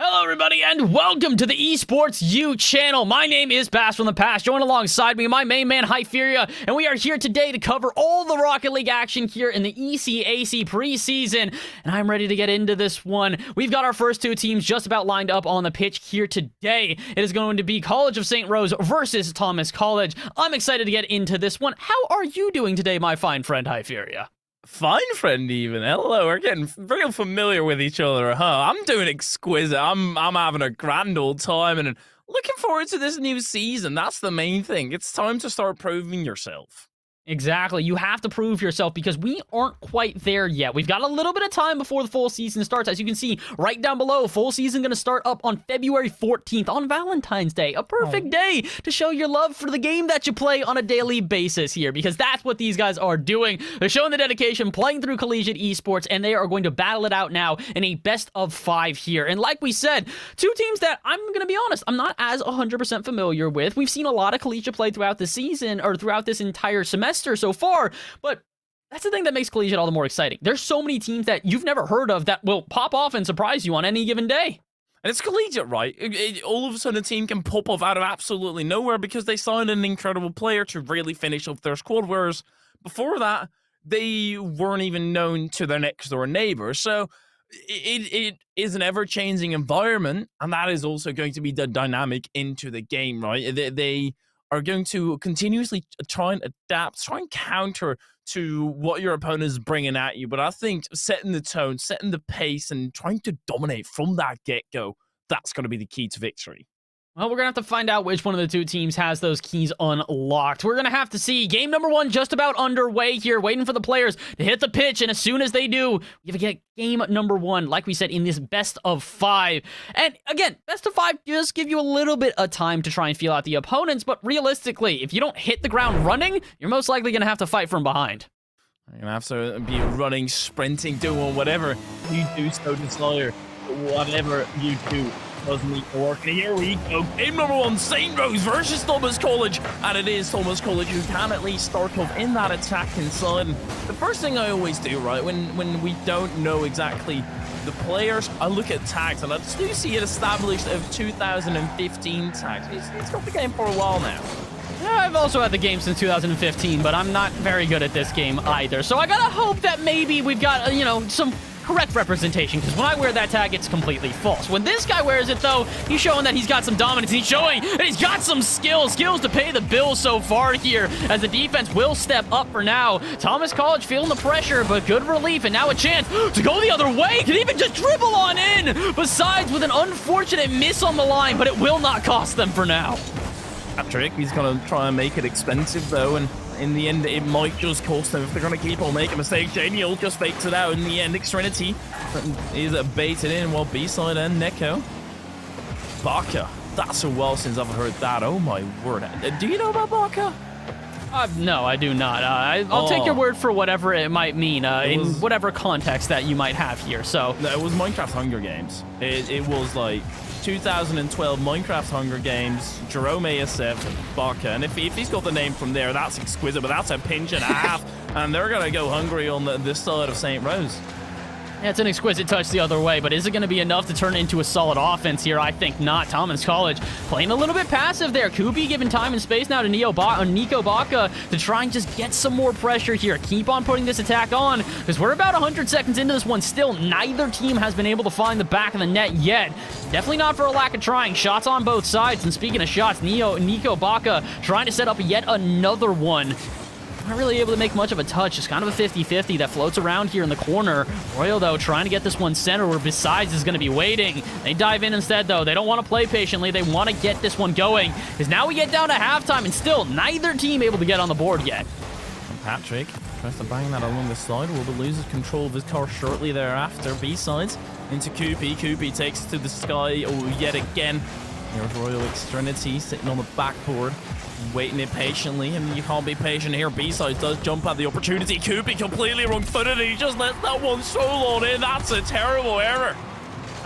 Hello, everybody, and welcome to the Esports U channel. My name is Bass from the Past. Join alongside me, my main man, Hypheria, and we are here today to cover all the Rocket League action here in the ECAC preseason, and I'm ready to get into this one. We've got our first two teams just about lined up on the pitch here today. It is going to be College of St. Rose versus Thomas College. I'm excited to get into this one. How are you doing today, my fine friend, Hypheria? Fine friend, even. Hello, we're getting real familiar with each other, huh? I'm doing exquisite. I'm having a grand old time and looking forward to this new season. That's the main thing. It's time to start proving yourself. Exactly. You have to prove yourself because we aren't quite there yet. We've got a little bit of time before the full season starts. As you can see right down below, full season going to start up on February 14th on Valentine's Day. A perfect day to show your love for the game that you play on a daily basis here, because that's what these guys are doing. They're showing the dedication, playing through collegiate esports, and they are going to battle it out now in a best of 5 here. And like we said, two teams that I'm going to be honest, I'm not as 100% familiar with. We've seen a lot of collegiate play throughout the season, or throughout this entire semester so far, but that's the thing that makes collegiate all the more exciting. There's so many teams that you've never heard of that will pop off and surprise you on any given day. And it's collegiate, right? All of a sudden, a team can pop off out of absolutely nowhere because they signed an incredible player to really finish off their squad, whereas before that, they weren't even known to their next-door neighbors. So it is an ever-changing environment, and that is also going to be the dynamic into the game, right? They are going to continuously try and adapt, try and counter to what your opponent is bringing at you. But I think setting the tone, setting the pace, and trying to dominate from that get-go, that's going to be the key to victory. Well, we're going to have to find out which one of the two teams has those keys unlocked. We're going to have to see. Game number 1 just about underway here, waiting for the players to hit the pitch, and as soon as they do, we get game number 1, like we said, in this best of 5. And again, best of 5 does give you a little bit of time to try and feel out the opponents, but realistically, if you don't hit the ground running, you're most likely going to have to fight from behind. You're going to have to be running, sprinting, doing whatever you do so desire. Whatever you do doesn't need to work. And here we go. Game number 1, St. Rose versus Thomas College. And it is Thomas College who can at least start off in that attack inside. And the first thing I always do, right, when we don't know exactly the players, I look at tags, and I do see it established of 2015 tags. He's got the game for a while now. Yeah, I've also had the game since 2015, but I'm not very good at this game either. So I gotta hope that maybe we've got, some correct representation, because when I wear that tag, it's completely false. When this guy wears it, though, he's showing that he's got some dominance. He's showing that he's got some skills to pay the bills so far here, as the defense will step up for now. Thomas College feeling the pressure, but good relief, and now a chance to go the other way. Can even just dribble on in, besides with an unfortunate miss on the line, but it will not cost them for now. Patrick, he's going to try and make it expensive, though, and in the end, it might just cost them if they're going to keep on making mistakes. Daniel just fakes it out in the end. Xtrinity is baited in while B-side and Neko. Baka. That's a while since I've heard that. Oh, my word. Do you know about Baka? No, I do not. I'll take your word for whatever it might mean, in whatever context that you might have here. So no, it was Minecraft Hunger Games. It was like 2012 Minecraft Hunger Games, Jerome ASF, Baka. And if he's got the name from there, that's exquisite, but that's a pinch and a half. And they're going to go hungry on this side of St. Rose. Yeah, it's an exquisite touch the other way, but is it going to be enough to turn it into a solid offense here? I think not. Thomas College playing a little bit passive there. Kubi giving time and space now to Nico Baka to try and just get some more pressure here. Keep on putting this attack on, because we're about 100 seconds into this one still. Neither team has been able to find the back of the net yet. Definitely not for a lack of trying. Shots on both sides, and speaking of shots, Nico Baka trying to set up yet another one. Not really able to make much of a touch. Just kind of a 50-50 that floats around here in the corner. Royal, though, trying to get this one center where Besides is going to be waiting. They dive in instead, though. They don't want to play patiently. They want to get this one going, because now we get down to halftime, and still neither team able to get on the board yet. And Patrick tries to bang that along the side. Will loses control of his car shortly thereafter. B-sides into Kupi. Kupi takes it to the sky yet again. Here's Royal Xtrinity sitting on the backboard, waiting it patiently. I mean, you can't be patient here. B-side does jump at the opportunity. Kupi completely wrong-footed, and he just lets that one solo on in. That's a terrible error.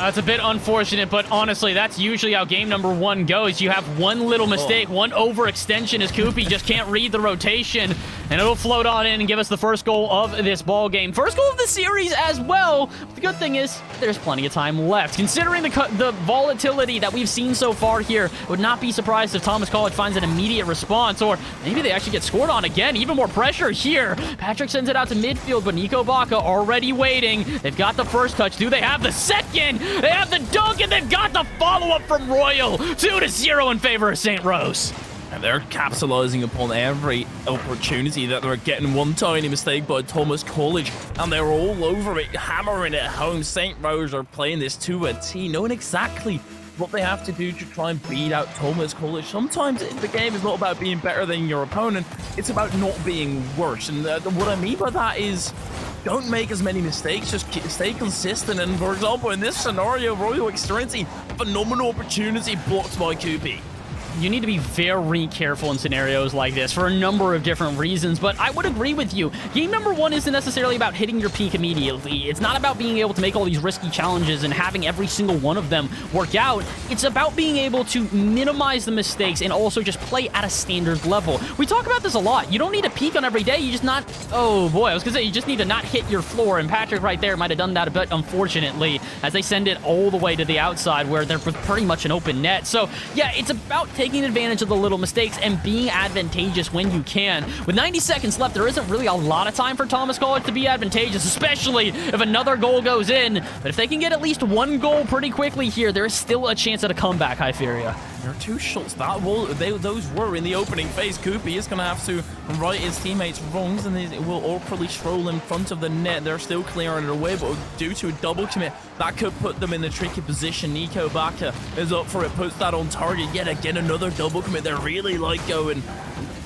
It's a bit unfortunate, but honestly, that's usually how game number 1 goes. You have one little mistake, one overextension as Koopy just can't read the rotation, and it'll float on in and give us the first goal of this ball game. First goal of the series as well. But the good thing is, there's plenty of time left. Considering the volatility that we've seen so far here, I would not be surprised if Thomas College finds an immediate response, or maybe they actually get scored on again. Even more pressure here. Patrick sends it out to midfield, but Nico Baca already waiting. They've got the first touch. Do they have the second? They have the dunk, and they've got the follow-up from Royal. 2-0 in favor of St. Rose. And they're capitalizing upon every opportunity that they're getting. One tiny mistake by Thomas College, and they're all over it, hammering it home. St. Rose are playing this to a T, knowing exactly what they have to do to try and beat out Thomas College. Sometimes the game is not about being better than your opponent, it's about not being worse. And what I mean by that is, don't make as many mistakes, just stay consistent. And for example, in this scenario, Royal experiencing phenomenal opportunity blocked by Koopy. You need to be very careful in scenarios like this for a number of different reasons, but I would agree with you. Game number 1 isn't necessarily about hitting your peak immediately. It's not about being able to make all these risky challenges and having every single one of them work out. It's about being able to minimize the mistakes and also just play at a standard level. We talk about this a lot. You don't need to peak on every day. You just not... Oh boy, I was going to say, you just need to not hit your floor, and Patrick right there might have done that a bit, unfortunately, as they send it all the way to the outside where they're pretty much an open net. So yeah, it's about taking advantage of the little mistakes and being advantageous when you can. With 90 seconds left, there isn't really a lot of time for Thomas College to be advantageous, especially if another goal goes in. But if they can get at least one goal pretty quickly here, there is still a chance at a comeback, Hyperia. There are 2 shots those were in the opening phase. Koopy is going to have to right his teammates' wrongs, and it will awkwardly stroll in front of the net. They're still clearing it away, but due to a double commit, that could put them in a tricky position. Nico Baca is up for it, puts that on target. Yet again, another double commit. They really like going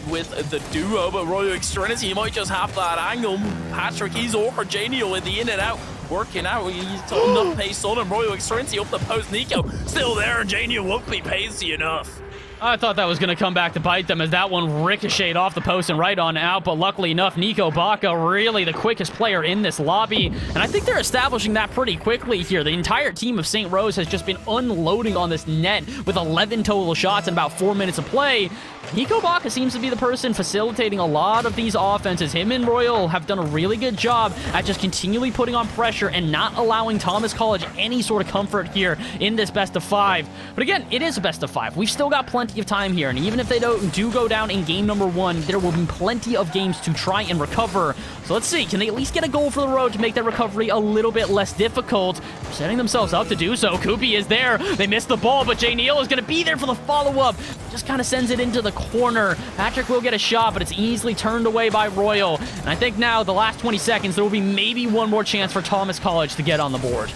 with the duo, but Royal Externity might just have that angle. Patrick, he's awkward. Genial in the in and out. Working out, he's got enough pace on him. Royal Externity up the post. Nico still there. Genial won't be pacey enough. I thought that was going to come back to bite them as that one ricocheted off the post and right on out, but luckily enough, Nico Baca really the quickest player in this lobby, and I think they're establishing that pretty quickly here. The entire team of St. Rose has just been unloading on this net with 11 total shots in about 4 minutes of play. Nico Baca seems to be the person facilitating a lot of these offenses. Him and Royal have done a really good job at just continually putting on pressure and not allowing Thomas College any sort of comfort here in this best of 5. But again, it is a best of 5. We've still got plenty of time here, and even if they do go down in game number 1, there will be plenty of games to try and recover. So let's see, can they at least get a goal for the road to make that recovery a little bit less difficult? They're setting themselves up to do so. Koopy is there. They missed the ball, but Jay Neal is going to be there for the follow-up. Just kind of sends it into the corner. Patrick will get a shot, but it's easily turned away by Royal. And I think now, the last 20 seconds, there will be maybe one more chance for Thomas College to get on the board.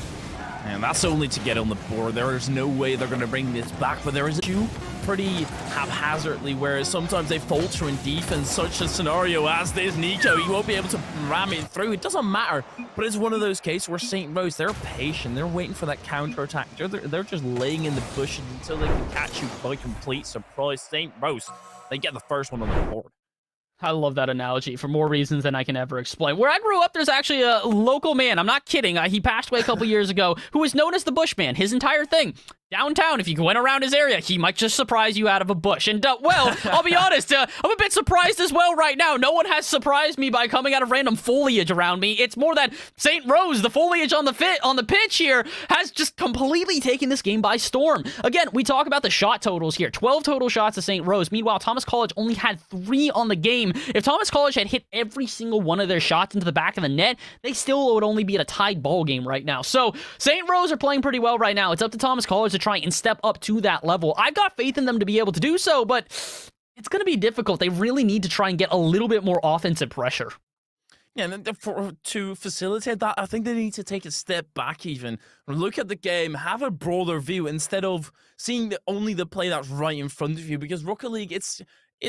And that's only to get on the board. There is no way they're going to bring this back, but there is a few pretty haphazardly, whereas sometimes they falter in defense. Such a scenario as this, Nico, you won't be able to ram it through. It doesn't matter, but it's one of those cases where St. Rose, they're patient. They're waiting for that counter-attack. They're just laying in the bushes until they can catch you by complete surprise. St. Rose, they get the first one on the board. I love that analogy for more reasons than I can ever explain. Where I grew up, there's actually a local man, I'm not kidding, he passed away a couple years ago, who was known as the Bushman. His entire thing, downtown, if you went around his area, he might just surprise you out of a bush. And, well, I'll be honest, I'm a bit surprised as well right now. No one has surprised me by coming out of random foliage around me. It's more that St. Rose, the foliage on the pitch here, has just completely taken this game by storm. Again, we talk about the shot totals here. 12 total shots to St. Rose. Meanwhile, Thomas College only had 3 on the game. If Thomas College had hit every single one of their shots into the back of the net, they still would only be at a tied ball game right now. So, St. Rose are playing pretty well right now. It's up to Thomas College to try and step up to that level. I've got faith in them to be able to do so, but it's going to be difficult. They really need to try and get a little bit more offensive pressure. Yeah, and to facilitate that, I think they need to take a step back even. Look at the game, have a broader view instead of seeing only the play that's right in front of you, because Rocket League, it's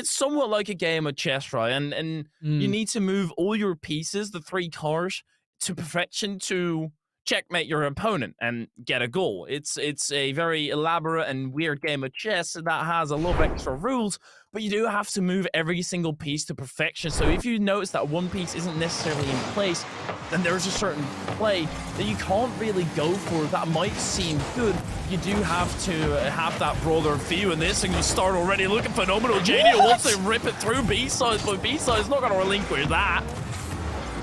somewhat like a game of chess, right? And you need to move all your pieces, the 3 cars, to perfection to checkmate your opponent and get a goal. It's a very elaborate and weird game of chess that has a lot of extra rules, but you do have to move every single piece to perfection. So if you notice that one piece isn't necessarily in place, then there's a certain play that you can't really go for that might seem good. You do have to have that broader view, and this thing will start already looking phenomenal. JD wants to rip it through B-sides, but B-sides not going to relinquish that.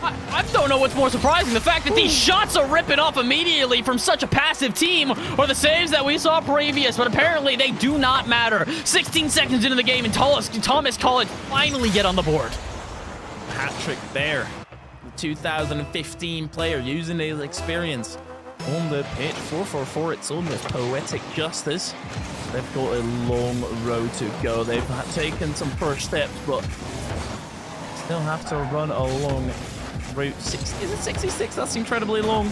I don't know what's more surprising, the fact that these shots are ripping off immediately from such a passive team, or the saves that we saw previous, but apparently they do not matter. 16 seconds into the game, and Thomas College finally get on the board. Patrick there, the 2015 player, using his experience on the pitch. 4-4-4, it's almost poetic justice. They've got a long road to go. They've taken some first steps, but still have to run along Route 60. Is it 66? That's incredibly long.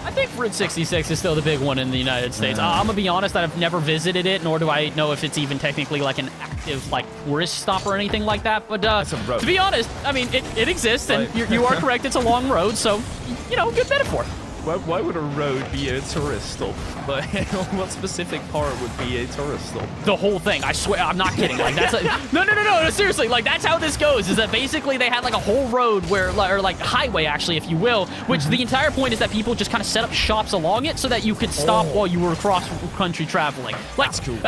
I think Route 66 is still the big one in the United States. I'm gonna be honest, I've never visited it, nor do I know if it's even technically like an active like tourist stop or anything like that. But to be honest, I mean, it exists, and you are correct. It's a long road, so you know, good metaphor. Why would a road be a tourist stop? Like, what specific part would be a tourist stop? The whole thing. I swear, I'm not kidding. Like, that's like, no, seriously. Like, that's how this goes. Is that basically they had like a whole road where, or like highway actually, if you will, which the entire point is that people just kind of set up shops along it so that you could stop while you were cross country traveling. Like, that's cool.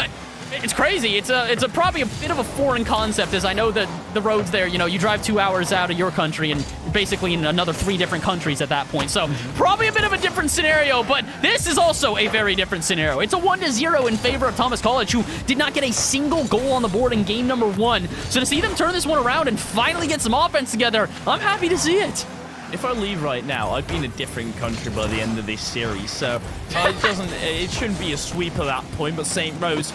It's crazy. It's probably a bit of a foreign concept, as I know that the roads there, you know, you drive 2 hours out of your country and basically in another 3 different countries at that point. So probably a bit of a different scenario, but this is also a very different scenario. It's a 1-0 in favor of Thomas College, who did not get a single goal on the board in game number 1. So to see them turn this one around and finally get some offense together, I'm happy to see it. If I leave right now, I'd be in a different country by the end of this series, so it shouldn't be a sweep at that point. But St. Rose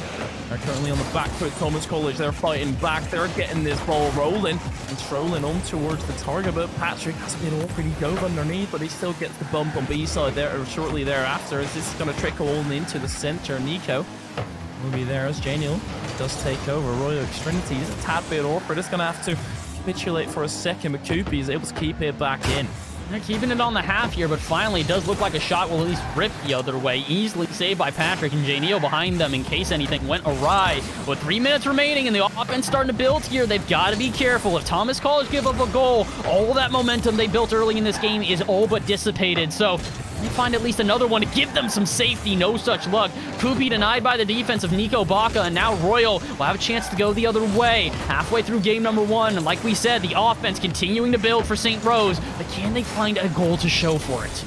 are currently on the back foot. Thomas College, they're fighting back. They're getting this ball rolling and trolling on towards the target. But Patrick has been awkward. He dove underneath, but he still gets the bump on B-side there, or shortly thereafter, as this is going to trickle on into the center. Nico will be there as Janiel does take over. Royal Extrinity is a tad bit awkward. It's going to have to capitulate for a second, but Koopy is able to keep it back in. They're keeping it on the half here, but finally it does look like a shot will at least rip the other way. Easily saved by Patrick, and J-Neo behind them in case anything went awry. With 3 minutes remaining and the offense starting to build here, they've got to be careful. If Thomas College give up a goal, all that momentum they built early in this game is all but dissipated. So they find at least another one to give them some safety. No such luck. Koopy denied by the defense of Nico Baca, and now Royal will have a chance to go the other way. Halfway through game number 1, and like we said, the offense continuing to build for St. Rose, but can they find a goal to show for it?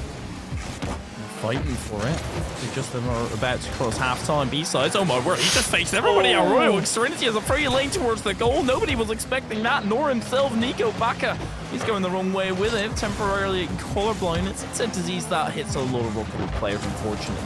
Fighting for it. They just are about to cross half-time. B-sides. Oh my word, he just faced everybody out. Royal Extrinity has a free lane towards the goal. Nobody was expecting that, nor himself. Nico Baca, he's going the wrong way with it. Temporarily colorblind. It's a disease that hits a lot of rugby players, unfortunately.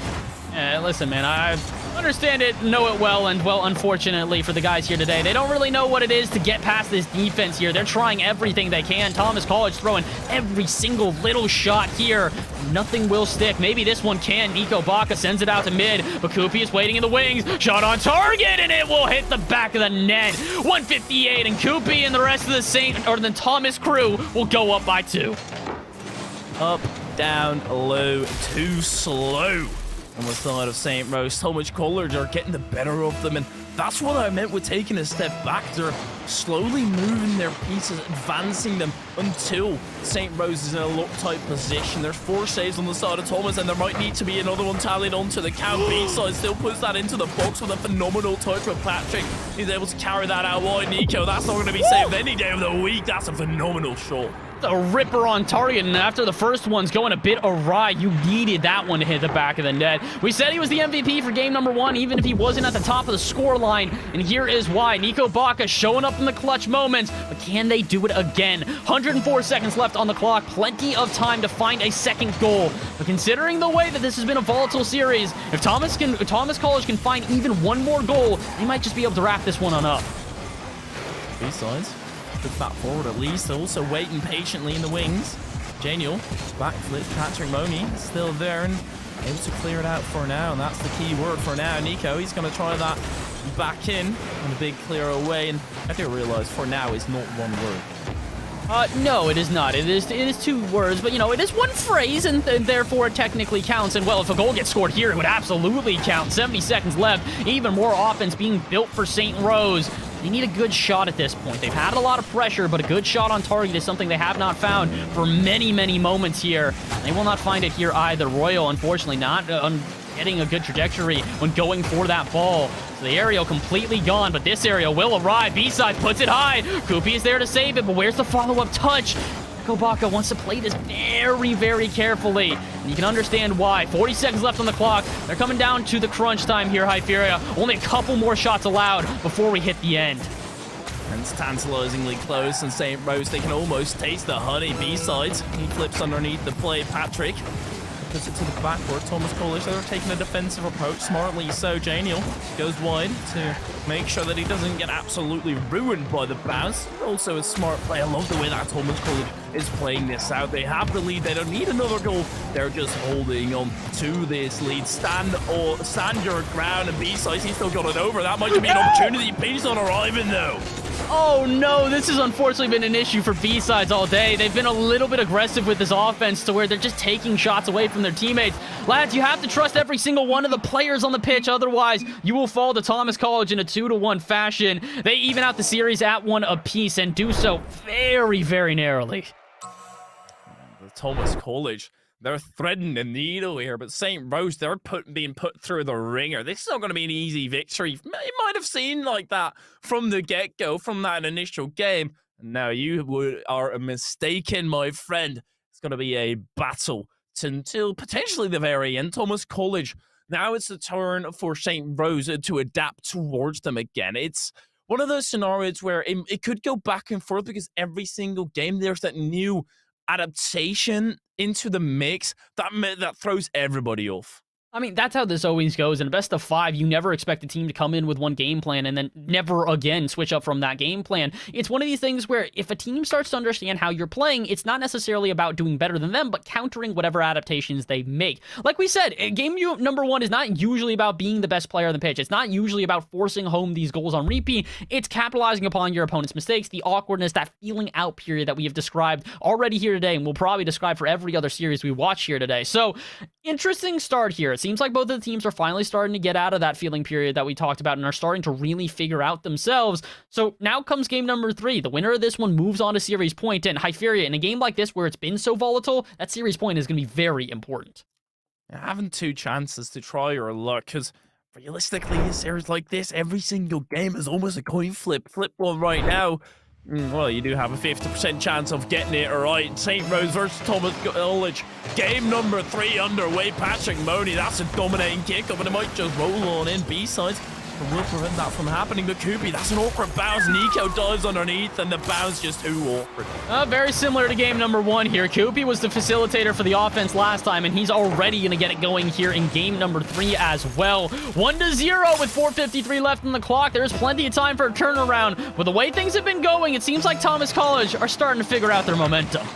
Listen, man, I understand it, know it well, and well, unfortunately for the guys here today, they don't really know what it is to get past this defense here. They're trying everything they can. Thomas College throwing every single little shot here. Nothing will stick. Maybe this one can. Nico Baca sends it out to mid, but Koopy is waiting in the wings. Shot on target, and it will hit the back of the net. 158, and Koopy and the rest of the Thomas crew will go up by 2. Up, down, low, too slow. On the side of St. Rose, Thomas College are getting the better of them, and that's what I meant with taking a step back. They're slowly moving their pieces, advancing them until St. Rose is in a lock-tight position. There's 4 saves on the side of Thomas, and there might need to be another one tallied onto the count. B-side still puts that into the box with a phenomenal touch with Patrick. He's able to carry that out wide. Nico, that's not going to be saved any day of the week. That's a phenomenal shot. A ripper on target, and after the first one's going a bit awry, you needed that one to hit the back of the net. We said he was the MVP for game number 1, even if he wasn't at the top of the score line, and here is why. Nico Baca showing up in the clutch moments, but can they do it again? 104 seconds left on the clock, plenty of time to find a second goal. But considering the way that this has been a volatile series, if Thomas College can find even one more goal, they might just be able to wrap this one on up. B-sides. Puts that forward at least. They're also waiting patiently in the wings. Janiel, backflip. Patrick Money still there and able to clear it out for now, and that's the key word for now. Nico, he's going to try that back in and a big clear away, and I do realize for now is not one word. No, it is not. It is 2 words, but, you know, it is 1 phrase, and therefore it technically counts. And, well, if a goal gets scored here, it would absolutely count. 70 seconds left. Even more offense being built for St. Rose. They need a good shot at this point. They've had a lot of pressure, but a good shot on target is something they have not found for many, many moments here. They will not find it here either. Royal, unfortunately, not getting a good trajectory when going for that ball. So the aerial completely gone, but this aerial will arrive. B-side puts it high. Koopy is there to save it, but where's the follow-up touch? Kobaka wants to play this very, very carefully. And you can understand why. 40 seconds left on the clock. They're coming down to the crunch time here, Hyperia. Only a couple more shots allowed before we hit the end. And it's tantalizingly close, and St. Rose, they can almost taste the honey. B-sides, he flips underneath the play. Patrick puts it to the backward. Thomas College, they're taking a defensive approach, smartly so. Janiel goes wide to make sure that he doesn't get absolutely ruined by the bounce. Also a smart play. I love the way that Thomas College is playing this out. They have the lead. They don't need another goal. They're just holding on to this lead. Stand your ground, and B-sides, he's still got it over. That might be an opportunity. B's on arriving though. Oh no, this has unfortunately been an issue for B-sides all day. They've been a little bit aggressive with this offense to where they're just taking shots away from their teammates. Lads, you have to trust every single one of the players on the pitch, otherwise you will fall to Thomas College in a 2-1 fashion. They even out the series at 1 apiece and do so very, very narrowly. The Thomas College, they're threading the needle here, but St. Rose, they're being put through the ringer. This is not going to be an easy victory. It might have seemed like that from the get-go, from that initial game. Now you are mistaken, my friend. It's going to be a battle until potentially the very end. Thomas College, now it's the turn for St. Rose to adapt towards them again. It's one of those scenarios where it could go back and forth because every single game there's that new adaptation into the mix that throws everybody off. I mean, that's how this always goes. In a best of 5, you never expect a team to come in with one game plan and then never again switch up from that game plan. It's one of these things where if a team starts to understand how you're playing, it's not necessarily about doing better than them, but countering whatever adaptations they make. Like we said, game number 1 is not usually about being the best player on the pitch. It's not usually about forcing home these goals on repeat. It's capitalizing upon your opponent's mistakes, the awkwardness, that feeling out period that we have described already here today, and we'll probably describe for every other series we watch here today. So, interesting start here. It seems like both of the teams are finally starting to get out of that feeling period that we talked about and are starting to really figure out themselves. So now comes game number 3. The winner of this one moves on to series point, and Hyperia, in a game like this where it's been so volatile, that series point is going to be very important. Having 2 chances to try your luck, because realistically, in a series like this, every single game is almost a coin flip. Flip one right now. Well, you do have a 50% chance of getting it right. St. Rose versus Thomas College. Game number 3 underway. Patrick Money, that's a dominating kickoff, and it might just roll on in. B-sides will prevent that from happening. But Koopy, that's an awkward bounce. Nico dives underneath, and the bounce just too awkward. Very similar to game number 1 here. Koopy was the facilitator for the offense last time, and he's already going to get it going here in game number 3 as well. 1-0 with 4:53 left on the clock. There's plenty of time for a turnaround. But the way things have been going, it seems like Thomas College are starting to figure out their momentum.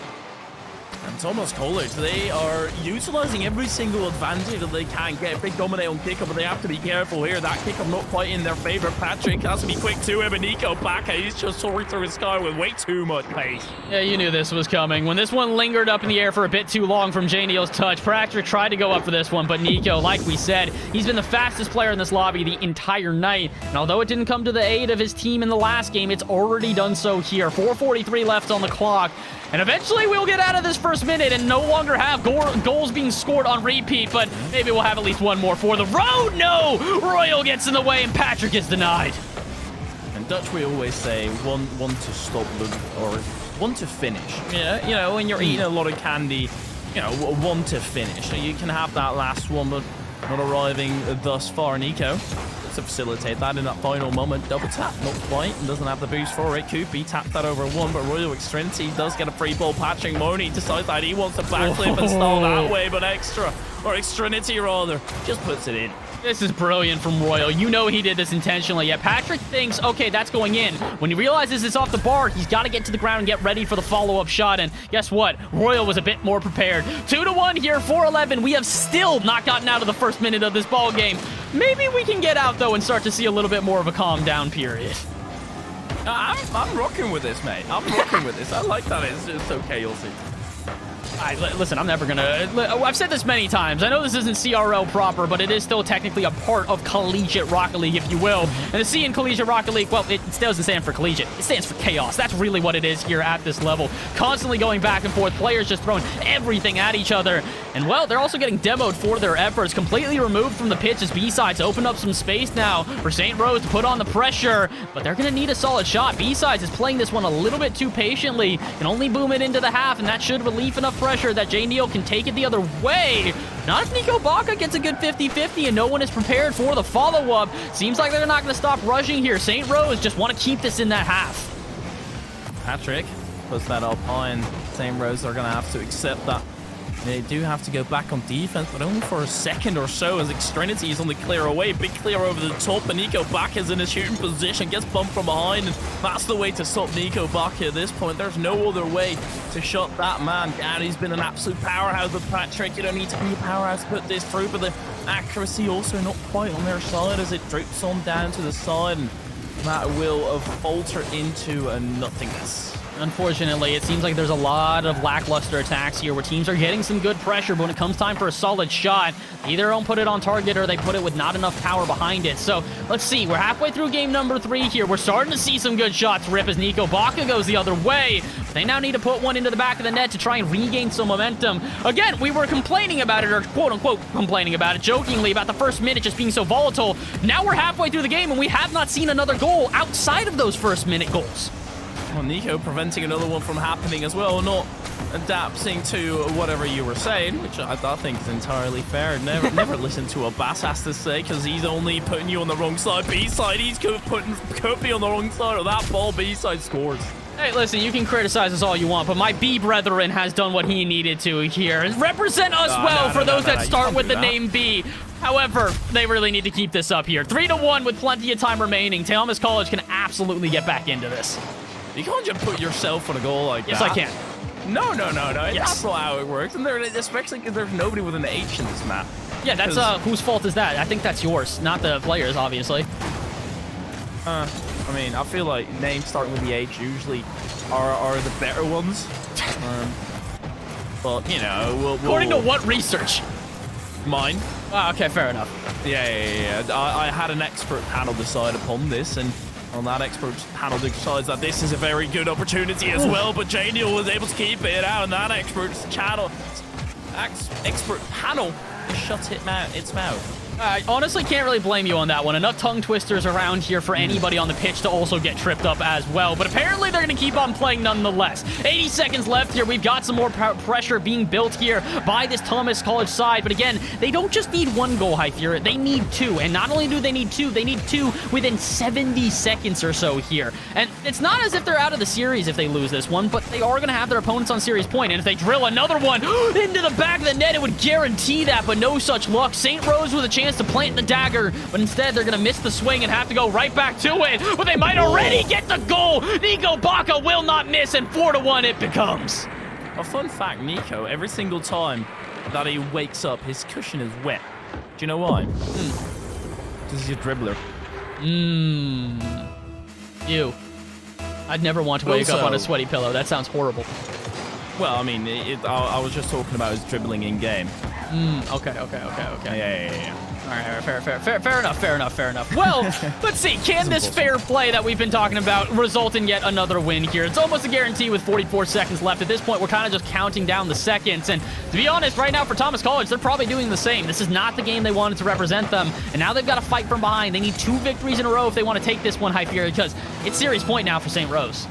And Thomas College, they are utilizing every single advantage that they can get. Big dominate on kickoff, but they have to be careful here. That kickoff not quite in their favor. Patrick has to be quick to him, and Nico Baka, he's just soaring through the sky with way too much pace. Yeah, you knew this was coming. When this one lingered up in the air for a bit too long from Janiel's touch, Patrick tried to go up for this one, but Nico, like we said, he's been the fastest player in this lobby the entire night. And although it didn't come to the aid of his team in the last game, it's already done so here. 4:43 left on the clock. And eventually we'll get out of this first minute and no longer have goals being scored on repeat, but maybe we'll have at least one more for the road. No! Royal gets in the way and Patrick is denied. And Dutch, we always say one to stop or one to finish. Yeah, you know, when you're eating a lot of candy, you know, one to finish. You can have that last one, but not arriving thus far. Nico to facilitate that in that final moment. Double tap, not quite, and doesn't have the boost for it. Koopy tapped that over 1, but Royal Extrinity does get a free ball. Patrick Money decides that he wants to backflip and stall that way, but Extrinity rather, just puts it in. This is brilliant from Royal. You know he did this intentionally. Yet Patrick thinks, okay, that's going in. When he realizes it's off the bar, he's got to get to the ground and get ready for the follow-up shot. And guess what? Royal was a bit more prepared. 2-1 here, 4-11. We have still not gotten out of the first minute of this ball game. Maybe we can get out, though, and start to see a little bit more of a calm down period. I'm rocking with this, mate. I'm rocking with this. I like that. It's just okay, you'll see. Listen, I'm never gonna... I've said this many times. I know this isn't CRL proper, but it is still technically a part of Collegiate Rocket League, if you will. And the C in Collegiate Rocket League, well, it still doesn't stand for Collegiate. It stands for Chaos. That's really what it is here at this level. Constantly going back and forth. Players just throwing everything at each other. And, well, they're also getting demoed for their efforts. Completely removed from the pitch as B-Sides open up some space now for St. Rose to put on the pressure. But they're gonna need a solid shot. B-Sides is playing this one a little bit too patiently. Can only boom it into the half, and that should relieve enough pressure that J. Neal can take it the other way. Not if Nico Baca gets a good 50-50 and no one is prepared for the follow-up. Seems like they're not going to stop rushing here. St. Rose just want to keep this in that half. Patrick puts that up high, and St. Rose are going to have to accept that. They do have to go back on defense, but only for a second or so as Extrinity is on the clear away. Big clear over the top, and Nico Baca is in a shooting position, gets bumped from behind, and that's the way to stop Nico Baca at this point. There's no other way to shut that man down. He's been an absolute powerhouse, but Patrick, you don't need to be a powerhouse to put this through, but the accuracy also not quite on their side as it droops on down to the side, and that will falter into a nothingness. Unfortunately, it seems like there's a lot of lackluster attacks here where teams are getting some good pressure, but when it comes time for a solid shot, they either don't put it on target or they put it with not enough power behind it. So let's see. We're halfway through game number 3 here. We're starting to see some good shots rip as Nico Baca goes the other way. They now need to put one into the back of the net to try and regain some momentum. Again, we were complaining about it, or quote-unquote complaining about it, jokingly, about the first minute just being so volatile. Now we're halfway through the game, and we have not seen another goal outside of those first-minute goals. Well, Nico preventing another one from happening as well, not adapting to whatever you were saying, which I think is entirely fair. Never listen to what Bass has to say, because he's only putting you on the wrong side. B-side, he's putting Kopi on the wrong side of that ball. B-side scores. Hey, listen, you can criticize us all you want, but my B brethren has done what he needed to here. Represent us for those that start with the name B. However, they really need to keep this up here. 3-1 with plenty of time remaining. Thomas College can absolutely get back into this. You can't just put yourself on a goal like that. Yes, I can. No. Yes. That's not how it works. And especially because there's nobody with an H in this map. Yeah, that's whose fault is that? I think that's yours, not the players, obviously. I mean, I feel like names starting with the H usually are the better ones. But, you know, According to what research? Mine. Oh, okay, fair enough. Yeah. I had an expert panel decide upon this, and on that expert panel decides that this is a very good opportunity as well, but J. Neal was able to keep it out, and that expert panel shut its mouth. I honestly can't really blame you on that one. Enough tongue twisters around here for anybody on the pitch to also get tripped up as well. But apparently they're going to keep on playing nonetheless. 80 seconds left here. We've got some more pressure being built here by this Thomas College side. But again, they don't just need one goal, High Fury. They need 2. And not only do they need 2, they need 2 within 70 seconds or so here. And it's not as if they're out of the series if they lose this one, but they are going to have their opponents on series point. And if they drill another one into the back of the net, it would guarantee that, but no such luck. St. Rose with a chance to plant the dagger, but instead they're going to miss the swing and have to go right back to it. But they might already get the goal. Nico Baca will not miss, and 4-1 it becomes. A fun fact, Nico, every single time that he wakes up, his cushion is wet. Do you know why? Because he's a dribbler. Ew. I'd nenever want to wake up on a sweaty pillow. That sounds horrible. Well, I mean, I was just talking about his dribbling in game. Okay. Yeah. All right, fair enough. Well, let's see. Can this fair play that we've been talking about result in yet another win here? It's almost a guarantee with 44 seconds left. At this point, we're kind of just counting down the seconds. And to be honest, right now for Thomas College, they're probably doing the same. This is not the game they wanted to represent them. And now they've got to fight from behind. They need 2 victories in a row if they want to take this one, High Fury, because it's series point now for St. Rose.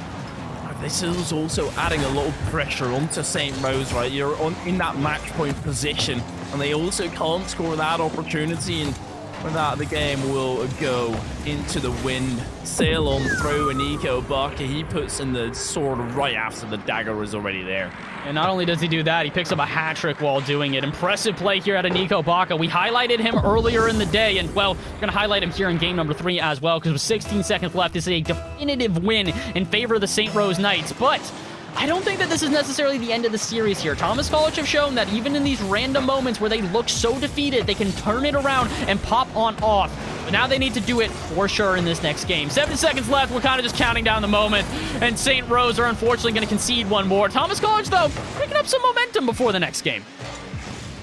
This is also adding a lot of pressure onto St. Rose, right? You're in that match point position, and they also can't score that opportunity, and with that, the game will go into the wind, sail on through, and Nico Baca, he puts in the sword right after the dagger is already there. And not only does he do that, he picks up a hat trick while doing it. Impressive play here out of Nico Baca. We highlighted him earlier in the day, and, well, we're going to highlight him here in game number 3 as well, because with 16 seconds left, this is a definitive win in favor of the St. Rose Knights. But I don't think that this is necessarily the end of the series here. Thomas College have shown that even in these random moments where they look so defeated, they can turn it around and pop on off. But now they need to do it for sure in this next game. 7 seconds left. We're kind of just counting down the moment. And St. Rose are unfortunately going to concede one more. Thomas College, though, picking up some momentum before the next game.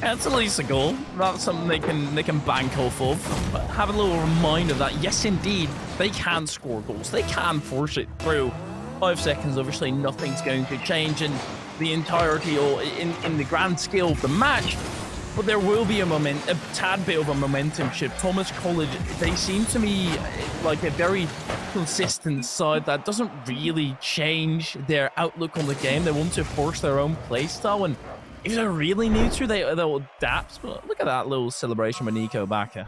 It's at least a goal. That's something they can bank off of. But have a little reminder that, yes, indeed, they can score goals. They can force it through. 5 seconds, obviously, nothing's going to change in the entirety or in the grand scale of the match. But there will be a tad bit of a momentum shift. Thomas College, they seem to me like a very consistent side that doesn't really change their outlook on the game. They want to force their own play style, and if they're really neutral, they'll adapt. But look at that little celebration with Nico Baca.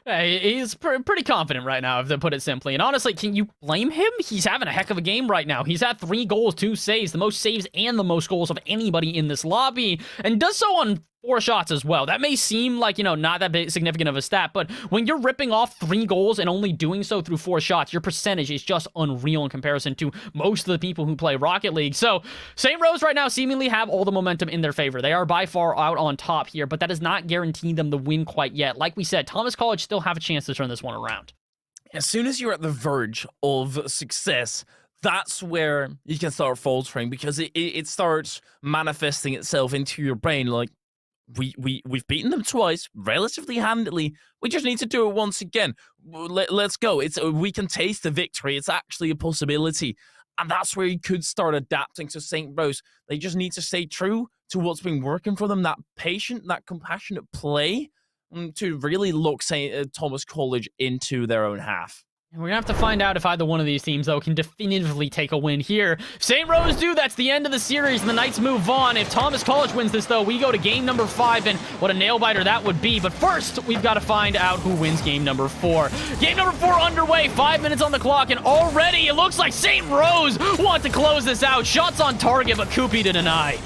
Hey, he's pretty confident right now, if to put it simply. And honestly, can you blame him? He's having a heck of a game right now. He's had 3 goals, 2 saves, the most saves and the most goals of anybody in this lobby, and does so on 4 shots as well. That may seem like, not that big, significant of a stat, but when you're ripping off 3 goals and only doing so through 4 shots, your percentage is just unreal in comparison to most of the people who play Rocket League. So, St. Rose right now seemingly have all the momentum in their favor. They are by far out on top here, but that does not guarantee them the win quite yet. Like we said, Thomas College still have a chance to turn this one around. As soon as you're at the verge of success, that's where you can start faltering, because it starts manifesting itself into your brain like, we've beaten them twice relatively handily. We just need to do it once again. Let's go. We can taste the victory. It's actually a possibility. And that's where you could start adapting to St. Rose. They just need to stay true to what's been working for them, that patient, that compassionate play, to really look Thomas College into their own half. And we're going to have to find out if either one of these teams, though, can definitively take a win here. St. Rose do. That's the end of the series, and the Knights move on. If Thomas College wins this, though, we go to game number 5, and what a nail-biter that would be. But first, we've got to find out who wins game number 4. Game number 4 underway, 5 minutes on the clock, and already it looks like St. Rose want to close this out. Shots on target, but Koopy to deny.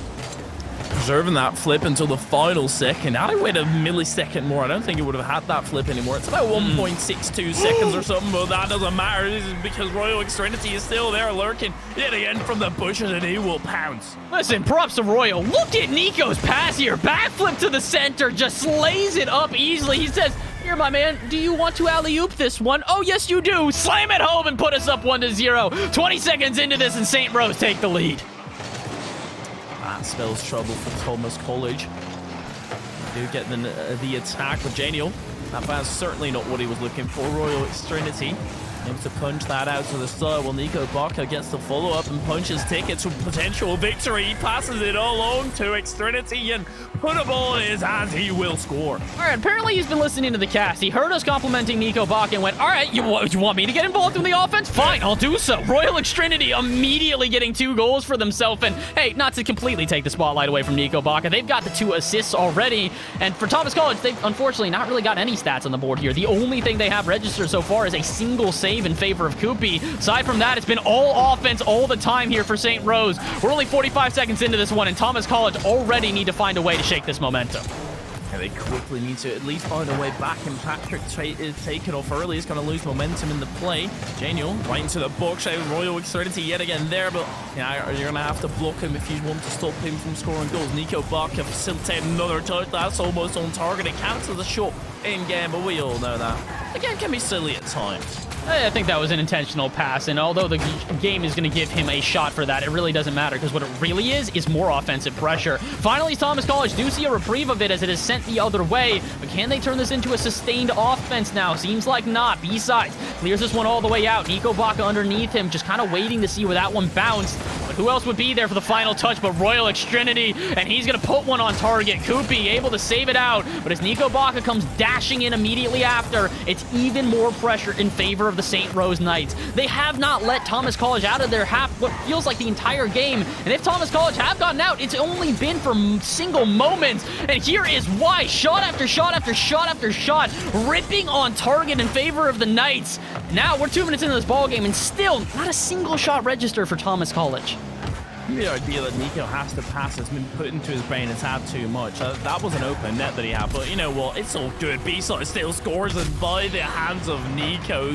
Preserving that flip until the final second. Had I waited a millisecond more, I don't think it would have had that flip anymore. It's about 1.62 seconds or something, but that doesn't matter. This is because Royal Extrinity is still there lurking yet again from the bushes, and he will pounce. Listen, props to Royal. Look at Nico's pass here. Backflip to the center, just slays it up easily. He says, "Here, my man, do you want to alley-oop this one?" "Oh, yes, you do." Slam it home and put us up 1-0. 20 seconds into this, and St. Rose take the lead. That spells trouble for Thomas College. They do get the attack with Janiel. That was certainly not what he was looking for. Royal Extrinity aims to punch that out to the side, while Nico Baca gets the follow-up and punches ticket to potential victory. He passes it all on to Extrinity and put a ball in his hands. He will score. All right, apparently he's been listening to the cast. He heard us complimenting Nico Baca and went, all right, you want me to get involved in the offense? Fine, I'll do so. Royal Extrinity immediately getting 2 goals for themselves. And hey, not to completely take the spotlight away from Nico Baca, they've got the 2 assists already. And for Thomas College, they've unfortunately not really got any stats on the board here. The only thing they have registered so far is a single save in favor of Koopy. Aside from that, it's been all offense all the time here for St. Rose. We're only 45 seconds into this one, and Thomas College already need to find a way to shake this momentum. Yeah, they quickly need to at least find a way back, and Patrick taken off early. He's going to lose momentum in the play. Janiel right into the box. Royal Extrinity yet again there, but yeah, you're going to have to block him if you want to stop him from scoring goals. Nico Baca facilitated another touch. That's almost on target. It counts as a shot in game, but we all know that the game can be silly at times. I think that was an intentional pass, and although the game is going to give him a shot for that, it really doesn't matter, because what it really is more offensive pressure. Finally, Thomas College do see a reprieve of it as it is sent the other way, but can they turn this into a sustained offense now? Seems like not. B-sides clears this one all the way out. Nico Baca underneath him, just kind of waiting to see where that one bounced. But who else would be there for the final touch but Royal Extrinity, and he's going to put one on target. Koopy able to save it out, but as Nico Baca comes dashing in immediately after, it's even more pressure in favor of the St. Rose Knights. They have not let Thomas College out of their half what feels like the entire game, and if Thomas College have gotten out, it's only been for single moments, and here is why. Shot after shot after shot after shot, ripping on target in favor of the Knights. Now we're 2 minutes into this ball game, and still not a single shot registered for Thomas College. The idea that Nico has to pass has been put into his brain. It's had too much. That was an open net that he had, but you know what? It's all good. B-side still scores, and by the hands of Nico,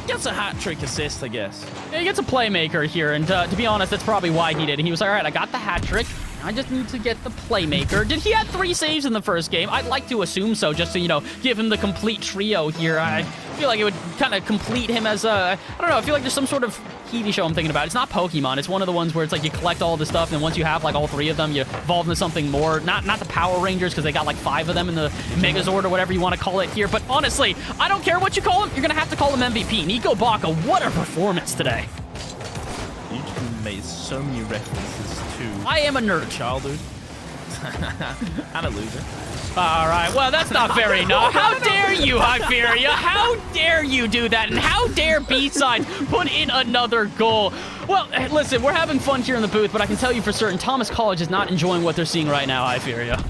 Gets a hat-trick assist, I guess. Yeah, he gets a playmaker here, and to be honest, that's probably why he did it. He was like, all right, I got the hat trick. I just need to get the playmaker. Did he have 3 saves in the first game? I'd like to assume so, just to, give him the complete trio here. I feel like it would kind of complete him as a, I don't know, I feel like there's some sort of TV show I'm thinking about. It's not Pokemon. It's one of the ones where it's like you collect all the stuff, and once you have like all 3 of them, you evolve into something more. Not the Power Rangers, because they got like 5 of them in the Megazord or whatever you want to call it here. But honestly, I don't care what you call him. You're going to have to call him MVP. Nico Baca, what a performance today. You just made so many references to I am a nerd. childhood. And a loser. All right, well, that's not very nice. How dare you, Hyperia? How dare you do that? And how dare B-Side put in another goal? Well, listen, we're having fun here in the booth, but I can tell you for certain, Thomas College is not enjoying what they're seeing right now, Hyperia.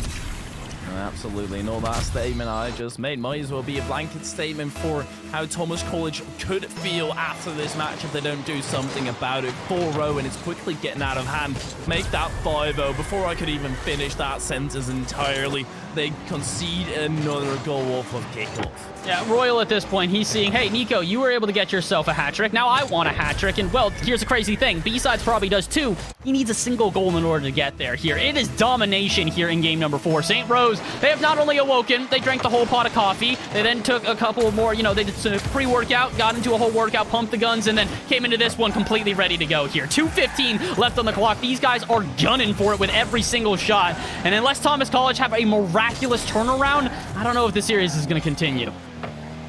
Absolutely. No, that statement I just made might as well be a blanket statement for how Thomas College could feel after this match if they don't do something about it. 4-0, and it's quickly getting out of hand. Make that 5-0. Before I could even finish that sentence entirely, they concede another goal off of kickoff. Yeah, Royal at this point, he's seeing, hey, Nico, you were able to get yourself a hat trick. Now I want a hat trick. And, well, here's the crazy thing. B-Sides probably does too. He needs a single goal in order to get there here. It is domination here in game number 4. St. Rose, they have not only awoken, they drank the whole pot of coffee. They then took a couple more, they did some pre-workout, got into a whole workout, pumped the guns, and then came into this one completely ready to go here. 2:15 left on the clock. These guys are gunning for it with every single shot. And unless Thomas College have a miraculous turnaround, I don't know if the series is going to continue.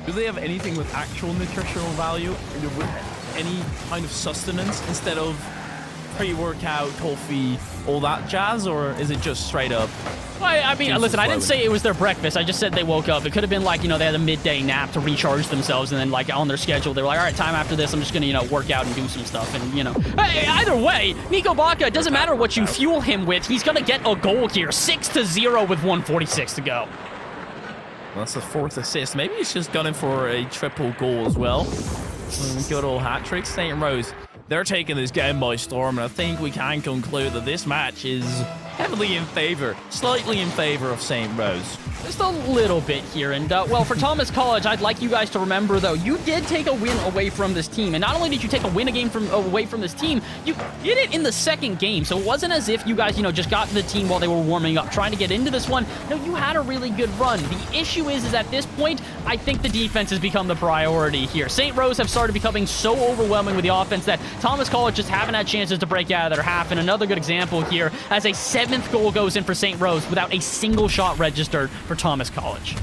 Do they have anything with actual nutritional value? With any kind of sustenance instead of pre-workout, coffee, all that jazz? Or is it just straight up? I mean, listen, I didn't say it was their breakfast. I just said they woke up. It could have been like, they had a midday nap to recharge themselves, and then like on their schedule, they were like, all right, time after this, I'm just going to, work out and do some stuff. And, hey, either way, Nico Baca, it doesn't matter what you fuel him with. He's going to get a goal here. 6-0 with 1:46 to go. That's the 4th assist. Maybe he's just gunning for a triple goal as well. Good old hat trick. St. Rose, they're taking this game by storm, and I think we can conclude that this match is heavily in favor, slightly in favor of St. Rose. Just a little bit here. And, well, for Thomas College, I'd like you guys to remember, though, you did take a win away from this team. And not only did you take a win away from this team, you did it in the second game. So it wasn't as if you guys, just got to the team while they were warming up, trying to get into this one. No, you had a really good run. The issue is at this point, I think the defense has become the priority here. St. Rose have started becoming so overwhelming with the offense that Thomas College just haven't had chances to break out of their half. And another good example here, as a 7th goal goes in for St. Rose without a single shot registered for Thomas College.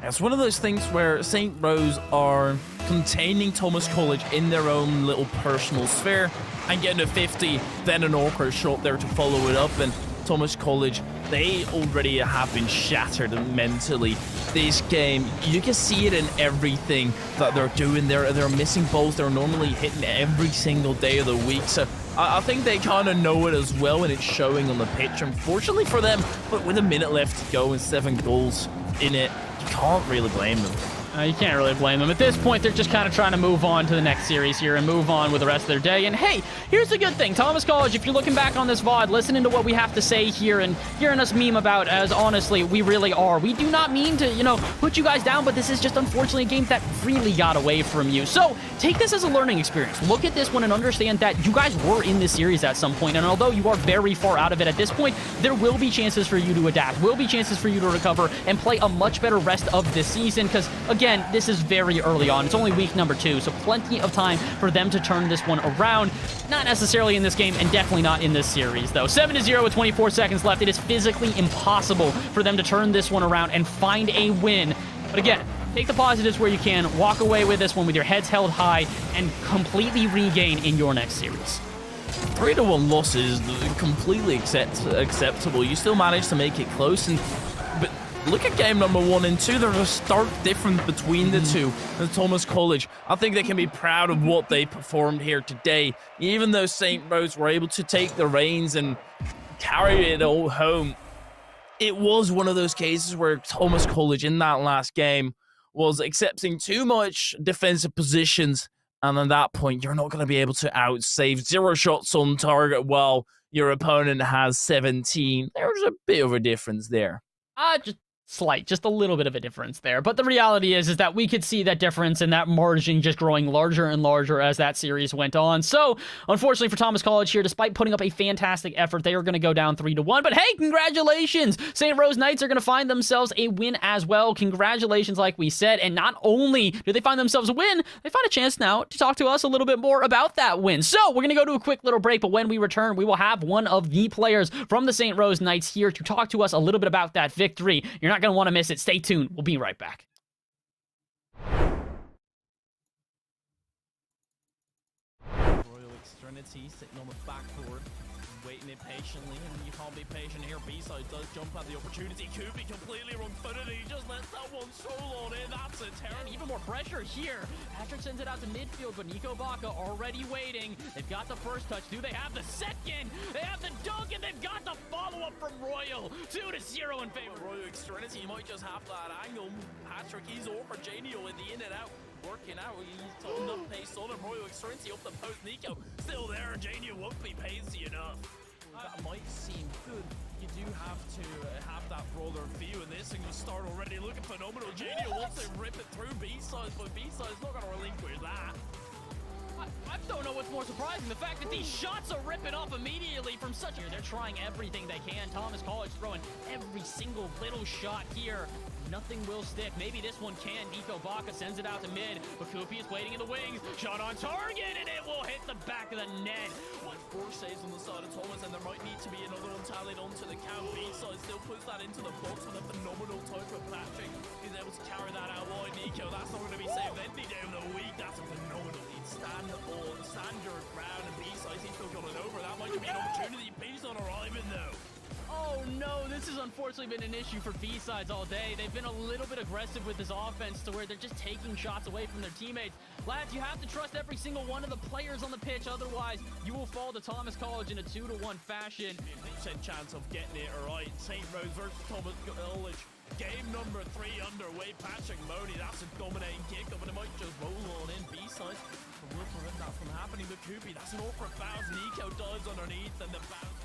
It's one of those things where St. Rose are containing Thomas College in their own little personal sphere and getting a 50, then an awkward shot there to follow it up, and Thomas College, they already have been shattered mentally. This game, you can see it in everything that they're doing. They're missing balls they're normally hitting every single day of the week, so I think they kind of know it as well, and it's showing on the pitch, unfortunately for them. But with a minute left to go and 7 goals in it, you can't really blame them. You can't really blame them. At this point, they're just kind of trying to move on to the next series here and move on with the rest of their day. And hey, here's the good thing. Thomas College, if you're looking back on this VOD, listening to what we have to say here and hearing us meme about, as honestly, we really are. We do not mean to, put you guys down, but this is just unfortunately a game that really got away from you. So take this as a learning experience. Look at this one and understand that you guys were in this series at some point. And although you are very far out of it at this point, there will be chances for you to adapt, will be chances for you to recover and play a much better rest of this season. Because again, this is very early on. It's only week number 2, so plenty of time for them to turn this one around. Not necessarily in this game, and definitely not in this series, though. 7-0 with 24 seconds left. It is physically impossible for them to turn this one around and find a win. But again, take the positives where you can, walk away with this one with your heads held high, and completely regain in your next series. 3-1 loss is completely acceptable. You still manage to make it close, but look at game number 1 and 2. There's a stark difference between the two. And Thomas College, I think they can be proud of what they performed here today. Even though St. Rose were able to take the reins and carry it all home, it was one of those cases where Thomas College in that last game was accepting too much defensive positions. And at that point, you're not going to be able to outsave 0 shots on target while your opponent has 17. There's a bit of a difference there. Just slight, just a little bit of a difference there. But the reality is that we could see that difference and that margin just growing larger and larger as that series went on. So, unfortunately for Thomas College here, despite putting up a fantastic effort, they are going to go down 3-1. But hey, congratulations! St. Rose Knights are going to find themselves a win as well. Congratulations, like we said. And not only do they find themselves a win, they find a chance now to talk to us a little bit more about that win. So, we're going to go to a quick little break, but when we return, we will have one of the players from the St. Rose Knights here to talk to us a little bit about that victory. You're not going to want to miss it. Stay tuned. We'll be right back. Royal Extrinity sitting on the backboard, waiting impatiently, and you can't be patient here. B-side does jump at the opportunity. Kubi completely wrong-footed, and he just lets that one solo on in. That's a terrible. And even more pressure here. Patrick sends it out to midfield, but Nico Baca already waiting. They've got the first touch. Do they have the second? They have the dunk, and they've got the follow-up from Royal. 2-0 in favor. Royal Extrinity might just have that angle. Patrick, he's over Janio in the in and out. Working out, he's got enough pace on him. Royal Extrinity up the post. Nico still there, and Janio won't be pacey enough. That might seem good. You do have to have that roller view, and this thing will start already looking phenomenal. Janio wants to rip it through B-sides, but B-sides not going to relinquish that. I don't know what's more surprising. The fact that these shots are ripping off immediately from such... They're trying everything they can. Thomas College throwing every single little shot here. Nothing will stick. Maybe this one can. Nico Baca sends it out to mid. Bakupi is waiting in the wings. Shot on target, and it will hit the back of the net. 4 saves on the side of Thomas, and there might need to be another one tallied onto the count. B-side still puts that into the box with a phenomenal touch for Patrick. He's able to carry that out wide. Nico, that's not going to be saved any day of the week. That's a phenomenal. He'd stand your ground, and B-side, he's still got it over. That might be an opportunity. B's not arriving, though. Oh no, this has unfortunately been an issue for B-sides all day. They've been a little bit aggressive with this offense to where they're just taking shots away from their teammates. Lads, you have to trust every single one of the players on the pitch, otherwise you will fall to Thomas College in a 2-1 fashion. 50% chance of getting it right. St. Rose versus Thomas College. Game number 3 underway. Patrick Modi, that's a dominating kick-up, and it might just roll on in. B-side will prevent that from happening. But Kubi, that's an awkward bounce. Nico dives underneath, and the bounce.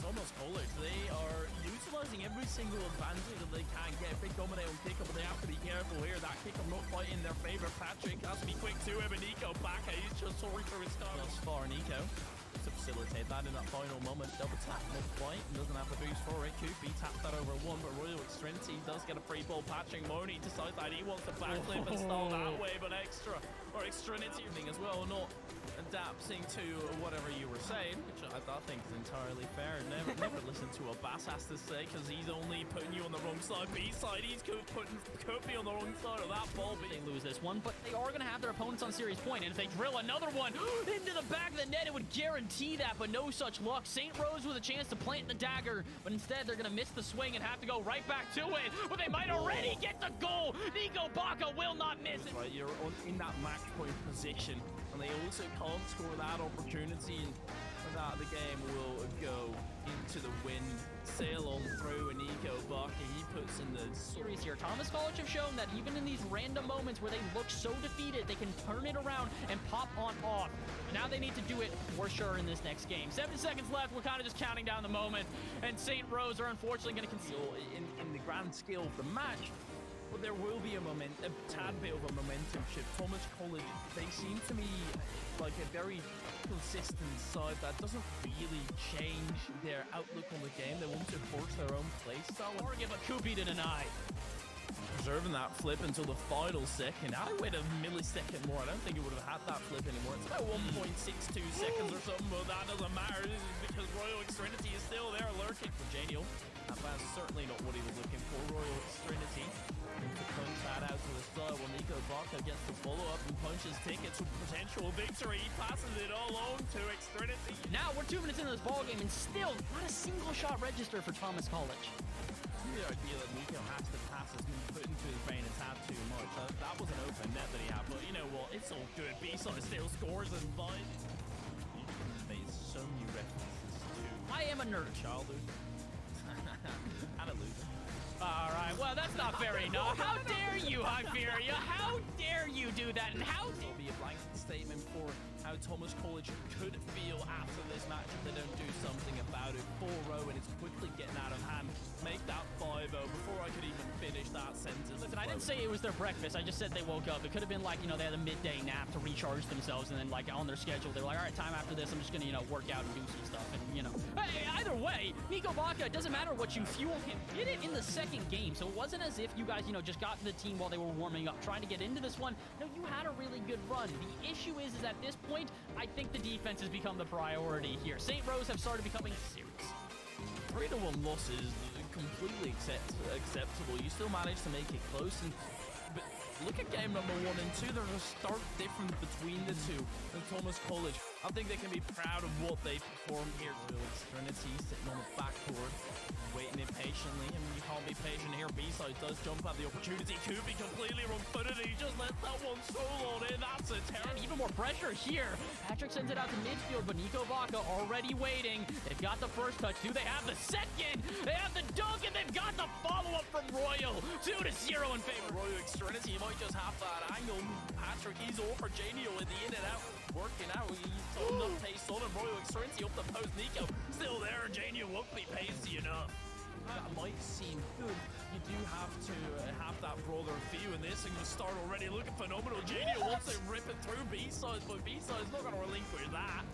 Thomas College, they are utilizing every single advantage that they can get. Big dominate on kick-up, but they have to be careful here. That kick-up not quite in their favor. Patrick has to be quick to him, and Nico back. He's just soaring through his style. Thus far, Nico to facilitate that in that final moment. Double tap, not quite. Doesn't have the boost for it. Kubi taps that over one, but Royal Extrinity does get a free ball. Patrick Moni decides that he wants to backflip and stall that way, but Extrinity as well, not adapting to whatever you were saying, which I think is entirely fair. Never listen to what Bass has to say, because he's only putting you on the wrong side. B-side, he's putting Kobe on the wrong side of that ball. They lose this one, but they are going to have their opponents on series point, and if they drill another one into the back of the net, it would guarantee that, but no such luck. St. Rose with a chance to plant the dagger, but instead they're going to miss the swing and have to go right back to it, but they might already get the goal. Nico Baca will not miss it. Right, you're in that match point position, and they also can't score that opportunity, and for that the game will go into the wind. Sail on through, and Nico Baca, he puts in the series here. Thomas College have shown that even in these random moments where they look so defeated, they can turn it around and pop on off. Now they need to do it for sure in this next game. 7 seconds left. We're kind of just counting down the moment, and St. Rose are unfortunately going to conceal in the grand scale of the match. But there will be a tad bit of a momentum shift. Thomas College, they seem to me like a very consistent side that doesn't really change their outlook on the game. They want to force their own play style. Or give a Kubi to deny. Preserving that flip until the final second. I wait a millisecond more. I don't think it would have had that flip anymore. It's about 1.62 seconds or something, but that doesn't matter. This is because Royal Extrinity is still there lurking for Janiel. That was certainly not what he was looking for. Royal Extrinity to punch that out to the side while Nico Baca gets the follow-up and punches tickets for potential victory. He passes it all on to Extrinity. Now we're 2 minutes into this ballgame, and still not a single shot register for Thomas College. The idea that Nico has to pass has been put into his brain and had too much. That was an open net that he had, but you know what? It's all good. B-side still scores and buys. You made so many references to I am a nerd. Childhood. And a loser. All right, well, that's not fair enough. How dare you, Hyperia? How dare you do that? And how will be a blanket statement for how how Thomas College could feel after this match if they don't do something about it. 4-0, and it's quickly getting out of hand. Make that 5-0 before I could even finish that sentence. Listen, I didn't say it was their breakfast. I just said they woke up. It could have been like, you know, they had a midday nap to recharge themselves, and then like on their schedule, they were like, all right, time after this, I'm just gonna, you know, work out and do some stuff. And, you know, hey, either way, Nico Baca, it doesn't matter what you fuel him. Did it in the second game, so it wasn't as if you guys, you know, just got to the team while they were warming up, trying to get into this one. No, you had a really good run. The issue is at this point, I think the defense has become the priority here. St. Rose have started becoming serious. 3-1 loss is completely acceptable. You still manage to make it close, but look at game number 1 and 2. There's a stark difference between the two. And Thomas College, I think they can be proud of what they performed here. Trinity sitting on the backboard, waiting impatiently, and you can't be patient here. B-side does jump at the opportunity. Kubi completely wrong-footed, and he just let that one solo on in. That's a terrible. And even more pressure here. Patrick sends it out to midfield, but Nico Baca already waiting. They've got the first touch. Do they have the second? They have the dunk, and they've got the follow-up from Royal. 2-0 in favor. Royal Extrinity might just have that angle. Patrick, he's all for Janio in the in and out, working out. He's got enough pace on him. Royal Extrinity up the post. Nico still there. Janio won't be pacey enough. That might seem good. You do have to have that broader view, and this thing will start already looking phenomenal. Janio wants to rip it through B-sides, but B-sides not going to relinquish that.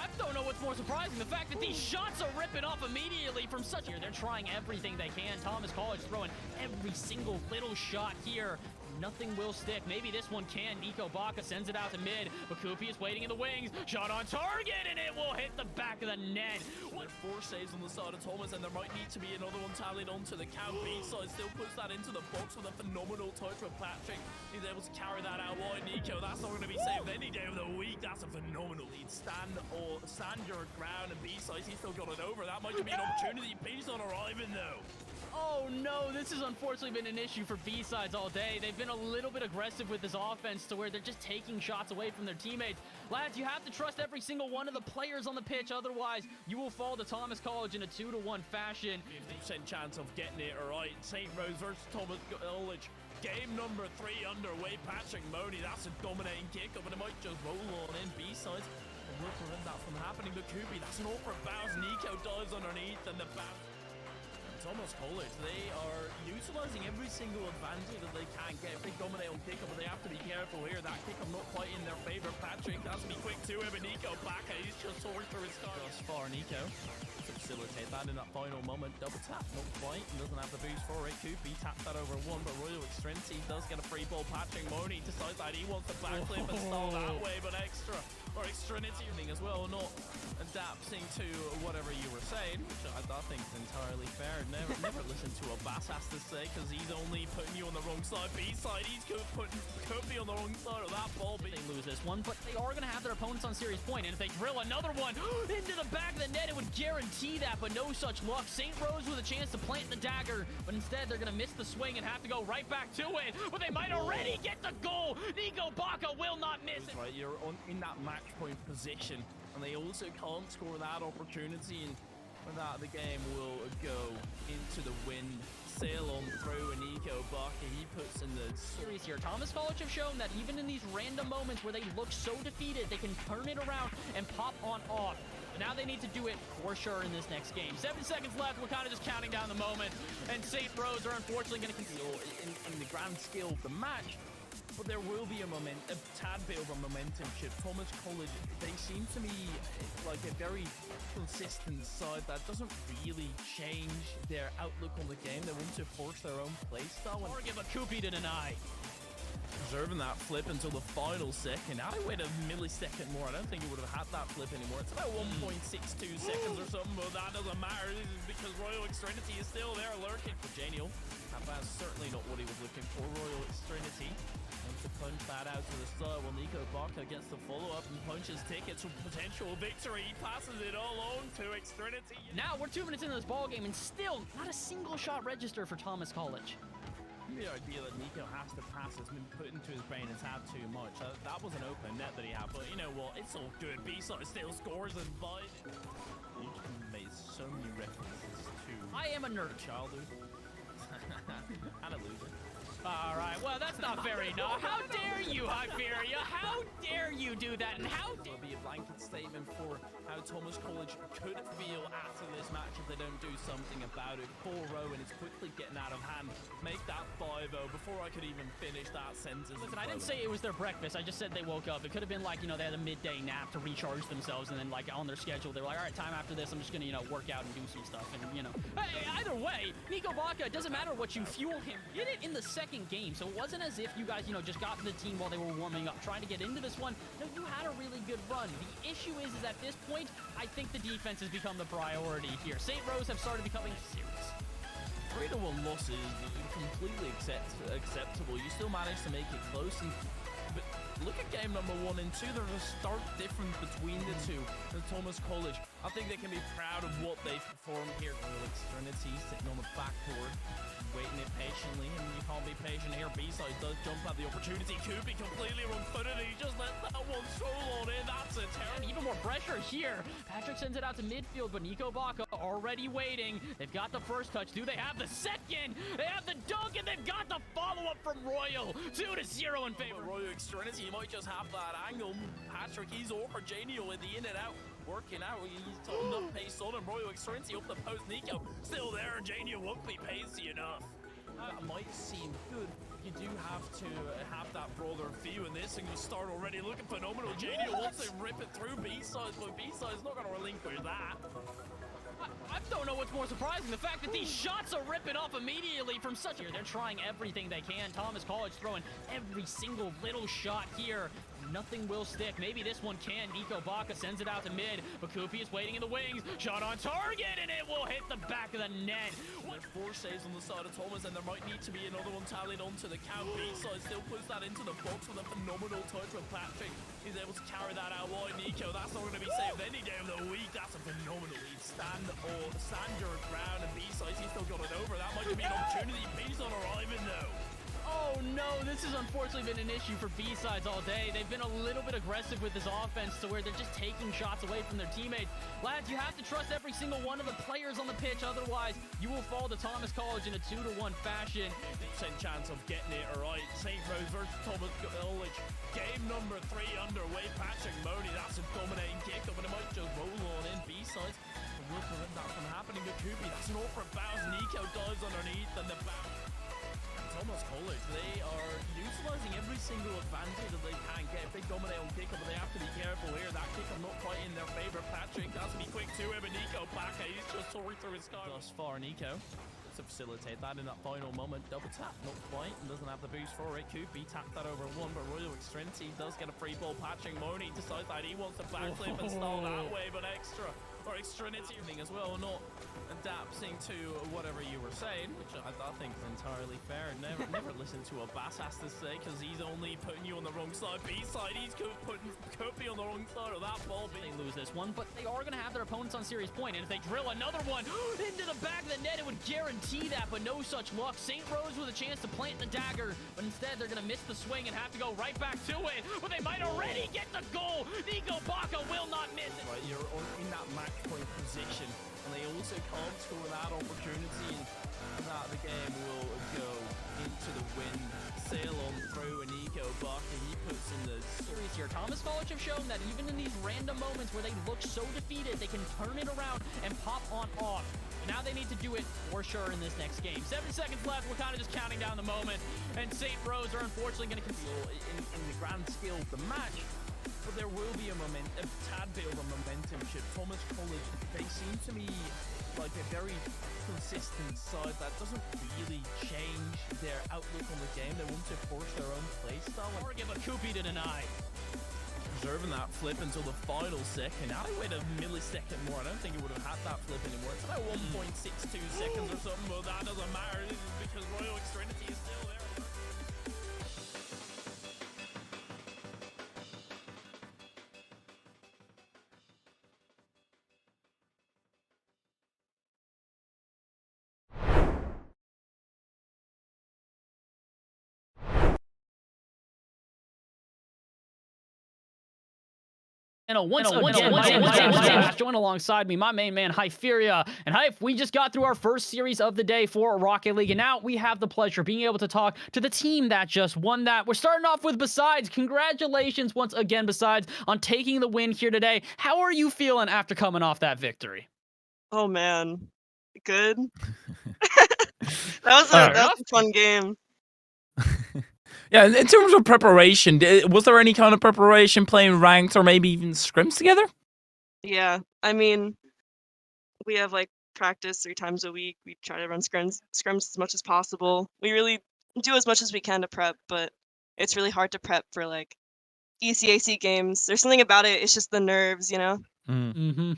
I don't know what's more surprising. The fact that these shots are ripping off immediately from such... They're trying everything they can. Thomas College throwing every single little shot here. Nothing will stick. Maybe this one can. Nico Baca sends it out to mid. Bakupi is waiting in the wings. Shot on target, and it will hit the back of the net. There are 4 saves on the side of Thomas, and there might need to be another one tallied onto the count. B-side still puts that into the box with a phenomenal touch with Patrick. He's able to carry that out wide. Nico, that's not going to be saved any day of the week. That's a phenomenal lead. Stand your ground, and B-side, he's still got it over. That might be an opportunity. Please not arriving, though. Oh no, this has unfortunately been an issue for B-sides all day. They've been a little bit aggressive with this offense to where they're just taking shots away from their teammates. Lads, you have to trust every single one of the players on the pitch, otherwise you will fall to Thomas College in a 2-1 fashion. 50% chance of getting it right. St. Rose versus Thomas College. Game number 3 underway. Patrick Money, that's a dominating kick-up, and it might just roll on in. B-sides will prevent that from happening, but Kubi, that's an awkward bounce. Nico dives underneath, and the bounce. Thomas College, they are utilizing every single advantage that they can get. If they dominate on kick-up, but they have to be careful here. That kick-up not quite in their favor. Patrick has to be quick to him, and Nico Baca, he's just soaring through his car. Thus far, Nico to facilitate that in that final moment. Double tap, not quite, doesn't have the boost for it. Kubi taps that over one, but Royal Extrinity does get a free ball. Patrick Money decides that he wants to backflip and stall that way, but extra, or Extrinity as well, not adapting to whatever you were saying, which I think is entirely fair. Never listen to what Bass has to say, because he's only putting you on the wrong side. B-side, he's could be on the wrong side of that ball. They lose this one, but they are going to have their opponents on serious point, and if they drill another one into the back of the net, it would guarantee that, but no such luck. St. Rose with a chance to plant the dagger, but instead they're going to miss the swing and have to go right back to it, but they might already get the goal. Nico Baca will not miss it. Right, you're in that match point position, and they also can't score that opportunity, and for that the game will go into the wind. Sail on through, and Nico Baca, he puts in the series here. Thomas College have shown that even in these random moments where they look so defeated, they can turn it around and pop on off. But now they need to do it for sure in this next game. 7 seconds left. We're kind of just counting down the moment, and St. Rose are unfortunately going to continue in the grand scale of the match. But there will be a tad bit of a momentum shift. Thomas College, they seem to me like a very consistent side that doesn't really change their outlook on the game. They want to force their own play style. Or give a Kupi to deny. Preserving that flip until the final second. Had I waited a millisecond more, I don't think it would have had that flip anymore. It's about 1.62 seconds or something, but that doesn't matter. This is because Royal Extrinity is still there lurking. For Janiel, that's certainly not what he was looking for. Royal Extrinity to punch that out to the side, while Nico Baca gets the follow-up and punches tickets for potential victory. He passes it all on to Extrinity. Now we're 2 minutes into this ball game, and still not a single shot register for Thomas College. The idea that Nico has to pass has been put into his brain has had too much. That was an open net that he had, but you know what? It's all good. B-side still scores, and Biden. You made so many references to I am a nerd. Childhood. And a loser. All right, well, that's not fair enough. How dare you, Hyperia? How dare you do that? And how dare... It'll be a blanket statement for how Thomas College could feel after this match if they don't do something about it. Paul Rowan is quickly getting out of hand. Make that 5-0 before I could even finish that sentence. Listen, I didn't say it was their breakfast. I just said they woke up. It could have been like, you know, they had a midday nap to recharge themselves, and then, like, on their schedule, they were like, all right, time after this, I'm just going to, you know, work out and do some stuff. And, you know, hey, either way, Nico Baca, it doesn't matter what you fuel him. Did it in the second game, so it wasn't as if you guys, you know, just got to the team while they were warming up, trying to get into this one. No, you had a really good run. The issue is at this point, I think the defense has become the priority here. St. Rose have started becoming serious. 3-1 losses completely acceptable. You still managed to make it close, but look at game number 1 and 2. There's a stark difference between the two. The Thomas College, I think they can be proud of what they performed here. Trinity sitting on the backboard, waiting impatiently, and you can't be patient here. B-side does jump at the opportunity. Kubi completely wrong-footed, and he just let that one solo on in. That's a terrible. And even more pressure here. Patrick sends it out to midfield, but Nico Baca already waiting. They've got the first touch. Do they have the second? They have the dunk, and they've got the follow-up from Royal. 2-0 in favor. Royal Extrinity, he might just have that angle. Patrick, he's over Janio in the in and out. Working out, he's enough pace on him. Royal Extrinity up the post. Nico still there. Janio won't be pacey enough. That might seem good. You do have to have that broader view, and this thing will start already looking phenomenal. Janio wants to rip it through B-sides, but B-sides not going to relinquish that. I don't know what's more surprising. The fact that these shots are ripping off immediately from such a... They're trying everything they can. Thomas College throwing every single little shot here. Nothing will stick. Maybe this one can. Nico Baca sends it out to mid. Bakupi is waiting in the wings. Shot on target, and it will hit the back of the net. There's 4 saves on the side of Thomas, and there might need to be another one tallied onto the count. B-side still puts that into the box with a phenomenal touch from Patrick. He's able to carry that out wide. Nico, that's not going to be saved any day of the week. That's a phenomenal lead. Stand your ground, and B-side, he's still got it over. That might be an opportunity. B's on arriving, though. Oh no, this has unfortunately been an issue for B-sides all day. They've been a little bit aggressive with this offense to where they're just taking shots away from their teammates. Lads, you have to trust every single one of the players on the pitch, otherwise you will fall to Thomas College in a 2-1 fashion. 10 chance of getting it right. St. Rose versus Thomas College. Game number 3 underway. Patrick Modi, that's a dominating kick up, and it might just roll on in. B-sides will prevent that from happening. But Kubi, that's an awkward bounce. Nico dives underneath, and the bounce. Thomas College, they are utilizing every single advantage that they can get. If they dominate on kick-up, but they have to be careful here. That kick-up not quite in their favor. Patrick has to be quick to him, and Nico Baca, he's just soaring through his sky. Thus far, Nico to facilitate that in that final moment. Double tap, not quite, and doesn't have the boost for it. Kubi tapped that over 1, but Royal Extrinity does get a free ball. Patrick Moni decides that he wants to backflip and stall that way, but extra, or Extrinity as well, not adapting to whatever you were saying, which I think is entirely fair. Never listen to what Bass has to say, because he's only putting you on the wrong side. B-side, he's putting Kubi on the wrong side of that ball. They lose this one, but they are going to have their opponents on serious point, and if they drill another one into the back of the net, it would guarantee that, but no such luck. St. Rose with a chance to plant the dagger, but instead they're going to miss the swing and have to go right back to it, but they might already get the goal. Nico Baca will not miss it. Right, you're in that match point position, and they also can't score that opportunity, and that the game will go into the wind. Sail on through, and Nico Baca, he puts in the series here. Thomas College have shown that even in these random moments where they look so defeated, they can turn it around and pop on off. Now they need to do it for sure in this next game. 7 seconds left. We're kind of just counting down the moment, and St. Rose are unfortunately going to conceal in the grand scale of the match. But there will be a tad bit of a momentum shift. Thomas College, they seem to me like a very consistent side that doesn't really change their outlook on the game. They want to force their own play style. Or give a Kupi to deny. Preserving that flip until the final second. Now they wait a millisecond more. I don't think it would have had that flip anymore. It's about 1.62 seconds or something, but that doesn't matter. This is because Royal Extrinity is still there. And once again, join alongside me, my main man, Hypheria. And Hype, we just got through our first series of the day for Rocket League, and now we have the pleasure of being able to talk to the team that just won that. We're starting off with Besides. Congratulations once again, Besides, on taking the win here today. How are you feeling after coming off that victory? Oh, man. Good. That was a fun game. Yeah, in terms of preparation, was there any kind of preparation playing ranked or maybe even scrims together? Yeah, I mean, we have like practice 3 times a week. We try to run scrims as much as possible. We really do as much as we can to prep, but it's really hard to prep for like ECAC games. There's something about it. It's just the nerves, you know. Mm-hmm.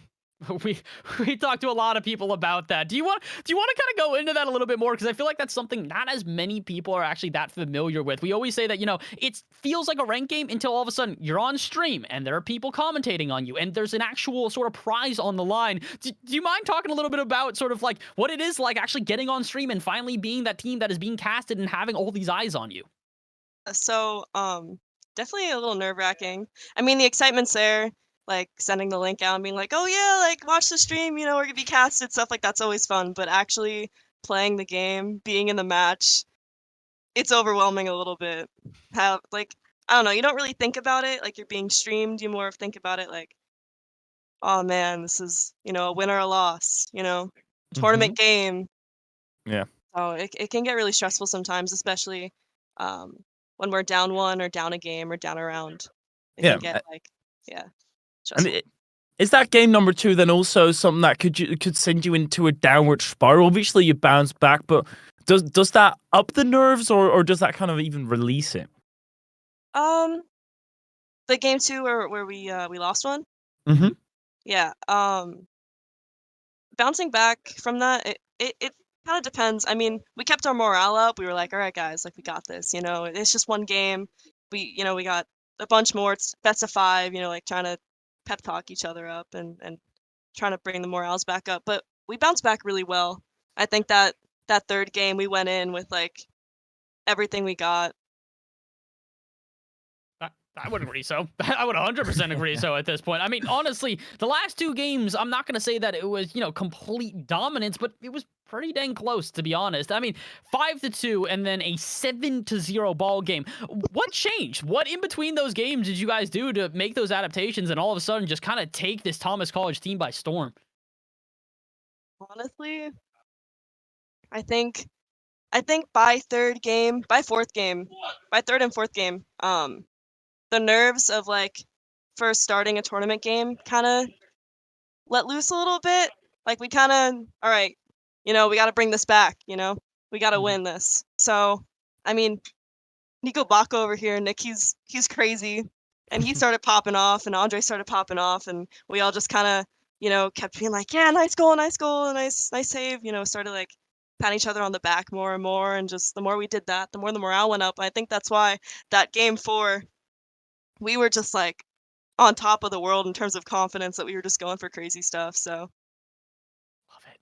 We talked to a lot of people about that. Do you want to kind of go into that a little bit more? Because I feel like that's something not as many people are actually that familiar with. We always say that, you know, it feels like a ranked game until all of a sudden you're on stream and there are people commentating on you and there's an actual sort of prize on the line. Do you mind talking a little bit about sort of like what it is like actually getting on stream and finally being that team that is being casted and having all these eyes on you? So, definitely a little nerve-wracking. I mean, the excitement's there. Like sending the link out and being like, oh yeah, like watch the stream, you know, we're gonna be casted, stuff like that's always fun. But actually playing the game, being in the match, it's overwhelming a little bit. I don't know, you don't really think about it like you're being streamed. You more think about it like, oh man, this is, you know, a win or a loss, you know, tournament game. Yeah. So it can get really stressful sometimes, especially when we're down 1 or down a game or down a round. It can get like, yeah. And is that game number 2 then also something that could send you into a downward spiral? Obviously, you bounce back, but does that up the nerves or does that kind of even release it? The game 2 where we lost one. Mm-hmm. Yeah. Bouncing back from that, it kind of depends. I mean, we kept our morale up. We were like, all right, guys, like we got this. You know, it's just one game. We got a bunch more. It's best of 5. You know, like trying to pep talk each other up and trying to bring the morales back up. But we bounced back really well. I think that 3rd game we went in with like everything we got. I would agree so. I would 100% agree so at this point. I mean, honestly, the last 2 games, I'm not going to say that it was, you know, complete dominance, but it was pretty dang close, to be honest. I mean, 5-2 and then a 7-0 ball game. What changed? What in between those games did you guys do to make those adaptations and all of a sudden just kind of take this Thomas College team by storm? Honestly, I think by 4th and 4th game, the nerves of like first starting a tournament game kind of let loose a little bit. Like we kind of, all right, you know, we got to bring this back, you know, we got to win this. So, I mean, Nico Baca over here, Nick, he's crazy. And he started popping off and Andre started popping off. And we all just kind of, you know, kept being like, yeah, nice goal, nice save. You know, started like patting each other on the back more and more. And just the more we did that, the more the morale went up. I think that's why that game 4, we were just like on top of the world in terms of confidence that we were just going for crazy stuff. So love it.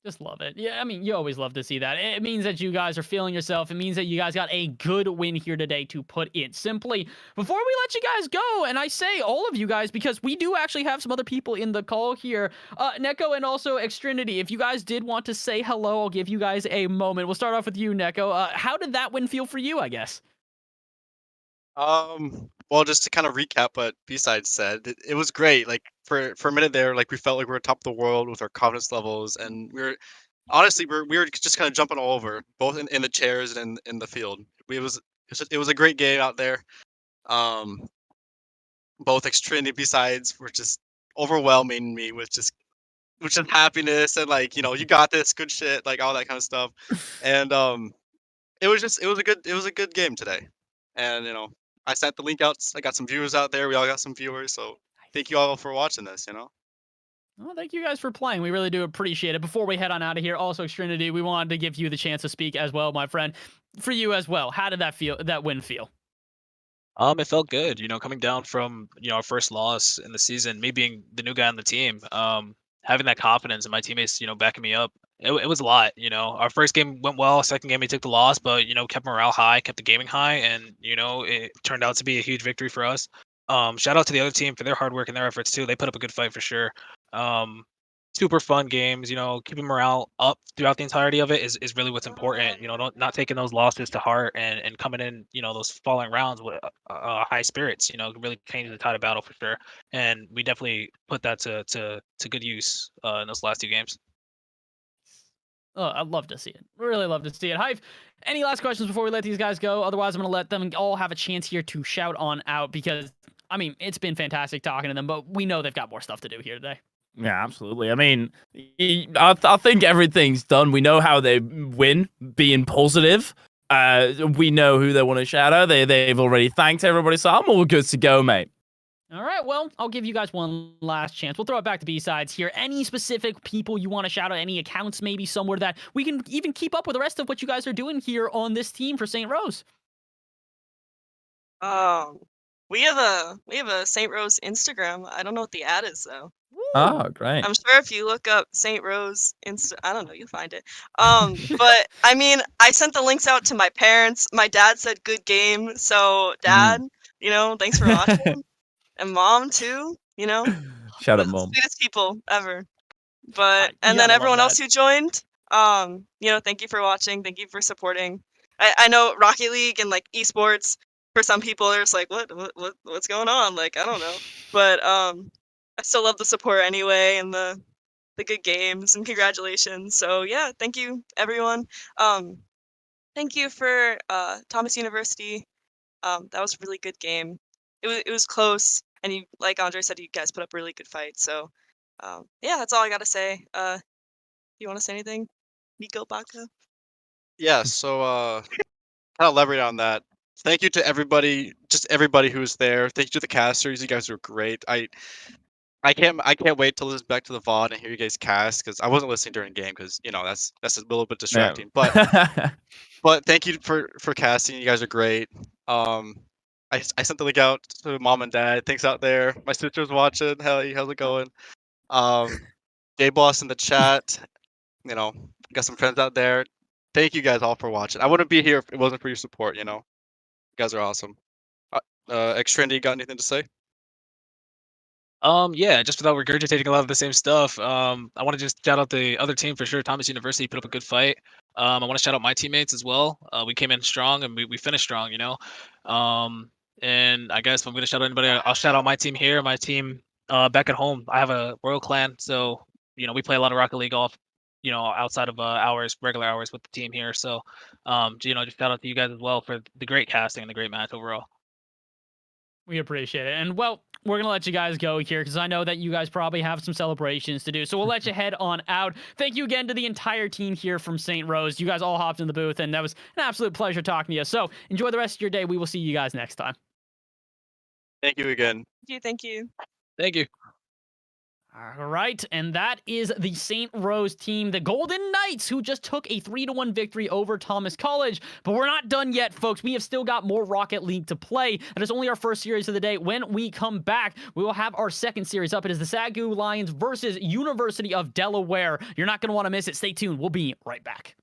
Just love it. Yeah, I mean, you always love to see that. It means that you guys are feeling yourself. It means that you guys got a good win here today, to put it simply. Before we let you guys go, and I say all of you guys because we do actually have some other people in the call here, Neko and also Extrinity, if you guys did want to say hello, I'll give you guys a moment. We'll start off with you, Neko. How did that win feel for you, I guess? Well, just to kind of recap what B-Side said, it was great. Like for a minute there, like we felt like we were top of the world with our confidence levels, and we were just kind of jumping all over, both in the chairs and in the field. It was a great game out there. Both Extreme and B-Sides were just overwhelming me with just happiness and like, you know, you got this, good shit, like all that kind of stuff. And it was a good game today. And you know, I sent the link out. I got some viewers out there. We all got some viewers. So thank you all for watching this, you know. Well, thank you guys for playing. We really do appreciate it. Before we head on out of here, also, Trinity, we wanted to give you the chance to speak as well, my friend. For you as well, how did that win feel? It felt good, you know, coming down from, you know, our first loss in the season, me being the new guy on the team, having that confidence and my teammates, you know, backing me up. It was a lot, you know. Our first game went well. Second game we took the loss, but you know, kept morale high, kept the gaming high, and you know, it turned out to be a huge victory for us. Shout out to the other team for their hard work and their efforts too. They put up a good fight for sure. Super fun games. Keeping morale up throughout the entirety of it is really what's important. Not taking those losses to heart and coming in, those following rounds with high spirits. Really change the tide of battle for sure. And we definitely put that to good use in those last 2 games. Oh, I'd love to see it. Really love to see it. Hive, any last questions before we let these guys go? Otherwise, I'm going to let them all have a chance here to shout on out because, I mean, it's been fantastic talking to them, but we know they've got more stuff to do here today. Yeah, absolutely. I mean, I think everything's done. We know how they win, being positive. We know who they want to shout out. They've already thanked everybody, so I'm all good to go, mate. All right, well, I'll give you guys one last chance. We'll throw it back to B-Sides here. Any specific people you want to shout out, any accounts maybe somewhere that we can even keep up with the rest of what you guys are doing here on this team for St. Rose? We have a St. Rose Instagram. I don't know what the ad is though. Oh, great. I'm sure if you look up St. Rose I don't know, you'll find it. But I mean, I sent the links out to my parents. My dad said good game. So Dad, thanks for watching. And Mom too, Shout out, the Mom. sweetest people ever. But You and then gotta everyone love else who joined, thank you for watching, thank you for supporting. I know Rocket League and like esports, for some people there's like what's going on? Like I don't know. But I still love the support anyway and the good games and congratulations. So yeah, thank you everyone. Thank you for Thomas University. That was a really good game. It was close. And you, like Andre said, you guys put up a really good fight. So, yeah, that's all I gotta say. You want to say anything, Nico Baca? Yeah, so kind of elaborate on that. Thank you to everybody, just everybody who was there. Thank you to the casters. You guys were great. I can't wait to listen back to the VOD and hear you guys cast because I wasn't listening during the game because that's a little bit distracting. But thank you for casting. You guys are great. I sent the link out to Mom and Dad. Thanks out there. My sister's watching. Hey, how's it going? J-Boss in the chat. Got some friends out there. Thank you guys all for watching. I wouldn't be here if it wasn't for your support. You guys are awesome. X-Trendy, got anything to say? Yeah, just without regurgitating a lot of the same stuff. I want to just shout out the other team for sure. Thomas University put up a good fight. I want to shout out my teammates as well. We came in strong and we finished strong, And I guess if I'm gonna shout out anybody, I'll shout out my team here, my team back at home. I have a Royal Clan, so we play a lot of Rocket League off, outside of regular hours with the team here. So just shout out to you guys as well for the great casting and the great match overall. We appreciate it. And well, we're going to let you guys go here because I know that you guys probably have some celebrations to do. So we'll let you head on out. Thank you again to the entire team here from St. Rose. You guys all hopped in the booth, and that was an absolute pleasure talking to you. So enjoy the rest of your day. We will see you guys next time. Thank you again. Thank you. Thank you. All right, and that is the St. Rose team, the Golden Knights, who just took a 3-1 victory over Thomas College. But we're not done yet, folks. We have still got more Rocket League to play. That is only our first series of the day. When we come back, we will have our second series up. It is the Sagu Lions versus University of Delaware. You're not going to want to miss it. Stay tuned. We'll be right back.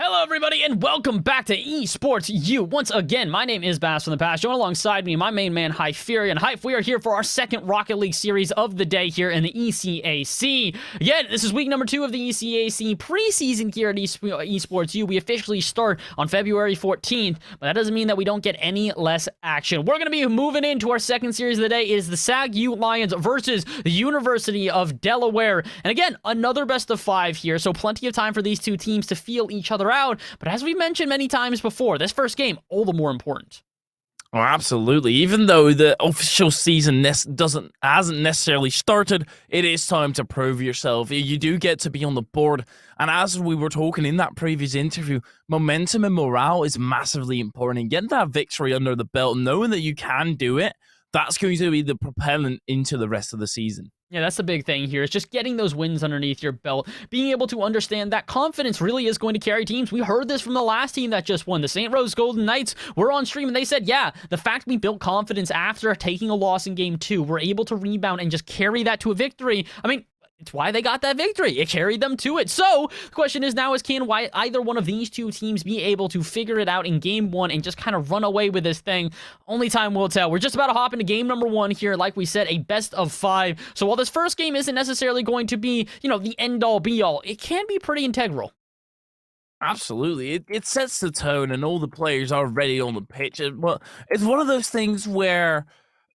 Hello, everybody, and welcome back to Esports U. Once again, my name is Bass from the Past. Join alongside me, my main man, Hyperion. Hype, we are here for our second Rocket League series of the day here in the ECAC. Again, this is week number 2 of the ECAC preseason here at Esports U. We officially start on February 14th, but that doesn't mean that we don't get any less action. We're going to be moving into our second series of the day. It is the SAG U Lions versus the University of Delaware. And again, another best of 5 here, so plenty of time for these two teams to feel each other out. But as we mentioned many times before, this first game, all the more important. Oh, absolutely. Even though the official season hasn't necessarily started, it is time to prove yourself. You do get to be on the board. And as we were talking in that previous interview, momentum and morale is massively important. And getting that victory under the belt, knowing that you can do it, that's going to be the propellant into the rest of the season. Yeah, that's the big thing here. It's just getting those wins underneath your belt, being able to understand that confidence really is going to carry teams. We heard this from the last team that just won. The St. Rose Golden Knights were on stream, and they said, yeah, the fact we built confidence after taking a loss in Game 2, we're able to rebound and just carry that to a victory. I mean, it's why they got that victory. It carried them to it. So the question is now can either one of these two teams be able to figure it out in Game 1 and just kind of run away with this thing? Only time will tell. We're just about to hop into game number 1 here. Like we said, a best of 5. So while this first game isn't necessarily going to be, the end-all be-all, it can be pretty integral. Absolutely. It sets the tone, and all the players are ready on the pitch. It's one of those things where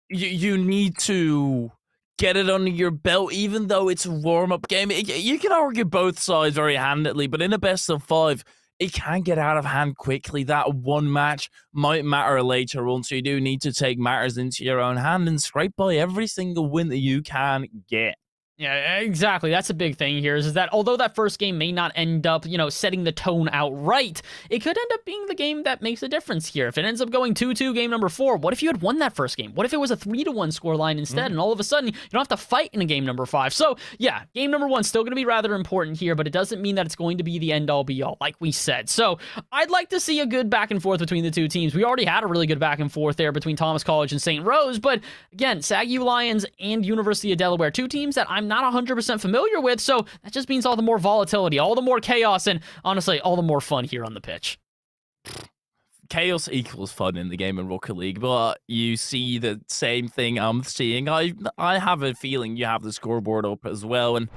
you need to get it under your belt, even though it's a warm-up game. You can argue both sides very handedly, but in a best of 5, it can get out of hand quickly. That one match might matter later on, so you do need to take matters into your own hand and scrape by every single win that you can get. Yeah, exactly. That's a big thing here, is that although that first game may not end up, setting the tone outright, it could end up being the game that makes a difference here. If it ends up going 2-2 game number 4, what if you had won that first game? What if it was a 3-1 scoreline instead, and all of a sudden, you don't have to fight in a game number 5? So, yeah, game number 1 still going to be rather important here, but it doesn't mean that it's going to be the end-all, be-all, like we said. So, I'd like to see a good back and forth between the two teams. We already had a really good back and forth there between Thomas College and St. Rose, but again, SAG U Lions and University of Delaware, two teams that I'm not 100% familiar with, so that just means all the more volatility, all the more chaos, and honestly, all the more fun here on the pitch. Chaos equals fun in the game of Rocket League, but you see the same thing I'm seeing. I have a feeling you have the scoreboard up as well, and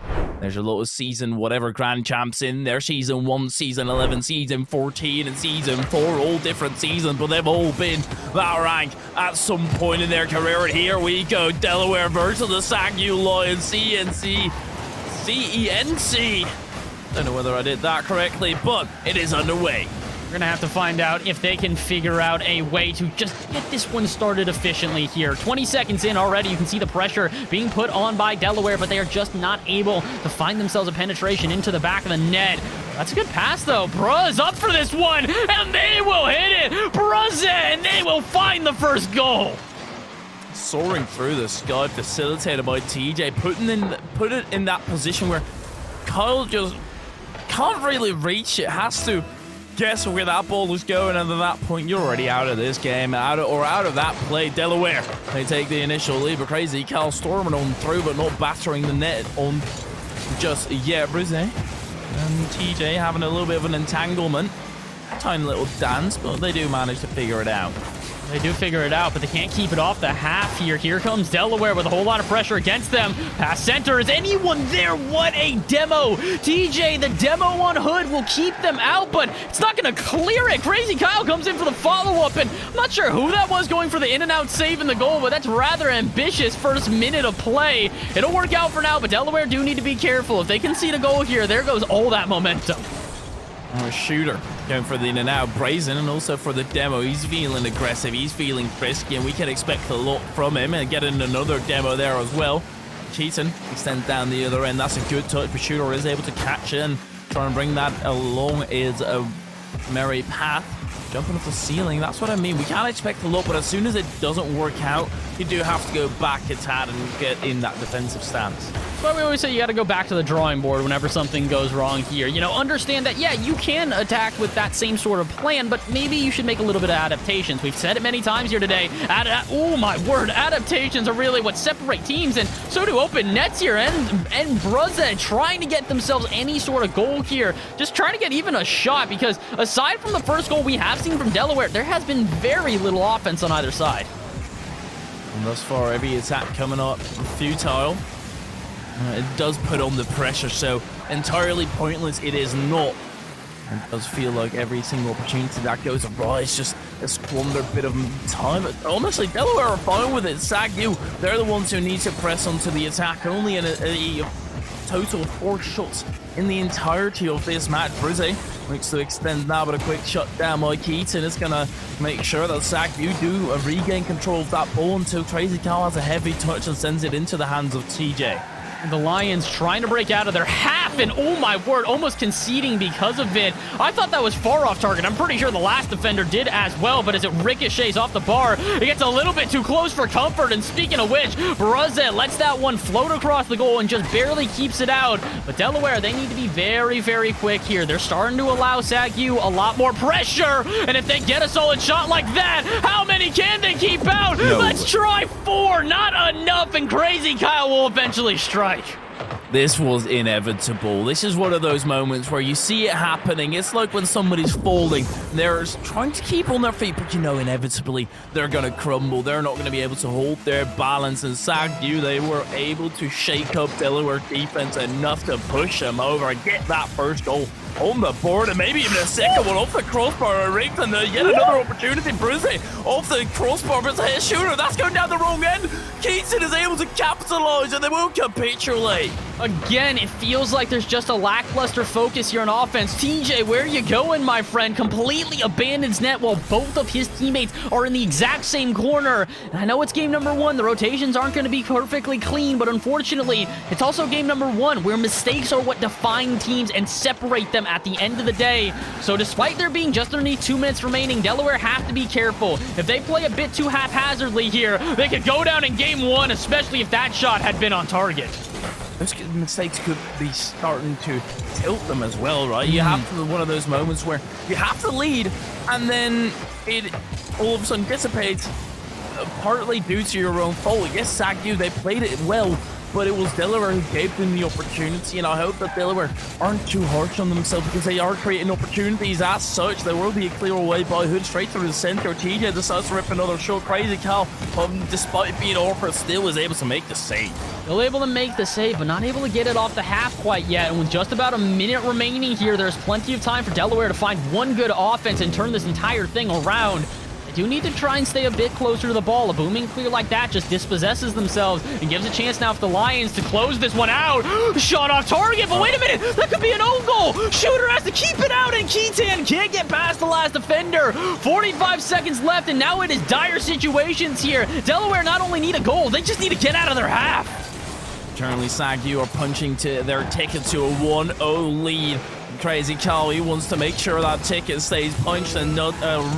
there's a lot of season whatever grand champs in there. Season 1, Season 11, Season 14, and Season 4, all different seasons, but they've all been that rank at some point in their career. And here we go, Delaware versus the SAG U Lions, CENC. Don't know whether I did that correctly, but it is underway. We're going to have to find out if they can figure out a way to just get this one started efficiently here. 20 seconds in already, you can see the pressure being put on by Delaware, but they are just not able to find themselves a penetration into the back of the net. That's a good pass, though. Bruz up for this one, and they will hit it. Bruz, and they will find the first goal. Soaring through the sky, facilitated by TJ, put it in that position where Kyle just can't really reach it, has to guess where that ball is going, and at that point you're already out of this game, out of that play. Delaware, they take the initial lead, but crazy Cal storming on through, but not battering the net on just yet. Bruze and TJ having a little bit of an entanglement, tiny little dance, but they do manage to figure it out. They do figure it out, but they can't keep it off the half here. Here comes Delaware with a whole lot of pressure against them. Pass center. Is anyone there? What a demo. TJ, the demo on Hood will keep them out, but it's not going to clear it. Crazy Kyle comes in for the follow-up, and I'm not sure who that was going for the in-and-out save in the goal, but that's rather ambitious first minute of play. It'll work out for now, but Delaware do need to be careful. If they concede a goal here, there goes all that momentum. A shooter going for the in and out, Brazen, and also for the demo. He's feeling aggressive, he's feeling frisky, and we can expect a lot from him. And getting another demo there as well. Cheaton extends down the other end. That's a good touch, but shooter is able to catch it and try and bring that along is a merry path. Jumping off the ceiling, that's what I mean. We can't expect a lot, but as soon as it doesn't work out, you do have to go back a tad and get in that defensive stance. But we always say you got to go back to the drawing board whenever something goes wrong here. You know, understand that, yeah, you can attack with that same sort of plan, but maybe you should make a little bit of adaptations. We've said it many times here today. Oh, my word. Adaptations are really what separate teams, and so do open nets here. And Bruzze trying to get themselves any sort of goal here. Just trying to get even a shot, because aside from the first goal we have seen from Delaware, there has been very little offense on either side. And thus far, every attack coming up futile. It does put on the pressure, so entirely pointless it is not. It does feel like every single opportunity that goes awry is just a squandered bit of time. Honestly, Delaware are fine with it. SAGU, they're the ones who need to press onto the attack. Only in a total of 4 shots in the entirety of this match. Bruzze looks to extend now, but a quick shot down by Keaton is going to make sure that SAGU do regain control of that ball until Crazy Cal has a heavy touch and sends it into the hands of TJ. The Lions trying to break out of their half, and oh my word, almost conceding because of it. I thought that was far off target. I'm pretty sure the last defender did as well, but as it ricochets off the bar, it gets a little bit too close for comfort. And speaking of which, Bruzze lets that one float across the goal and just barely keeps it out. But Delaware, they need to be very, very quick here. They're starting to allow SAGU a lot more pressure, and if they get a solid shot like that, how many can they keep out? No. Let's try 4. Not enough, and Crazy Kyle will eventually strike. This was inevitable. This is one of those moments where you see it happening. It's like when somebody's falling. They're trying to keep on their feet, but you know inevitably they're going to crumble. They're not going to be able to hold their balance. And SAGU, they were able to shake up Delaware defense enough to push them over and get that first goal on the board, and maybe even a second one off the crossbar. Rigged, and yet another opportunity. Bruzze off the crossbar, but it's a hit shooter. That's going down the wrong end. Keaton is able to capitalize, and they won't capitulate. Again, it feels like there's just a lackluster focus here on offense. TJ, where are you going, my friend? Completely abandons net while both of his teammates are in the exact same corner. And I know it's game number 1. The rotations aren't going to be perfectly clean, but unfortunately, it's also game number 1, where mistakes are what define teams and separate them at the end of the day. So despite there being just underneath 2 minutes remaining, Delaware have to be careful. If they play a bit too haphazardly here, they could go down in game 1, especially if that shot had been on target. Those mistakes could be starting to tilt them as well, right? You have to, one of those moments where you have to lead, and then it all of a sudden dissipates, partly due to your own fault. Yes, SAGU, they played it well, but it was Delaware who gave them the opportunity, and I hope that Delaware aren't too harsh on themselves, because they are creating opportunities as such. There will be a clear away by Hood straight through the center. TJ decides to rip another shot. Crazy Cal, despite being awkward, still is able to make the save. Still able to make the save, but not able to get it off the half quite yet. And with just about a minute remaining here, there's plenty of time for Delaware to find one good offense and turn this entire thing around. They do need to try and stay a bit closer to the ball. A booming clear like that just dispossesses themselves and gives a chance now for the Lions to close this one out. Shot off target, but wait a minute, that could be an own goal. Shooter has to keep it out, and Keaton can't get past the last defender. 45 seconds left, and now it is dire situations here. Delaware not only need a goal, they just need to get out of their half. Currently, SAGU are punching to their ticket to a 1-0 lead. Crazy Cal, he wants to make sure that ticket stays punched and not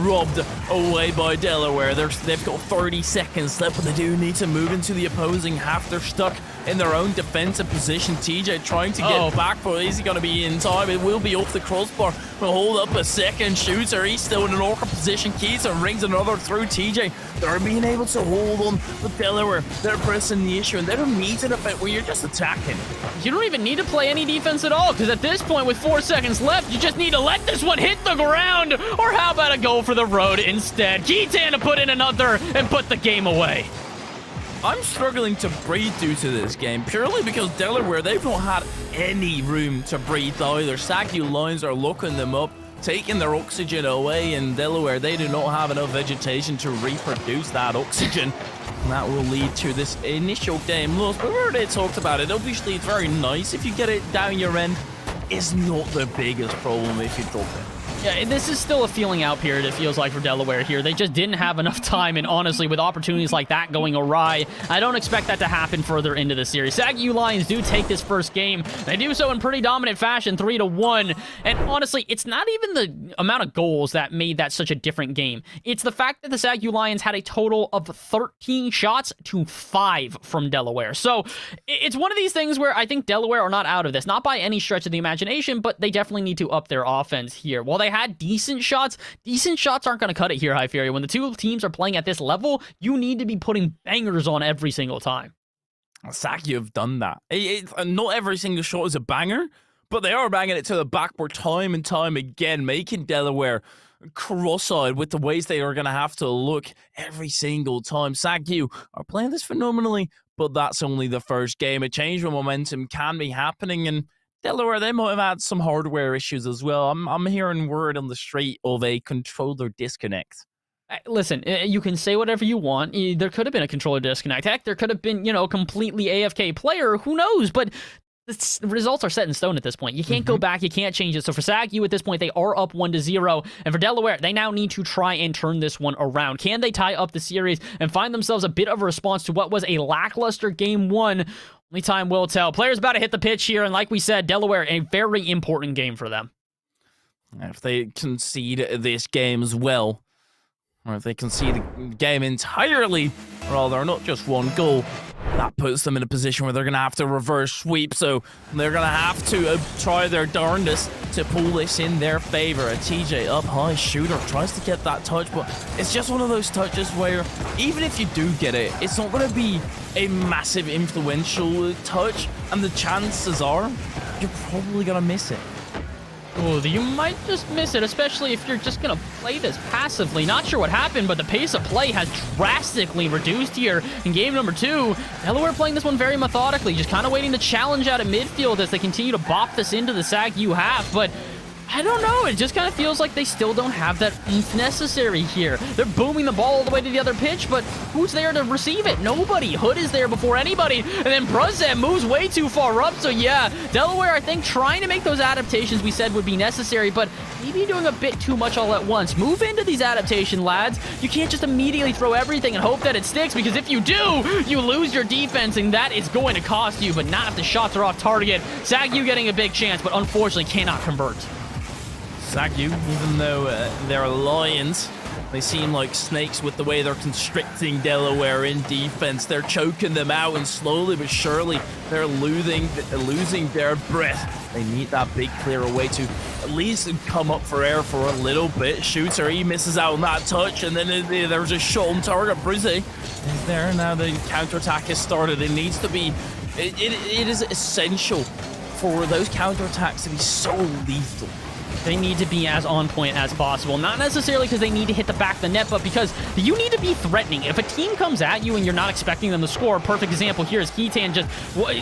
robbed away by Delaware. They've got 30 seconds left, but they do need to move into the opposing half. They're stuck in their own defensive position. TJ trying to get back, but is he going to be in time? It will be off the crossbar. We'll hold up a second shooter. He's still in an awkward position. Keaton rings another through. TJ, they're being able to hold on, but Delaware, they're pressing the issue, and they don't need an event where you're just attacking. You don't even need to play any defense at all, because at this point, with 4 seconds left, you just need to let this one hit the ground. Or how about a goal for the road instead? Keaton to put in another and put the game away. I'm struggling to breathe due to this game, purely because Delaware, they've not had any room to breathe either. SAGU Lions are locking them up, taking their oxygen away, and Delaware, they do not have enough vegetation to reproduce that oxygen. And that will lead to this initial game loss. But we already talked about it. Obviously, it's very nice if you get it down your end. It's not the biggest problem if you drop it. Yeah, this is still a feeling out period, it feels like, for Delaware here. They just didn't have enough time, and honestly, with opportunities like that going awry, I don't expect that to happen further into the series. SACU Lions do take this first game. They do so in pretty dominant fashion, 3-1, and honestly, it's not even the amount of goals that made that such a different game. It's the fact that the SACU Lions had a total of 13 shots to 5 from Delaware. So it's one of these things where I think Delaware are not out of this, not by any stretch of the imagination, but they definitely need to up their offense here. While they had decent shots aren't going to cut it here, High Fury. When the two teams are playing at this level, you need to be putting bangers on every single time. SACU have done that. Not every single shot is a banger, but they are banging it to the backboard time and time again, making Delaware cross-eyed with the ways they are going to have to look every single time. SACU are playing this phenomenally, but that's only the first game. A change of momentum can be happening, and Delaware, they might have had some hardware issues as well. I'm hearing word on the street of a controller disconnect. Listen, you can say whatever you want. There could have been a controller disconnect. Heck, there could have been, completely AFK player. Who knows? But the results are set in stone at this point. You can't go back. You can't change it. So for SACU at this point, they are up 1-0. And for Delaware, they now need to try and turn this one around. Can they tie up the series and find themselves a bit of a response to what was a lackluster game one? Only time will tell. Players about to hit the pitch here, and like we said, Delaware, a very important game for them. If they concede this game as well, or if they concede the game entirely, rather, not just one goal, that puts them in a position where they're going to have to reverse sweep, so they're going to have to try their darndest to pull this in their favor. A TJ up high shooter tries to get that touch, but it's just one of those touches where even if you do get it, it's not going to be a massive influential touch, and the chances are you're probably going to miss it. Oh, you might just miss it, especially if you're just going to play this passively. Not sure what happened, but the pace of play has drastically reduced here in game number 2. Delaware playing this one very methodically, just kind of waiting to challenge out of midfield as they continue to bop this into the SACU half, but I don't know, it just kind of feels like they still don't have that oomph necessary here. They're booming the ball all the way to the other pitch, but who's there to receive it? Nobody. Hood is there before anybody, and then Bruzet moves way too far up, so yeah, Delaware, I think, trying to make those adaptations we said would be necessary, but maybe doing a bit too much all at once. Move into these adaptation, lads. You can't just immediately throw everything and hope that it sticks, because if you do, you lose your defense, and that is going to cost you, but not if the shots are off target. SACU getting a big chance, but unfortunately cannot convert. SACU, even though they're lions, they seem like snakes with the way they're constricting Delaware in defense. They're choking them out, and slowly but surely, they're losing their breath. They need that big clear away to at least come up for air for a little bit. Shooter, he misses out on that touch, and then there's a shot on target. Brizzy is there now. The counterattack has started. It needs to be. It is essential for those counterattacks to be so lethal. They need to be as on point as possible. Not necessarily because they need to hit the back of the net, but because you need to be threatening. If a team comes at you and you're not expecting them to score, a perfect example here is Keaton.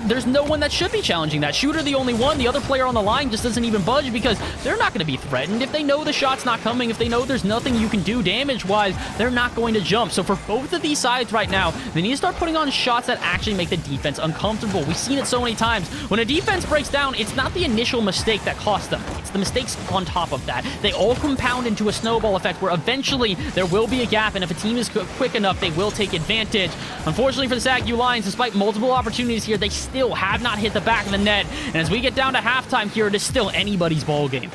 There's no one that should be challenging that. Shooter the only one. The other player on the line just doesn't even budge because they're not going to be threatened. If they know the shot's not coming, if they know there's nothing you can do damage-wise, they're not going to jump. So for both of these sides right now, they need to start putting on shots that actually make the defense uncomfortable. We've seen it so many times. When a defense breaks down, it's not the initial mistake that costs them. It's the mistakes on top of that. They all compound into a snowball effect where eventually there will be a gap, and if a team is quick enough, they will take advantage. Unfortunately for the SACU Lions, despite multiple opportunities here, they still have not hit the back of the net, and as we get down to halftime here, it is still anybody's ball game.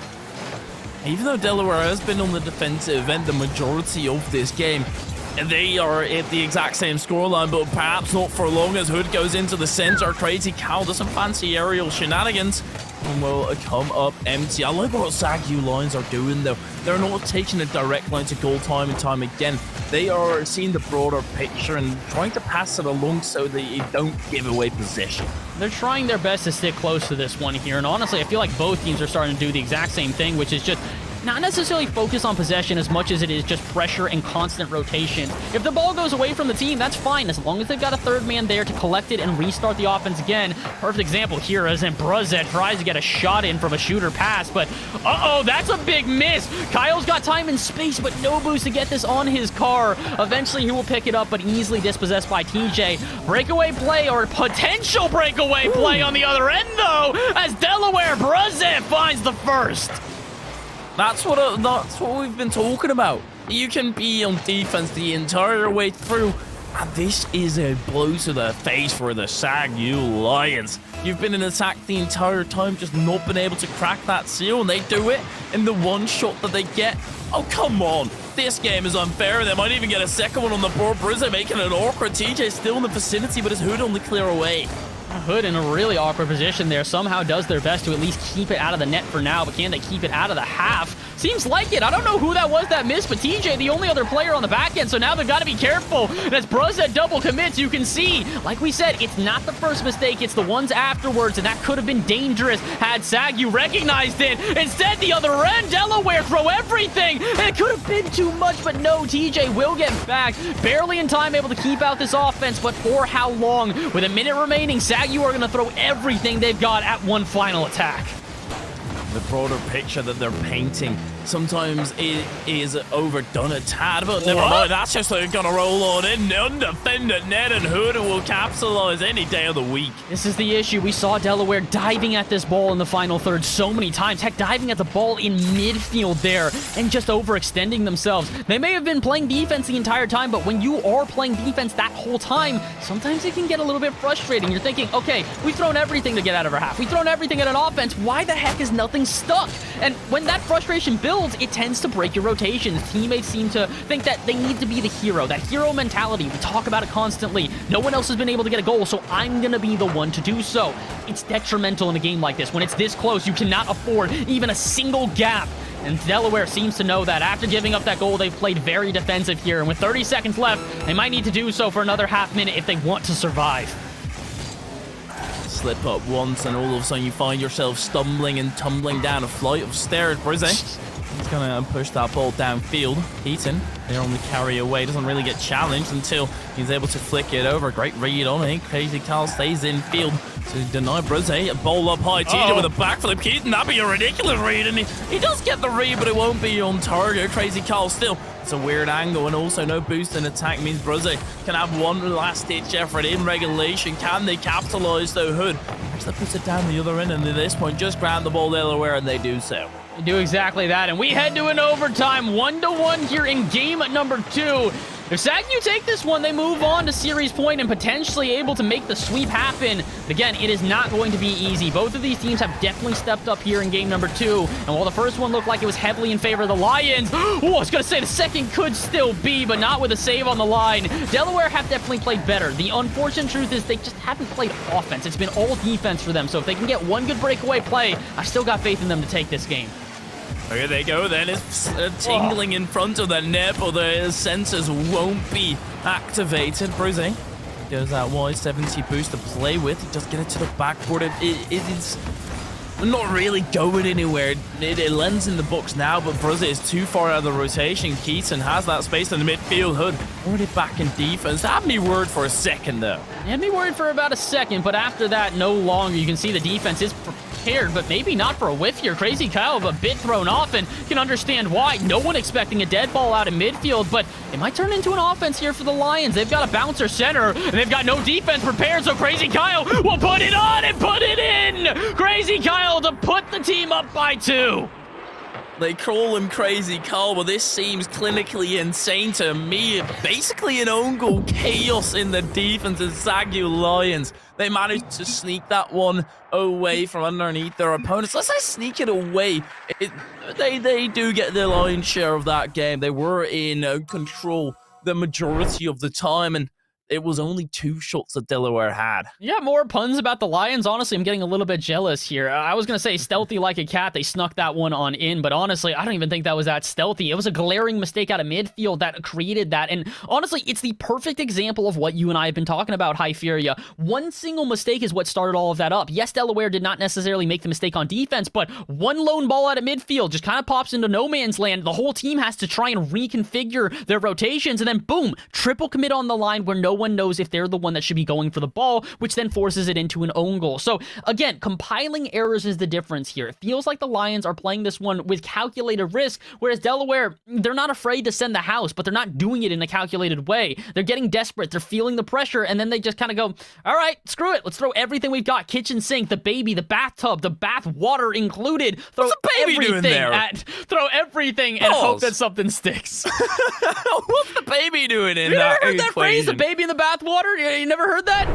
Even though Delaware has been on the defensive end the majority of this game, they are at the exact same scoreline, but perhaps not for long as Hood goes into the center. Crazy Cal does some fancy aerial shenanigans and will come up empty. I like what SACU Lions are doing, though. They're not taking a direct line to goal time and time again. They are seeing the broader picture and trying to pass it along so they don't give away possession. They're trying their best to stick close to this one here, and honestly, I feel like both teams are starting to do the exact same thing, which is just not necessarily focus on possession as much as it is just pressure and constant rotation. If the ball goes away from the team, that's fine, as long as they've got a third man there to collect it and restart the offense again. Perfect example here as Bruzet tries to get a shot in from a shooter pass, but that's a big miss. Kyle's got time and space, but no boost to get this on his car. Eventually, he will pick it up, but easily dispossessed by TJ. Breakaway play, or potential breakaway play on the other end, though, as Delaware, Bruzet finds the first. That's what we've been talking about. You can be on defense the entire way through, and this is a blow to the face for the SAG-U Lions. You've been in attack the entire time, just not been able to crack that seal, and they do it in the one shot that they get. Oh, come on. This game is unfair. They might even get a second one on the board. Brizzy making it awkward. TJ still in the vicinity, but his Hood on the clear away. Hood in a really awkward position there. Somehow does their best to at least keep it out of the net for now, but can they keep it out of the half? Seems like it. I don't know who that was that missed, but TJ, the only other player on the back end, so now they've got to be careful. And as Bruzet double commits, you can see, like we said, it's not the first mistake, it's the ones afterwards, and that could have been dangerous had SAG-U recognized it. Instead, the other end, Delaware throw everything, and it could have been too much, but no, TJ will get back. Barely in time able to keep out this offense, but for how long? With a minute remaining, SAG-U are going to throw everything they've got at one final attack. The broader picture that they're painting sometimes it is overdone a tad, but never mind. That's just going to roll on in. Undefended net, and Hood will capitalize any day of the week. This is the issue. We saw Delaware diving at this ball in the final third so many times. Heck, diving at the ball in midfield there and just overextending themselves. They may have been playing defense the entire time, but when you are playing defense that whole time, sometimes it can get a little bit frustrating. You're thinking, okay, we've thrown everything to get out of our half. We've thrown everything at an offense. Why the heck is nothing stuck? And when that frustration builds, it tends to break your rotations. Teammates seem to think that they need to be the hero. That hero mentality, we talk about it constantly. No one else has been able to get a goal, so I'm going to be the one to do so. It's detrimental in a game like this. When it's this close, you cannot afford even a single gap. And Delaware seems to know that. After giving up that goal, they've played very defensive here. And with 30 seconds left, they might need to do so for another half minute if they want to survive. Slip up once, and all of a sudden you find yourself stumbling and tumbling down a flight of stairs. Brizzy, he's going to push that ball downfield. Keaton, there on the carry away, doesn't really get challenged until he's able to flick it over. Great read on it. Crazy Carl stays in field to deny Brizzy. A ball up high. TJ with a backflip. Keaton, that'd be a ridiculous read, and he does get the read, but it won't be on target. Crazy Carl still. It's a weird angle, and also no boost in attack means Brizzy can have one last-ditch effort in regulation. Can they capitalize, though? Hood actually puts it down the other end, and at this point, just ground the ball Delaware, and they do so. They do exactly that, and we head to an overtime, 1-1 here in game number 2. If SAG-U take this one, they move on to series point and potentially able to make the sweep happen. But again, it is not going to be easy. Both of these teams have definitely stepped up here in game number 2. And while the first one looked like it was heavily in favor of the Lions, I was going to say the second could still be, but not with a save on the line. Delaware have definitely played better. The unfortunate truth is they just haven't played offense. It's been all defense for them. So if they can get one good breakaway play, I've still got faith in them to take this game. Here they go then. It's tingling in front of the net, but the sensors won't be activated. Brizzy goes out wide, 70 boost to play with. He does get it to the backboard. It is not really going anywhere. It lands in the box now, but Brizzy is too far out of the rotation. Keaton has that space in the midfield. Hood already back in defense. That had me worried for a second, though. It had me worried for about a second, but after that, no longer. You can see the defense is prepared, but maybe not for a whiff here. Crazy Kyle, a bit thrown off, and can understand why. No one expecting a dead ball out in midfield, but it might turn into an offense here for the Lions. They've got a bouncer center, and they've got no defense prepared, so Crazy Kyle will put it on and put it in! Crazy Kyle to put the team up by 2. They call him Crazy Carl, but this seems clinically insane to me. Basically an own goal chaos in the defense of SAG-U Lions. They managed to sneak that one away from underneath their opponents. Let's say sneak it away. They do get their lion's share of that game. They were in control the majority of the time, and it was only 2 shots that Delaware had. Yeah, more puns about the Lions. Honestly, I'm getting a little bit jealous here. I was going to say stealthy like a cat. They snuck that one on in, but honestly, I don't even think that was that stealthy. It was a glaring mistake out of midfield that created that, and honestly, it's the perfect example of what you and I have been talking about, High Furia. One single mistake is what started all of that up. Yes, Delaware did not necessarily make the mistake on defense, but one lone ball out of midfield just kind of pops into no man's land. The whole team has to try and reconfigure their rotations, and then boom, triple commit on the line where no one knows if they're the one that should be going for the ball, which then forces it into an own goal. So again, compiling errors is the difference here. It feels like the Lions are playing this one with calculated risk, whereas Delaware, they're not afraid to send the house, but they're not doing it in a calculated way. They're getting desperate, they're feeling the pressure, and then they just kind of go, all right, screw it, let's throw everything we've got. Kitchen sink, the baby, the bathtub, the bath water included. Throw What's the baby doing there? Throw everything and hope that something sticks. What's the baby doing in You that never heard that phrase, equation? the baby in the bath water? You never heard that?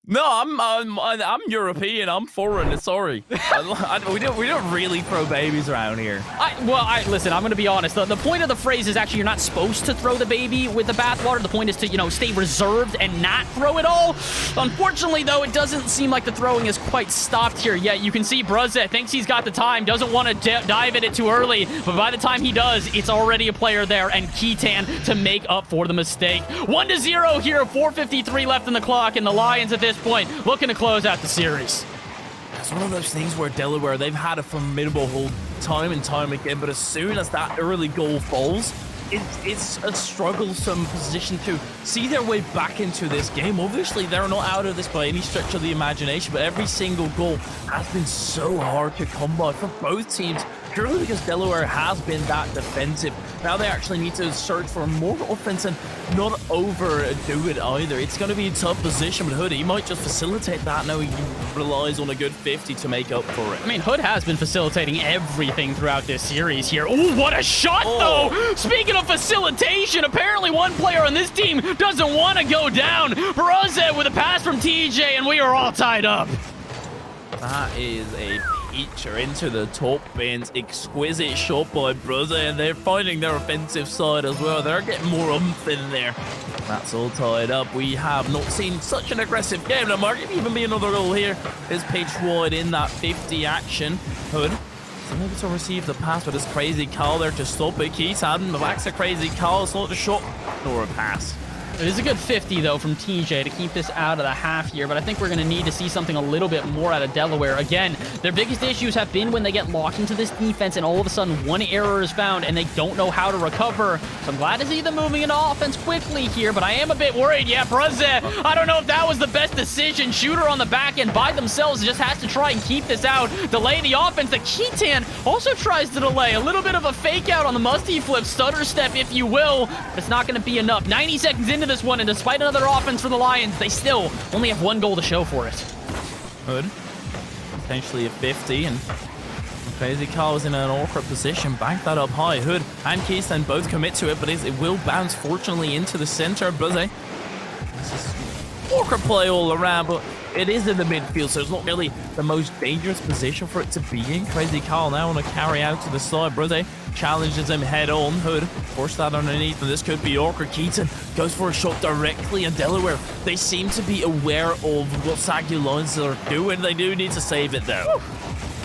No, I'm European. I'm foreign. Sorry, we don't really throw babies around here. Listen. I'm gonna be honest. The point of the phrase is actually you're not supposed to throw the baby with the bathwater. The point is to stay reserved and not throw it all. Unfortunately, though, it doesn't seem like the throwing is quite stopped here yet. You can see Bruzet thinks he's got the time, doesn't want to dive at it too early, but by the time he does, it's already a player there and Keaton to make up for the mistake. 1-0 here. 4:53 left in the clock, and the Lions at this point looking to close out the series. It's one of those things where Delaware, they've had a formidable hold time and time again, but as soon as that early goal falls, it's a strugglesome position to see their way back into this game. Obviously, they're not out of this by any stretch of the imagination, but every single goal has been so hard to come by for both teams, purely because Delaware has been that defensive. Now they actually need to search for more offense and not overdo it either. It's going to be a tough position, but Hood, he might just facilitate that. Now he relies on a good 50 to make up for it. I mean, Hood has been facilitating everything throughout this series here. Ooh, what a shot, though! Speaking of facilitation, apparently one player on this team doesn't want to go down. Bruzet with a pass from TJ, and we are all tied up. That is a feature into the top bins. Exquisite shot by Bruzet, and they're finding their offensive side as well. They're getting more oomph in there. That's all tied up. We have not seen such an aggressive game. There might even be another goal here. Is pitch wide in that 50 action. Hood able to receive the pass, but it's Crazy Carl there to stop it. Keith Haddon backs to Crazy Carl. It's not a shot nor a pass. It is a good 50, though, from TJ to keep this out of the half here, but I think we're going to need to see something a little bit more out of Delaware. Again, their biggest issues have been when they get locked into this defense and all of a sudden one error is found and they don't know how to recover. So I'm glad to see them moving into offense quickly here, but I am a bit worried. Yeah, Bruzet, I don't know if that was the best decision. Shooter on the back end by themselves just has to try and keep this out, delay the offense. The Keaton also tries to delay. A little bit of a fake out on the musty flip, stutter step, if you will, but it's not going to be enough. 90 seconds into this one, and despite another offense for the Lions, they still only have one goal to show for it. Good. Potentially a 50, and Crazy Carl was in an awkward position. Bank that up high. Hood and Keystone both commit to it, but it will bounce, fortunately, into the center. Bruzet. This is awkward play all around, but it is in the midfield, so it's not really the most dangerous position for it to be in. Crazy Carl now on a carry out to the side. Bruzet challenges him head on. Hood force that underneath, and this could be awkward. Keaton goes for a shot directly, and Delaware, they seem to be aware of what Sagu Lions are doing. They do need to save it though.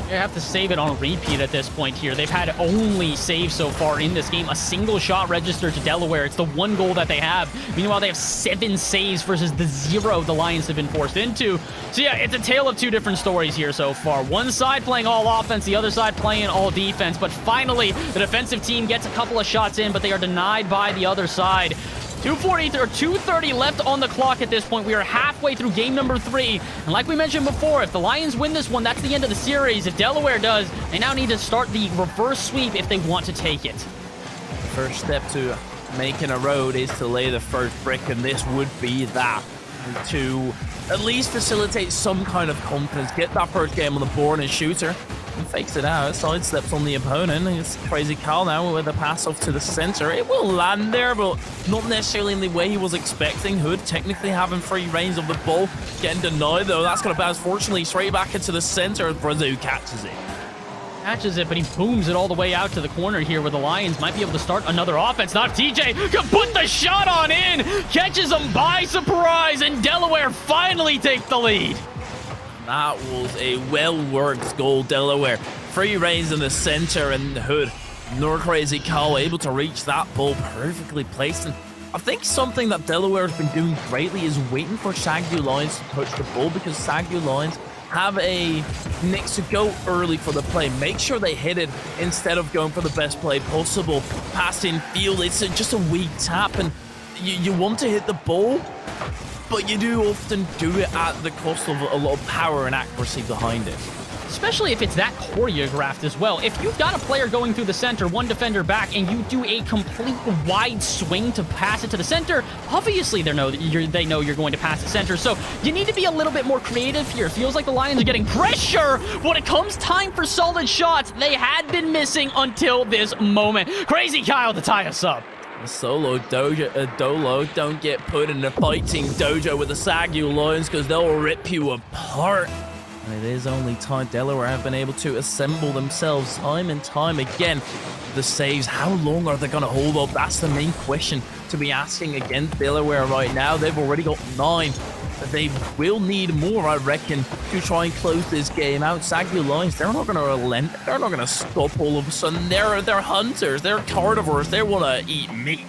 They have to save it on repeat at this point here. They've had only saves so far in this game. A single shot registered to Delaware. It's the one goal that they have. Meanwhile, they have 7 saves versus the 0 the Lions have been forced into. So yeah, it's a tale of two different stories here so far. One side playing all offense, the other side playing all defense. But finally, the defensive team gets a couple of shots in, but they are denied by the other side. 2:30 left on the clock at this point. We are halfway through game number 3. And like we mentioned before, if the Lions win this one, that's the end of the series. If Delaware does, they now need to start the reverse sweep if they want to take it. First step to making a road is to lay the first brick, and this would be that. To at least facilitate some kind of confidence, get that first game on the board, and Shooter and fakes it out, sidesteps on the opponent. It's Crazy Carl now with a pass off to the center. It will land there, but not necessarily in the way he was expecting. Hood technically having free reins of the ball, getting denied though. That's going to bounce, fortunately, straight back into the center as Brazu catches it. Catches it, but he booms it all the way out to the corner here where the Lions might be able to start another offense. Not TJ can put the shot on in, catches them by surprise, and Delaware finally take the lead. That was a well-worked goal, Delaware. Free reins in the center, and Hood nor Crazy Carl able to reach that ball perfectly placed. And I think something that Delaware has been doing greatly is waiting for Sagu Lions to touch the ball, because Sagu Lions have a next to go early for the play. Make sure they hit it instead of going for the best play possible. Pass in field, it's just a weak tap, and you want to hit the ball, but you do often do it at the cost of a lot of power and accuracy behind it. Especially if it's that choreographed as well. If you've got a player going through the center, one defender back, and you do a complete wide swing to pass it to the center, obviously they know you're going to pass the center. So you need to be a little bit more creative here. It feels like the Lions are getting pressure. When it comes time for solid shots, they had been missing until this moment. Crazy Kyle to tie us up. Solo Dolo don't get put in the fighting dojo with the Sagu Lions because they'll rip you apart. And it is only time. Delaware have been able to assemble themselves time and time again. The saves, how long are they going to hold up? That's the main question to be asking against Delaware right now. They've already got 9. They will need more, I reckon, to try and close this game out. Sagu Lions, they're not going to relent. They're not going to stop all of a sudden. They're hunters. They're carnivores. They want to eat meat.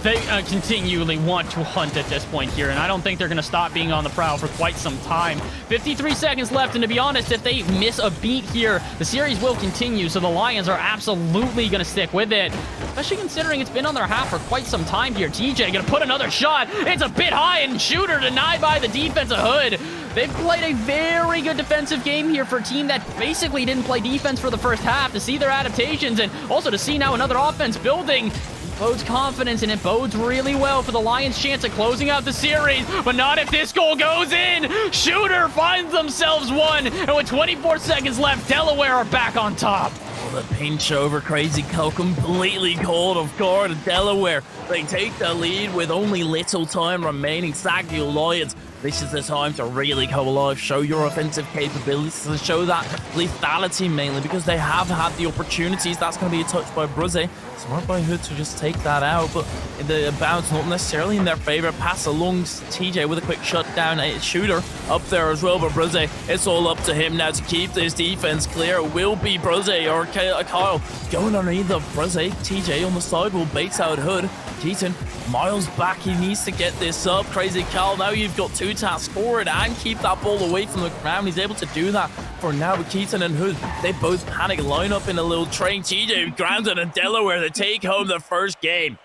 They continually want to hunt at this point here, and I don't think they're going to stop being on the prowl for quite some time. 53 seconds left, and to be honest, if they miss a beat here, the series will continue, so the Lions are absolutely going to stick with it, especially considering it's been on their half for quite some time here. TJ going to put another shot. It's a bit high, and shooter denied by the defensive hood. They've played a very good defensive game here for a team that basically didn't play defense for the first half. To see their adaptations, and also to see now another offense building, bodes confidence, and it bodes really well for the Lions' chance at closing out the series, but not if this goal goes in. Shooter finds themselves one, and with 24 seconds left, Delaware are back on top. The pinch over, Crazy Cal completely caught off guard. Delaware, they take the lead with only little time remaining. Sagu Lions, this is the time to really come alive, show your offensive capabilities, to show that lethality mainly, because they have had the opportunities. That's going to be a touch by Bruze. Smart by Hood to just take that out, but the bounce not necessarily in their favor. Pass along TJ with a quick shutdown. Shooter up there as well, but Bruze, it's all up to him now to keep this defense clear. It will be Bruze or Kyle going underneath of Bruze. TJ on the side will bait out Hood. Keaton, miles back, he needs to get this up. Crazy Cal, now you've got 2 tasks forward and keep that ball away from the ground. He's able to do that for now with Keaton and Hood. They both panic, line up in a little train. TJ grounded, and Delaware to take home the first game.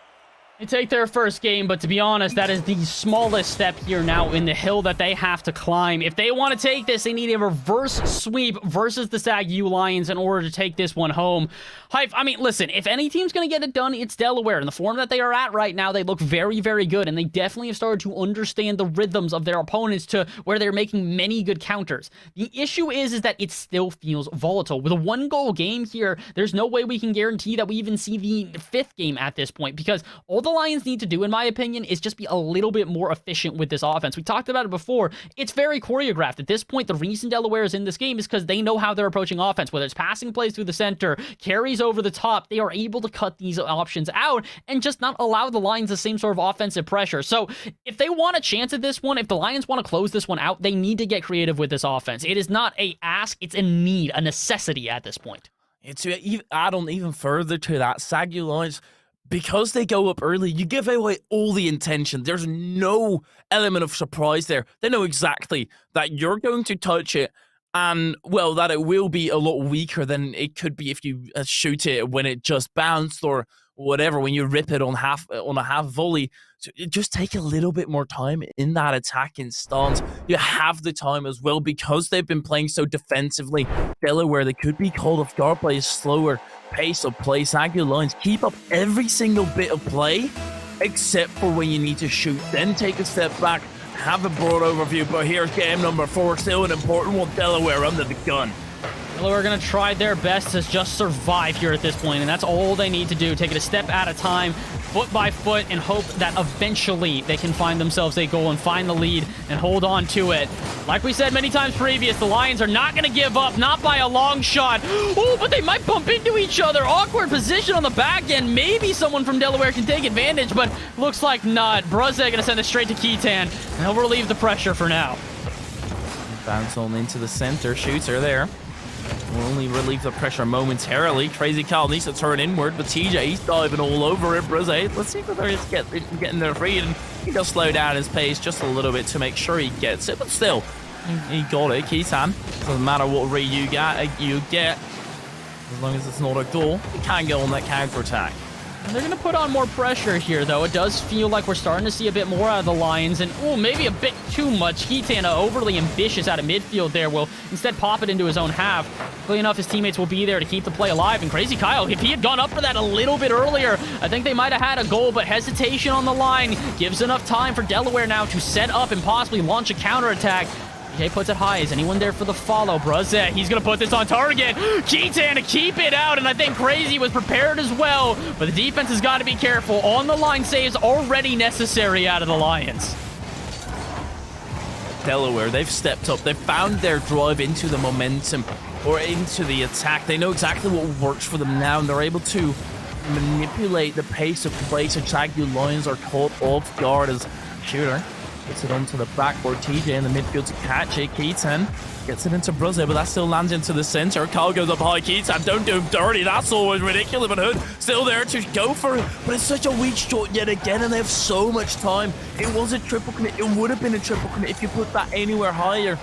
They take their first game, but to be honest, that is the smallest step here now in the hill that they have to climb. If they want to take this, they need a reverse sweep versus the Sagu Lions in order to take this one home. Hype, I mean, listen, if any team's going to get it done, it's Delaware. In the form that they are at right now, they look very, very good, and they definitely have started to understand the rhythms of their opponents to where they're making many good counters. The issue is that it still feels volatile. With a 1-goal game here, there's no way we can guarantee that we even see the 5th game at this point, because all the Lions need to do, in my opinion, is just be a little bit more efficient with this offense. We talked about it before. It's very choreographed. At this point, the reason Delaware is in this game is because they know how they're approaching offense, whether it's passing plays through the center, carries over the top. They are able to cut these options out and just not allow the Lions the same sort of offensive pressure. So if they want a chance at this one, if the Lions want to close this one out, they need to get creative with this offense. It is not a ask, it's a need, a necessity at this point. To add on even further to that, Sagu Lions, because they go up early, you give away all the intention. There's no element of surprise there. They know exactly that you're going to touch it, and, well, that it will be a lot weaker than it could be if you shoot it when it just bounced or whatever, when you rip it on a half volley. So just take a little bit more time in that attacking stance. You have the time as well, because they've been playing so defensively. Delaware, they could be called off guard by a slower pace of play. Sagu Lions, keep up every single bit of play except for when you need to shoot. Then take a step back, have a broad overview. But here's game number 4, still an important one. Delaware under the gun. Delaware are going to try their best to just survive here at this point, and that's all they need to do. Take it a step at a time, foot by foot, and hope that eventually they can find themselves a goal and find the lead and hold on to it. Like we said many times previous, the Lions are not going to give up, not by a long shot. Oh, but they might bump into each other. Awkward position on the back end. Maybe someone from Delaware can take advantage, but looks like not. Bruze going to send it straight to Keaton, and he'll relieve the pressure for now. Bounce on into the center. Shooter there. Will only relieve the pressure momentarily. Crazy Cal needs to turn inward, but TJ, he's diving all over it. Bruze, let's see whether he's getting there free, and he does slow down his pace just a little bit to make sure he gets it, but still, he got it. Keaton, doesn't matter what read you get, as long as it's not a goal, he can go on that counter-attack. And they're going to put on more pressure here, though. It does feel like we're starting to see a bit more out of the Lions. And, oh, maybe a bit too much. Keaton, overly ambitious out of midfield there, will instead pop it into his own half. Luckily enough, his teammates will be there to keep the play alive. And Crazy Kyle, if he had gone up for that a little bit earlier, I think they might have had a goal. But hesitation on the line gives enough time for Delaware now to set up and possibly launch a counterattack. Jay puts it high. Is anyone there for the follow? Bruzette, he's going to put this on target. Keaton to keep it out, and I think Crazy was prepared as well. But the defense has got to be careful. On the line saves already necessary out of the Lions. Delaware, they've stepped up. They've found their drive into the momentum or into the attack. They know exactly what works for them now, and they're able to manipulate the pace of play so Jagu Lions are caught off guard as Shooter gets it onto the backboard. TJ in the midfield to catch it. Keaton gets it into Bruzette, but that still lands into the center. Kyle goes up high. Keaton, don't do him dirty. That's always ridiculous. But Hood still there to go for it. But it's such a weak shot yet again, and they have so much time. It was a triple commit. It would have been a triple commit if you put that anywhere higher.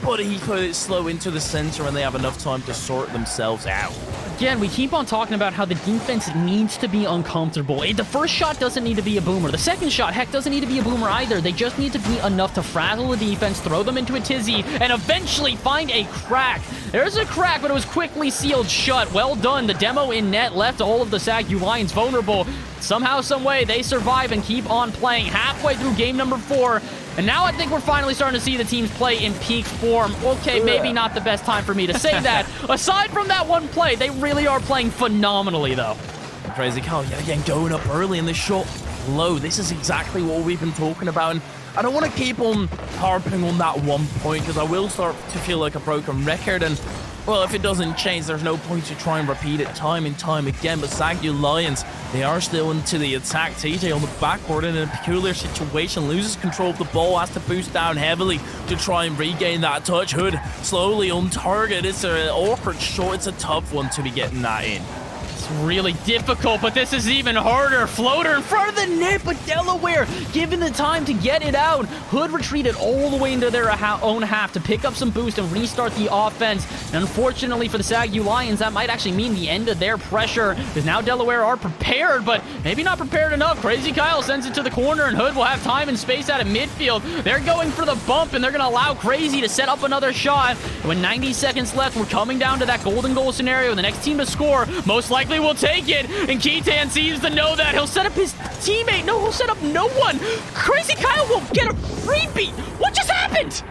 But he put it slow into the center, and they have enough time to sort themselves out. Again, we keep on talking about how the defense needs to be uncomfortable. The first shot doesn't need to be a boomer. The second shot, heck, doesn't need to be a boomer either. They just need to be enough to frazzle the defense, throw them into a tizzy, and eventually find a crack. There's a crack, but it was quickly sealed shut. Well done. The demo in net left all of the SAGU Lions vulnerable. Somehow, some way, they survive and keep on playing halfway through game number 4. And now I think we're finally starting to see the teams play in peak form. Okay, maybe not the best time for me to say that. Aside from that one play, they really are playing phenomenally, though. Crazy Kyle yet again going up early in the shot low. This is exactly what we've been talking about. And I don't want to keep on harping on that one point because I will start to feel like a broken record. And, well, if it doesn't change, there's no point to try and repeat it time and time again. But SAGU Lions, they are still into the attack. TJ on the backboard in a peculiar situation, loses control of the ball, has to boost down heavily to try and regain that touch. Hood slowly on target. It's an awkward shot. It's a tough one to be getting that in. It's really difficult, but this is even harder. Floater in front of the net, but Delaware given the time to get it out. Hood retreated all the way into their own half to pick up some boost and restart the offense. And unfortunately for the SAGU Lions, that might actually mean the end of their pressure, because now Delaware are prepared, but maybe not prepared enough. Crazy Kyle sends it to the corner, and Hood will have time and space out of midfield. They're going for the bump, and they're going to allow Crazy to set up another shot. And with 90 seconds left, we're coming down to that golden goal scenario. The next team to score most likely will take it, and Keaton seems to know that. He'll set up his teammate. No, he'll set up no one. Crazy Kyle will get a freebie. What just happened?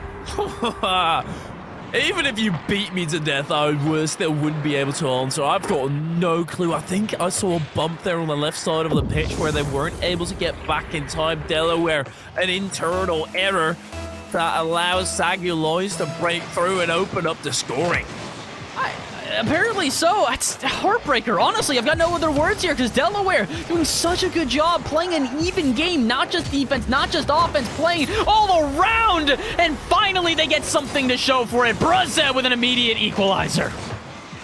Even if you beat me to death, I still wouldn't be able to answer. I've got no clue. I think I saw a bump there on the left side of the pitch where they weren't able to get back in time. Delaware, an internal error that allows SAGU Lions to break through and open up the scoring. Apparently so. It's a heartbreaker. Honestly, I've got no other words here because Delaware doing such a good job playing an even game. Not just defense, not just offense, playing all around. And finally, they get something to show for it. Bruzette with an immediate equalizer.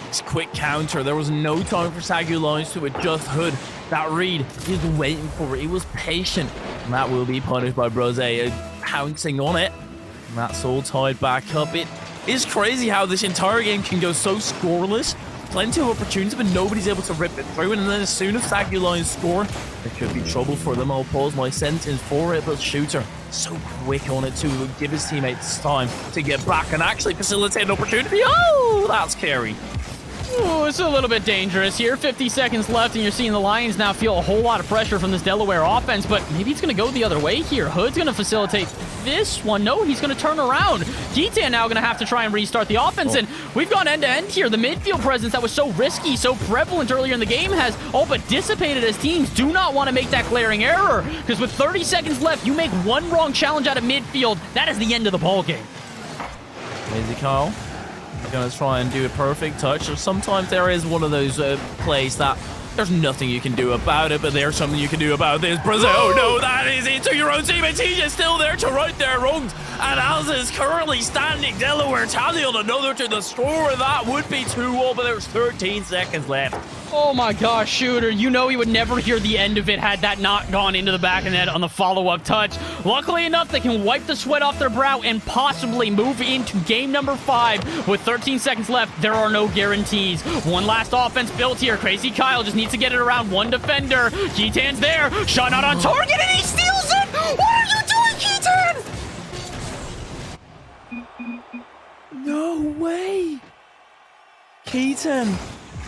It's quick counter. There was no time for SAGU Lions to adjust. Hood, that read, he was waiting for it. He was patient. And that will be punished by Bruzette pouncing on it. And that's all tied back up. It's crazy how this entire game can go so scoreless. Plenty of opportunities, but nobody's able to rip it through. And then as soon as SAGU Lions score, there could be trouble for them. I'll pause my sentence for it, but Shooter so quick on it to give his teammates time to get back and actually facilitate an opportunity. Oh, that's scary. Ooh, it's a little bit dangerous here. 50 seconds left, and you're seeing the Lions now feel a whole lot of pressure from this Delaware offense, but maybe it's going to go the other way here. Hood's going to facilitate this one. No, he's going to turn around. Keaton now going to have to try and restart the offense, and we've gone end-to-end here. The midfield presence that was so risky, so prevalent earlier in the game has all but dissipated as teams do not want to make that glaring error, because with 30 seconds left, you make one wrong challenge out of midfield, that is the end of the ball game. Crazy Kyle. They're going to try and do a perfect touch. Sometimes there is one of those plays that there's nothing you can do about it, but there's something you can do about this. Brazil, oh no, that is into your own teammate. TJ's still there to right their wrongs. And as is currently standing, Delaware tally on another to the score. That would be 2-0, but there's 13 seconds left. Oh my gosh, Shooter, you know he would never hear the end of it had that not gone into the back of the net on the follow-up touch. Luckily enough, they can wipe the sweat off their brow and possibly move into game number 5 with 13 seconds left. There are no guarantees. One last offense built here. Crazy Kyle just needs to get it around one defender. Keatan's there. Shot not on target, and he steals it! What are you doing, Keaton? No way. Keaton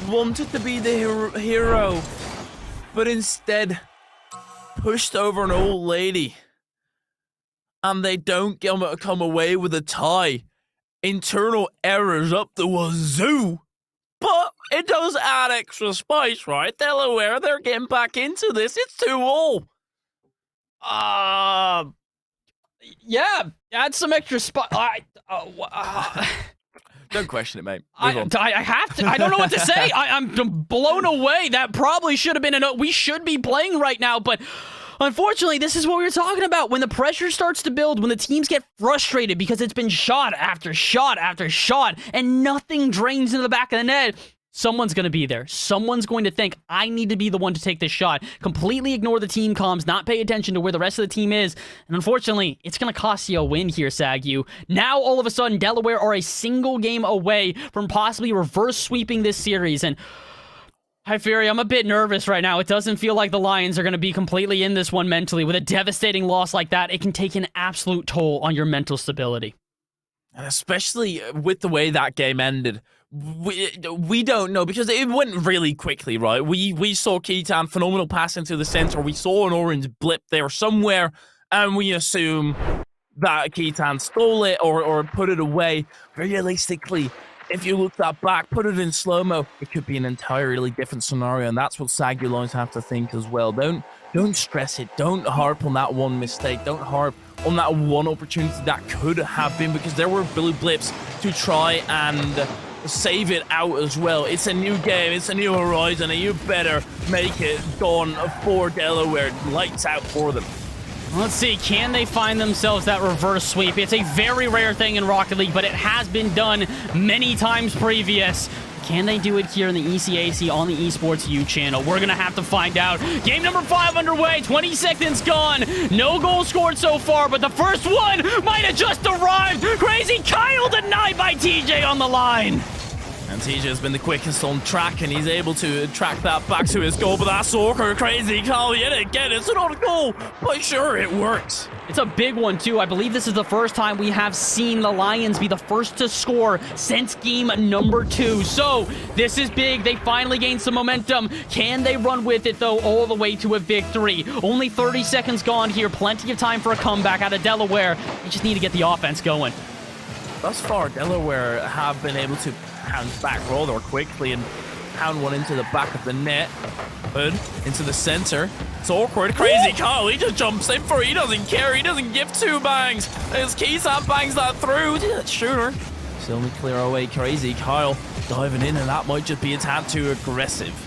wanted to be the hero, but instead pushed over an old lady. And they don't come away with a tie. Internal errors up the wazoo. But it does add extra spice, right? Delaware, they're getting back into this. It's 2-0. Yeah, add some extra spot. Don't question it, mate. I have to. I don't know what to say. I'm blown away. That probably should have been we should be playing right now, but unfortunately, this is what we were talking about. When the pressure starts to build, when the teams get frustrated because it's been shot after shot after shot, and nothing drains into the back of the net, someone's going to be there. Someone's going to think, I need to be the one to take this shot. Completely ignore the team comms, not pay attention to where the rest of the team is. And unfortunately, it's going to cost you a win here, Sagu. Now, all of a sudden, Delaware are a single game away from possibly reverse sweeping this series. And hi, Fury, I'm a bit nervous right now. It doesn't feel like the Lions are going to be completely in this one mentally. With a devastating loss like that, it can take an absolute toll on your mental stability. And especially with the way that game ended. We don't know, because it went really quickly, right? We saw Keaton, phenomenal pass into the center. We saw an orange blip there somewhere, and we assume that Keaton stole it or put it away. Realistically, if you look that back, put it in slow-mo, it could be an entirely different scenario, and that's what Sagu Lions have to think as well. Don't stress it. Don't harp on that one mistake. Don't harp on that one opportunity that could have been, because there were blue blips to try and save it out as well. It's a new game, it's a new horizon, and you better make it dawn for Delaware. Lights out for them. Let's see, can they find themselves that reverse sweep? It's a very rare thing in Rocket League, but it has been done many times previous. Can they do it here in the ECAC on the Esports U channel? We're going to have to find out. Game number 5 underway, 20 seconds gone. No goal scored so far, but the first one might have just arrived. Crazy Kyle denied by TJ on the line. And TJ has been the quickest on track, and he's able to track that back to his goal, but that Sorker, Crazy Kyle, yet again, it's not a goal, but sure, it works. It's a big one, too. I believe this is the first time we have seen the Lions be the first to score since game number 2. So, this is big. They finally gained some momentum. Can they run with it, though, all the way to a victory? Only 30 seconds gone here. Plenty of time for a comeback out of Delaware. They just need to get the offense going. Thus far, Delaware have been able to pound back rather quickly and pound one into the back of the net. Hood into the center. It's awkward. Crazy Kyle, he just jumps in for it. He doesn't care. He doesn't give 2 bangs. As Keaton bangs that through. Shooter. Still to clear away Crazy Kyle diving in, and that might just be a tad too aggressive.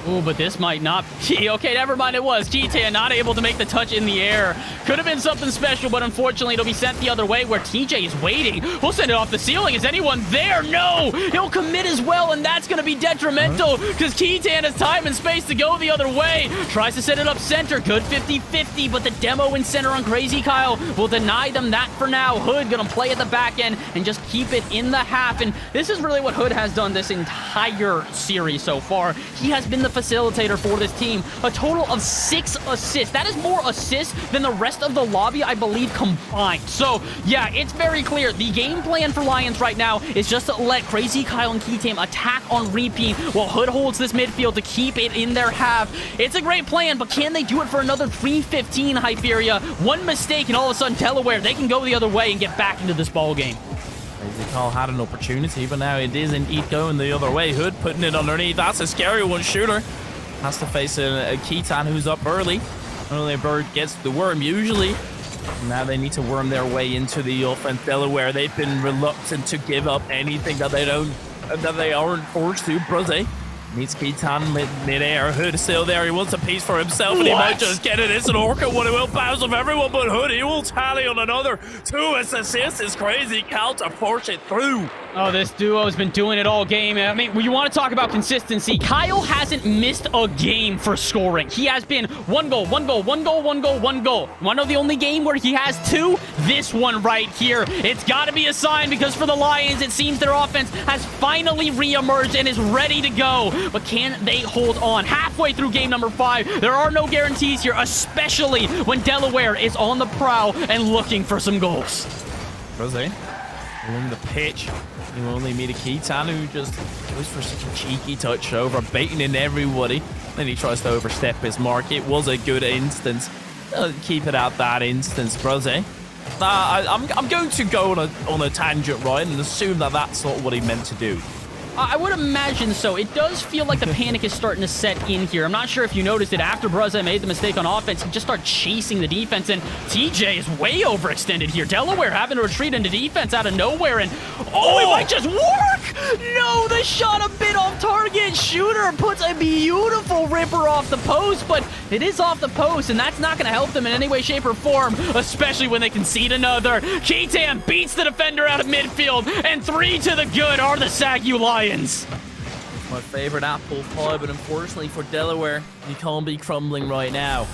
Ooh, but this might not be. Okay, never mind, it was. Keaton not able to make the touch in the air. Could have been something special, but unfortunately it'll be sent the other way where TJ is waiting. We'll send it off the ceiling. Is anyone there? No! He'll commit as well, and that's going to be detrimental because Keaton has time and space to go the other way. Tries to set it up center. Good 50-50, but the demo in center on Crazy Kyle will deny them that for now. Hood going to play at the back end and just keep it in the half, and this is really what Hood has done this entire series so far. He has been the facilitator for this team. A total of 6 assists. That is more assists than the rest of the lobby, I believe, combined. So, yeah, it's very clear. The game plan for Lions right now is just to let Crazy Kyle and Keatam attack on repeat while Hood holds this midfield to keep it in their half. It's a great plan, but can they do it for another 3:15, Hyperia? One mistake and all of a sudden Delaware, they can go the other way and get back into this ball game. Crazy Kyle had an opportunity, but now it is indeed going the other way. Hood putting it underneath. That's a scary one. Shooter has to face a Keaton who's up early. Only a bird gets the worm usually. Now they need to worm their way into the offense. Delaware, they've been reluctant to give up anything that they aren't forced to. Bruze Meets Keaton mid-air. Hood still there. He wants a piece for himself, and he might just get it. It's an Orca one. It will bounce off everyone but Hood. He will tally on another 2 assists. It's crazy. Cal to force it through. Oh, this duo has been doing it all game. I mean, you want to talk about consistency. Kyle hasn't missed a game for scoring. He has been 1 goal, 1 goal, 1 goal, 1 goal, 1 goal. Want to know the only game where he has 2? This one right here. It's got to be a sign, because for the Lions, it seems their offense has finally reemerged and is ready to go. But can they hold on? Halfway through game number 5, there are no guarantees here, especially when Delaware is on the prowl and looking for some goals. Rose along the pitch. You only meet a Keaton who just goes for such a cheeky touch over, baiting in everybody. Then he tries to overstep his mark. It was a good instance. Keep it at that instance, Rose. I'm going to go on a tangent, right, and assume that that's not what he meant to do. I would imagine so. It does feel like the panic is starting to set in here. I'm not sure if you noticed it. After Bruzza made the mistake on offense, he just started chasing the defense, and TJ is way overextended here. Delaware having to retreat into defense out of nowhere, and it might just work! No, the shot a bit off target. Shooter puts a beautiful ripper off the post, but it is off the post, and that's not going to help them in any way, shape, or form, especially when they concede another. Keaton beats the defender out of midfield, and 3 to the good are the Sagu Lions. My favorite apple pie, but unfortunately for Delaware, you can't be crumbling right now.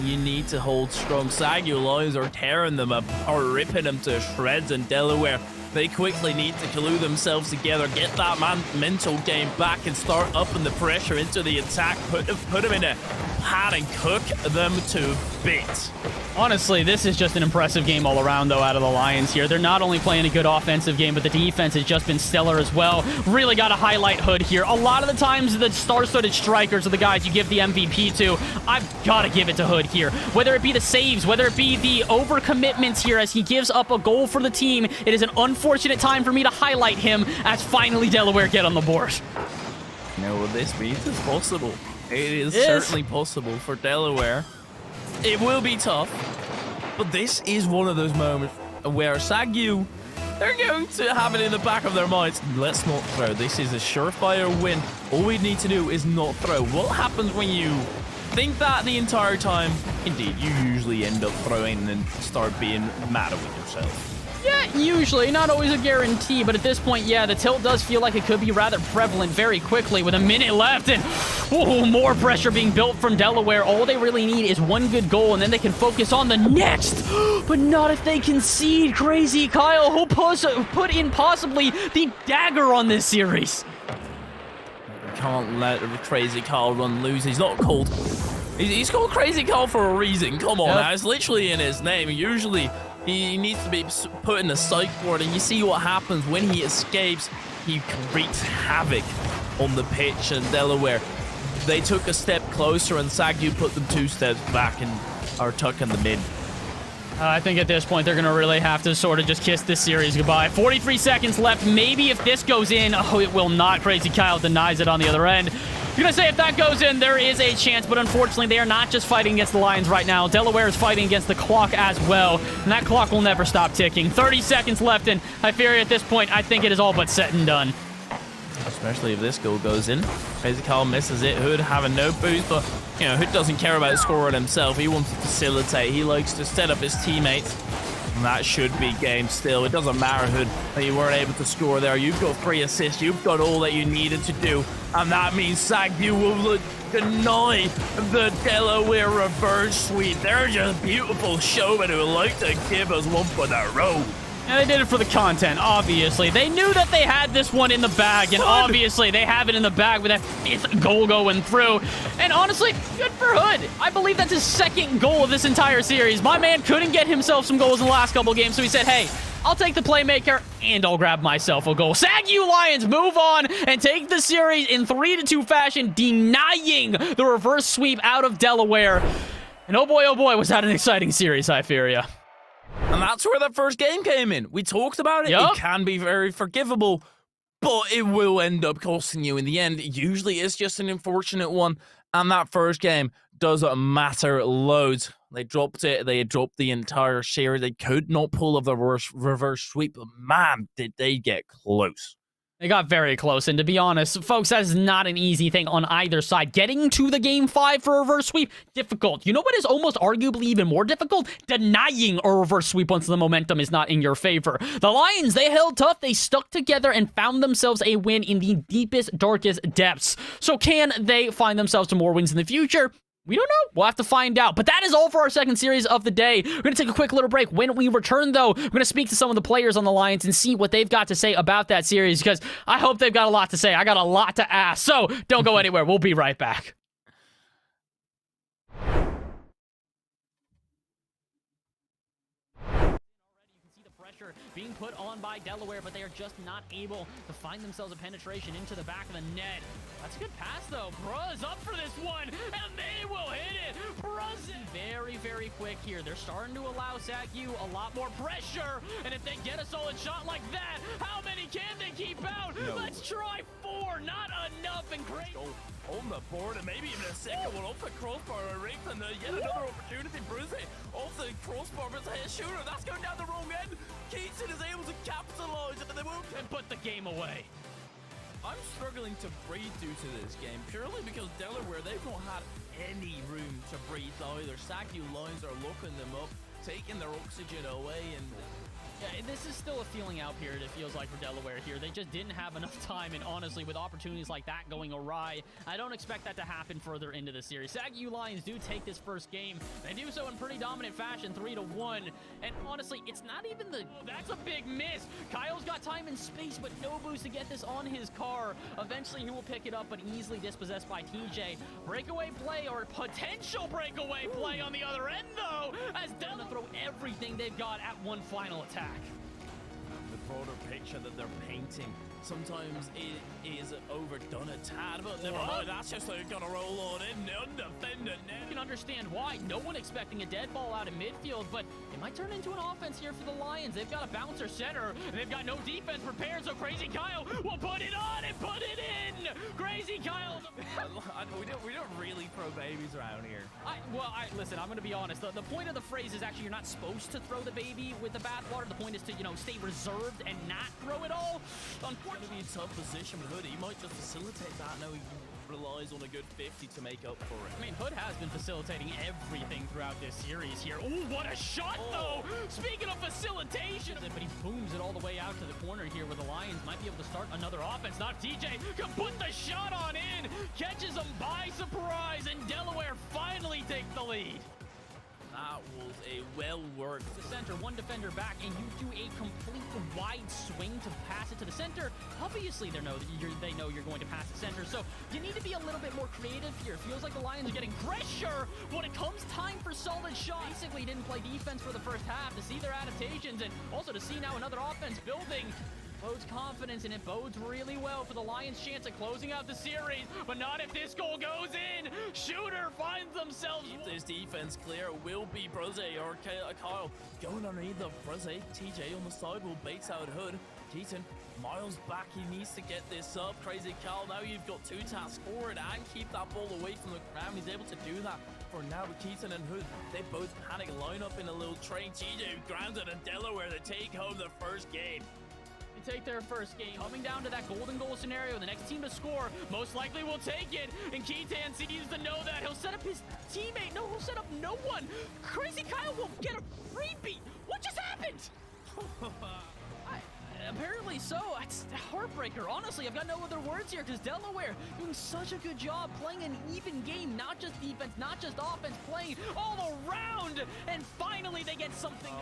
You need to hold strong. Sagu Lions are tearing them apart, ripping them to shreds, and Delaware, they quickly need to glue themselves together, get that mental game back, and start upping the pressure into the attack, put them in a pad and cook them to bits. Honestly, this is just an impressive game all around, though, out of the Lions here. They're not only playing a good offensive game, but the defense has just been stellar as well. Really got to highlight Hood here. A lot of the times, the star-studded strikers are the guys you give the MVP to. I've got to give it to Hood here. Whether it be the saves, whether it be the overcommitments here as he gives up a goal for the team, it is an unfortunate time for me to highlight him as finally Delaware get on the board. No, well, this means it's possible. It is certainly possible for Delaware. It will be tough, but this is one of those moments where Sagu, they're going to have it in the back of their minds. Let's not throw. This is a surefire win. All we need to do is not throw. What happens when you think that the entire time? Indeed, you usually end up throwing and start being mad with yourself. Yeah, usually. Not always a guarantee, but at this point, yeah, the tilt does feel like it could be rather prevalent very quickly with a minute left, and more pressure being built from Delaware. All they really need is one good goal, and then they can focus on the next. But not if they concede. Crazy Kyle, who'll put in possibly the dagger on this series. Can't let Crazy Kyle run loose. He's not called... He's called Crazy Kyle for a reason. Come on, now. It's literally in his name. Usually... he needs to be put in a psych ward, and you see what happens when he escapes. He wreaks havoc on the pitch, and Delaware, they took a step closer, and Sagu put them 2 steps back and are tucking them in. I think at this point, they're going to really have to sort of just kiss this series goodbye. 43 seconds left. Maybe if this goes in, it will not. Crazy Kyle denies it on the other end. I'm going to say if that goes in, there is a chance, but unfortunately, they are not just fighting against the Lions right now. Delaware is fighting against the clock as well, and that clock will never stop ticking. 30 seconds left, and I fear at this point, I think it is all but set and done. Especially if this goal goes in. Crazy Kyle misses it. Hood having no boost, but, Hood doesn't care about scoring himself. He wants to facilitate. He likes to set up his teammates. And that should be game still. It doesn't matter, Hood, that you weren't able to score there. You've got 3 assists. You've got all that you needed to do. And that means Sagu will deny the Delaware reverse sweep. They're just beautiful showmen who like to give us one for the road. And they did it for the content, obviously. They knew that they had this one in the bag, and obviously they have it in the bag with that 5th goal going through. And honestly, good for Hood. I believe that's his 2nd goal of this entire series. My man couldn't get himself some goals in the last couple games, so he said, hey, I'll take the playmaker, and I'll grab myself a goal. Sagu Lions move on and take the series in 3-2 fashion, denying the reverse sweep out of Delaware. And oh boy, was that an exciting series, I fear ya. And that's where that first game came in. We talked about it. Yep. It can be very forgivable, but it will end up costing you in the end. Usually it's just an unfortunate one, and that first game doesn't matter loads. They dropped it. They had dropped the entire series. They could not pull off the reverse sweep, but man, did they get close. They got very close, and to be honest, folks, that is not an easy thing on either side. Getting to the Game 5 for a reverse sweep, difficult. You know what is almost arguably even more difficult? Denying a reverse sweep once the momentum is not in your favor. The Lions, they held tough, they stuck together, and found themselves a win in the deepest, darkest depths. So can they find themselves some more wins in the future? We don't know. We'll have to find out. But that is all for our second series of the day. We're going to take a quick little break. When we return, though, we're going to speak to some of the players on the Lions and see what they've got to say about that series, because I hope they've got a lot to say. I got a lot to ask. So don't go anywhere. We'll be right back. Being put on by Delaware, but they are just not able to find themselves a penetration into the back of the net. That's a good pass, though. Bruz up for this one, and they will hit it. Bruz very, very quick here. They're starting to allow SACU a lot more pressure, and if they get a solid shot like that, how many can they keep out? No. Let's try 4. Not enough, and great. On the board, and maybe even a second one off the crossbar. And yet another opportunity. Bruz off the crossbar, but a shooter. That's going down the wrong end. Keaton is able to capitalize it, and they won't put the game away. I'm struggling to breathe due to this game, purely because Delaware, they've not had any room to breathe either. SACU lines are locking them up, taking their oxygen away, and yeah, this is still a feeling out period, it feels like, for Delaware here. They just didn't have enough time, and honestly, with opportunities like that going awry, I don't expect that to happen further into the series. SACU Lions do take this first game. They do so in pretty dominant fashion, 3-1, and honestly, it's not even that's a big miss. Kyle's got time and space, but no boost to get this on his car. Eventually, he will pick it up, but easily dispossessed by TJ. Breakaway play, or potential breakaway play on the other end, though, as Delaware throw everything they've got at one final attack. The broader picture that they're painting, sometimes it is overdone a tad, but never mind. That's just like gonna roll on in, undefended. You can understand why. No one expecting a dead ball out in midfield, but it might turn into an offense here for the Lions. They've got a bouncer center, and they've got no defense prepared, so Crazy Kyle will put it on and put it in. Crazy Kyle. we don't really throw babies around here. Listen, I'm gonna be honest. The point of the phrase is actually you're not supposed to throw the baby with the bathwater. The point is to, stay reserved and not throw it all. Unfortunately, in a tough position with Hood, he might just facilitate that. No, he relies on a good 50 to make up for it. I mean, Hood has been facilitating everything throughout this series here. Ooh, what a shot, though! Speaking of facilitation, but he booms it all the way out to the corner here, where the Lions might be able to start another offense. Not TJ can put the shot on in, catches him by surprise, and Delaware finally take the lead. That was a well-worked the center, one defender back, and you do a complete wide swing to pass it to the center. Obviously, they know you're going to pass the center, so you need to be a little bit more creative here. It feels like the Lions are getting pressure when it comes time for solid shots. Basically, didn't play defense for the first half. To see their adaptations, and also to see now another offense building, bodes confidence, and it bodes really well for the Lions' chance at closing out the series, but not if this goal goes in. Shooter finds themselves. If this defense clear, it will be Bruz or Kyle going underneath the Bruz. TJ on the side will bait out Hood. Keaton, Miles back, he needs to get this up. Crazy Kyle, now you've got 2 tasks forward and keep that ball away from the ground. He's able to do that for now with Keaton and Hood. They both panic, line up in a little train. TJ grounded, and Delaware to take home the first game. Take their first game. Coming down to that golden goal scenario, the next team to score most likely will take it, and Keaton seems to know that. He'll set up his teammate. No, he'll set up no one. Crazy Kyle will get a freebie. What just happened? Apparently so. It's a heartbreaker. Honestly, I've got no other words here, because Delaware doing such a good job playing an even game, not just defense, not just offense, playing all around, and finally they get something.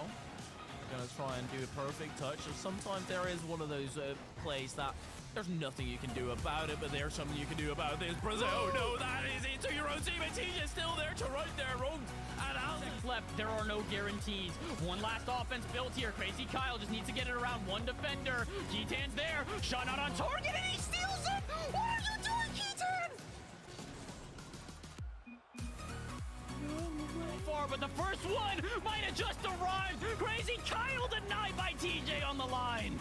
Gonna try and do a perfect touch. Sometimes there is one of those plays that there's nothing you can do about it, but there's something you can do about this. Brazil, oh no, that is into your own teammate. TJ still there to right their wrongs. And out left, there are no guarantees. One last offense built here. Crazy Kyle just needs to get it around one defender. Keaton's there, shot out on target, and he steals it. What are you doing, Keaton? Far, but the first one might have just arrived. Crazy Kyle denied by TJ on the line.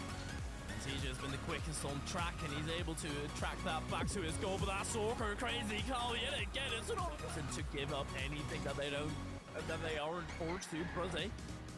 TJ has been the quickest on track, and he's able to track that back to his goal. But that soccer Crazy Kyle yet again. It's not to give up anything that they aren't forced to. Bruz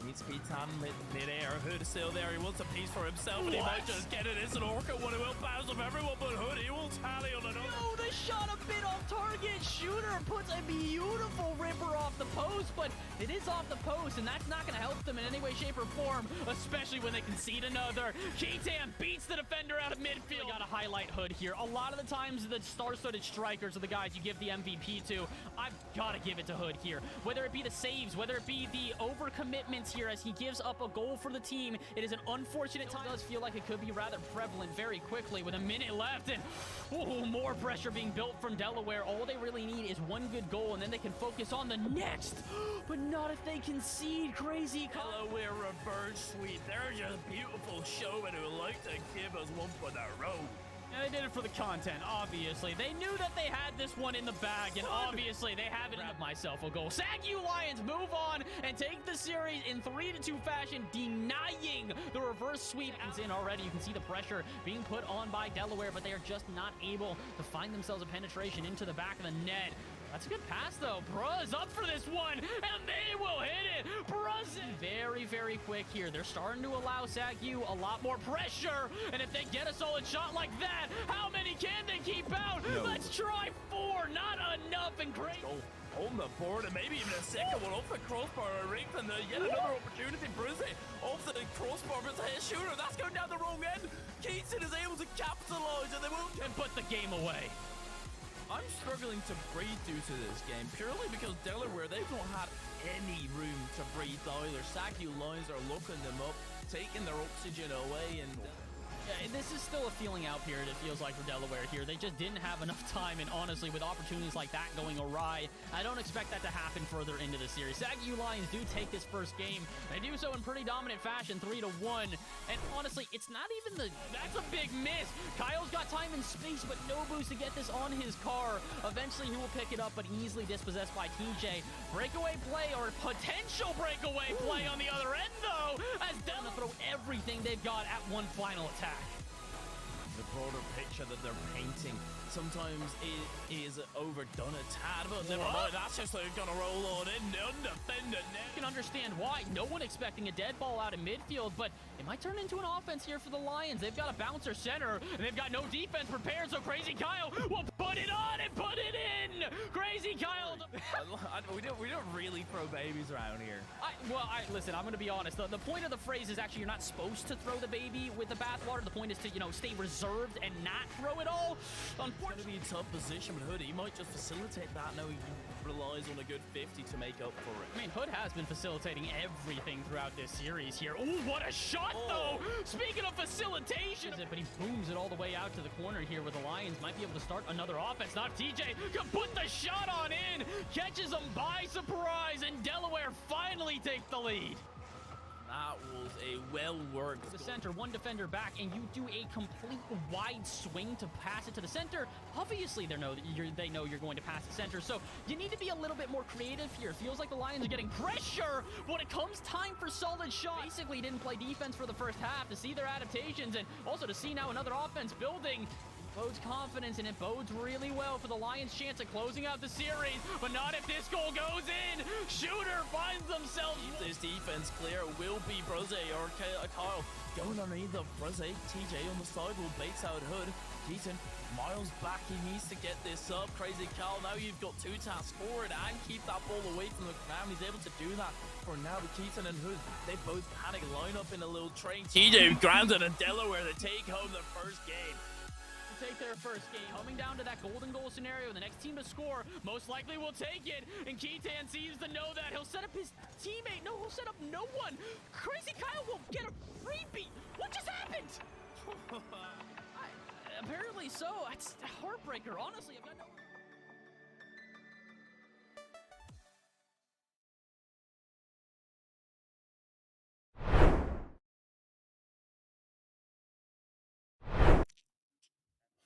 Needs to be tan mid-air. Hood is still there. He wants a piece for himself, and he might just get it. It's an Orca one. He will bounce off everyone, but Hood, he will tally on another. Oh, the shot a bit off target. Shooter puts a beautiful ripper off the post, but it is off the post, and that's not going to help them in any way, shape, or form, especially when they concede another. Keaton beats the defender out of midfield. Got to highlight Hood here. A lot of the times, the star-studded strikers are the guys you give the MVP to. I've got to give it to Hood here. Whether it be the saves, whether it be the overcommitments here as he gives up a goal for the team. It is an unfortunate time. It does feel like it could be rather prevalent very quickly with a minute left, and more pressure being built from Delaware. All they really need is one good goal, and then they can focus on the next. But not if they concede. Crazy. Delaware reverse sweep. They're just beautiful showmen who like to give us one for the road. Yeah, they did it for the content, obviously. They knew that they had this one in the bag, and obviously they have it. Grab myself a goal. SACU Lions move on and take the series in 3-2 fashion, denying the reverse sweep. It's in already. You can see the pressure being put on by Delaware, but they are just not able to find themselves a penetration into the back of the net. That's a good pass, though. Bruz up for this one, and they will hit it. Bruz very, very quick here. They're starting to allow SACU a lot more pressure, and if they get a solid shot like that, how many can they keep out? No. Let's try 4. Not enough, and great. On the board, and maybe even a second one off the crossbar. And yet another opportunity. Bruz off the crossbar, but a shooter. That's going down the wrong end. Keaton is able to capitalize, and they won't put the game away. I'm struggling to breathe due to this game, purely because Delaware, they've not had any room to breathe either. SACU Lions are locking them up, taking their oxygen away, and... Yeah, this is still a feeling out period, it feels like, for Delaware here. They just didn't have enough time, and honestly, with opportunities like that going awry, I don't expect that to happen further into the series. SACU Lions do take this first game. They do so in pretty dominant fashion, 3-1. And honestly, it's not even the... That's a big miss. Kyle's got time and space, but no boost to get this on his car. Eventually, he will pick it up, but easily dispossessed by TJ. Breakaway play, or potential breakaway play on the other end, though, as Delaware throw everything they've got at one final attack. The broader picture that they're painting sometimes it is overdone a tad, but never mind. That's just like gonna roll on in, undefended. You can understand why. No one expecting a dead ball out in midfield, but it might turn into an offense here for the Lions. They've got a bouncer center, and they've got no defense prepared, so Crazy Kyle will put it on and put it in. Crazy Kyle. We don't really throw babies around here. Listen, I'm gonna be honest. The point of the phrase is actually you're not supposed to throw the baby with the bathwater. The point is to, stay reserved and not throw it all. It's going to be a tough position, but Hood, he might just facilitate that. No, he relies on a good 50 to make up for it. I mean, Hood has been facilitating everything throughout this series here. Oh, what a shot, though! Speaking of facilitation! But he booms it all the way out to the corner here where the Lions might be able to start another offense. Not TJ can put the shot on in! Catches them by surprise, and Delaware finally take the lead. That was a well-worked... The center, one defender back, and you do a complete wide swing to pass it to the center. Obviously, they know you're going to pass the center, so you need to be a little bit more creative here. Feels like the Lions are getting pressure, but when it comes time for solid shots, basically didn't play defense for the first half to see their adaptations, and also to see now another offense building. Bodes confidence, and it bodes really well for the Lions' chance of closing out the series, but not if this goal goes in. Shooter finds themselves. This defense clear will be Bruz or Kyle going underneath of Bruz. TJ on the side will bait out Hood. Keaton, Miles back. He needs to get this up. Crazy Kyle. Now you've got 2 tasks forward and keep that ball away from the ground. He's able to do that for now. But Keaton and Hood, they both panic, line up in a little train. TJ grounded and Delaware to take home the first game. Take their first game. Coming down to that golden goal scenario, the next team to score most likely will take it, and Keaton seems to know that. He'll set up his teammate. No, he'll set up no one. Crazy Kyle will get a freebie. What just happened? Apparently so. It's a heartbreaker, honestly. I've got no...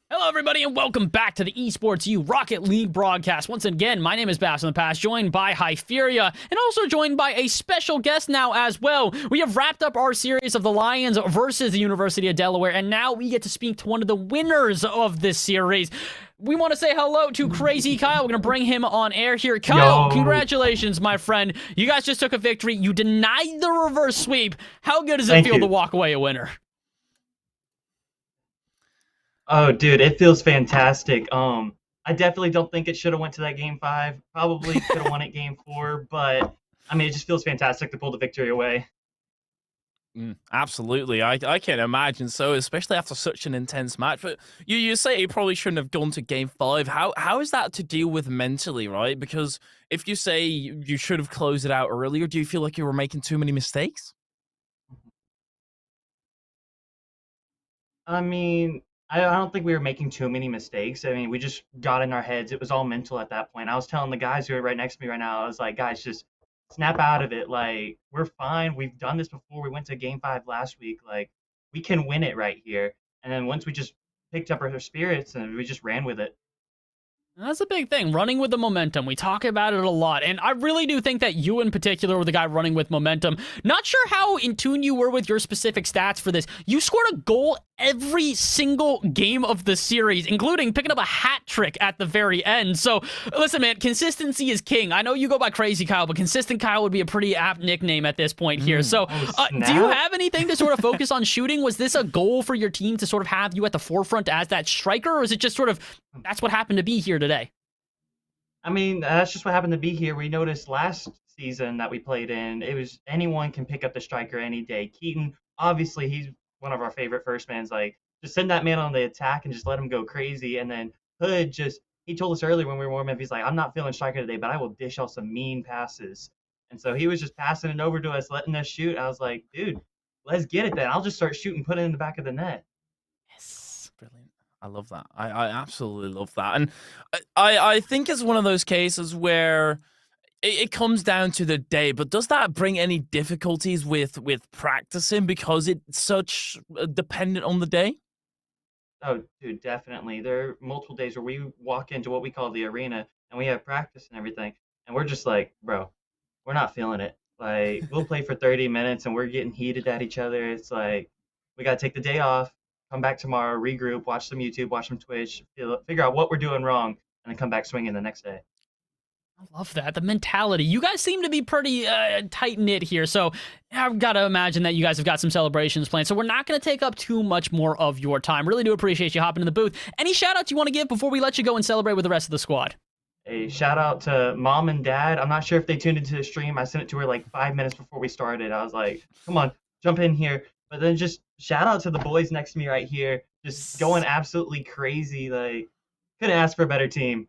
Hello Hello, everybody, and welcome back to the Esports U Rocket League broadcast. Once again, my name is Bass in the Past, joined by Hypheria, and also joined by a special guest now as well. We have wrapped up our series of the Lions versus the University of Delaware, and now we get to speak to one of the winners of this series. We want to say hello to Crazy Kyle. We're going to bring him on air here. Kyle, congratulations, my friend. You guys just took a victory. You denied the reverse sweep. How good does it feel to walk away a winner? Oh, dude, it feels fantastic. I definitely don't think it should have went to that game 5. Probably could have won it game 4, but I mean, it just feels fantastic to pull the victory away. Absolutely, I can imagine so, especially after such an intense match. But you say it probably shouldn't have gone to game 5. How is that to deal with mentally, right? Because if you say you should have closed it out earlier, do you feel like you were making too many mistakes? I mean, I don't think we were making too many mistakes. I mean, we just got in our heads. It was all mental at that point. I was telling the guys who are right next to me right now, I was like, guys, just snap out of it. Like, we're fine. We've done this before. We went to game 5 last week. Like, we can win it right here. And then once we just picked up our spirits and we just ran with it. That's a big thing, running with the momentum. We talk about it a lot, and I really do think that you in particular were the guy running with momentum. Not sure how in tune you were with your specific stats for this. You scored a goal every single game of the series, including picking up a hat trick at the very end. So, listen, man, consistency is king. I know you go by Crazy Kyle, but Consistent Kyle would be a pretty apt nickname at this point here. So, do you have anything to sort of focus on shooting? Was this a goal for your team to sort of have you at the forefront as that striker, or is it just sort of that's what happened to be here today? I mean, that's just what happened to be here. We noticed last season that we played in, it was anyone can pick up the striker any day. Keaton, obviously, he's one of our favorite first mans. Like, just send that man on the attack and just let him go crazy. And then Hood he told us earlier when we were warming up, he's like, I'm not feeling striker today, but I will dish out some mean passes. And so he was just passing it over to us, letting us shoot. I was like, dude, let's get it then. I'll just start shooting, put it in the back of the net. Yes, brilliant. I love that. I absolutely love that. And I think it's one of those cases where it comes down to the day, but does that bring any difficulties with practicing because it's such dependent on the day? Oh, dude, definitely. There are multiple days where we walk into what we call the arena and we have practice and everything. And we're just like, bro, we're not feeling it. Like, we'll play for 30 minutes and we're getting heated at each other. It's like, we got to take the day off, come back tomorrow, regroup, watch some YouTube, watch some Twitch, figure out what we're doing wrong, and then come back swinging the next day. I love that. The mentality. You guys seem to be pretty tight-knit here, so I've got to imagine that you guys have got some celebrations planned, so we're not going to take up too much more of your time. Really do appreciate you hopping in the booth. Any shout-outs you want to give before we let you go and celebrate with the rest of the squad? A shout-out to Mom and Dad. I'm not sure if they tuned into the stream. I sent it to her like 5 minutes before we started. I was like, come on, jump in here. But then just shout-out to the boys next to me right here. Just going absolutely crazy. Like, couldn't ask for a better team.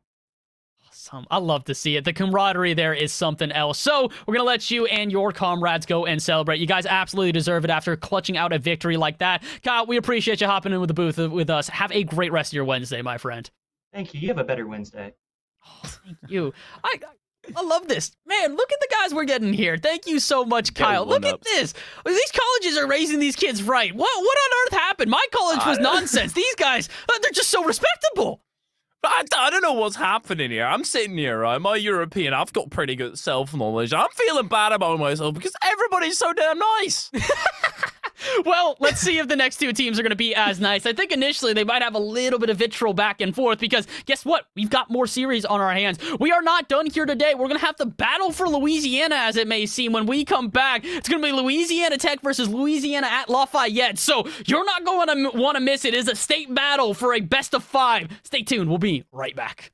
I love to see it. The camaraderie there is something else. So we're going to let you and your comrades go and celebrate. You guys absolutely deserve it after clutching out a victory like that. Kyle, we appreciate you hopping in with the booth with us. Have a great rest of your Wednesday, my friend. Thank you. You have a better Wednesday. Oh, thank you. I love this. Man, look at the guys we're getting here. Thank you so much, Kyle. Look at this. These colleges are raising these kids right. What on earth happened? My college was nonsense. These guys, they're just so respectable. I don't know what's happening here. I'm sitting here, right? My European, I've got pretty good self-knowledge. I'm feeling bad about myself because everybody's so damn nice. Well, let's see if the next two teams are going to be as nice. I think initially they might have a little bit of vitriol back and forth because guess what? We've got more series on our hands. We are not done here today. We're going to have to battle for Louisiana, as it may seem. When we come back, it's going to be Louisiana Tech versus Louisiana at Lafayette. So you're not going to want to miss it. It is a state battle for a best of 5. Stay tuned. We'll be right back.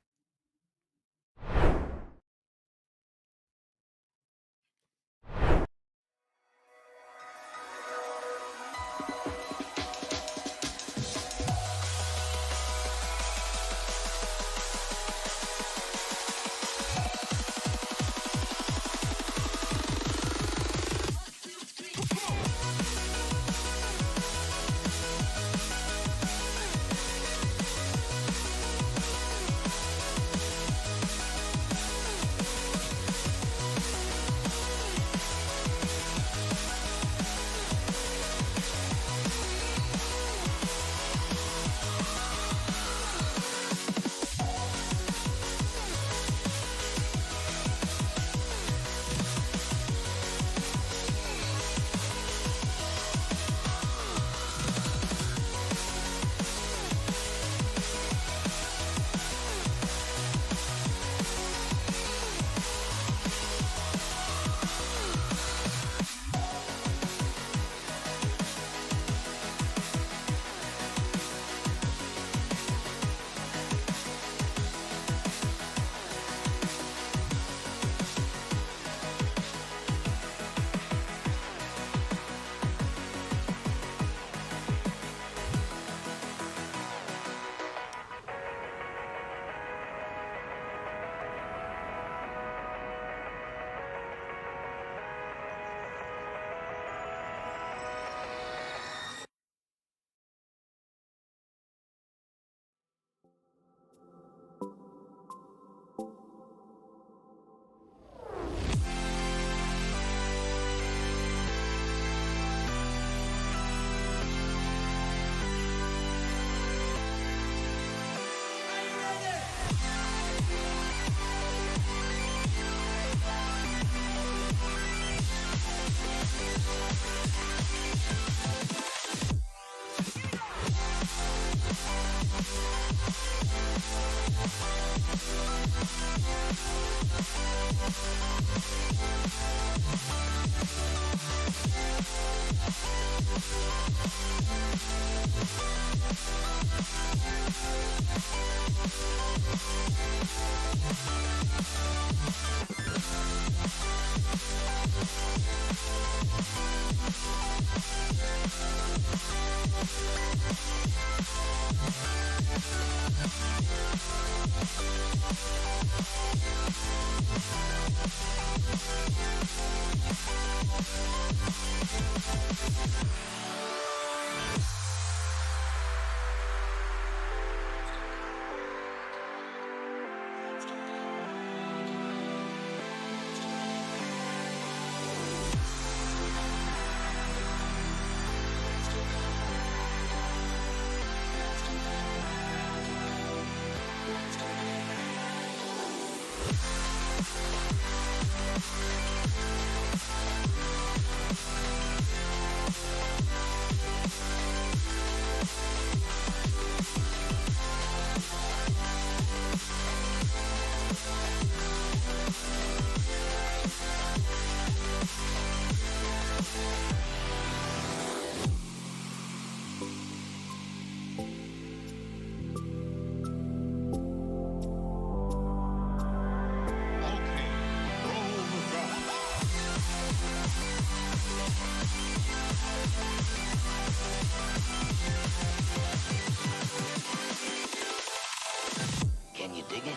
Can you dig it?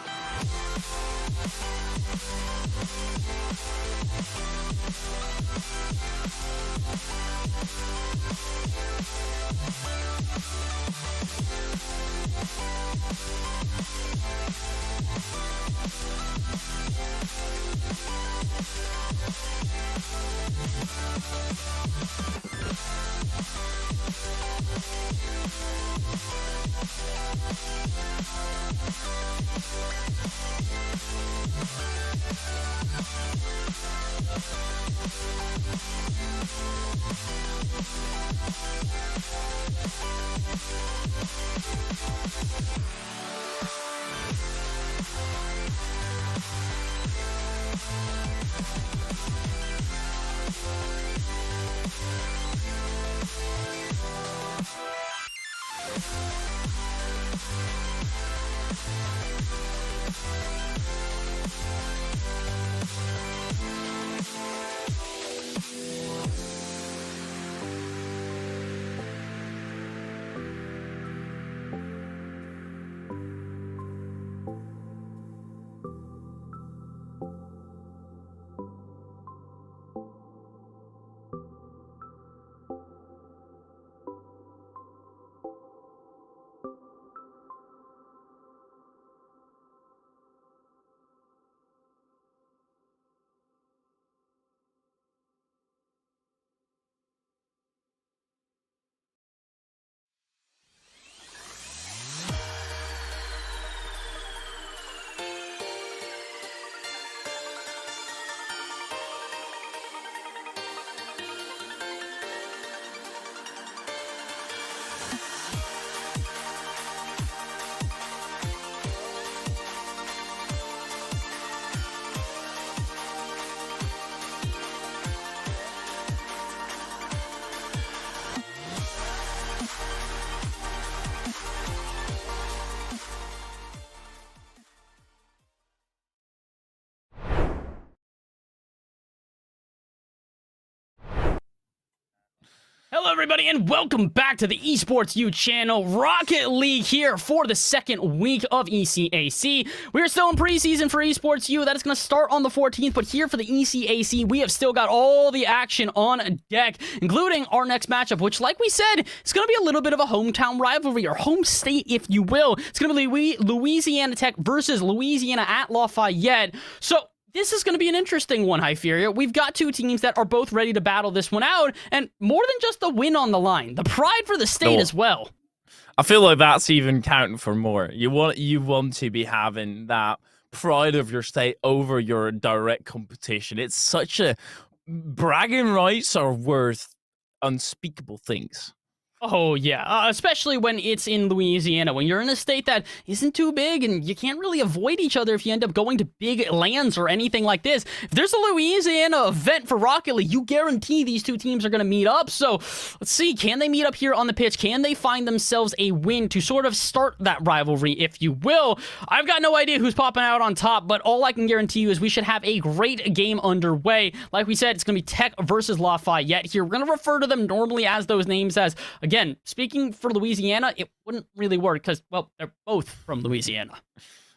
Hello, everybody, and welcome back to the Esports U channel. Rocket League here for the second week of ECAC. We're still in preseason for Esports U. That is going to start on the 14th, but here for the ECAC, we have still got all the action on deck, including our next matchup, which, like we said, is going to be a little bit of a hometown rivalry, or home state, if you will. It's going to be Louisiana Tech versus Louisiana at Lafayette. So, this is going to be an interesting one, Hypheria. We've got two teams that are both ready to battle this one out, and more than just the win on the line, the pride for the state as well. I feel like that's even counting for more. You want to be having that pride of your state over your direct competition. It's such a bragging rights are worth unspeakable things. Oh, yeah, especially when it's in Louisiana, when you're in a state that isn't too big and you can't really avoid each other if you end up going to big lands or anything like this. If there's a Louisiana event for Rocket League, you guarantee these two teams are going to meet up. So let's see, can they meet up here on the pitch? Can they find themselves a win to sort of start that rivalry, if you will? I've got no idea who's popping out on top, but all I can guarantee you is we should have a great game underway. Like we said, it's going to be Tech versus Lafayette here. We're going to refer to them normally as those names as... Again, speaking for Louisiana, it wouldn't really work because, well, they're both from Louisiana.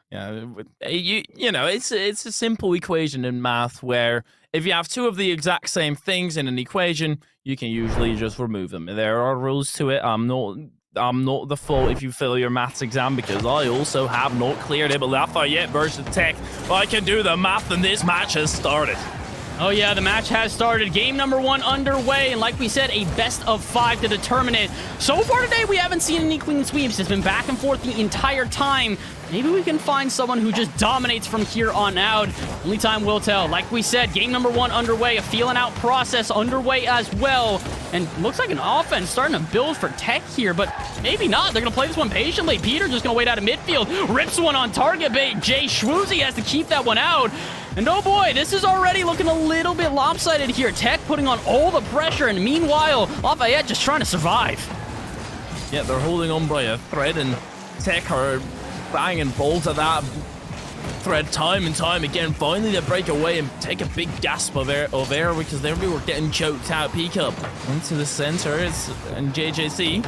Yeah, you know, it's a simple equation in math where if you have two of the exact same things in an equation, you can usually just remove them. There are rules to it. I'm not the fault if you fail your maths exam because I also have not cleared it. But Lafayette versus Tech, I can do the math and this match has started. Oh yeah, the match has started. Game number 1 underway, and like we said, a best of 5 to determine it. So far today, we haven't seen any clean sweeps. It's been back and forth the entire time. Maybe we can find someone who just dominates from here on out. Only time will tell. Like we said, game number 1 underway, a feeling out process underway as well. And looks like an offense starting to build for Tech here, but maybe not. They're going to play this one patiently. Peter just going to wait out of midfield. Rips one on target. Jay Schwoozy has to keep that one out. And oh boy, this is already looking a little bit lopsided here. Tech putting on all the pressure, and meanwhile, Lafayette just trying to survive. Yeah, they're holding on by a thread, and Tech are banging balls at that thread time and time again. Finally, they break away and take a big gasp of air because they were getting choked out. Peek up into the center, and JJC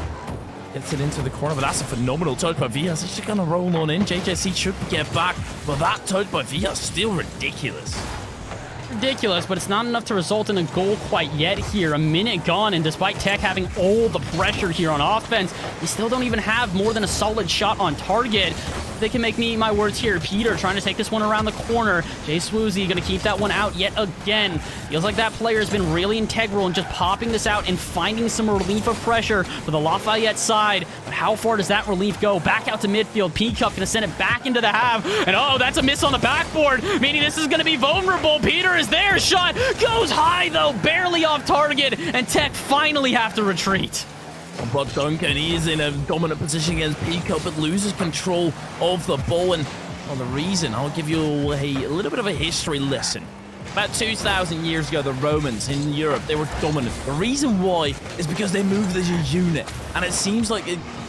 gets it into the corner, but that's a phenomenal touch by Villas. He's just gonna roll on in. JJC should get back, but that touch by Villas still ridiculous. Ridiculous, but it's not enough to result in a goal quite yet here. A minute gone, and despite Tech having all the pressure here on offense, they still don't even have more than a solid shot on target. They can make me eat my words here. Peter trying to take this one around the corner. Jay Swoozy going to keep that one out yet again. Feels like that player has been really integral in just popping this out and finding some relief of pressure for the Lafayette side. But how far does that relief go? Back out to midfield. Peacup going to send it back into the half. And oh, that's a miss on the backboard, meaning this is going to be vulnerable. Peter is there. Shot goes high, though, barely off target. And Tech finally have to retreat. But Duncan, he is in a dominant position against Peacup, but loses control of the ball. And well, the reason, I'll give you a little bit of a history lesson. About 2,000 years ago, the Romans in Europe, they were dominant. The reason why is because they moved as a unit. And it seems like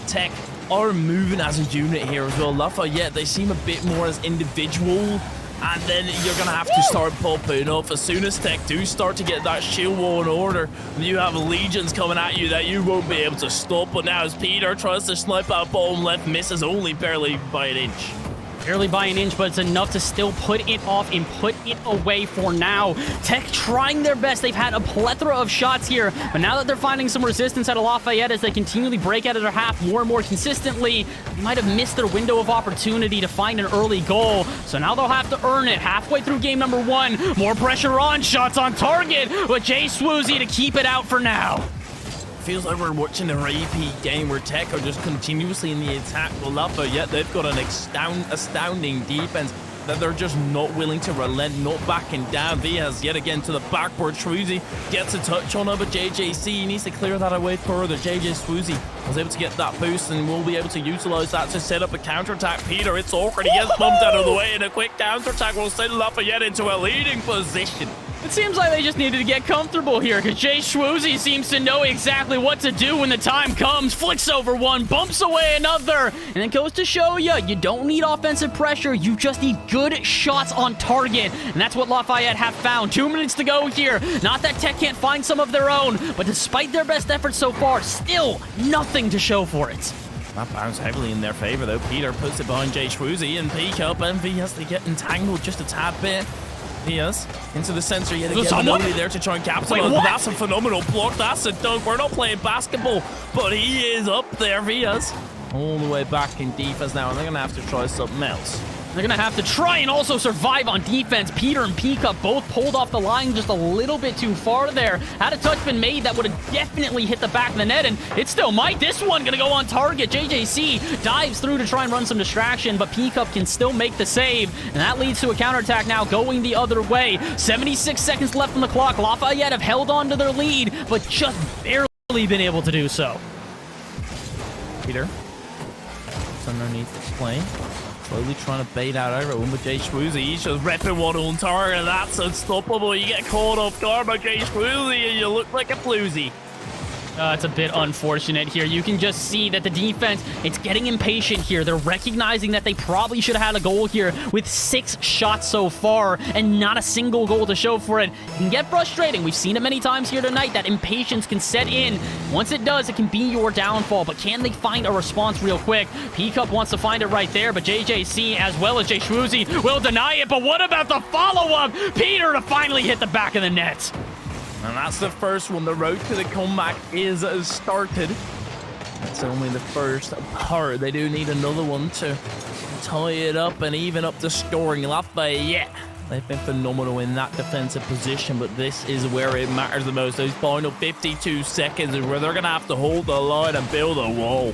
Tech are moving as a unit here as well. Lafayette, they seem a bit more as individual. And then you're going to have to start popping up. As soon as Tech do start to get that shield wall in order, you have legions coming at you that you won't be able to stop. But now as Peter tries to snipe out bottom left, misses only barely by an inch. Barely by an inch, but it's enough to still put it off and put it away for now. Tech trying their best. They've had a plethora of shots here, but now that they're finding some resistance out of Lafayette as they continually break out of their half more and more consistently, they might have missed their window of opportunity to find an early goal. So now they'll have to earn it. Halfway through game number 1, more pressure on, shots on target, with Jay Swoozy to keep it out for now. Feels like we're watching a repeat game where Tech are just continuously in the attack. Well, Lafayette, they've got an astounding defense that they're just not willing to relent, not backing down. Villas yet again to the backboard. Swoozy gets a touch on her, but JJC needs to clear that away further. JJ Swoozy was able to get that boost and will be able to utilize that to set up a counterattack. Peter, it's awkward. He gets bumped out of the way, and a quick counterattack will send Lafayette into a leading position. It seems like they just needed to get comfortable here, because Jay Schwoozy seems to know exactly what to do when the time comes. Flicks over one, bumps away another, and it goes to show you don't need offensive pressure. You just need good shots on target, and that's what Lafayette have found. 2 minutes to go here. Not that Tech can't find some of their own, but despite their best efforts so far, still nothing to show for it. That bounced heavily in their favor, though. Peter puts it behind Jay Schwoozy and peek up, and Villas, they get entangled just a tad bit. Villas into the center yet again, but only there to try and capitalize. That's a phenomenal block. That's a dunk. We're not playing basketball, but he is up there. Villas all the way back in defense now, and they're going to have to try something else. They're going to have to try and also survive on defense. Peter and Peacup both pulled off the line just a little bit too far there. Had a touch been made, that would have definitely hit the back of the net, and it still might. This one going to go on target. JJC dives through to try and run some distraction, but Peacup can still make the save, and that leads to a counterattack now going the other way. 76 seconds left on the clock. Lafayette have held on to their lead, but just barely been able to do so. Peter, it's underneath the plane. Slowly trying to bait out over one with Jay Schwoozy. He's just repping one on target, and that's unstoppable. You get caught off guard by Jay Schwoozy, and you look like a floozy. It's a bit unfortunate here. You can just see that the defense, it's getting impatient here. They're recognizing that they probably should have had a goal here with 6 shots so far and not a single goal to show for it. It can get frustrating. We've seen it many times here tonight. That impatience can set in. Once it does, it can be your downfall, but can they find a response real quick? Peacup wants to find it right there, but JJC as well as Jay Schwoozy will deny it. But what about the follow-up? Peter to finally hit the back of the net. And that's the first one. The road to the comeback is started. That's only the first part. They do need another one to tie it up and even up the scoring. Lafayette They've been phenomenal in that defensive position, but this is where it matters the most. Those final 52 seconds is where they're going to have to hold the line and build a wall.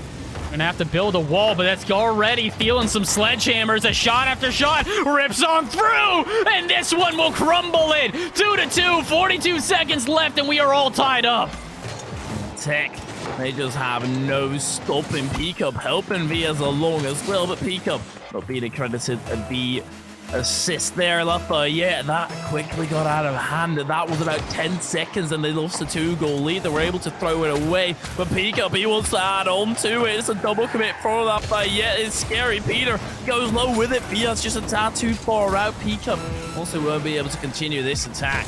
Gonna have to build a wall, but that's already feeling some sledgehammers. A shot after shot rips on through, and this one will crumble it. 2-2, 42 seconds left, and we are all tied up. Tech, they just have no stopping. Peacup helping Vias along as well, but Peacup not being accredited the assist there. Lafayette, that quickly got out of hand. That was about 10 seconds and they lost a 2-goal lead. They were able to throw it away, but Peacup, he wants to add on to it. It's a double commit for Lafayette. It's scary. Peter goes low with it. Vias just a tad too far out. Peacup also won't be able to continue this attack.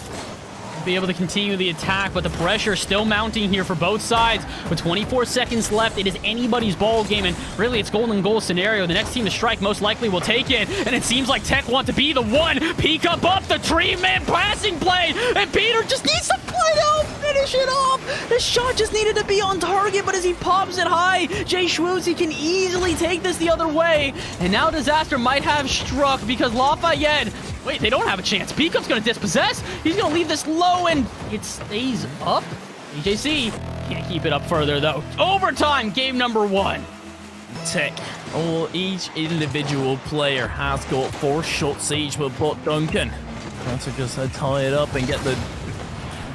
Be able to continue the attack, but the pressure still mounting here for both sides. With 24 seconds left, it is anybody's ball game, and really it's golden goal scenario. The next team to strike most likely will take it, and it seems like Tech want to be the one. Peek up the tree-man passing play, and Peter just needs to play out, finish it off. The shot just needed to be on target, but as he pops it high, Jay Schwoozy can easily take this the other way, and now disaster might have struck because Lafayette, wait, they don't have a chance. Peacup's going to dispossess. He's going to leave this low, and it stays up. EJC can't keep it up further, though. Overtime, game number 1. Tech, each individual player has got 4 shots each, but Bot Duncan wants to just tie it up and get the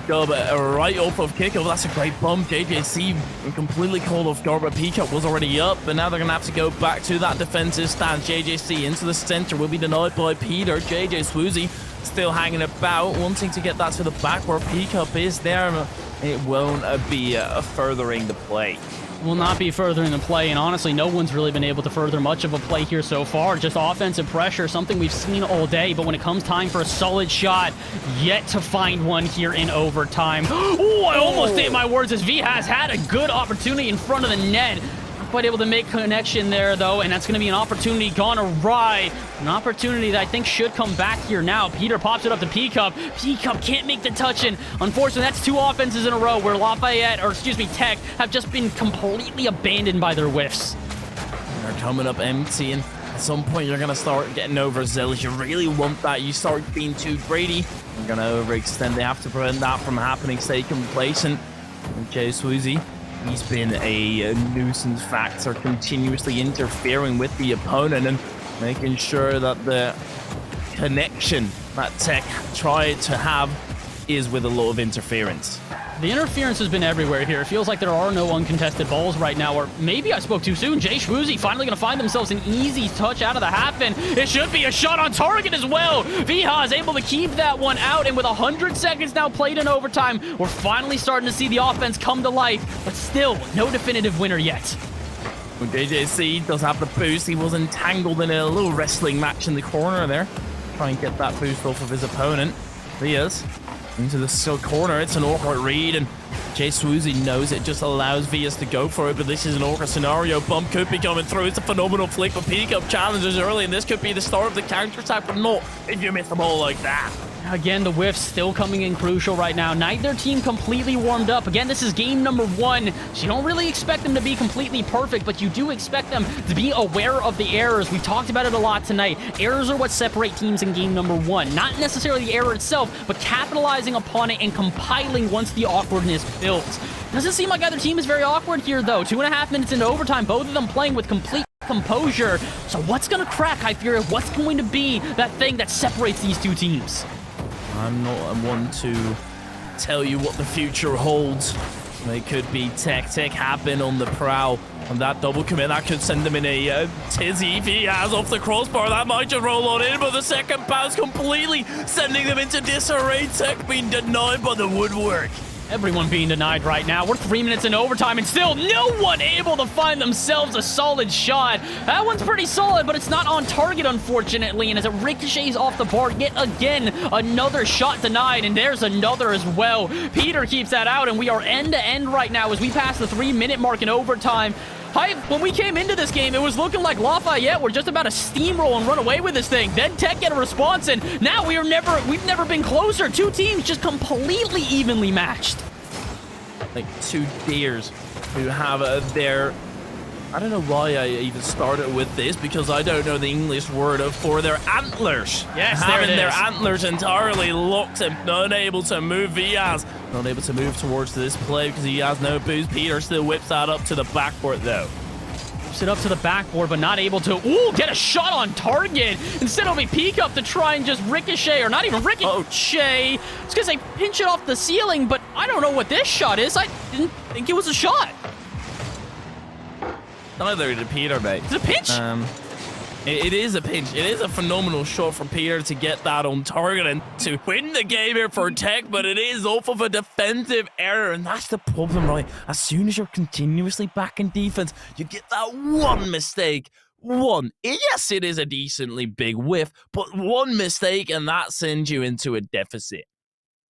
dub right off of kickoff. That's a great bump. JJC completely called off guard, but Peacup was already up, but now they're going to have to go back to that defensive stand. JJC into the center will be denied by Peter. JJ Swoozy still hanging about, wanting to get that to the back where Peacup is there. It won't be furthering the play. Will not be furthering the play, and honestly, no one's really been able to further much of a play here so far. Just offensive pressure, something we've seen all day, but when it comes time for a solid shot, yet to find one here in overtime. Oh, I almost ate my words as V has had a good opportunity in front of the net. Not quite able to make connection there, though, and that's going to be an opportunity gone awry. An opportunity that I think should come back here now. Peter pops it up to Peacup. Peacup can't make the touch, and unfortunately, that's 2 offenses in a row where Tech have just been completely abandoned by their whiffs. They're coming up empty, and at some point, you're going to start getting overzealous. You really want that. You start being too greedy. You're going to overextend. They have to prevent that from happening. Stay complacent. And Jay Swoozy, he's been a nuisance factor, continuously interfering with the opponent and making sure that the connection that Tech tried to have is with a lot of interference. The interference has been everywhere here. It feels like there are no uncontested balls right now, or maybe I spoke too soon. Jay Schwoozy finally going to find themselves an easy touch out of the half, and it should be a shot on target as well. Viha is able to keep that one out, and with 100 seconds now played in overtime, we're finally starting to see the offense come to life, but still no definitive winner yet. Well, JJC does have the boost. He was entangled in a little wrestling match in the corner there. Try and get that boost off of his opponent. Vias into the corner. It's an awkward read, and Jay Swoozy knows it, just allows Vias to go for it, but this is an awkward scenario. Bump could be coming through. It's a phenomenal flick, but Peacup challenges early, and this could be the start of the counter-attack, but not if you miss the ball like that. Again, the whiffs still coming in crucial right now. Neither team completely warmed up. Again, this is game number 1, so you don't really expect them to be completely perfect, but you do expect them to be aware of the errors. We talked about it a lot tonight. Errors are what separate teams in game number 1. Not necessarily the error itself, but capitalizing upon it and compiling once the awkwardness builds. Doesn't seem like either team is very awkward here, though. 2.5 minutes into overtime, both of them playing with complete composure. So what's going to crack, I fear? What's going to be that thing that separates these two teams? I'm not one to tell you what the future holds. It could be Tech have been on the prowl, and that double commit, that could send them in a tizzy. If he has off the crossbar, that might just roll on in, but the second pass completely sending them into disarray. Tech being denied by the woodwork. Everyone being denied right now. We're 3 minutes in overtime and still no one able to find themselves a solid shot. That one's pretty solid, but it's not on target, unfortunately. And as it ricochets off the bar, yet again, another shot denied. And there's another as well. Peter keeps that out, and we are end to end right now as we pass the 3-minute mark in overtime. When we came into this game, it was looking like Lafayette were just about to steamroll and run away with this thing. Then Tech get a response, and now we've never been closer. Two teams just completely evenly matched. Like 2 deers who have their I don't know why I even started with this, because I don't know the English word for their antlers. Yes, there Having it their is. antlers entirely locked and unable to move. Viaz not able to move towards this play because he has no boost. Peter still whips that up to the backboard though. Whips it up to the backboard, but not able to, get a shot on target. Instead it'll be peek up to try and just ricochet, or not even ricochet. I was gonna say pinch it off the ceiling, but I don't know what this shot is. I didn't think it was a shot. Neither did Peter, mate. It's a pinch. It is a pinch. It is a phenomenal shot for Peter to get that on target and to win the game here for Tech, but it is off of a defensive error, and that's the problem, right? As soon as you're continuously back in defense, you get that one mistake. Yes, it is a decently big whiff, but one mistake, and that sends you into a deficit.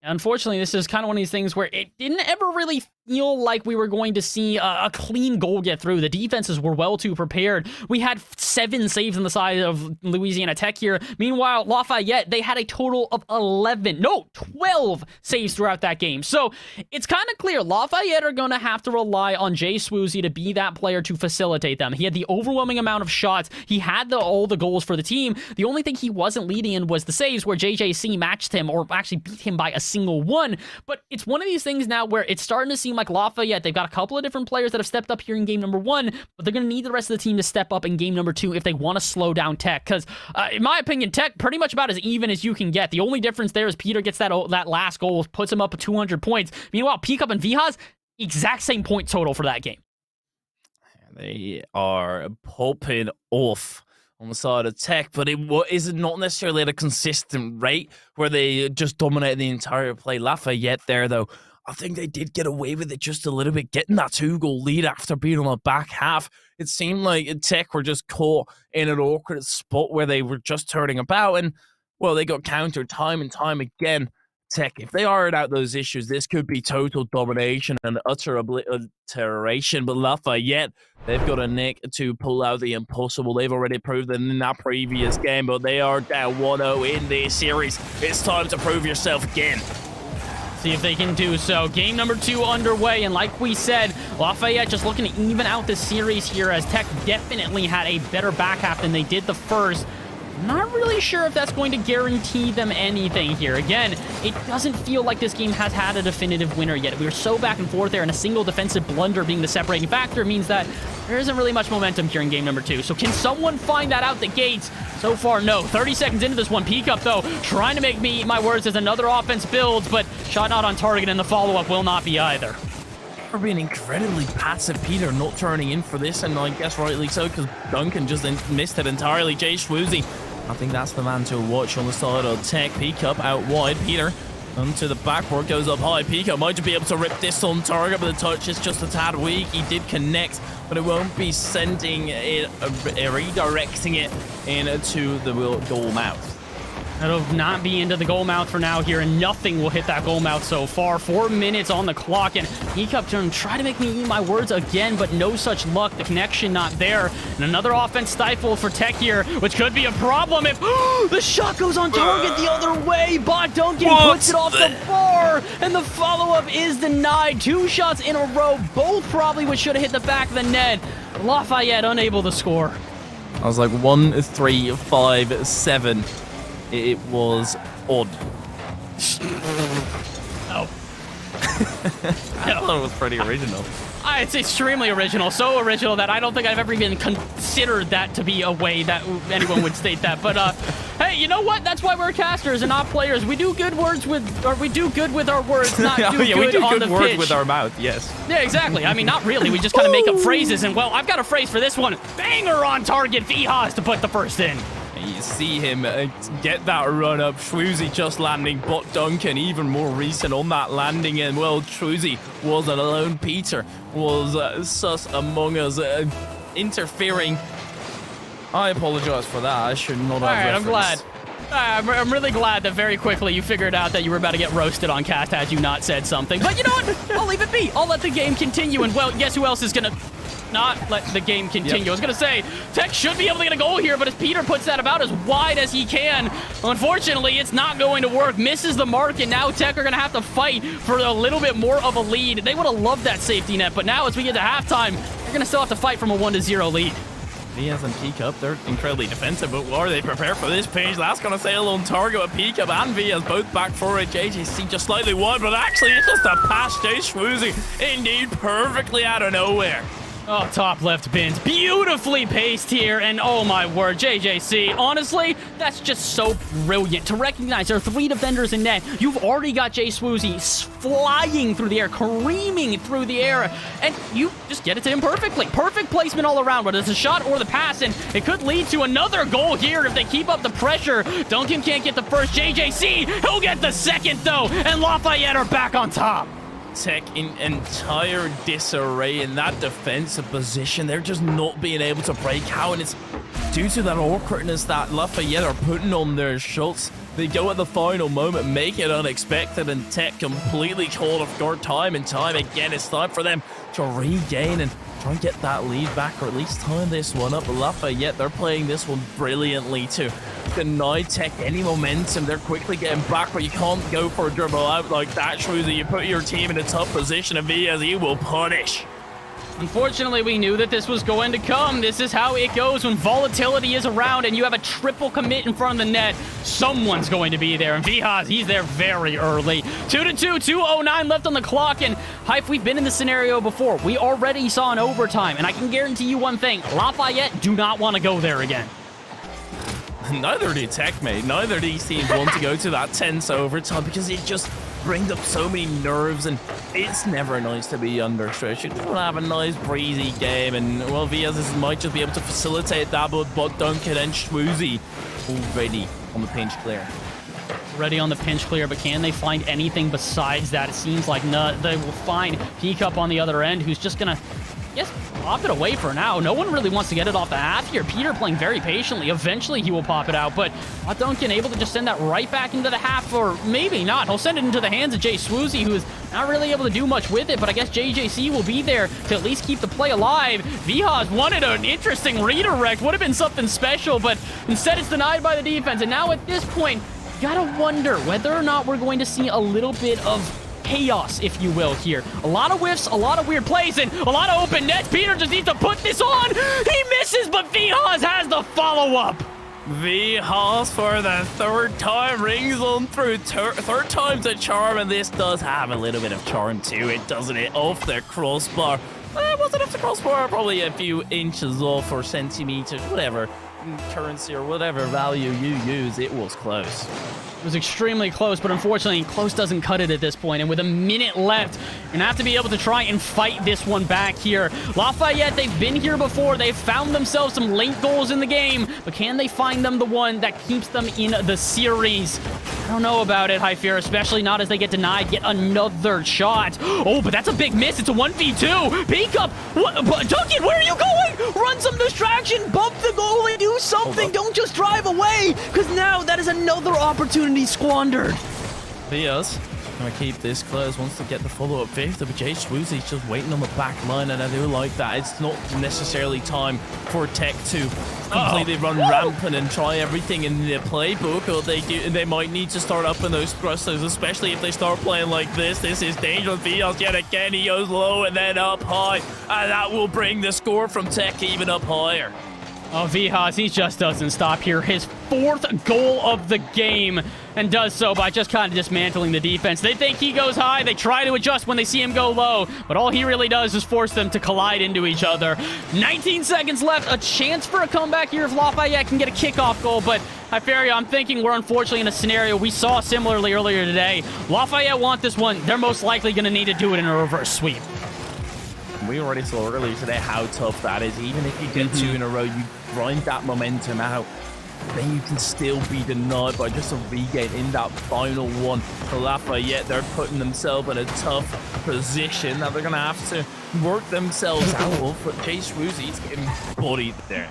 Unfortunately, this is kind of one of these things where it didn't ever really feel like we were going to see a clean goal get through. The defenses were well too prepared. We had 7 saves on the side of Louisiana Tech here. Meanwhile, Lafayette, they had a total of 12 saves throughout that game. So it's kind of clear Lafayette are going to have to rely on Jay Swoozy to be that player to facilitate them. He had the overwhelming amount of shots. He had all the goals for the team. The only thing he wasn't leading in was the saves, where JJC matched him, or actually beat him by a single one. But it's one of these things now where it's starting to seem like Lafayette, they've got a couple of different players that have stepped up here in game number 1, but they're going to need the rest of the team to step up in game number 2 if they want to slow down Tech. Because, in my opinion, Tech pretty much about as even as you can get. The only difference there is Peter gets that last goal, puts him up at 200 points. Meanwhile, Peakup and Vihaz, exact same point total for that game. They are popping off on the side of Tech, but it is not necessarily at a consistent rate where they just dominate the entire play. Lafayette there, though, I think they did get away with it just a little bit, getting that 2-goal lead after being on the back half. It seemed like Tech were just caught in an awkward spot where they were just turning about, and, well, they got countered time and time again. Tech, if they iron out those issues, this could be total domination and utter obliteration. But Lafayette, they've got a nick to pull out the impossible. They've already proved it in that previous game, but they are down 1-0 in this series. It's time to prove yourself again. See if they can do so. Game number 2 underway, and like we said, Lafayette just looking to even out this series here, as Tech definitely had a better back half than they did the first. Not really sure if that's going to guarantee them anything here. Again, it doesn't feel like this game has had a definitive winner yet. We were so back and forth there, and a single defensive blunder being the separating factor means that there isn't really much momentum here in game number 2. So can someone find that out the gates? So far, no. 30 seconds into this one, Peakup, though, trying to make me eat my words as another offense builds, but shot not on target, and the follow-up will not be either. For being incredibly passive, Peter not turning in for this, and I guess rightly so, because Duncan just missed it entirely. Jay Swoozy, I think that's the man to watch on the side of Tech. Peakup out wide. Peter onto the backboard, goes up high. Peakup might be able to rip this on target, but the touch is just a tad weak. He did connect, but it won't be sending it, redirecting it into the goal mouth. It'll not be into the goal mouth for now here, and nothing will hit that goal mouth so far. 4 minutes on the clock, and Peakup trying to make me eat my words again, but no such luck. The connection not there. And another offense stifled for Tech here, which could be a problem if the shot goes on target the other way. Bot Duncan puts it off the bar, and the follow-up is denied. 2 shots in a row, both probably which should have hit the back of the net. Lafayette unable to score. I was like 1, 3, 5, 7. It was odd. Oh. I thought it was pretty original. It's extremely original. So original that I don't think I've ever even considered that to be a way that anyone would state that. But hey, you know what? That's why we're casters and not players. We do good with our words, not do we do on good the words pitch. with our mouth, yes. Yeah, exactly. I mean, not really. We just kind of make up phrases. And, well, I've got a phrase for this one. Banger on target, Vihaz to put the first in. You see him get that run up. Swoozy just landing, but Duncan even more recent on that landing. And, well, Swoozy wasn't alone. Peter was sus among us, interfering. I apologize for that. I should not have. All right, referenced. I'm glad. I'm really glad that very quickly you figured out that you were about to get roasted on cast had you not said something. But you know what? I'll leave it be. I'll let the game continue. And, well, guess who else is going to not let the game continue? Yep. I was going to say, Tech should be able to get a goal here, but as Peter puts that about as wide as he can, unfortunately, it's not going to work. Misses the mark, and now Tech are going to have to fight for a little bit more of a lead. They would have loved that safety net, but now as we get to halftime, you're going to still have to fight from a 1-0 lead. Vias and Peacup, they're incredibly defensive, but are they prepared for this page? That's going to sail on target with Peacup and Vias both back for it. JJC just slightly wide, but actually it's just a pass. Jay Swoozy, indeed, perfectly out of nowhere. Oh, top left bins. Beautifully paced here, and oh my word, JJC. Honestly, that's just so brilliant. To recognize there are 3 defenders in net. You've already got Jay Swoozy flying through the air, careening through the air, and you just get it to him perfectly. Perfect placement all around, whether it's a shot or the pass, and it could lead to another goal here if they keep up the pressure. Duncan can't get the first. JJC, he'll get the second, though, and Lafayette are back on top. Tech in entire disarray in that defensive position. They're just not being able to break out, and it's due to that awkwardness that Lafayette are putting on their shots. They go at the final moment, make it unexpected, and Tech completely caught off guard time and time again. It's time for them to regain and try and get that lead back, or at least time this one up. Lafayette, they're playing this one brilliantly to deny Tech any momentum. They're quickly getting back, but you can't go for a dribble out like that, Shrews. You put your team in a tough position, and Vias, he will punish. Unfortunately, we knew that this was going to come. This is how it goes when volatility is around and you have a triple commit in front of the net. Someone's going to be there, and Vihaz, he's there very early. 2-2, 2:09 left on the clock, and Hype, we've been in this scenario before. We already saw an overtime, and I can guarantee you one thing. Lafayette do not want to go there again. Neither do Tech, mate. Neither of these teams want to go to that tense overtime because it just brings up so many nerves, and it's never nice to be under stress. You just want to have a nice breezy game, and well, Vias might just be able to facilitate that, but Duncan and Schwoozy already on the pinch clear. Ready on the pinch clear, but can they find anything besides that? It seems like no. They will find Peacup on the other end, who's just gonna, yes, pop it away for now. No one really wants to get it off the half here. Peter playing very patiently. Eventually he will pop it out, but Duncan able to just send that right back into the half, or maybe not. He'll send it into the hands of Jay Swoozy, who is not really able to do much with it, but I guess JJC will be there to at least keep the play alive. Vihaz wanted an interesting redirect. Would have been something special, but instead it's denied by the defense. And now at this point, gotta wonder whether or not we're going to see a little bit of chaos, if you will, here. A lot of whiffs, a lot of weird plays, and a lot of open nets. Peter just needs to put this on. He misses, but Vihaz has the follow-up. Vihaz for the third time rings on through. Third time's a charm, and this does have a little bit of charm to it, doesn't it? Off the crossbar. Was it off the crossbar? Probably a few inches off, or centimeters, whatever currency or whatever value you use. It was close. It was extremely close, but unfortunately, close doesn't cut it at this point. And with a minute left, you're going to have to be able to try and fight this one back here. Lafayette, they've been here before. They've found themselves some late goals in the game, but can they find them the one that keeps them in the series? I don't know about it, Hyphier, especially not as they get denied yet another shot. Oh, but that's a big miss. It's a 1v2. Peacup, Duncan, where are you going? Run some distraction, bump the goalie, do something. Don't just drive away, because now that is another opportunity squandered. Vias gonna keep this close, wants to get the follow-up fifth, but Jay Swoozy's just waiting on the back line, and I do like that. It's not necessarily time for Tech to completely run rampant and try everything in the playbook, or they might need to start up in those thrusters, especially if they start playing like this. This is dangerous. Vias yet again, he goes low and then up high, and that will bring the score from Tech even up higher. Oh, Vihaz, he just doesn't stop here. His fourth goal of the game, and does so by just kind of dismantling the defense. They think he goes high. They try to adjust when they see him go low, but all he really does is force them to collide into each other. 19 seconds left. A chance for a comeback here if Lafayette can get a kickoff goal, but Hypheria, I'm thinking we're unfortunately in a scenario we saw similarly earlier today. Lafayette want this one. They're most likely going to need to do it in a reverse sweep. We already saw earlier today how tough that is. Even if you get two in a row, you grind that momentum out, then you can still be denied by just a regain in that final one. For Lafayette, they're putting themselves in a tough position that they're going to have to work themselves out of, but Jay Swoozy's getting bodied there.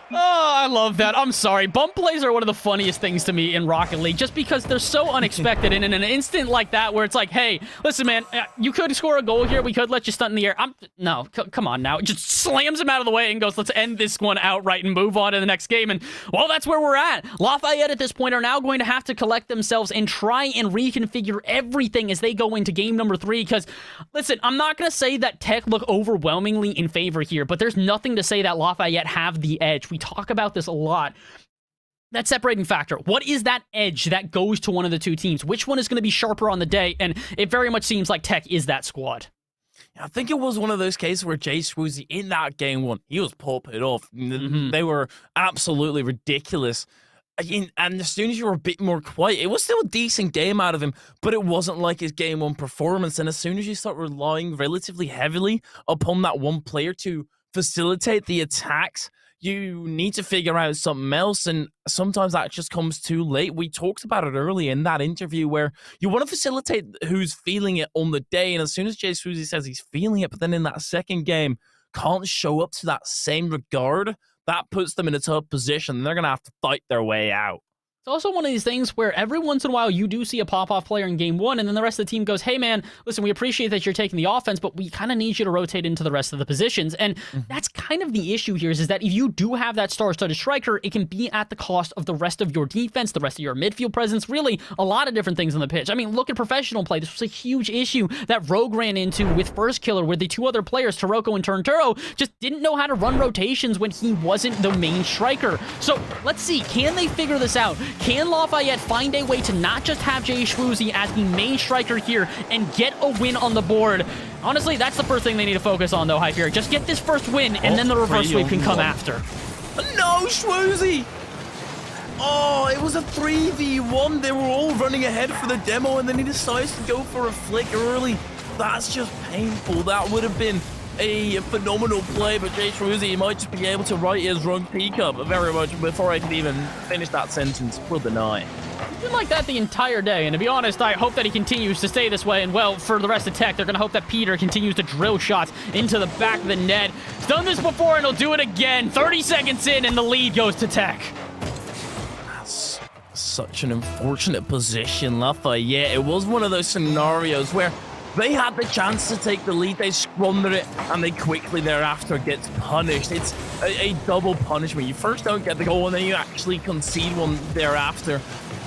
Oh, I love that. I'm sorry. Bump plays are one of the funniest things to me in Rocket League just because they're so unexpected. And in an instant like that where it's like, hey, listen, man, you could score a goal here. We could let you stunt in the air. No, come on now. Just slams him out of the way and goes, let's end this one outright and move on to the next game. And, well, that's where we're at. Lafayette at this point are now going to have to collect themselves and try and reconfigure everything as they go into game number 3. Because, listen, I'm not going to say that Tech look overwhelmingly in favor here, but there's nothing to say that Lafayette have the edge. We talk about this a lot. That separating factor. What is that edge that goes to one of the two teams? Which one is going to be sharper on the day? And it very much seems like Tech is that squad. I think it was one of those cases where Jay Swoozy in that game one, he was popping off. They were absolutely ridiculous. And as soon as you were a bit more quiet, it was still a decent game out of him, but it wasn't like his game one performance. And as soon as you start relying relatively heavily upon that one player to facilitate the attacks, you need to figure out something else, and sometimes that just comes too late. We talked about it early in that interview where you want to facilitate who's feeling it on the day, and as soon as Jay Swoozy says he's feeling it, but then in that second game can't show up to that same regard, that puts them in a tough position. They're going to have to fight their way out. It's also one of these things where every once in a while you do see a pop-off player in game 1, and then the rest of the team goes, hey man, listen, we appreciate that you're taking the offense, but we kind of need you to rotate into the rest of the positions. And that's kind of the issue here is that if you do have that star-studded striker, it can be at the cost of the rest of your defense, the rest of your midfield presence, really a lot of different things on the pitch. I mean, look at professional play. This was a huge issue that Rogue ran into with First Killer, where the two other players, Taroko and Turnturo, just didn't know how to run rotations when he wasn't the main striker. So let's see, can they figure this out? Can Lafayette find a way to not just have Jay Swoozy as the main striker here and get a win on the board? Honestly, that's the first thing they need to focus on, though, Hyperion. Just get this first win, and then the reverse sweep can come after. No, Swoozy! Oh, it was a 3v1. They were all running ahead for the demo, and then he decides to go for a flick early. That's just painful. That would have been a phenomenal play, but Jay Swoozy might just be able to write his wrong peak up very much before I can even finish that sentence. Will deny. He's been like that the entire day, and to be honest, I hope that he continues to stay this way. And well, for the rest of Tech, they're going to hope that Peter continues to drill shots into the back of the net. He's done this before, and he'll do it again. 30 seconds in, and the lead goes to Tech. That's such an unfortunate position, Lafayette. It was one of those scenarios where they had the chance to take the lead, they squandered it, and they quickly thereafter gets punished. It's a double punishment. You first don't get the goal, and then you actually concede one thereafter.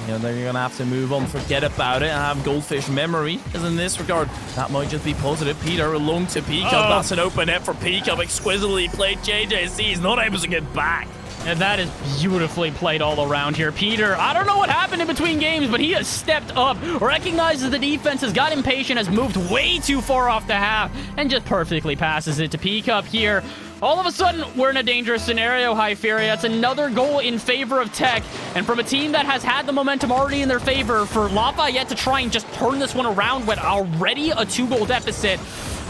You know, then you're going to have to move on, forget about it, and have goldfish memory. Because in this regard, that might just be positive. Peter along to Peacup. That's an open net for Peacup. Exquisitely played. JJC. He's not able to get back. And that is beautifully played all around here. Peter, I don't know what happened in between games, but he has stepped up, recognizes the defense, has got impatient, has moved way too far off the half, and just perfectly passes it to Peacup here. All of a sudden, we're in a dangerous scenario, High Fury. That's another goal in favor of Tech. And from a team that has had the momentum already in their favor, for Lafayette to try and just turn this one around with already a 2-goal deficit,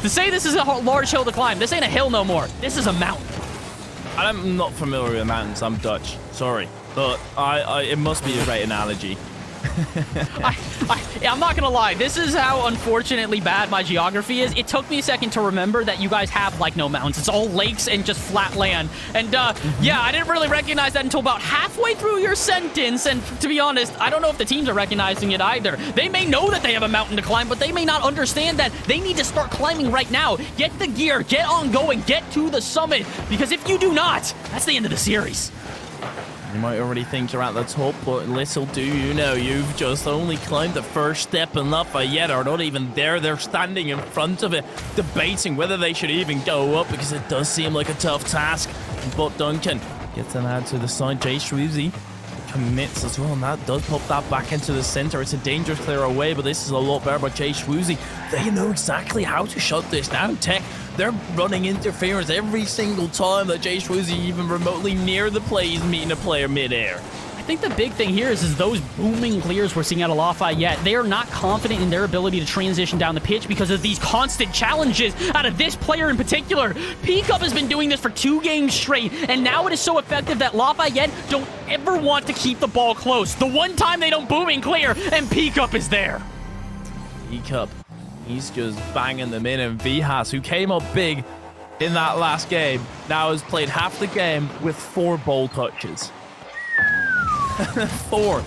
to say this is a large hill to climb, this ain't a hill no more. This is a mountain. I'm not familiar with mountains. I'm Dutch. Sorry. But it must be a great analogy. I'm not gonna lie, this is how unfortunately bad my geography is. It took me a second to remember that you guys have like no mountains. It's all lakes and just flat land. And yeah, I didn't really recognize that until about halfway through your sentence. And to be honest, I don't know if the teams are recognizing it either. They may know that they have a mountain to climb, but they may not understand that they need to start climbing right now. Get the gear, get on going, get to the summit, because if you do not, that's the end of the series. You might already think you're at the top, but little do you know, you've just only climbed the first step, and Lafayette are not even there. They're standing in front of it, debating whether they should even go up, because it does seem like a tough task. But Duncan gets an ad to the side. Jay Swoozy commits as well, and that does pop that back into the center. It's a dangerous clear away, but this is a lot better by Jay Swoozy. They know exactly how to shut this down. Tech, they're running interference every single time that Jay Swoozy even remotely near the play is meeting a player midair. I think the big thing here is those booming clears we're seeing out of Lafayette. They are not confident in their ability to transition down the pitch because of these constant challenges out of this player in particular. Peacup has been doing this for 2 games straight, and now it is so effective that Lafayette don't ever want to keep the ball close. The one time they don't booming clear, and Peacup is there. Peacup, he's just banging them in, and Vihas, who came up big, in that last game now has played half the game with 4 ball touches. 4.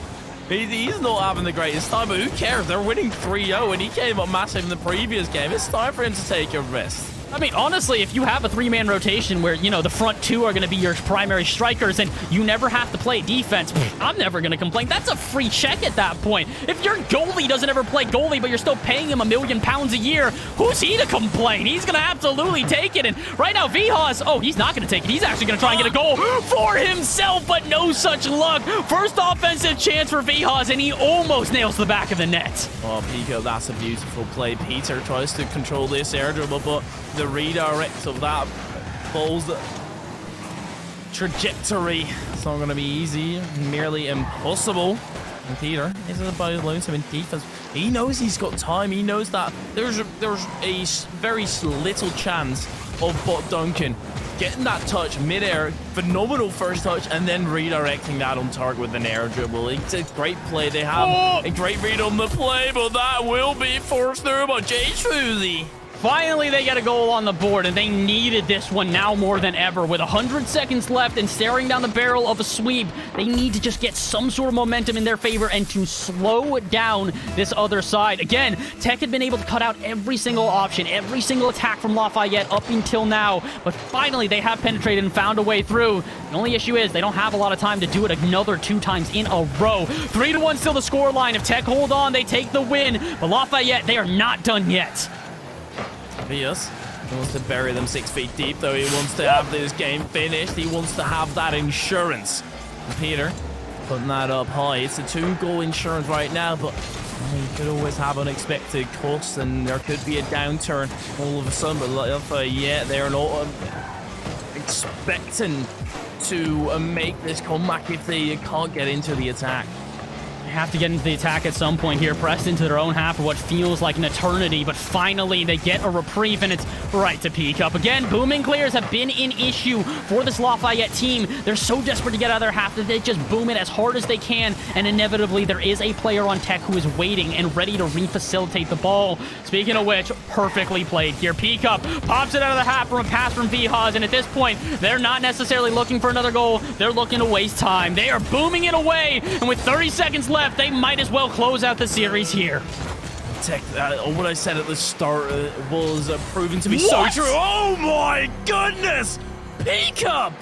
He's not having the greatest time, but who cares? They're winning 3-0, and he came up massive in the previous game. It's time for him to take a risk. I mean, honestly, if you have a 3-man rotation where, you know, the front 2 are going to be your primary strikers and you never have to play defense, I'm never going to complain. That's a free check at that point. If your goalie doesn't ever play goalie, but you're still paying him £1 million a year, who's he to complain? He's going to absolutely take it. And right now, Vihas, oh, he's not going to take it. He's actually going to try and get a goal for himself, but no such luck. First offensive chance for Vihas, and he almost nails the back of the net. Oh, Pico, that's a beautiful play. Peter tries to control this air dribble, but the redirect of that ball's trajectory, it's not going to be easy, merely impossible. And Peter is about alone in defense. He knows he's got time. He knows that there's a very little chance of Bot Duncan getting that touch mid-air, phenomenal first touch, and then redirecting that on target with an air dribble. It's a great play. They have a great read on the play, but that will be forced through by Jay Schwoozy. Finally, they get a goal on the board, and they needed this one now more than ever. With 100 seconds left and staring down the barrel of a sweep, they need to just get some sort of momentum in their favor and to slow down this other side. Again, Tech had been able to cut out every single option, every single attack from Lafayette up until now, but finally they have penetrated and found a way through. The only issue is they don't have a lot of time to do it another 2 times in a row. 3-1 still the scoreline. If Tech hold on, they take the win, but Lafayette, they are not done yet. Yes, he wants to bury them 6 feet deep, though. He wants to have this game finished. He wants to have that insurance. And Peter putting that up high. It's a 2-goal insurance right now, but you could always have unexpected costs, and there could be a downturn all of a sudden. But yeah, they're not expecting to make this comeback if they can't get into the attack. Have to get into the attack at some point here, pressed into their own half for what feels like an eternity, but finally they get a reprieve, and it's right to peek up. Again, booming clears have been an issue for this Lafayette team. They're so desperate to get out of their half that they just boom it as hard as they can, and inevitably there is a player on Tech who is waiting and ready to refacilitate the ball. Speaking of which, perfectly played here. Peek up, pops it out of the half from a pass from Vihas, and at this point, they're not necessarily looking for another goal. They're looking to waste time. They are booming it away, and with 30 seconds left, they might as well close out the series here. Tech, what I said at the start was proven to be so true. Oh my goodness! Peek up!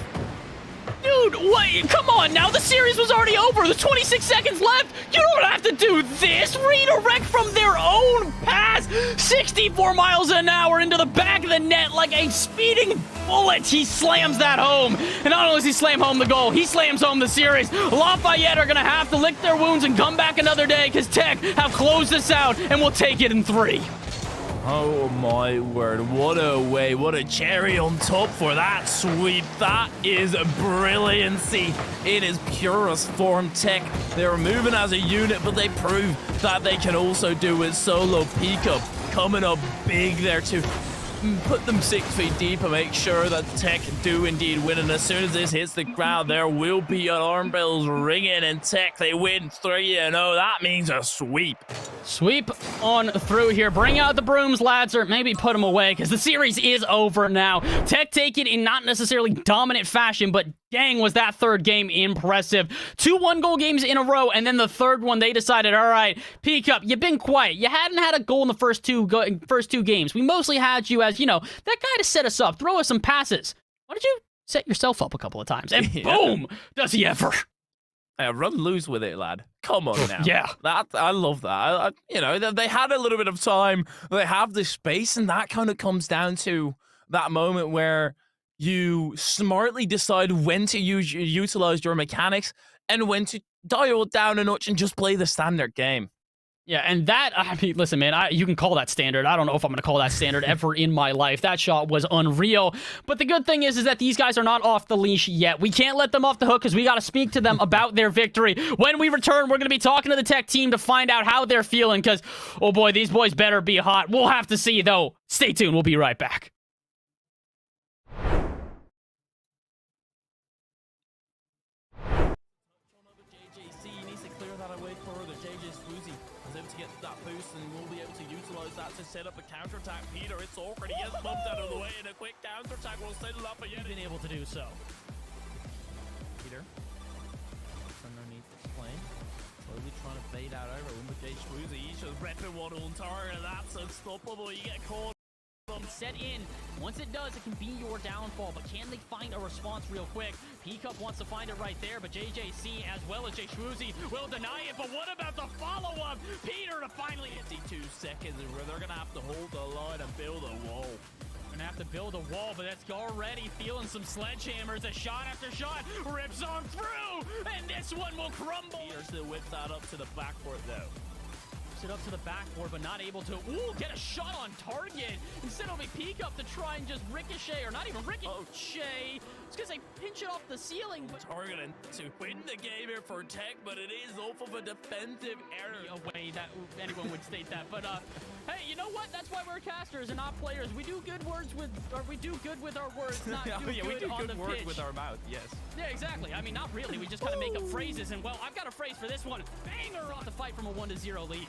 Dude, wait, come on now. The series was already over. There's 26 seconds left. You don't have to do this. Redirect from their own pass. 64 miles an hour into the back of the net like a speeding bullet. He slams that home. And not only does he slam home the goal, he slams home the series. Lafayette are going to have to lick their wounds and come back another day because Tech have closed this out and will take it in 3. Oh my word, what a way, what a cherry on top for that sweep. That is brilliancy in its purest form. Tech, they're moving as a unit, but they prove that they can also do it solo. Peek up, coming up big there to put them 6 feet deep and make sure that Tech do indeed win. And as soon as this hits the ground, there will be alarm bells ringing, and Tech, they win 3-0. That means a sweep. Sweep on through here. Bring out the brooms, lads, or maybe put them away because the series is over now. Tech take it in not necessarily dominant fashion, but dang, was that third game impressive. 2 1-goal games in a row, and then the third one, they decided, all right, peek up. You've been quiet. You hadn't had a goal in the first two games. We mostly had you as, you know, that guy to set us up, throw us some passes. Why don't you set yourself up a couple of times? And boom, does he ever. Run loose with it, lad. Come on now. Yeah. I love that. You know, they had a little bit of time. They have the space, and that kind of comes down to that moment where you smartly decide when to utilize your mechanics and when to dial it down a notch and just play the standard game. Yeah, and that, I mean, listen, man, you can call that standard. I don't know if I'm going to call that standard ever in my life. That shot was unreal. But the good thing is that these guys are not off the leash yet. We can't let them off the hook because we got to speak to them about their victory. When we return, we're going to be talking to the Tech team to find out how they're feeling because, oh boy, these boys better be hot. We'll have to see, though. Stay tuned. We'll be right back. further. JJ Swoozy is able to get that boost and will be able to utilize that to set up a counterattack. Peter, it's awkward. He gets bumped out of the way, and a quick counterattack will send Lafayette. Been able to do so. Peter, underneath the plane, slowly trying to fade out over. J Swoozy, he's just repping one on target, and that's unstoppable. You get caught. Set in. Once it does, it can be your downfall, but can they find a response real quick? P-Cup wants to find it right there, but JJC as well as Jay Schwoozy will deny it, but what about the follow-up? Peter to finally hit 52 seconds, where they're gonna have to hold the line and build a wall. Gonna have to build a wall, but that's already feeling some sledgehammers. A shot after shot rips on through, and this one will crumble. Peter still whips that up to the backcourt though. It up to the backboard, but not able to get a shot on target. Instead, it'll be peek up to try and just ricochet, or not even ricochet. I was gonna say pinch it off the ceiling, but targeting to win the game here for Tech, but it is off of a defensive error. A way that anyone would state that, but hey, you know what? That's why we're casters and not players. We do good words with, or we do good with our words, not do yeah, good we do on good the work pitch. with our mouth. Yes. Yeah, exactly. I mean, not really. We just kind of make up phrases, and well, I've got a phrase for this one. Banger off the fight from a 1-0 lead.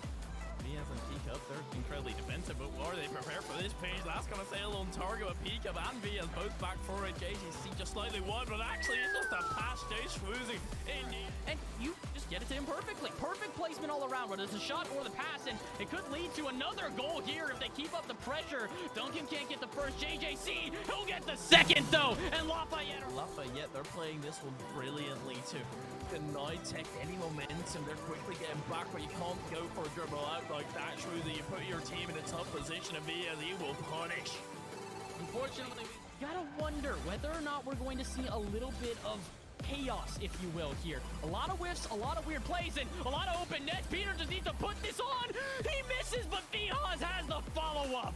Diaz and P-Cup, they're incredibly defensive, but are they prepared for this page? That's going to sail on target with P-Cup and Vias both back for it. JJC just slightly wide, but actually it's just a pass. Jay Schwoozy indeed. And you just get it to him perfectly. Perfect placement all around, whether it's a shot or the pass, and it could lead to another goal here if they keep up the pressure. Duncan can't get the first. JJC, he'll get the second, though, and Lafayette, they're playing this one brilliantly too. Deny Tech any momentum. They're quickly getting back, but you can't go for a dribble out like that. Schwoozy, you put your team in a tough position, and Vias, he will punish. Unfortunately, we gotta wonder whether or not we're going to see a little bit of chaos, if you will, here. A lot of whiffs, a lot of weird plays, and a lot of open nets. Peter just needs to put this on. He misses, but Vias has the follow-up.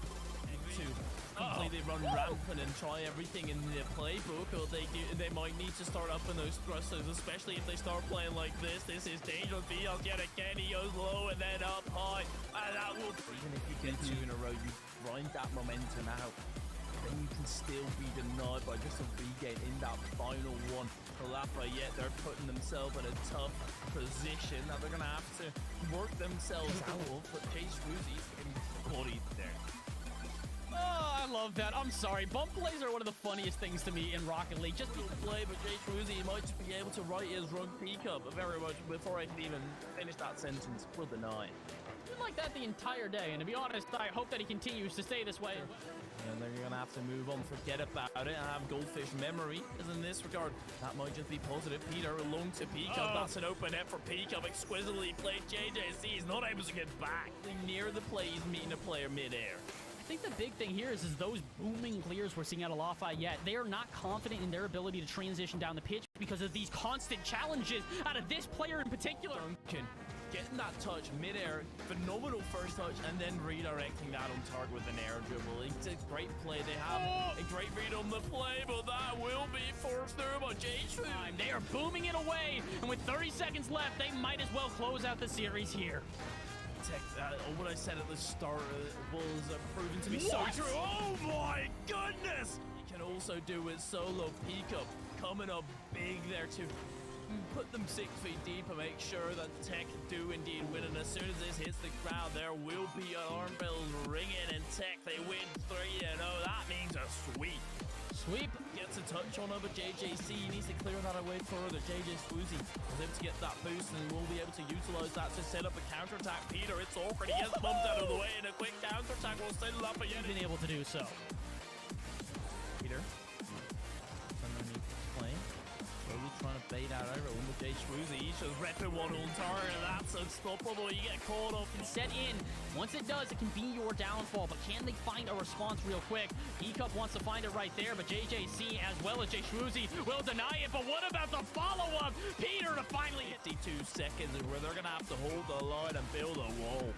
Completely run rampant and try everything in the playbook, or they might need to start up in those thrusters, especially if they start playing like this. This is dangerous. Vias yet again, he goes low and then up high, and that will, even if you get two in a row, you grind that momentum out, then you can still be denied by just a regain in that final one. For Lafayette, they're putting themselves in a tough position that they're going to have to work themselves out of, but Jay Schwoozy's getting bodied there. Oh, I love that. I'm sorry. Bump plays are one of the funniest things to me in Rocket League. Just play, but Jay Schwoozy might just be able to write his run P-Cup very much before I can even finish that sentence. Will deny. been like that the entire day, and to be honest, I hope that he continues to stay this way. And they're going to have to move on, forget about it, and have goldfish memory. As in this regard, that might just be positive. Peter along to P-Cup. That's an open net for P-Cup. Exquisitely played. JJC is not able to get back. Near the play, he's meeting a player midair. I think the big thing here is those booming clears we're seeing out of Lafayette. They are not confident in their ability to transition down the pitch because of these constant challenges out of this player in particular. Duncan getting that touch midair, phenomenal first touch, and then redirecting that on target with an air dribble. It's a great play. They have a great read on the play, but that will be forced through by J3. They are booming it away, and with 30 seconds left, they might as well close out the series here. What I said at the start was proven to be so true. Oh my goodness! You can also do with solo P-Cup coming up big there to put them 6 feet deep and make sure that Tech do indeed win. And as soon as this hits the crowd, there will be alarm bells ringing, and Tech, they win 3-0. That means a sweep. Sweep gets a touch on over JJC. Needs to clear that away further. JJ Swoozy was able to get that boost and will be able to utilize that to set up a counterattack. Peter, it's awkward. He gets bumped out of the way, and a quick counterattack will send Lafayette. Been able to do so. Peter, underneath the plane, slowly trying to fade out over with Jay Schwoozy. He's just repping one on target, and that's unstoppable. You get caught up and set in. Once it does, it can be your downfall, but can they find a response real quick? E-Cup wants to find it right there, but JJC as well as Jay Schwoozy will deny it. But what about the follow-up? Peter to finally hit 52 seconds where they're going to have to hold the line and build a wall.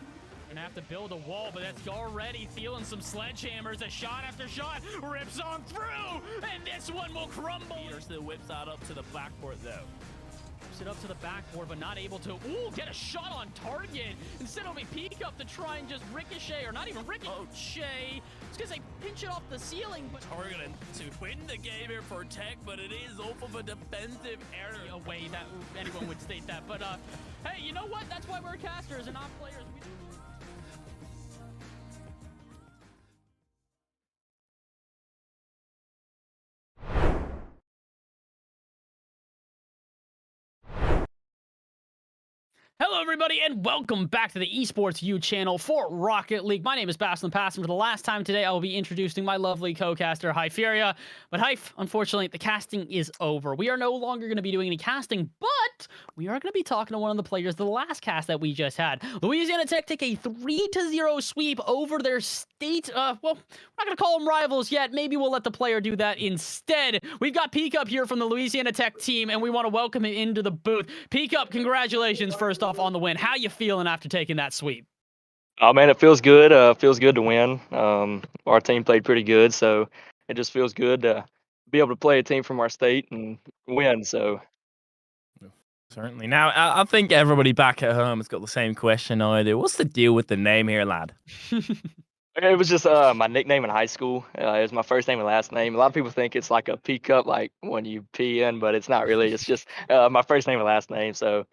Gonna have to build a wall, but that's already feeling some sledgehammers. A shot after shot rips on through, and this one will crumble. Peter still whips that up to the backcourt, though. Whips it up to the backboard, but not able to, get a shot on target. Instead of a peek up to try and just ricochet, or not even ricochet. It's because they pinch it off the ceiling, but Targeting to win the game here for Tech, but it is off of a defensive error. a way that anyone would state that. But hey, you know what? That's why we're casters and not players. Hello, everybody, and welcome back to the Esports U channel for Rocket League. My name is Baslin Pass, and for the last time today, I will be introducing my lovely co-caster, Hyferia. But Hyfe, unfortunately, the casting is over. We are no longer going to be doing any casting, but we are going to be talking to one of the players the last cast that we just had. Louisiana Tech take a 3-0 sweep over their state. Well, we're not going to call them rivals yet. Maybe we'll let the player do that instead. We've got Peek Up here from the Louisiana Tech team, and we want to welcome him into the booth. Peek Up, congratulations first off on the win. How you feeling after taking that sweep? Oh man, it feels good. Feels good to win. Our team played pretty good, so it just feels good to be able to play a team from our state and win. So Certainly. Now, I think everybody back at home has got the same question either. What's the deal with the name here, lad? it was just my nickname in high school. It was my first name and last name. A lot of people think it's like a peek up, like when you pee in, but it's not really. It's just my first name and last name. So.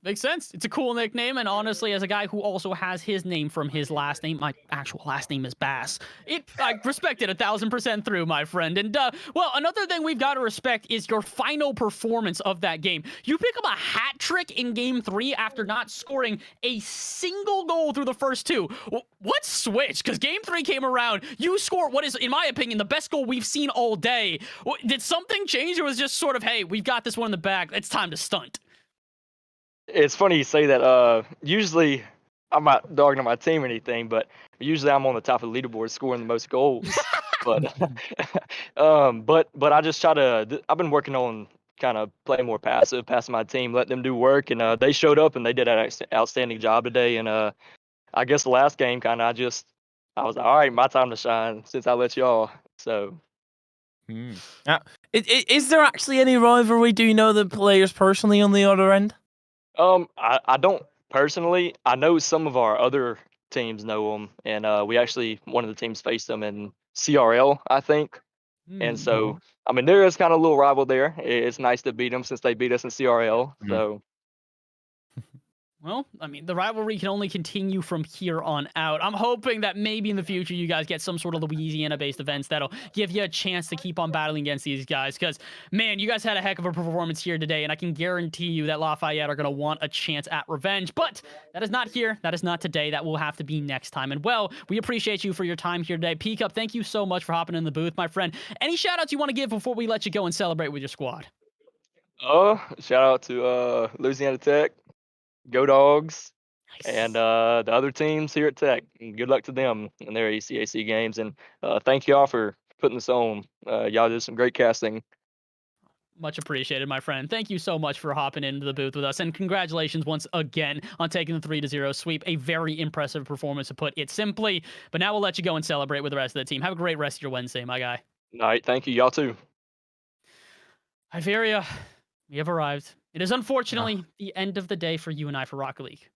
Makes sense. It's a cool nickname, and honestly, as a guy who also has his name from his last name, my actual last name is Bass. I respect it 1000% through, my friend. And well, another thing we've got to respect is your final performance of that game. You pick up a hat trick in Game 3 after not scoring a single goal through the first two. What switched? Because Game 3 came around, you scored what is, in my opinion, the best goal we've seen all day. Did something change, or was it just sort of, hey, we've got this one in the bag, it's time to stunt? It's funny you say that. Usually, I'm not dogging on my team or anything, but usually I'm on the top of the leaderboard scoring the most goals. but I just try to. I've been working on kind of playing more passive, passing my team, let them do work, and they showed up and they did an outstanding job today. And I guess the last game, kind of, I was like, all right, my time to shine since I let y'all. So. Is there actually any rivalry? Do you know the players personally on the other end? I don't personally. I know some of our other teams know them, and we actually one of the teams faced them in CRL, I think. And so, I mean, there is kind of a little rival there. It's nice to beat them since they beat us in CRL. So. Well, I mean, the rivalry can only continue from here on out. I'm hoping that maybe in the future you guys get some sort of Louisiana-based events that'll give you a chance to keep on battling against these guys. Because, man, you guys had a heck of a performance here today, and I can guarantee you that Lafayette are going to want a chance at revenge. But that is not here. That is not today. That will have to be next time. And, well, we appreciate you for your time here today. Peek Up, thank you so much for hopping in the booth, my friend. Any shout-outs you want to give before we let you go and celebrate with your squad? Shout out to Louisiana Tech. Go Dogs, Nice. and the other teams here at Tech. Good luck to them in their ECAC games, and thank y'all for putting this on. Y'all did some great casting. Much appreciated, my friend. Thank you so much for hopping into the booth with us, and congratulations once again on taking the 3-0 sweep. A very impressive performance, to put it simply. But now we'll let you go and celebrate with the rest of the team. Have a great rest of your Wednesday, my guy. All right, thank you. Y'all too. Hyferia, we have arrived. It is unfortunately the end of the day for you and I for Rocket League.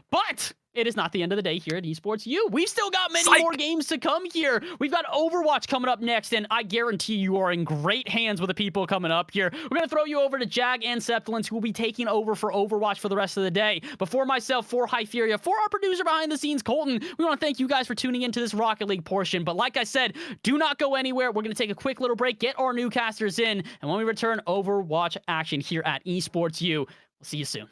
But it is not the end of the day here at Esports U. We've still got many more games to come here. We've got Overwatch coming up next, and I guarantee you are in great hands with the people coming up here. We're going to throw you over to Jag and Septilence, who will be taking over for Overwatch for the rest of the day. But for myself, for Hyferia, for our producer behind the scenes, Colton, we want to thank you guys for tuning into this Rocket League portion. But like I said, do not go anywhere. We're going to take a quick little break, get our new casters in, and when we return, Overwatch action here at Esports U. We'll see you soon.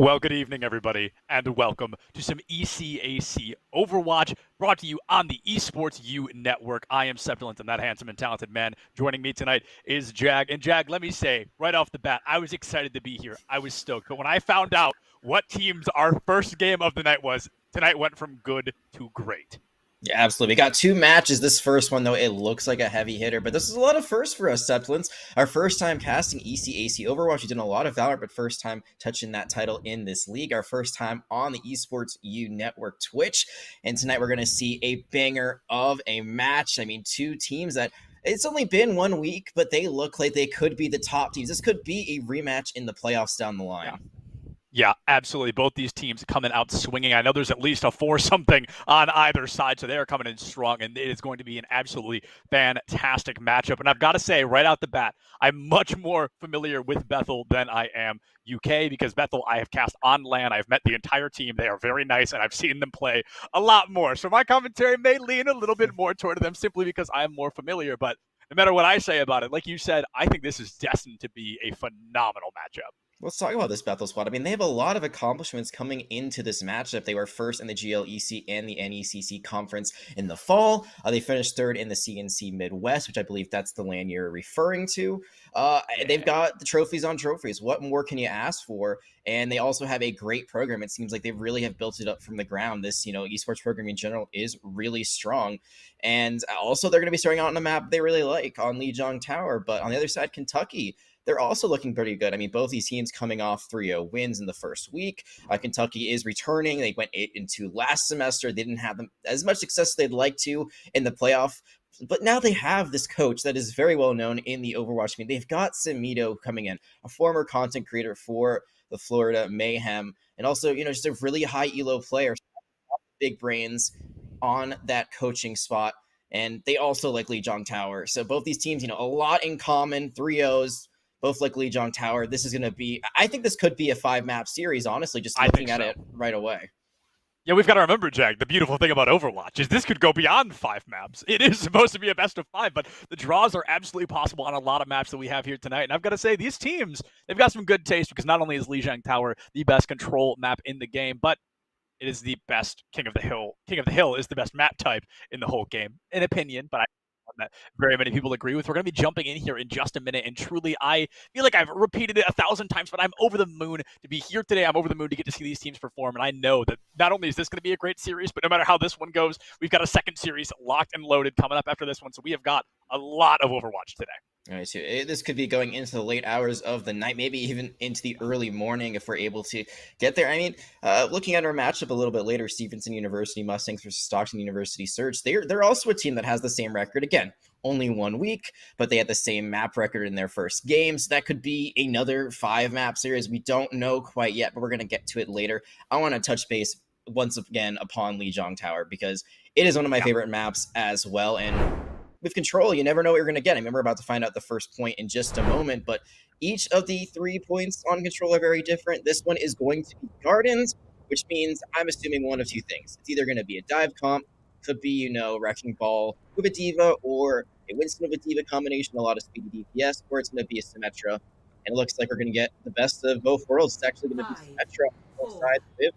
Well, good evening, everybody, and welcome to some ECAC Overwatch, brought to you on the Esports U Network. I am Sepulent, and that handsome and talented man. Joining me tonight is Jag. And Jag, let me say, right off the bat, I was excited to be here. I was stoked. But when I found out what teams our first game of the night was, tonight went from good to great. Yeah, absolutely. We got two matches. This first one, though, it looks like a heavy hitter, but this is a lot of firsts for us, Sepulents. Our first time casting ECAC Overwatch. We've done a lot of Valorant, but first time touching that title in this league. Our first time on the Esports U Network Twitch. And tonight we're going to see a banger of a match. I mean, two teams that it's only been 1 week, but they look like they could be the top teams. This could be a rematch in the playoffs down the line. Yeah, absolutely. Both these teams coming out swinging. I know there's at least a 4-something on either side, so they are coming in strong, and it is going to be an absolutely fantastic matchup. And I've got to say, right out the bat, I'm much more familiar with Bethel than I am UK, because Bethel I have cast on LAN. I've met the entire team. They are very nice, and I've seen them play a lot more. So my commentary may lean a little bit more toward them simply because I am more familiar. But no matter what I say about it, like you said, I think this is destined to be a phenomenal matchup. Let's talk about this Bethel squad. I mean, they have a lot of accomplishments coming into this matchup. They were first in the GLEC and the NECC conference in the fall. They finished third in the CNC Midwest, which I believe that's the LAN you're referring to. They've got the trophies on trophies. What more can you ask for? And they also have a great program. It seems like they really have built it up from the ground. This, esports program in general is really strong. And also they're going to be starting out on a map they really like on Lijiang Tower. But on the other side, Kentucky, they're also looking pretty good. I mean, both these teams coming off 3-0 wins in the first week. Kentucky is returning. They went 8-2 last semester. They didn't have them as much success as they'd like to in the playoff. But now they have this coach that is very well known in the Overwatch community. They've got Samito coming in, a former content creator for the Florida Mayhem, and also, just a really high elo player. Big brains on that coaching spot. And they also like Lijiang Tower. So both these teams, a lot in common, 3-0s. Both like Lijiang Tower. This is going to be, I think this could be a 5-map series, honestly, just looking at it right away. Yeah, we've got to remember, Jag, the beautiful thing about Overwatch is this could go beyond 5 maps. It is supposed to be a best of 5, but the draws are absolutely possible on a lot of maps that we have here tonight. And I've got to say, these teams, they've got some good taste, because not only is Lijiang Tower the best control map in the game, but it is the best King of the Hill. King of the Hill is the best map type in the whole game, in opinion, but that very many people agree with. We're going to be jumping in here in just a minute, and truly, I feel like I've repeated it 1,000 times, but I'm over the moon to be here today. I'm over the moon to get to see these teams perform, and I know that not only is this going to be a great series, but no matter how this one goes, we've got a second series locked and loaded coming up after this one, so we have got a lot of Overwatch today. All right, so this could be going into the late hours of the night, maybe even into the early morning if we're able to get there. I mean, looking at our matchup a little bit later, Stevenson University Mustangs versus Stockton University Surge, they're also a team that has the same record. Again, only 1 week, but they had the same map record in their first game, so that could be another 5-map series. We don't know quite yet, but we're going to get to it later. I want to touch base once again upon Lijiang Tower, because it is one of my favorite maps as well, and with control, you never know what you're going to get. I remember about to find out the first point in just a moment, but each of the 3 points on control are very different. This one is going to be Gardens, which means I'm assuming one of two things. It's either going to be a dive comp, could be, Wrecking Ball with a D.Va, or a Winston with a D.Va combination, a lot of speedy DPS, or it's going to be a Symmetra. And it looks like we're going to get the best of both worlds. It's actually going to be Symmetra on both sides with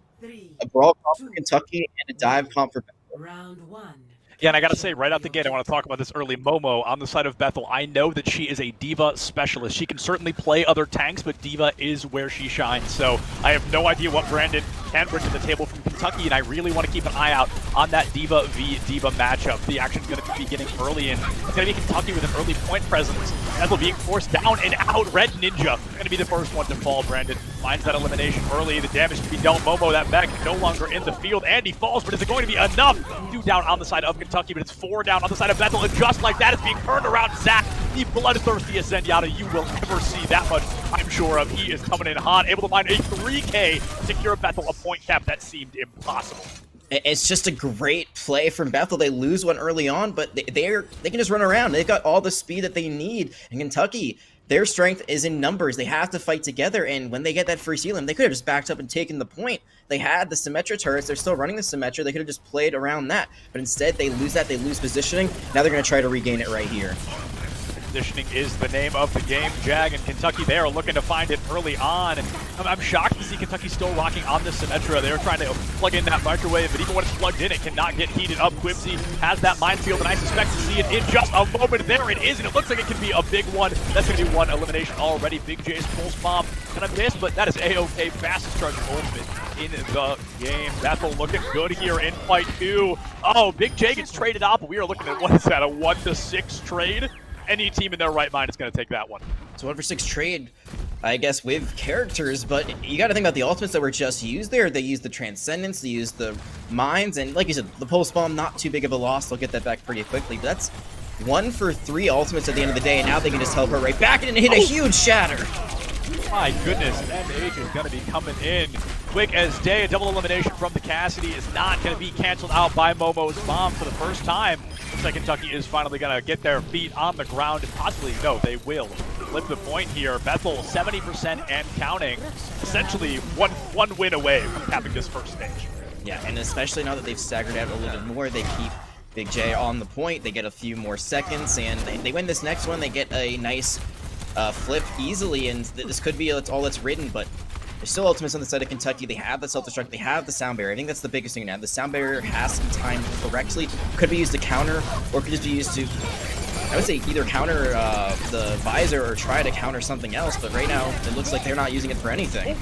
a Brawl comp for Kentucky and a dive comp for Bethel. Round 1. Yeah, and I got to say, right out the gate, I want to talk about this early. Momo on the side of Bethel. I know that she is a D.Va specialist. She can certainly play other tanks, but D.Va is where she shines. So I have no idea what Brandon can bring to the table from Kentucky, and I really want to keep an eye out on that D.Va v. D.Va matchup. The action's going to be beginning early, and it's going to be Kentucky with an early point presence. Bethel being forced down and out. Red Ninja going to be the first one to fall. Brandon finds that elimination early. The damage to be dealt. Momo, that mech, no longer in the field, and he falls, but is it going to be enough? 2 down on the side of Kentucky, but it's 4 down on the side of Bethel, and just like that, it's being turned around. Zach, the bloodthirsty Zenyatta you will ever see, that much I'm sure of. He is coming in hot, able to find a 3K, secure Bethel a point cap that seemed impossible. It's just a great play from Bethel. They lose one early on, but they can just run around. They've got all the speed that they need. In Kentucky, their strength is in numbers. They have to fight together, and when they get that free ceiling, they could have just backed up and taken the point. They had the Symmetra turrets. They're still running the Symmetra. They could have just played around that, but instead they lose that. They lose positioning. Now they're going to try to regain it right here. Positioning is the name of the game. Jag and Kentucky, they are looking to find it early on. And I'm shocked to see Kentucky still rocking on this Symmetra. They're trying to plug in that microwave, but even when it's plugged in, it cannot get heated up. Quibsy has that minefield, and I suspect to see it in just a moment. There it is, and it looks like it could be a big one. That's going to be one elimination already. Big J's pulse bomb kind of missed, but that is A-OK. Fastest charge ultimate in the game. Bethel looking good here in fight 2. Oh, Big J gets traded out, but we are looking at, what is that, a 1-6 trade? Any team in their right mind is going to take that one. So 1-for-6 trade, I guess, with characters, but you got to think about the ultimates that were just used there. They used the Transcendence, they used the Mines, and like you said, the Pulse Bomb, not too big of a loss. They'll get that back pretty quickly, but that's 1 for 3 ultimates at the end of the day, and now they can just teleport right back and hit a huge shatter. My goodness, MH is going to be coming in quick as day. A double elimination from the Cassidy is not going to be canceled out by Momo's bomb for the first time. Looks like Kentucky is finally going to get their feet on the ground, and possibly, no, they will flip the point here. Bethel 70% and counting, essentially one win away from capping this first stage. Yeah, and especially now that they've staggered out a little bit more, they keep Big J on the point. They get a few more seconds, and they win this next one. They get a nice flip easily, and this could be all that's written, but there's still ultimates on the side of Kentucky. They have the self-destruct, they have the sound barrier. I think that's the biggest thing now. The sound barrier has to be timed correctly. Could be used to counter, or could just be used to, I would say, either counter the visor or try to counter something else, but right now it looks like they're not using it for anything.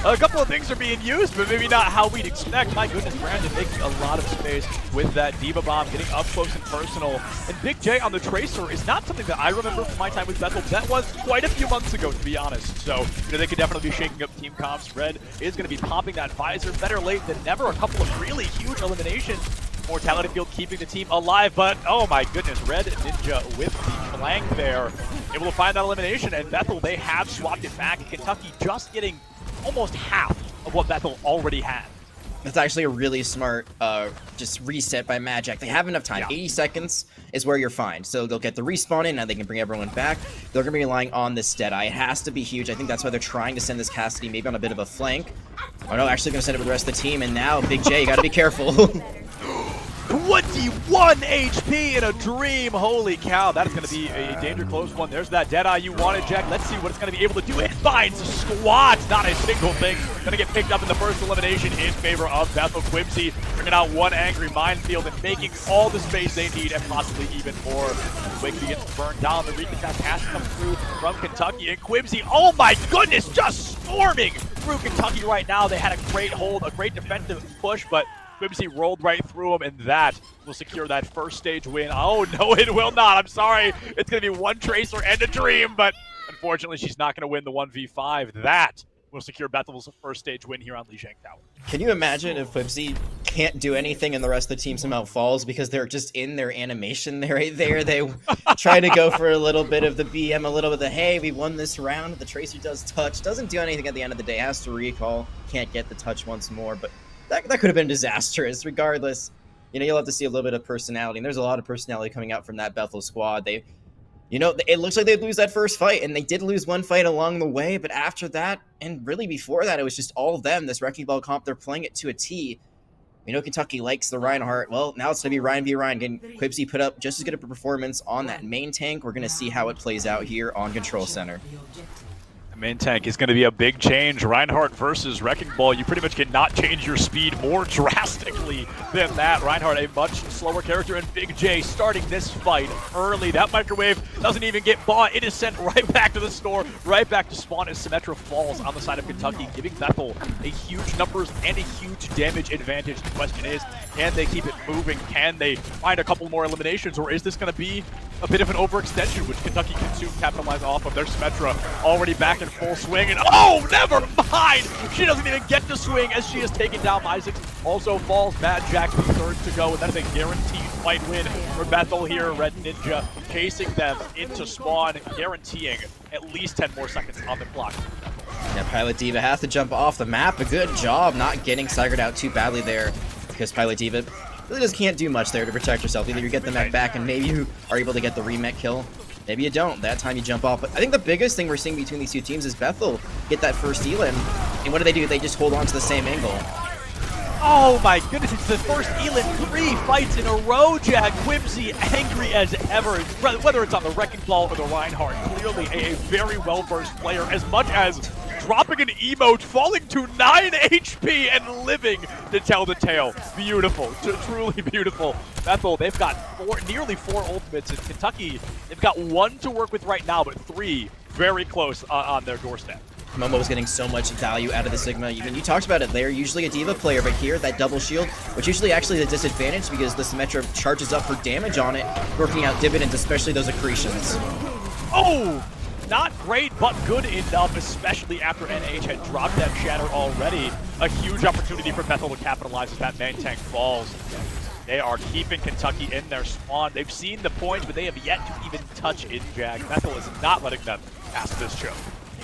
A couple of things are being used, but maybe not how we'd expect. My goodness, Brandon making a lot of space with that Diva Bomb, getting up close and personal. And Big J on the Tracer is not something that I remember from my time with Bethel. That was quite a few months ago, to be honest. So, they could definitely be shaking up team comps. Red is going to be popping that visor. Better late than never. A couple of really huge eliminations. Mortality Field keeping the team alive, but oh my goodness, Red Ninja with the flank there. Able to find that elimination, and Bethel, they have swapped it back. Kentucky just getting almost half of what Bethel already had. That's actually a really smart just reset by Magic. They have enough time. Yeah. 80 seconds is where you're fine. So they'll get the respawn in, now they can bring everyone back. They're going to be relying on this Deadeye. It has to be huge. I think that's why they're trying to send this Cassidy maybe on a bit of a flank. Oh no, actually going to send it with the rest of the team, and now Big J, you got to be careful. 21 HP in a dream. Holy cow, that is going to be a danger close one. There's that Deadeye you wanted, Jack. Let's see what it's going to be able to do. It finds Squat. Not a single thing. Going to get picked up in the first elimination in favor of Bethel. Quibsy bringing out one angry minefield and making all the space they need and possibly even more. Wiggly gets burned down. The recon has to come through from Kentucky. And Quibsy, oh my goodness, just storming through Kentucky right now. They had a great hold, a great defensive push, but Quibsy rolled right through him, and that will secure that first stage win. Oh, no, it will not. I'm sorry. It's going to be one Tracer and a Dream, but unfortunately, she's not going to win the 1v5. That will secure Bethel's first stage win here on Lijiang Tower. Can you imagine if Quibsy can't do anything and the rest of the team somehow falls because they're just in their animation right there? They try to go for a little bit of the BM, a little bit of the, hey, we won this round. The Tracer does touch. Doesn't do anything at the end of the day. Has to recall. Can't get the touch once more, but that could have been disastrous. Regardless, you'll have to see a little bit of personality, and there's a lot of personality coming out from that Bethel squad. It looks like they'd lose that first fight, and they did lose one fight along the way, but after that, and really before that, it was just all of them. This Wrecking Ball comp, they're playing it to a T. Kentucky likes the Reinhardt. Well, now it's going to be Ryan v. Ryan. Getting Quibsy put up just as good of a performance on that main tank. We're going to see how it plays out here on Control Center. Main tank is going to be a big change. Reinhardt versus Wrecking Ball. You pretty much cannot change your speed more drastically than that. Reinhardt, a much slower character, and Big J starting this fight early. That microwave doesn't even get bought. It is sent right back to the store, right back to spawn as Symmetra falls on the side of Kentucky, giving Bethel a huge numbers and a huge damage advantage. The question is, can they keep it moving? Can they find a couple more eliminations, or is this going to be a bit of an overextension, which Kentucky can soon capitalize off of? Their Symmetra already back in full swing, and oh, never mind! She doesn't even get to swing as she is taken down by 6. Also falls. Mad Jack the third to go, and that is a guaranteed fight win for Bethel here. Red Ninja chasing them into spawn, guaranteeing at least 10 more seconds on the clock. Yeah, Pilot Diva has to jump off the map. A good job not getting staggered out too badly there, because Pilot Diva really just can't do much there to protect herself. Either you get the mech back and maybe you are able to get the remech kill. Maybe you don't. That time you jump off. But I think the biggest thing we're seeing between these two teams is Bethel get that first elim. And what do? They just hold on to the same angle. Oh my goodness, it's the first Elin 3 fights in a row, Jack. Whimsy angry as ever, whether it's on the Wrecking Ball or the Reinhardt. Clearly a very well-versed player, as much as dropping an emote, falling to 9 HP and living to tell the tale. Beautiful, truly beautiful. Bethel, they've got nearly four ultimates. In Kentucky, they've got 1 to work with right now, but 3 very close on their doorstep. Momo was getting so much value out of the Sigma. Even you talked about it, they're usually a D.Va player, but here, that double shield, which usually actually is a disadvantage because the Symmetra charges up for damage on it, working out dividends, especially those accretions. Oh! Not great, but good enough, especially after NH had dropped that shatter already. A huge opportunity for Bethel to capitalize as that main tank falls. They are keeping Kentucky in their spawn. They've seen the points, but they have yet to even touch it, Jag. Bethel is not letting them pass this choke.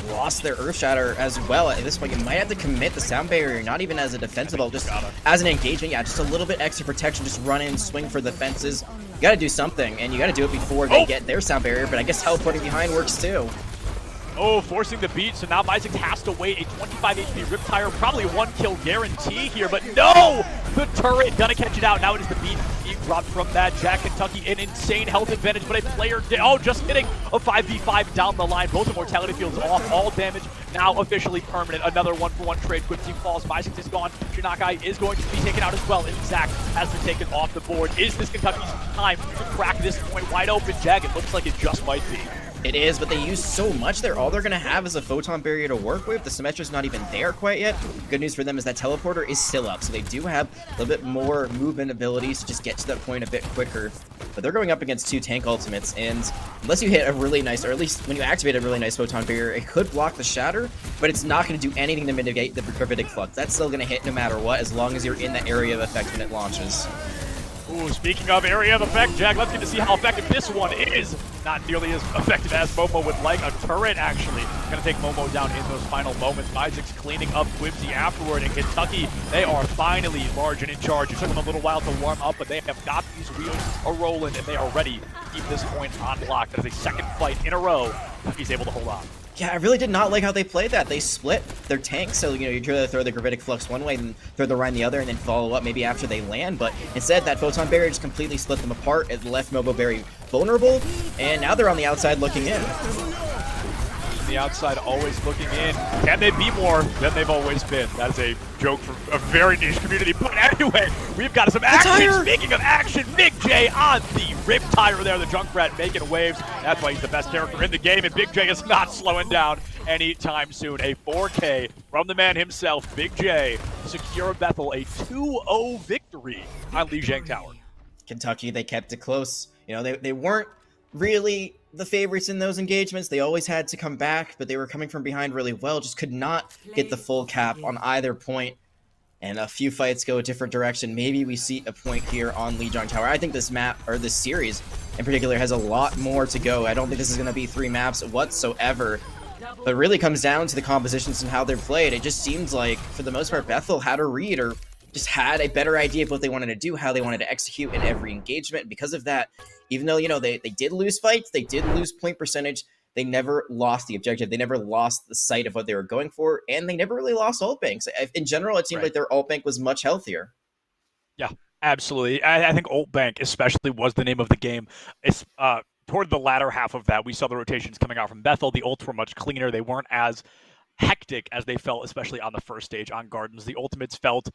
Lost their Earth Shatter as well. At this point, you might have to commit the sound barrier, not even as a defensive ult, just as an engagement. Yeah, just a little bit extra protection. Just run in, swing for the fences. You got to do something, and you got to do it before they get their sound barrier, but I guess teleporting behind works too. Oh, forcing the beat, so now Myzix has to wait. A 25 HP Riptire, probably a 1 kill guarantee here, but no! The turret gonna catch it out. Now it is the beat. He dropped from that. Jack Kentucky, an insane health advantage, but a player, just hitting a 5v5 down the line. Both immortality fields off, all damage now officially permanent. Another 1-for-1 trade. Quipsy falls. Myzix is gone. Shinakai is going to be taken out as well. And Zach has been taken off the board. Is this Kentucky's time to crack this point wide open? Jag, it looks like it just might be. It is, but they use so much there. All they're going to have is a photon barrier to work with. The Symmetra's not even there quite yet. Good news for them is that teleporter is still up, so they do have a little bit more movement abilities to just get to that point a bit quicker. But they're going up against 2 tank ultimates, and unless you hit a really nice, or at least when you activate a really nice photon barrier, it could block the shatter, but it's not going to do anything to mitigate the gravitic flux. That's still going to hit no matter what, as long as you're in the area of effect when it launches. Ooh, speaking of area of effect, Jack, let's get to see how effective this one is. Not nearly as effective as Momo would like. A turret, actually, going to take Momo down in those final moments. Myzix cleaning up Quibsy afterward. In Kentucky, they are finally large and in charge. It took them a little while to warm up, but they have got these wheels a-rolling, and they are ready to keep this point on lock. That is a second fight in a row. Kentucky's able to hold on. Yeah, I really did not like how they played that. They split their tanks, so, you try to throw the gravitic flux one way and throw the Rhine the other and then follow up maybe after they land, but instead that photon barrier just completely split them apart. It left Momo very vulnerable, and now they're on the outside looking in. The outside always looking in. Can they be more than they've always been? That is a joke from a very niche community. But anyway, we've got some action. Speaking of action, Big J on the Riptire there. The Junkrat making waves. That's why he's the best character in the game. And Big J is not slowing down anytime soon. A 4K from the man himself, Big J, secure Bethel a 2-0 victory on Lijiang Tower. Kentucky, they kept it close. They weren't really the favorites in those engagements. They always had to come back, but they were coming from behind really well. Just could not get the full cap on either point. And a few fights go a different direction. Maybe we see a point here on Lijiang Tower. I think this map, or this series in particular, has a lot more to go. I don't think this is going to be 3 maps whatsoever. But it really comes down to the compositions and how they're played. It just seems like, for the most part, Bethel had a read, or just had a better idea of what they wanted to do, how they wanted to execute in every engagement. And because of that, even though, they did lose fights, they did lose point percentage, they never lost the objective, they never lost the sight of what they were going for, and they never really lost ult banks. In general, it seemed like their ult bank was much healthier. Yeah, absolutely. I think ult bank especially was the name of the game. It's toward the latter half of that, we saw the rotations coming out from Bethel. The ults were much cleaner. They weren't as hectic as they felt, especially on the first stage on Gardens. The ultimates felt,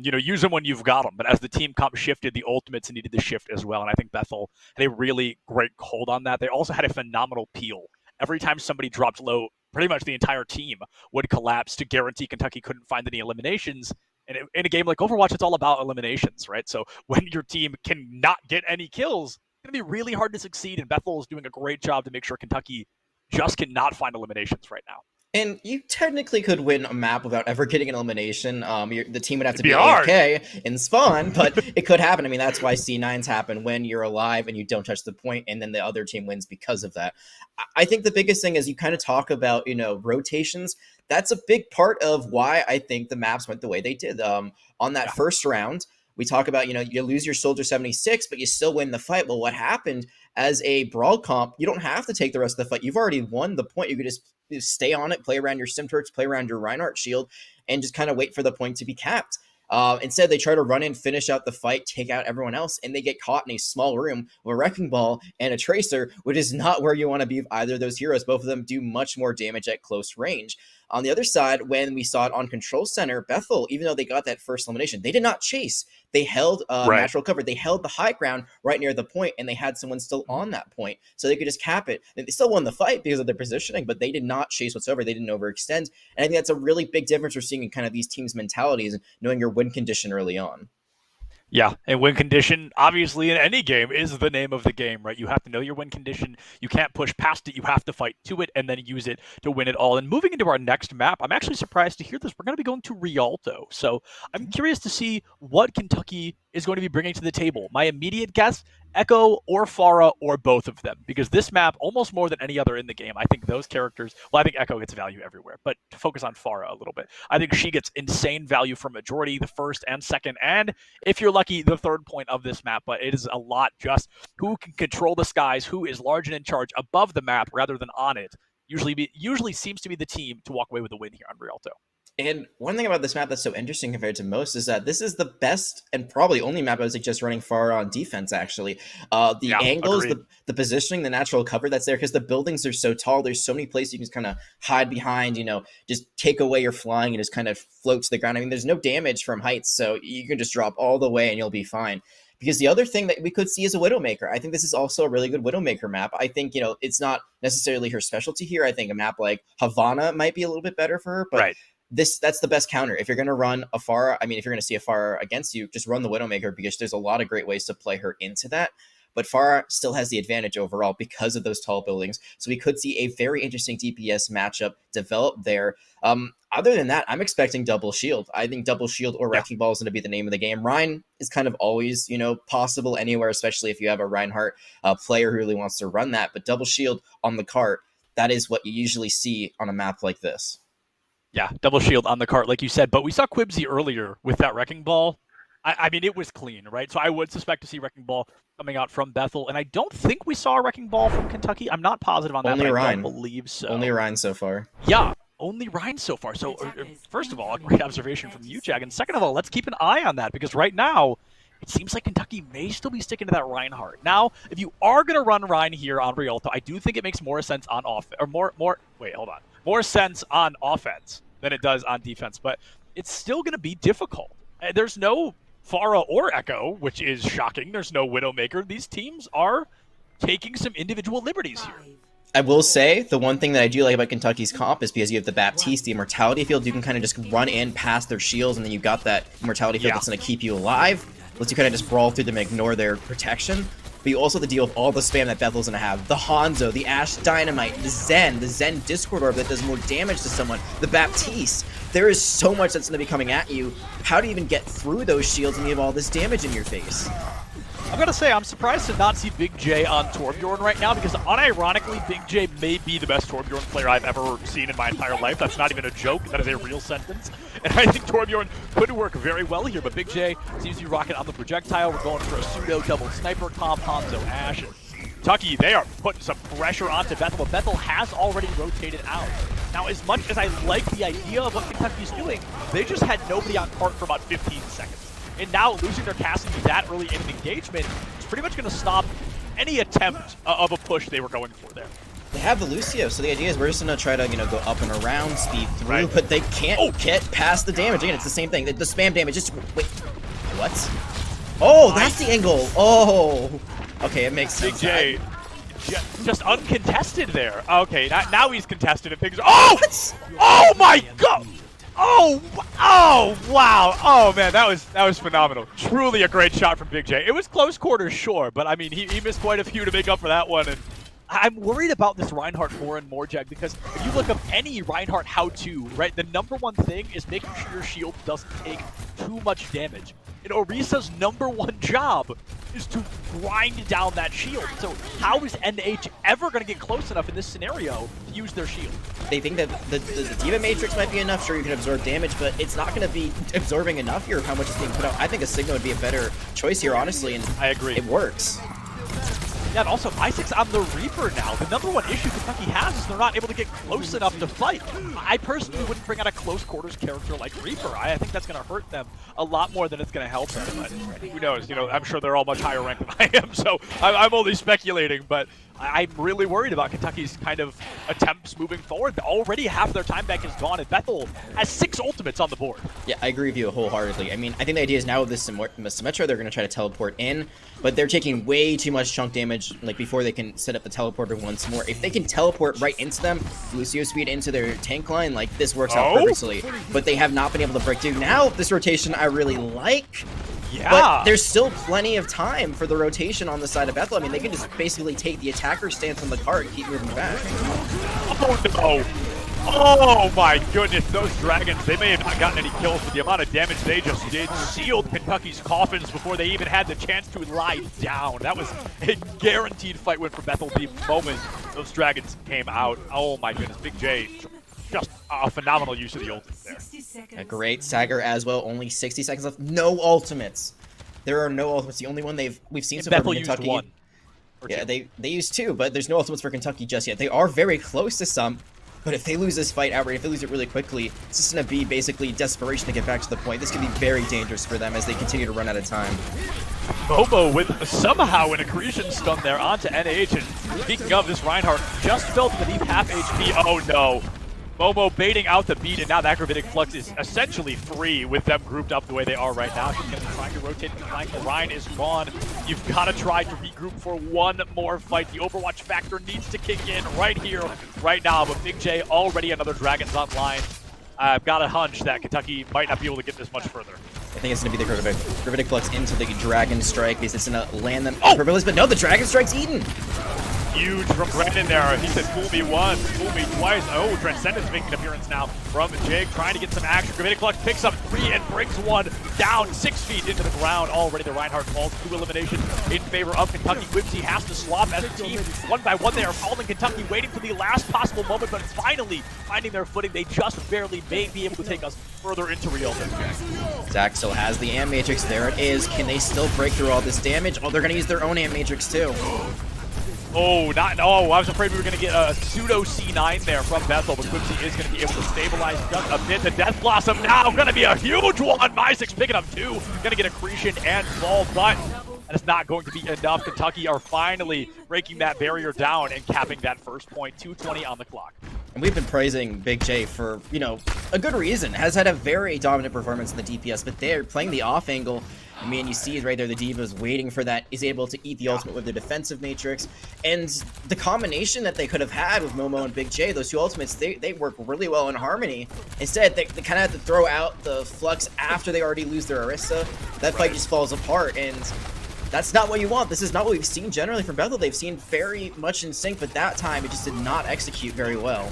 use them when you've got them. But as the team comp shifted, the ultimates needed to shift as well. And I think Bethel had a really great hold on that. They also had a phenomenal peel. Every time somebody dropped low, pretty much the entire team would collapse to guarantee Kentucky couldn't find any eliminations. And in a game like Overwatch, it's all about eliminations, right? So when your team cannot get any kills, it's going to be really hard to succeed. And Bethel is doing a great job to make sure Kentucky just cannot find eliminations right now. And you technically could win a map without ever getting an elimination. The team would have to be hard. AFK in spawn, but it could happen. I mean, that's why C9s happen when you're alive and you don't touch the point, and then the other team wins because of that. I think the biggest thing is you kind of talk about, rotations. That's a big part of why I think the maps went the way they did. On that first round, we talk about, you lose your Soldier 76, but you still win the fight. Well, what happened as a brawl comp, you don't have to take the rest of the fight. You've already won the point. You could just stay on it, play around your Sim Turrets, play around your Reinhardt shield, and just kind of wait for the point to be capped. Instead, they try to run in, finish out the fight, take out everyone else, and they get caught in a small room with a Wrecking Ball and a Tracer, which is not where you want to be with either of those heroes. Both of them do much more damage at close range. On the other side, when we saw it on Control Center, Bethel, even though they got that first elimination, they did not chase. They held natural cover. They held the high ground right near the point, and they had someone still on that point, so they could just cap it. And they still won the fight because of their positioning, but they did not chase whatsoever. They didn't overextend. And I think that's a really big difference we're seeing in kind of these teams' mentalities and knowing your win condition early on. Yeah, and win condition, obviously, in any game is the name of the game, right? You have to know your win condition. You can't push past it. You have to fight to it and then use it to win it all. And moving into our next map, I'm actually surprised to hear this. We're going to be going to Rialto. So I'm curious to see what Kentucky is going to be bringing to the table. My immediate guess, Echo or Pharah or both of them, because this map, almost more than any other in the game, I think those characters, well, I think Echo gets value everywhere, but to focus on Pharah a little bit, I think she gets insane value for majority, the first and second, and if you're lucky, the third point of this map, but it is a lot just who can control the skies, who is large and in charge above the map rather than on it, usually seems to be the team to walk away with a win here on Rialto. And one thing about this map that's so interesting compared to most is that this is the best and probably only map I would suggest running Pharah on defense, actually. The angles, the positioning, the natural cover that's there, because the buildings are so tall, there's so many places you can just kind of hide behind, just take away your flying and just kind of float to the ground. I mean, there's no damage from heights, so you can just drop all the way and you'll be fine. Because the other thing that we could see is a Widowmaker. I think this is also a really good Widowmaker map. I think, it's not necessarily her specialty here. I think a map like Havana might be a little bit better for her, but that's the best counter. If you're going to run a Pharah, if you're going to see a Pharah against you, just run the Widowmaker, because there's a lot of great ways to play her into that. But Pharah still has the advantage overall because of those tall buildings. So we could see a very interesting DPS matchup develop there. Other than that, I'm expecting double shield. I think double shield or Wrecking Ball is going to be the name of the game. Rhine is kind of always, possible anywhere, especially if you have a Reinhardt player who really wants to run that. But double shield on the cart, that is what you usually see on a map like this. Yeah, double shield on the cart, like you said. But we saw Quibsy earlier with that Wrecking Ball. I mean, it was clean, right? So I would suspect to see Wrecking Ball coming out from Bethel. And I don't think we saw a Wrecking Ball from Kentucky. I'm not positive on that, but I don't believe so. Only Rhine so far. Yeah, only Rhine so far. So first of all, a great observation from you, Jag. And second of all, let's keep an eye on that, because right now, it seems like Kentucky may still be sticking to that Reinhardt. Now, if you are going to run Rhine here on Rialto, I do think it makes more sense on more sense on offense than it does on defense, but it's still going to be difficult. There's no Pharah or Echo, which is shocking. There's no Widowmaker. These teams are taking some individual liberties here. I will say, the one thing that I do like about Kentucky's comp is because you have the Baptiste, the Immortality Field, you can kind of just run in past their shields, and then you've got that Immortality Field that's going to keep you alive. Lets you kind of just brawl through them and ignore their protection. But you also have to deal with all the spam that Bethel's going to have. The Hanzo, the Ash Dynamite, the Zen Discord Orb that does more damage to someone, the Baptiste. There is so much that's going to be coming at you. How do you even get through those shields when you have all this damage in your face? I'm going to say I'm surprised to not see Big J on Torbjorn right now, because unironically, Big J may be the best Torbjorn player I've ever seen in my entire life. That's not even a joke. That is a real sentence. And I think Torbjorn could work very well here, but Big J seems to be rocking on the projectile. We're going for a pseudo double sniper comp, Hanzo Ash. And Kentucky, they are putting some pressure onto Bethel, but Bethel has already rotated out. Now, as much as I like the idea of what Kentucky's doing, they just had nobody on cart for about 15 seconds. And now losing their casting that early in an engagement is pretty much going to stop any attempt of a push they were going for there. They have the Lucio, so the idea is we're just going to try to, go up and around, speed through, but they can't get past the damage. Again, it's the same thing. The spam damage, just, wait, what? Oh, that's the angle. Oh, okay, it makes sense. Big J, just uncontested there. Okay, now he's contested and things. Oh! Oh my God! Oh, wow. Oh, man, that was phenomenal. Truly a great shot from Big J. It was close quarters, sure, but, I mean, he missed quite a few to make up for that one. And I'm worried about this Reinhardt more and more, Jag, because if you look up any Reinhardt how-to, right, the number one thing is making sure your shield doesn't take too much damage. And Orisa's number one job is to grind down that shield. So how is NH ever going to get close enough in this scenario to use their shield? They think that the Diva Matrix might be enough. Sure, you can absorb damage, but it's not going to be absorbing enough here of how much is being put out. I think a Sigma would be a better choice here, honestly, and I agree. It works. Yeah, and also Isaac's on the Reaper now. The number one issue Kentucky has is they're not able to get close enough to fight. I personally wouldn't bring out a close quarters character like Reaper. I think that's going to hurt them a lot more than it's going to help them. But who knows? You know, I'm sure they're all much higher ranked than I am, so I'm only speculating. But I'm really worried about Kentucky's kind of attempts moving forward. Already half their time bank is gone, and Bethel has 6 ultimates on the board. Yeah, I agree with you wholeheartedly. I mean, I think the idea is now with this Symmetra, they're going to try to teleport in, but they're taking way too much chunk damage like before they can set up the teleporter once more. If they can teleport right into them, Lucio speed into their tank line, like this works out perfectly. But they have not been able to break through. Now, this rotation I really like. Yeah. But there's still plenty of time for the rotation on the side of Bethel. I mean, they can just basically take the attacker stance on the card and keep moving back. Oh no! Oh my goodness, those dragons, they may have not gotten any kills, but the amount of damage they just did sealed Kentucky's coffins before they even had the chance to lie down. That was a guaranteed fight win for Bethel the moment those dragons came out. Oh my goodness, Big J, just a phenomenal use of the ultimate there. A great Sager as well, only 60 seconds left. No ultimates. There are no ultimates. The only one we've seen so far from Kentucky. Used one. Yeah, they used 2, but there's no ultimates for Kentucky just yet. They are very close to some. But if they lose this fight outright, if they lose it really quickly, it's just going to be basically desperation to get back to the point. This could be very dangerous for them as they continue to run out of time. Momo with somehow an accretion stun there onto NH. And speaking of, this Reinhardt just fell to beneath half HP. Oh no. Momo baiting out the beat, and now that Gravitic Flux is essentially free with them grouped up the way they are right now. She's going to be trying to rotate the flank. The Rhine is gone. You've got to try to regroup for one more fight. The Overwatch factor needs to kick in right here, right now. But Big J, already another Dragon's online. I've got a hunch that Kentucky might not be able to get this much further. I think it's going to be the Gravitic Flux into the Dragon Strike because it's going to land them perfectly. But no, the Dragon Strike's eaten. Huge from Brandon there. He said, fool me once, fool me twice. Oh, Transcendence making an appearance now from Jake, trying to get some action. Gravitic Flux picks up 3 and brings one down 6 feet into the ground. Already the Reinhardt falls 2 eliminations in favor of Kentucky. Whipsy has to swap as a team. One by one, they are calling Kentucky, waiting for the last possible moment, but finally finding their footing. They just barely may be able to take us further into Rialto. Zach still has the Amp Matrix. There it is. Can they still break through all this damage? Oh, they're going to use their own Amp Matrix too. Oh, no, I was afraid we were going to get a pseudo C9 there from Bethel, but Quipsy is going to be able to stabilize just a bit. The Death Blossom now going to be a huge one. Mysix picking up 2. Going to get accretion and fall, but that is not going to be enough. Kentucky are finally breaking that barrier down and capping that first point. 2:20 on the clock. And we've been praising Big J for, you know, a good reason. Has had a very dominant performance in the DPS, but they're playing the off angle. I mean, you see right there, the D.Va is waiting for that, is able to eat the ultimate with the defensive matrix. And the combination that they could have had with Momo and Big J, those 2 ultimates, they work really well in harmony. Instead, they kind of had to throw out the Flux after they already lose their Orisa. That fight just falls apart, and that's not what you want. This is not what we've seen generally from Bethel. They've seen very much in sync, but that time it just did not execute very well.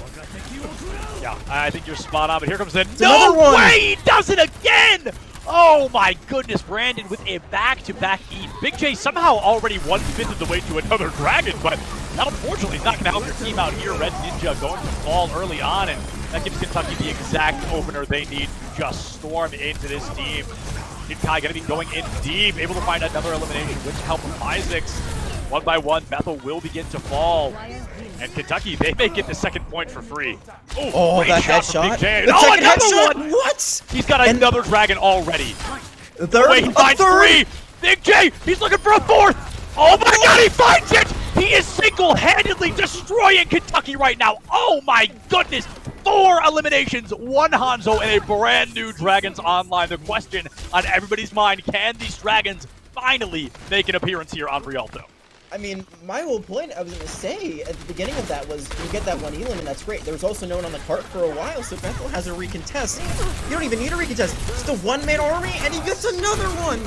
Yeah, I think you're spot on, but here comes the another one. Way! He does it again! Oh my goodness, Brandon with a back-to-back eat. Big J somehow already 1/5 of the way to another Dragon, but that unfortunately is not going to help your team out here. Red Ninja going to fall early on, and that gives Kentucky the exact opener they need to just storm into this team. Kai going to be going in deep, able to find another elimination with the help of Isaacs. 1 by 1, Bethel will begin to fall. And Kentucky, they may get the second point for free. Oh, that headshot. Big J. The second headshot? One. What? He's got another Dragon already. Third? Wait, he finds 3. Big J, he's looking for a 4th. Oh my God, he finds it! He is single-handedly destroying Kentucky right now. Oh my goodness. 4 eliminations, 1 Hanzo, and a brand new Dragons Online. The question on everybody's mind, can these Dragons finally make an appearance here on Rialto? I mean, my whole point I was going to say at the beginning of that was you get that 1 elim, and that's great. There was also no one on the cart for a while, so Bethel has a recontest. You don't even need a recontest. Just a 1-man army, and he gets another one.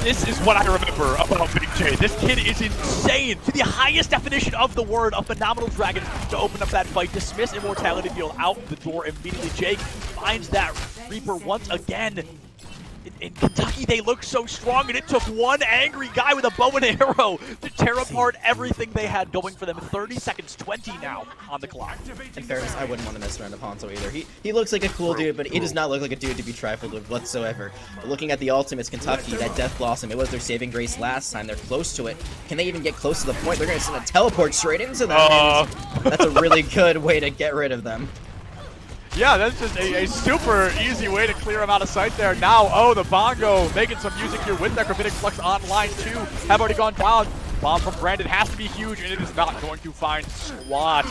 This is what I remember about Big J. This kid is insane. To the highest definition of the word, a phenomenal Dragon to open up that fight. Dismiss Immortality Field out the door immediately. Jake finds that Reaper once again. in Kentucky, they look so strong, and it took one angry guy with a bow and arrow to tear apart everything they had going for them. 30 seconds, 20 now on the clock. In fairness, I wouldn't want to mess around with Hanzo either. He looks like a cool dude, but he does not look like a dude to be trifled with whatsoever. But looking at the ultimates, Kentucky, that Death Blossom, it was their saving grace last time. They're close to it. Can they even get close to the point? They're going to send a teleport straight into them. That's a really good way to get rid of them. Yeah, that's just a super easy way to clear him out of sight there. Now, the Bongo making some music here with Necrophytic Flux online too. Have already gone down. Bomb from Brandon has to be huge, and it is not going to find squat.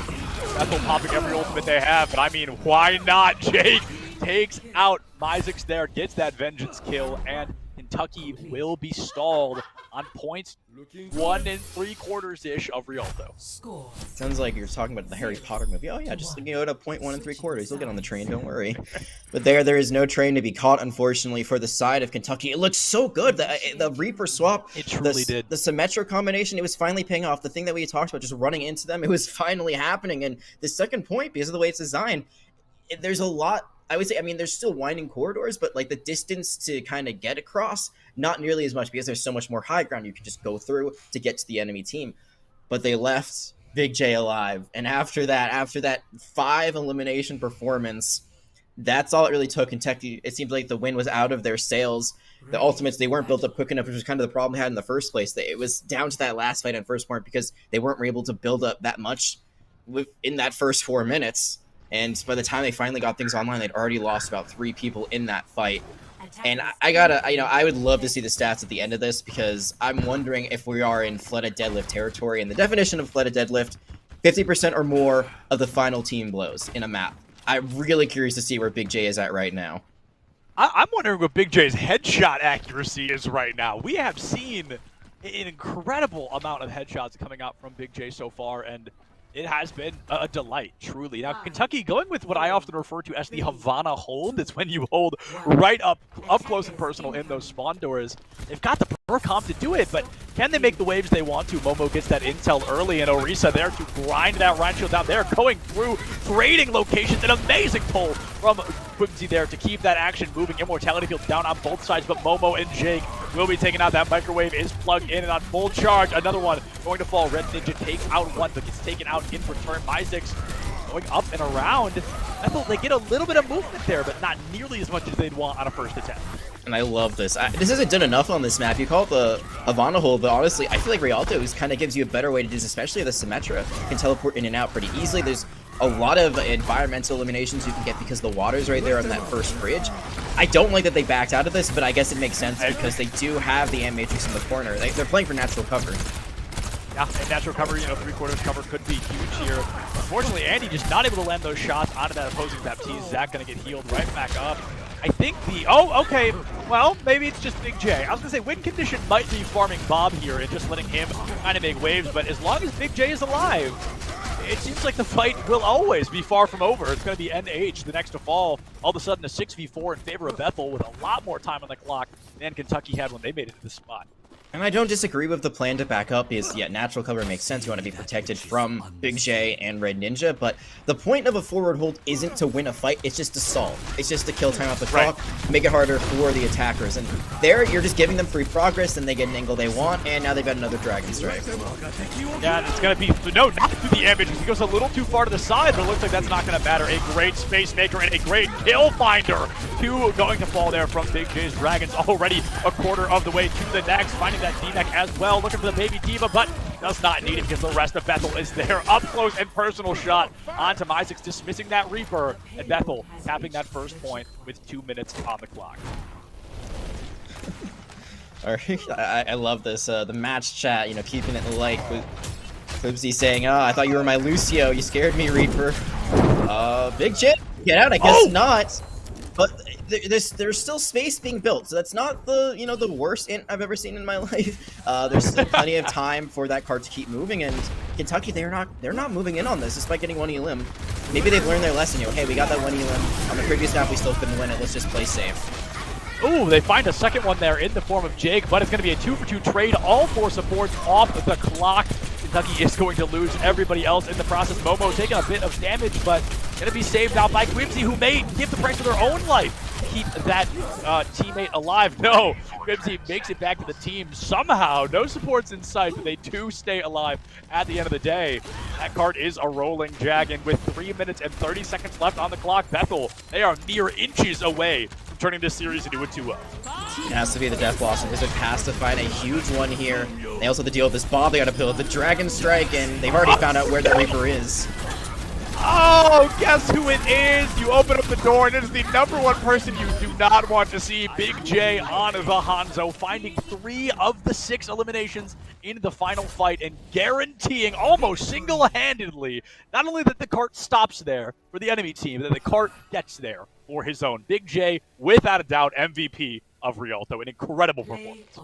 Bethel popping every ultimate they have, but I mean, why not? Jake takes out Myzix there, gets that vengeance kill, and Kentucky will be stalled on points 1 3/4-ish of Rialto. Sounds like you're talking about the Harry Potter movie. Oh yeah, just go to point 1 3/4. You'll get on the train, don't worry. But there is no train to be caught, unfortunately, for the side of Kentucky. It looks so good. The Reaper swap, it truly did. The Symmetra combination, it was finally paying off. The thing that we talked about, just running into them, it was finally happening. And the second point, because of the way it's designed, there's a lot. I would say, I mean, there's still winding corridors, but like the distance to kind of get across, not nearly as much because there's so much more high ground you can just go through to get to the enemy team. But they left Big J alive. And after that 5 elimination performance, that's all it really took. Kentucky, it seems like the wind was out of their sails. The ultimates, they weren't built up quick enough, which was kind of the problem they had in the first place. It was down to that last fight on first point because they weren't able to build up that much in that first 4 minutes. And by the time they finally got things online, they'd already lost about 3 people in that fight. And I would love to see the stats at the end of this because I'm wondering if we are in flooded deadlift territory. And the definition of flooded deadlift, 50% or more of the final team blows in a map. I'm really curious to see where Big J is at right now. I'm wondering what Big J's headshot accuracy is right now. We have seen an incredible amount of headshots coming out from Big J so far, and it has been a delight, truly. Now, Kentucky going with what I often refer to as the Havana hold. It's when you hold right up close and personal in those spawn doors. They've got the perf comp to do it, but can they make the waves they want to? Momo gets that intel early, and Orisa there to grind that Rhine Shield down there, going through, trading locations. An amazing pull from Quimsy there to keep that action moving. Immortality Field down on both sides, but Momo and Jake will be taking out. That microwave is plugged in and on full charge. Another one going to fall. Red Ninja takes out one, but gets taken out in return. Myzix going up and around. I thought they get a little bit of movement there, but not nearly as much as they'd want on a first attempt. And I love this. This isn't done enough on this map. You call it the Havana hold, but honestly, I feel like Rialto kind of gives you a better way to do this, especially the Symmetra. You can teleport in and out pretty easily. There's a lot of environmental eliminations you can get because the water's right there on that first bridge. I don't like that they backed out of this, but I guess it makes sense because they do have the Matrix in the corner. They're playing for natural cover. Yeah, and natural cover, 3/4 cover could be huge here. Unfortunately, Andy just not able to land those shots onto that opposing Baptiste. Zach gonna get healed right back up. I think okay, well, maybe it's just Big J. I was gonna say win condition might be farming Bob here and just letting him kind of make waves, but as long as Big J is alive, it seems like the fight will always be far from over. It's gonna be NH, the next to fall. All of a sudden a 6v4 in favor of Bethel with a lot more time on the clock than Kentucky had when they made it to the spot. And I don't disagree with the plan to back up because, yeah, natural cover makes sense. You want to be protected from Big J and Red Ninja, but the point of a forward hold isn't to win a fight, it's just to stall. It's just to kill time off the clock, make it harder for the attackers. And there, you're just giving them free progress, and they get an angle they want, and now they've got another Dragon Strike. Yeah, and it's going to be, no, not through the image. He goes a little too far to the side, but it looks like that's not going to matter. A great Space Maker and a great Kill Finder. 2 going to fall there from Big J's Dragons, already a quarter of the way to the next, finding that D-Neck as well, looking for the baby Diva, but does not need it because the rest of Bethel is there. Up close and personal shot onto Myzix, dismissing that Reaper, and Bethel tapping that first point with 2 minutes on the clock. All right, I love this. The match chat, keeping it light with Quibsy saying, I thought you were my Lucio. You scared me, Reaper. Big J, get out. I guess not. But there's still space being built, so that's not the the worst int I've ever seen in my life. There's still plenty of time for that card to keep moving, and Kentucky they're not moving in on this despite getting 1 elim. Maybe they've learned their lesson. Hey, we got that 1 elim on the previous map. We still couldn't win it. Let's just play safe. Ooh, they find a second one there in the form of Jake, but it's going to be a 2-for-2 trade. All 4 supports off the clock. Kentucky is going to lose everybody else in the process. Momo taking a bit of damage, but going to be saved out by Quimsy, who may give the price of their own life keep that teammate alive. No, Quibsy makes it back to the team somehow. No supports in sight, but they do stay alive at the end of the day. That card is a rolling jag, and with 3 minutes and 30 seconds left on the clock, Bethel, they are mere inches away from turning this series into a 2-0. It has to be the Death Blossom because it has to find a huge one here. They also have to deal with this Bob. They got to build the Dragon Strike, and they've already found out where the Reaper is. Oh, guess who it is? You open up the door, and it is the #1 person you do not want to see, Big J on the Hanzo, finding 3 of the 6 eliminations in the final fight and guaranteeing almost single-handedly not only that the cart stops there for the enemy team, that the cart gets there for his own. Big J, without a doubt, MVP of Rialto. An incredible performance.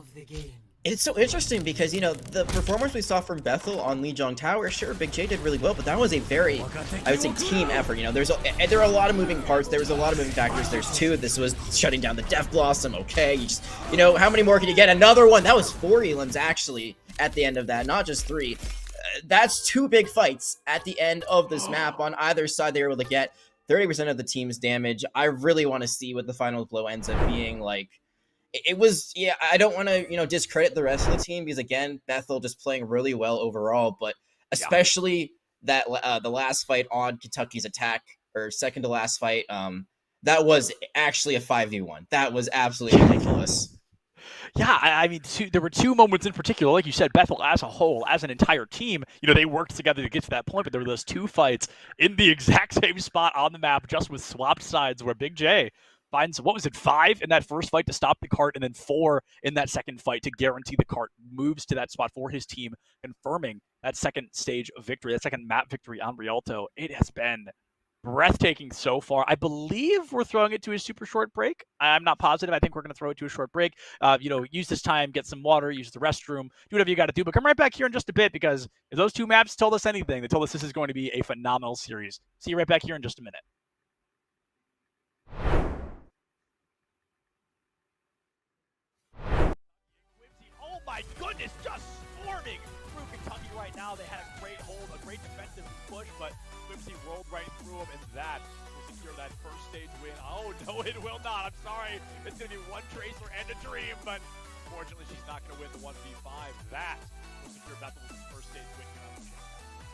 It's so interesting because, you know, the performance we saw from Bethel on Lijiang Tower, sure, Big J did really well, but that was a very, I would say, team effort. You know, there are a lot of moving parts. There was a lot of moving factors. There's 2. This was shutting down the Death Blossom. Okay, you know, how many more can you get? Another one. That was 4 elims, actually, at the end of that, not just 3. That's 2 big fights at the end of this map. On either side, they were able to get 30% of the team's damage. I really want to see what the final blow ends up being like. It was, yeah, I don't want to, you know, discredit the rest of the team because, again, Bethel just playing really well overall, but especially that the last fight on Kentucky's attack, or second to last fight, that was actually a 5v1. That was absolutely ridiculous. Yeah, I mean, there were 2 moments in particular, like you said, Bethel as a whole, as an entire team, you know, they worked together to get to that point, but there were those 2 fights in the exact same spot on the map, just with swapped sides, where Big J finds, what was it, 5 in that first fight to stop the cart, and then 4 in that second fight to guarantee the cart moves to that spot for his team, confirming that second stage of victory, that second map victory on Rialto. It has been breathtaking so far. I believe we're throwing it to a super short break. I'm not positive. I think we're going to throw it to a short break. You know, use this time, get some water, use the restroom, do whatever you got to do. But come right back here in just a bit, because if those 2 maps told us anything, they told us this is going to be a phenomenal series. See you right back here in just a minute. Oh my goodness, just swarming through Kentucky right now. They had a great hold, a great defensive push, but Quibsy rolled right through them, and that will secure that first stage win. Oh, no, it will not. I'm sorry. It's going to be one Tracer and a Dream, but unfortunately, she's not going to win the 1v5. That will secure Bethel's first stage win.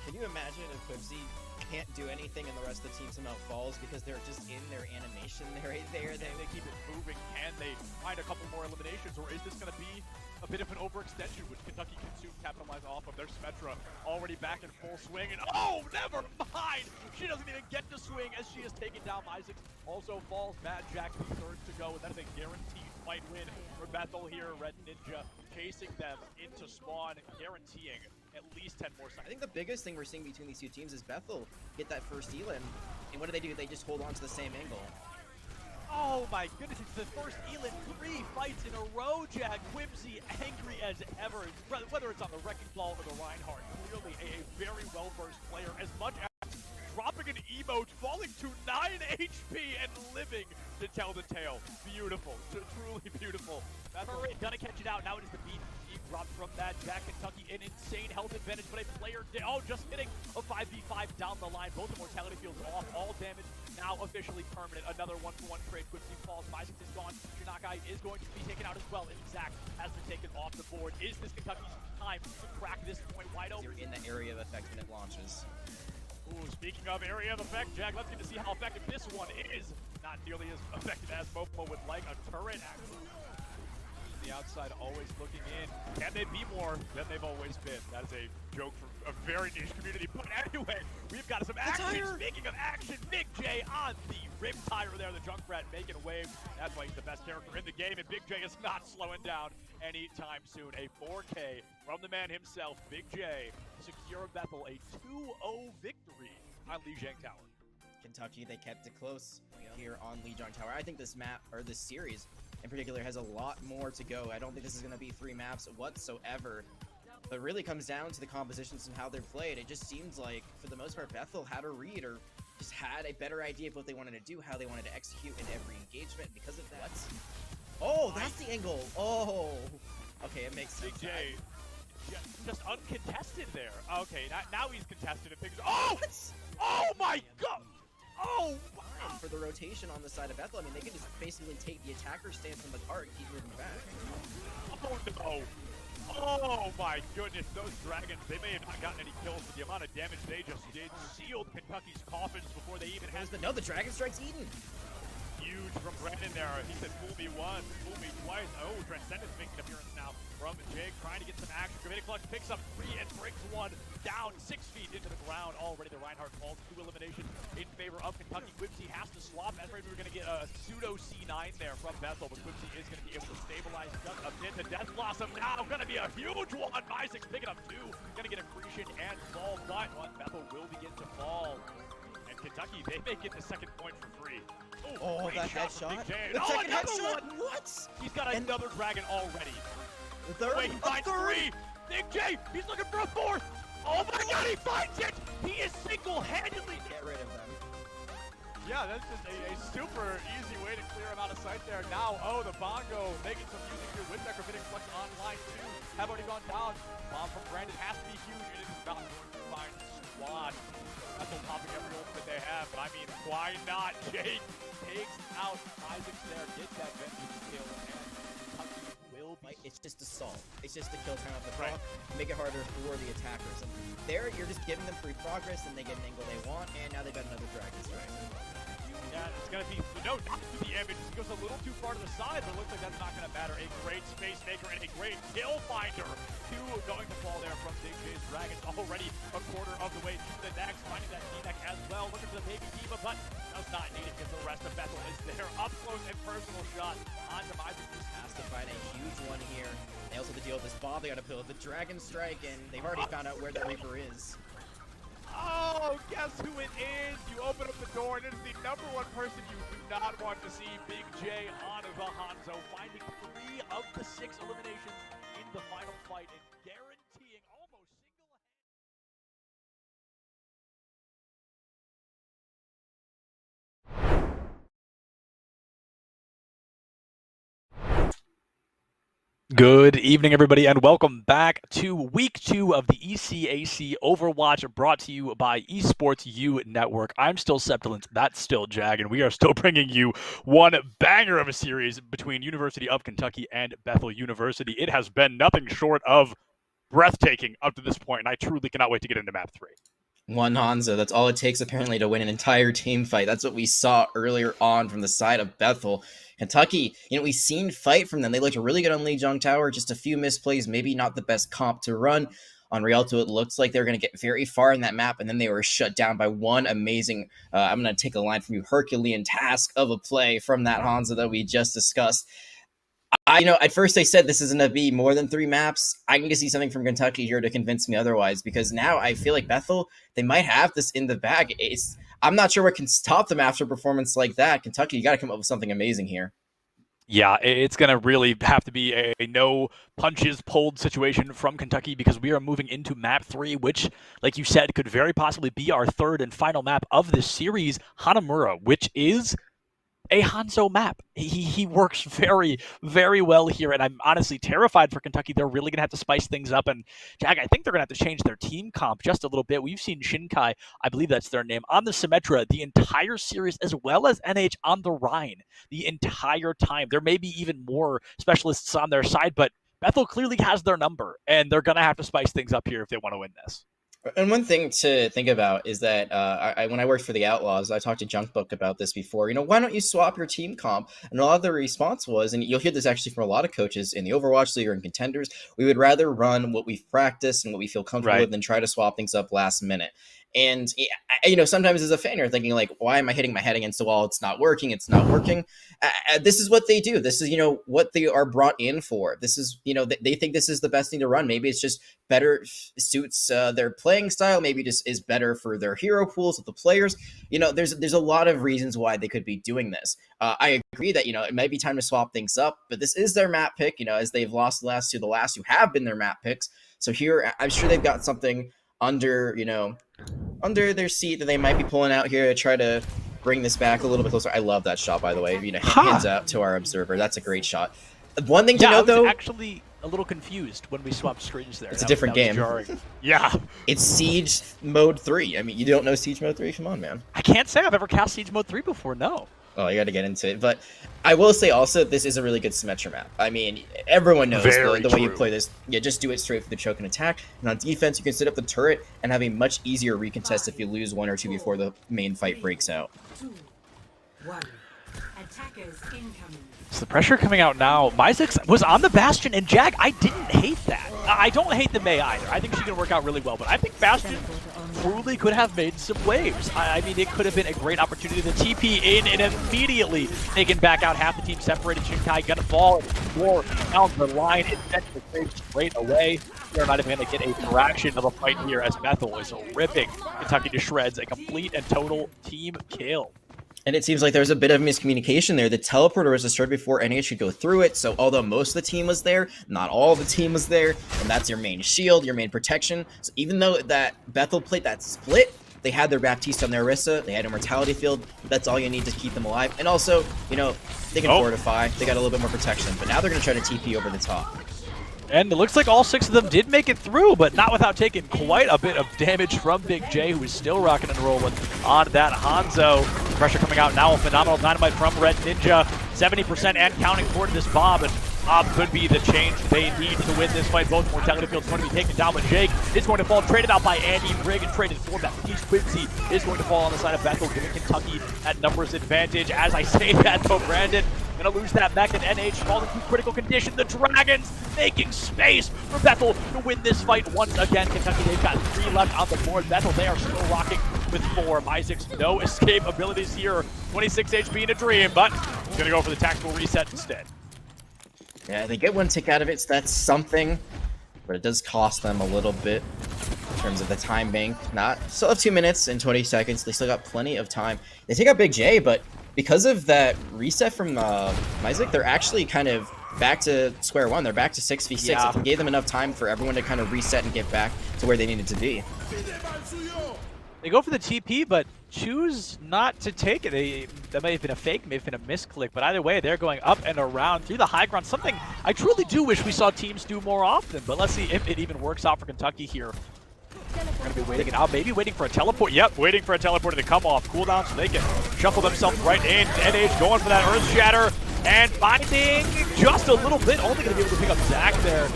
Can you imagine if Quibsy can't do anything and the rest of the team somehow falls because they're just in their animation right there? They keep it moving. Can they find a couple more eliminations, or is this going to be a bit of an overextension, which Kentucky can soon capitalize off of? Their Symmetra already back in full swing, and oh, never mind! She doesn't even get to swing as she is taken down. Isaacs also falls. Mad Jack 2/3 to go, and that is a guaranteed fight win for Bethel here. Red Ninja chasing them into spawn, guaranteeing at least 10 more seconds. I think the biggest thing we're seeing between these 2 teams is Bethel get that first elim, and what do? They just hold on to the same angle. Oh my goodness, it's the first Elin 3 fights in a row, Jack. Quibsy angry as ever, whether it's on the Wrecking Ball or the Reinhardt. Clearly a very well-versed player, as much as dropping an emote, falling to 9 HP, and living to tell the tale. Beautiful, truly beautiful. Bethel gonna catch it out. Now it is the beat. He dropped from that. Jack Kentucky, an insane health advantage, but a player, just hitting a 5v5 down the line. Both immortality fields off, all damage now officially permanent. Another 1-for-1 trade. Quibsy falls. Isaac is gone. Shinakai is going to be taken out as well. And Zach has been taken off the board. Is this Kentucky's time to crack this point wide open? You're in the area of effect when it launches. Ooh, speaking of area of effect, Jack, let's get to see how effective this one is. Not nearly as effective as Momo would like. A turret, actually. The outside always looking in. Can they be more than they've always been? That is a joke from a very niche community. But anyway, we've got some action. Speaking of action, Big J on the rim tire there. The Junkrat making a wave. That's why he's the best character in the game. And Big J is not slowing down anytime soon. A 4K from the man himself, Big J, secure Bethel a 2-0 victory on Lijiang Tower. Kentucky, they kept it close here on Lijiang Tower. I think this map, or this series in particular, has a lot more to go. I don't think this is going to be 3 maps whatsoever. But it really comes down to the compositions and how they're played. It just seems like, for the most part, Bethel had a read, or just had a better idea of what they wanted to do, how they wanted to execute in every engagement because of that. Oh, that's the angle. Oh, okay, it makes sense. Big J, just uncontested there. Okay, now he's contested and things. Oh! Oh my God! Oh, time for the rotation on the side of Bethel. I mean, they can just basically take the attacker stance from the cart and keep moving back. oh no. Oh my goodness, those Dragons, they may have not gotten any kills, but the amount of damage they just did sealed Kentucky's coffins before they even had No, the Dragon Strike's Eden. huge from Brandon there. He said, fool me once, fool me twice. Oh, Transcendence making an appearance now from Jake, trying to get some action. Grenadier Clutch picks up 3 and breaks 1 down 6 feet into the ground. Already the Reinhardt calls 2 eliminations in favor of Kentucky. Quipsy has to swap. As we were going to get a pseudo C9 there from Bethel, but Quipsy is going to be able to stabilize just a bit. The Death Blossom now going to be a huge one. Isaac picking up 2. Going to get accretion and fall, but Bethel will begin to fall. And Kentucky, they may get the second point for free. Oh, that headshot. The second headshot. What? He's got another Dragon already. The third. Wait, he finds 3. Big J, he's looking for a 4th. Oh my God, he finds it. He is single-handedly. Get rid of them. Yeah, that's just a super easy way to clear him out of sight there. Now, oh, the Bongo making some music here with Necrophitic Flux online too. Have already gone down. Bomb from Brandon has to be huge. It is not going to find squad. That's all popping every ultimate they have, but I mean, why not? Jake takes out Isaac there, gets that vengeance kill, and Kentucky will be. It's just a solve. It's just to kill time off the clock, make it harder for the attackers. And there, you're just giving them free progress, and they get an angle they want, and now they've got another Dragon Strike. Yeah, it's going to be, no, not to the image. He goes a little too far to the side, but it looks like that's not going to matter. A great space maker and a great kill finder. 2 going to fall there from Big J's Dragons. Already a quarter of the way to the next, finding that D-Neck as well. Looking for the baby Diva, but does not need it because the rest of Bethel is there. Up close and personal shot onto Isaac. Just has to find a huge one here. They also have to deal with this bomb. They got to pull the Dragon Strike, and they've already found out where the Reaper is. Oh, guess who it is? You open up the door, and it is the #1 person you do not want to see, Big J on the Hanzo, finding 3 of the 6 eliminations in the final fight and guaranteeing almost single-handedly. Good evening, everybody, and welcome back to Week 2 of the ECAC Overwatch, brought to you by Esports U Network. I'm still Septilance, that's still Jag, and we are still bringing you one banger of a series between University of Kentucky and Bethel University. It has been nothing short of breathtaking up to this point, and I truly cannot wait to get into Map 3. One Hanzo, that's all it takes apparently to win an entire team fight. That's what we saw earlier on from the side of Bethel. Kentucky, we've seen fight from them. They looked really good on Lijiang Tower, just a few misplays, maybe not the best comp to run. On Rialto, it looks like they're going to get very far in that map, and then they were shut down by one amazing, I'm going to take a line from you, Herculean task of a play from that Hanzo that we just discussed. At first they said this is going to be more than 3 maps. I need to see something from Kentucky here to convince me otherwise, because now I feel like Bethel, they might have this in the bag. I'm not sure what can stop them after a performance like that. Kentucky, you got to come up with something amazing here. Yeah, it's going to really have to be a no punches pulled situation from Kentucky, because we are moving into Map 3, which, like you said, could very possibly be our 3rd and final map of this series, Hanamura, which is a Hanzo map. He works very, very well here, and I'm honestly terrified for Kentucky. They're really going to have to spice things up, and Jag, I think they're going to have to change their team comp just a little bit. We've seen Shinkai, I believe that's their name, on the Symmetra the entire series, as well as NH on the Rhine the entire time. There may be even more specialists on their side, but Bethel clearly has their number, and they're going to have to spice things up here if they want to win this. And one thing to think about is that when I worked for the Outlaws, I talked to Junkbook about this before. Why don't you swap your team comp? And a lot of the response was, and you'll hear this actually from a lot of coaches in the Overwatch League or in Contenders, we would rather run what we've practiced and what we feel comfortable with than try to swap things up last minute. And, sometimes as a fan, you're thinking, like, why am I hitting my head against the wall? It's not working. It's not working. This is what they do. This is, what they are brought in for. This is, they think this is the best thing to run. Maybe it's just better suits their playing style. Maybe just is better for their hero pools with the players. There's a lot of reasons why they could be doing this. I agree that, it might be time to swap things up, but this is their map pick, as they've lost the last who have been their map picks. So here, I'm sure they've got something under their seat that they might be pulling out here to try to bring this back a little bit closer. I love that shot, by the way. Hands out to our observer. That's a great shot. One thing to note, though, a little confused when we swapped screens there. It's a different that was game. jarring. Yeah. It's Siege Mode 3. I mean, you don't know Siege Mode 3? Come on, man. I can't say I've ever cast Siege Mode 3 before, no. Oh, you got to get into it. But I will say also, this is a really good Symmetra map. I mean, everyone knows the way you play this. Yeah, just do it straight for the choke and attack. And on defense, you can set up the turret and have a much easier recontest if you lose 1 or 2 before the main fight breaks out. 2, 1. Attackers incoming. So the pressure coming out now. Myzix was on the Bastion, and Jag, I didn't hate that. I don't hate the Mei either. I think she can work out really well, but I think Bastion truly could have made some waves. I mean, it could have been a great opportunity to TP in and immediately taken back out. Half the team separated. Shinkai gonna fall more down the line. It sets the stage straight away. They're not even gonna get a fraction of a fight here as Bethel is ripping Kentucky to shreds. A complete and total team kill. And it seems like there was a bit of miscommunication there. The teleporter was destroyed before NH could go through it, so although most of the team was there, not all of the team was there, and that's your main shield, your main protection. So even though that Bethel played that split, they had their Baptiste on their Orisa, they had a Mortality Field, that's all you need to keep them alive. And also, you know, they can fortify, they got a little bit more protection, but now they're going to try to TP over the top. And it looks like all 6 of them did make it through, but not without taking quite a bit of damage from Big J, who is still rocking and rolling on that Hanzo. Pressure coming out now, a phenomenal dynamite from Red Ninja. 70% and counting for this Bob, and Bob could be the change they need to win this fight. Both Mortality Fields going to be taken down, but Jake is going to fall, traded out by Andy Rigg and traded for Baptiste. Quincy is going to fall on the side of Bethel, giving Kentucky that numbers advantage. As I say that though, Brandon, gonna lose that mech, and NH falling into critical condition. The Dragons making space for Bethel to win this fight once again. Kentucky, they've got 3 left on the board. Bethel, they are still rocking with 4. Myzix, no escape abilities here. 26 HP in a dream, but he's gonna go for the tactical reset instead. Yeah, they get 1 tick out of it, so that's something, but it does cost them a little bit in terms of the time bank. Still have 2 minutes and 20 seconds. They still got plenty of time. They take out Big J, but because of that reset from Myzix, they're actually kind of back to square one. They're back to 6v6. Yeah. It gave them enough time for everyone to kind of reset and get back to where they needed to be. They go for the TP, but choose not to take it. That may have been a fake, may have been a misclick, but either way, they're going up and around through the high ground. Something I truly do wish we saw teams do more often, but let's see if it even works out for Kentucky here. They're going to be waiting it out, maybe waiting for a teleport. Yep, waiting for a teleporter to come off. Cooldown so they can shuffle themselves right in. NH going for that Earth Shatter and finding just a little bit. Only going to be able to pick up Zach there.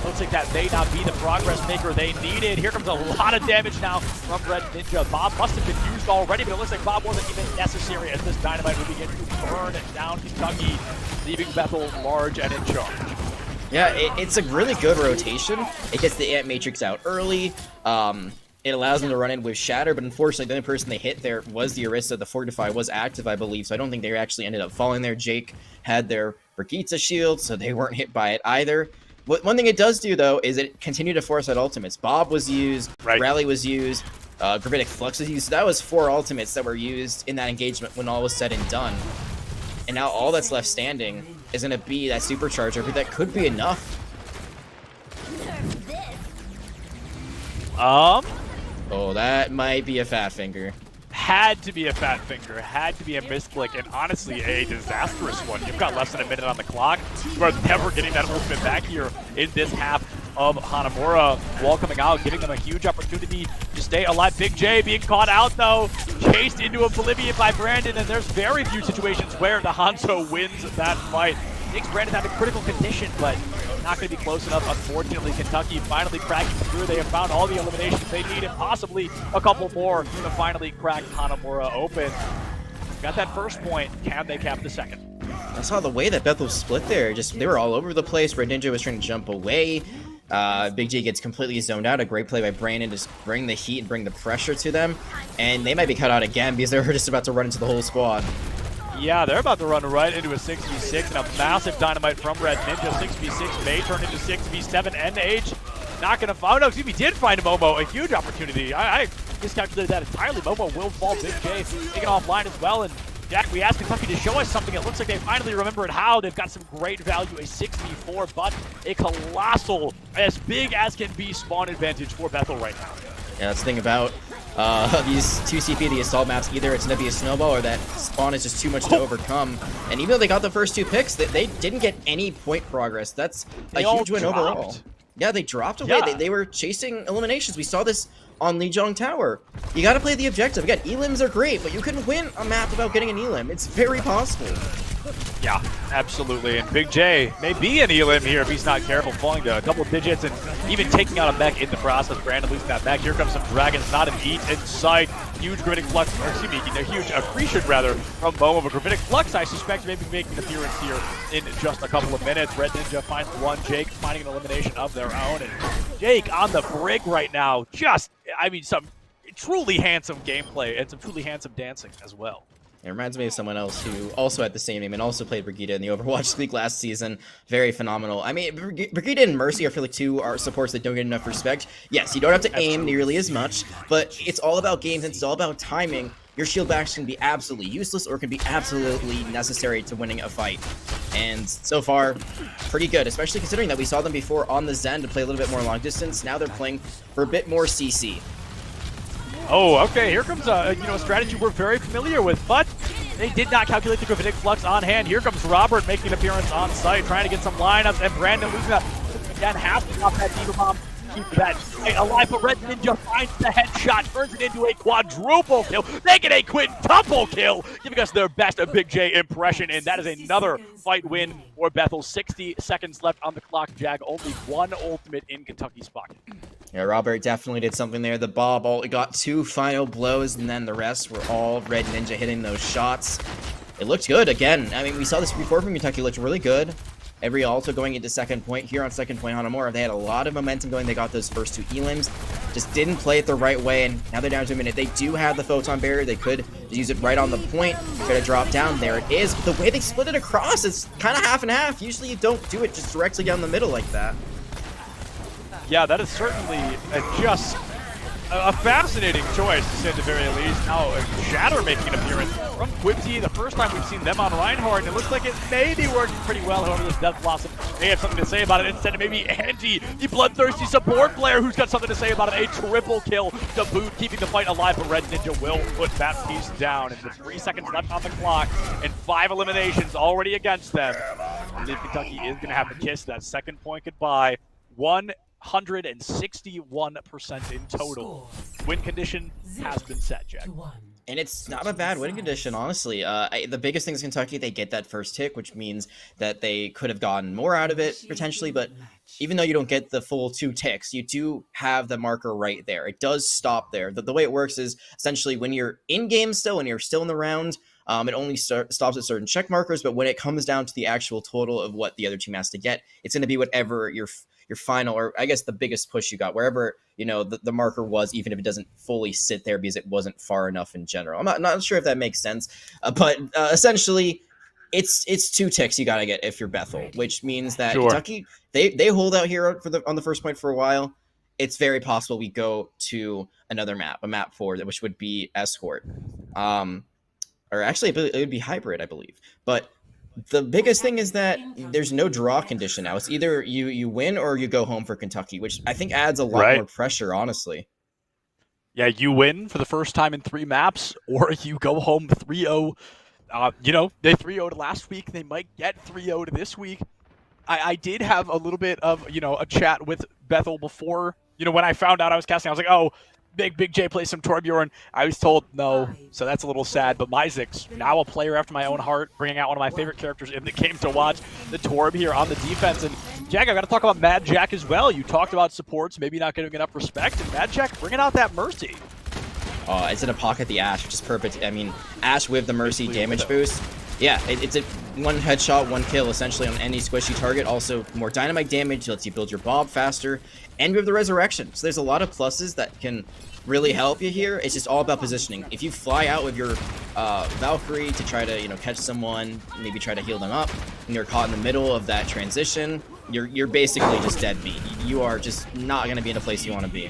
Looks like that may not be the progress maker they needed. Here comes a lot of damage now from Red Ninja. Bob must have been used already, but it looks like Bob wasn't even necessary as this dynamite will begin to burn down Kentucky, leaving Bethel large and in charge. Yeah, it's a really good rotation. It gets the Ant Matrix out early. It allows them to run in with Shatter, but unfortunately the only person they hit there was the Orisa. The Fortify was active, I believe, so I don't think they actually ended up falling there. Jake had their Brigitte shield, so they weren't hit by it either. One thing it does do, though, is it continued to force out ultimates. Bob was used, Rally was used, Gravitic Flux was used. So that was 4 ultimates that were used in that engagement when all was said and done. And now all that's left standing is going to be that supercharger, but that could be enough. Oh, that might be a fat finger. Had to be a fat finger, had to be a misclick, and honestly a disastrous one. You've got less than a minute on the clock. You are never getting that ultimate back here in this half of Hanamura. Wall coming out, giving them a huge opportunity to stay alive. Big J being caught out though, chased into oblivion by Brandon, and there's very few situations where the Hanzo wins that fight. Takes Brandon out of critical condition, but not going to be close enough. Unfortunately, Kentucky finally cracking through. They have found all the eliminations they need and possibly a couple more to finally crack Hanamura open. Got that first point. Can they cap the second? I saw the way that Bethel split there. They were all over the place. Red Ninja was trying to jump away. Big J gets completely zoned out. A great play by Brandon to bring the heat and bring the pressure to them. And they might be cut out again because they were just about to run into the whole squad. Yeah, they're about to run right into a 6v6 and a massive dynamite from Red Ninja. 6v6 may turn into 6v7. NH not going to find. Oh, no, excuse me, did find Momo. A huge opportunity. I miscalculated that entirely. Momo will fall. Big J taken offline as well. And Jack, we asked Kentucky to show us something. It looks like they finally remembered how. They've got some great value. A 6v4, but a colossal, as big as can be, spawn advantage for Bethel right now. Yeah, that's the thing about these 2 CP, the assault maps, either it's going to be a snowball or that spawn is just too much to overcome. And even though they got the first 2 picks, they didn't get any point progress. That's a huge win overall. Yeah, they dropped away. Yeah. They were chasing eliminations. We saw this on Lijiang Tower. You got to play the objective. Again, elims are great, but you can win a map without getting an elim. It's very possible. Yeah, absolutely. And Big J may be an elim here if he's not careful, falling to double digits and even taking out a mech in the process. Brandon losing that mech. Here comes some dragons, not an eat in sight. Huge gravitic flux, or excuse me, a huge accretion rather from Momo. But gravitic flux, I suspect, maybe making an appearance here in just a couple of minutes. Red Ninja finds one. Jake finding an elimination of their own. And Jake on the brig right now. Just, I mean, some truly handsome gameplay and some truly handsome dancing as well. It reminds me of someone else who also had the same name and also played Brigitte in the Overwatch League last season. Very phenomenal. I mean, Brigitte and Mercy, I feel like, two are supports that don't get enough respect. Yes, you don't have to aim nearly as much, but it's all about game sense. It's all about timing. Your shield backs can be absolutely useless or can be absolutely necessary to winning a fight. And so far, pretty good, especially considering that we saw them before on the Zen to play a little bit more long distance. Now they're playing for a bit more CC. Oh, okay, here comes a strategy we're very familiar with, but they did not calculate the gravitic flux on hand. Here comes Robert making an appearance on site, trying to get some lineups, and Brandon losing that. Again, half off that Diva Bomb. Keep that alive, but Red Ninja finds the headshot, turns it into a quadruple kill. They get a quintuple kill, giving us their best Big J impression, and that is another fight win for Bethel. 60 seconds left on the clock. Jag only one ultimate in Kentucky's pocket. Yeah, Robert definitely did something there. The Bob got 2 final blows, and then the rest were all Red Ninja hitting those shots. It looked good again. I mean, we saw this before from Kentucky. It looked really good. Every also going into second point. Here on second point, Hanamura, they had a lot of momentum going. They got those first 2 elims. Just didn't play it the right way, and now they're down to a minute. They do have the photon barrier. They could use it right on the point. Could have dropped down. There it is. But the way they split it across, it's kind of half and half. Usually you don't do it just directly down the middle like that. Yeah, that is certainly just a fascinating choice, to say the very least. Now, Shatter making an appearance from Quibsy, the first time we've seen them on Reinhardt, and it looks like it may be working pretty well. However, this Death Blossom may have something to say about it. Instead, maybe Angie, the bloodthirsty support player, who's got something to say about it. A triple kill to boot, keeping the fight alive, but Red Ninja will put that piece down. And with 3 seconds left on the clock and 5 eliminations already against them, I believe Kentucky is going to have to kiss that second point goodbye. 161% in total. Win condition has been set, Jack. And it's not a bad win condition, honestly. The biggest thing is Kentucky, they get that first tick, which means that they could have gotten more out of it, potentially, but even though you don't get the full 2 ticks, you do have the marker right there. It does stop there. The way it works is, essentially, when you're in-game still, when you're still in the round, it only stops at certain check markers, but when it comes down to the actual total of what the other team has to get, it's going to be whatever your final, or I guess the biggest push you got, wherever, the marker was, even if it doesn't fully sit there because it wasn't far enough in general. I'm not sure if that makes sense, but essentially, it's 2 ticks you got to get if you're Bethel, which means that Sure. Kentucky, they hold out here on the first point for a while. It's very possible we go to another map, a map 4, which would be Escort. Or actually, it would be Hybrid, I believe. But the biggest thing is that there's no draw condition now. It's either you win or you go home for Kentucky, which I think adds a lot more pressure, honestly. Yeah, you win for the first time in 3 maps, or you go home 3-0. They 3-0'd last week. They might get 3-0'd this week. I did have a little bit of, a chat with Bethel before. When I found out I was casting, I was like, oh, Big J plays some Torbjorn. I was told no, so that's a little sad. But Myzik's now a player after my own heart, bringing out one of my favorite characters in the game to watch, the Torb here on the defense. And Jack, I got to talk about Mad Jack as well. You talked about supports maybe not getting enough respect, and Mad Jack bringing out that Mercy. It's in a pocket the Ashe, which is perfect. I mean, Ashe with the Mercy damage boost. Yeah, it's a 1 headshot, 1 kill, essentially, on any squishy target. Also, more dynamite damage, lets you build your Bob faster, and we have the Resurrection. So there's a lot of pluses that can really help you here. It's just all about positioning. If you fly out with your Valkyrie to try to, catch someone, maybe try to heal them up, and you're caught in the middle of that transition, you're basically just dead meat. You are just not going to be in a place you want to be.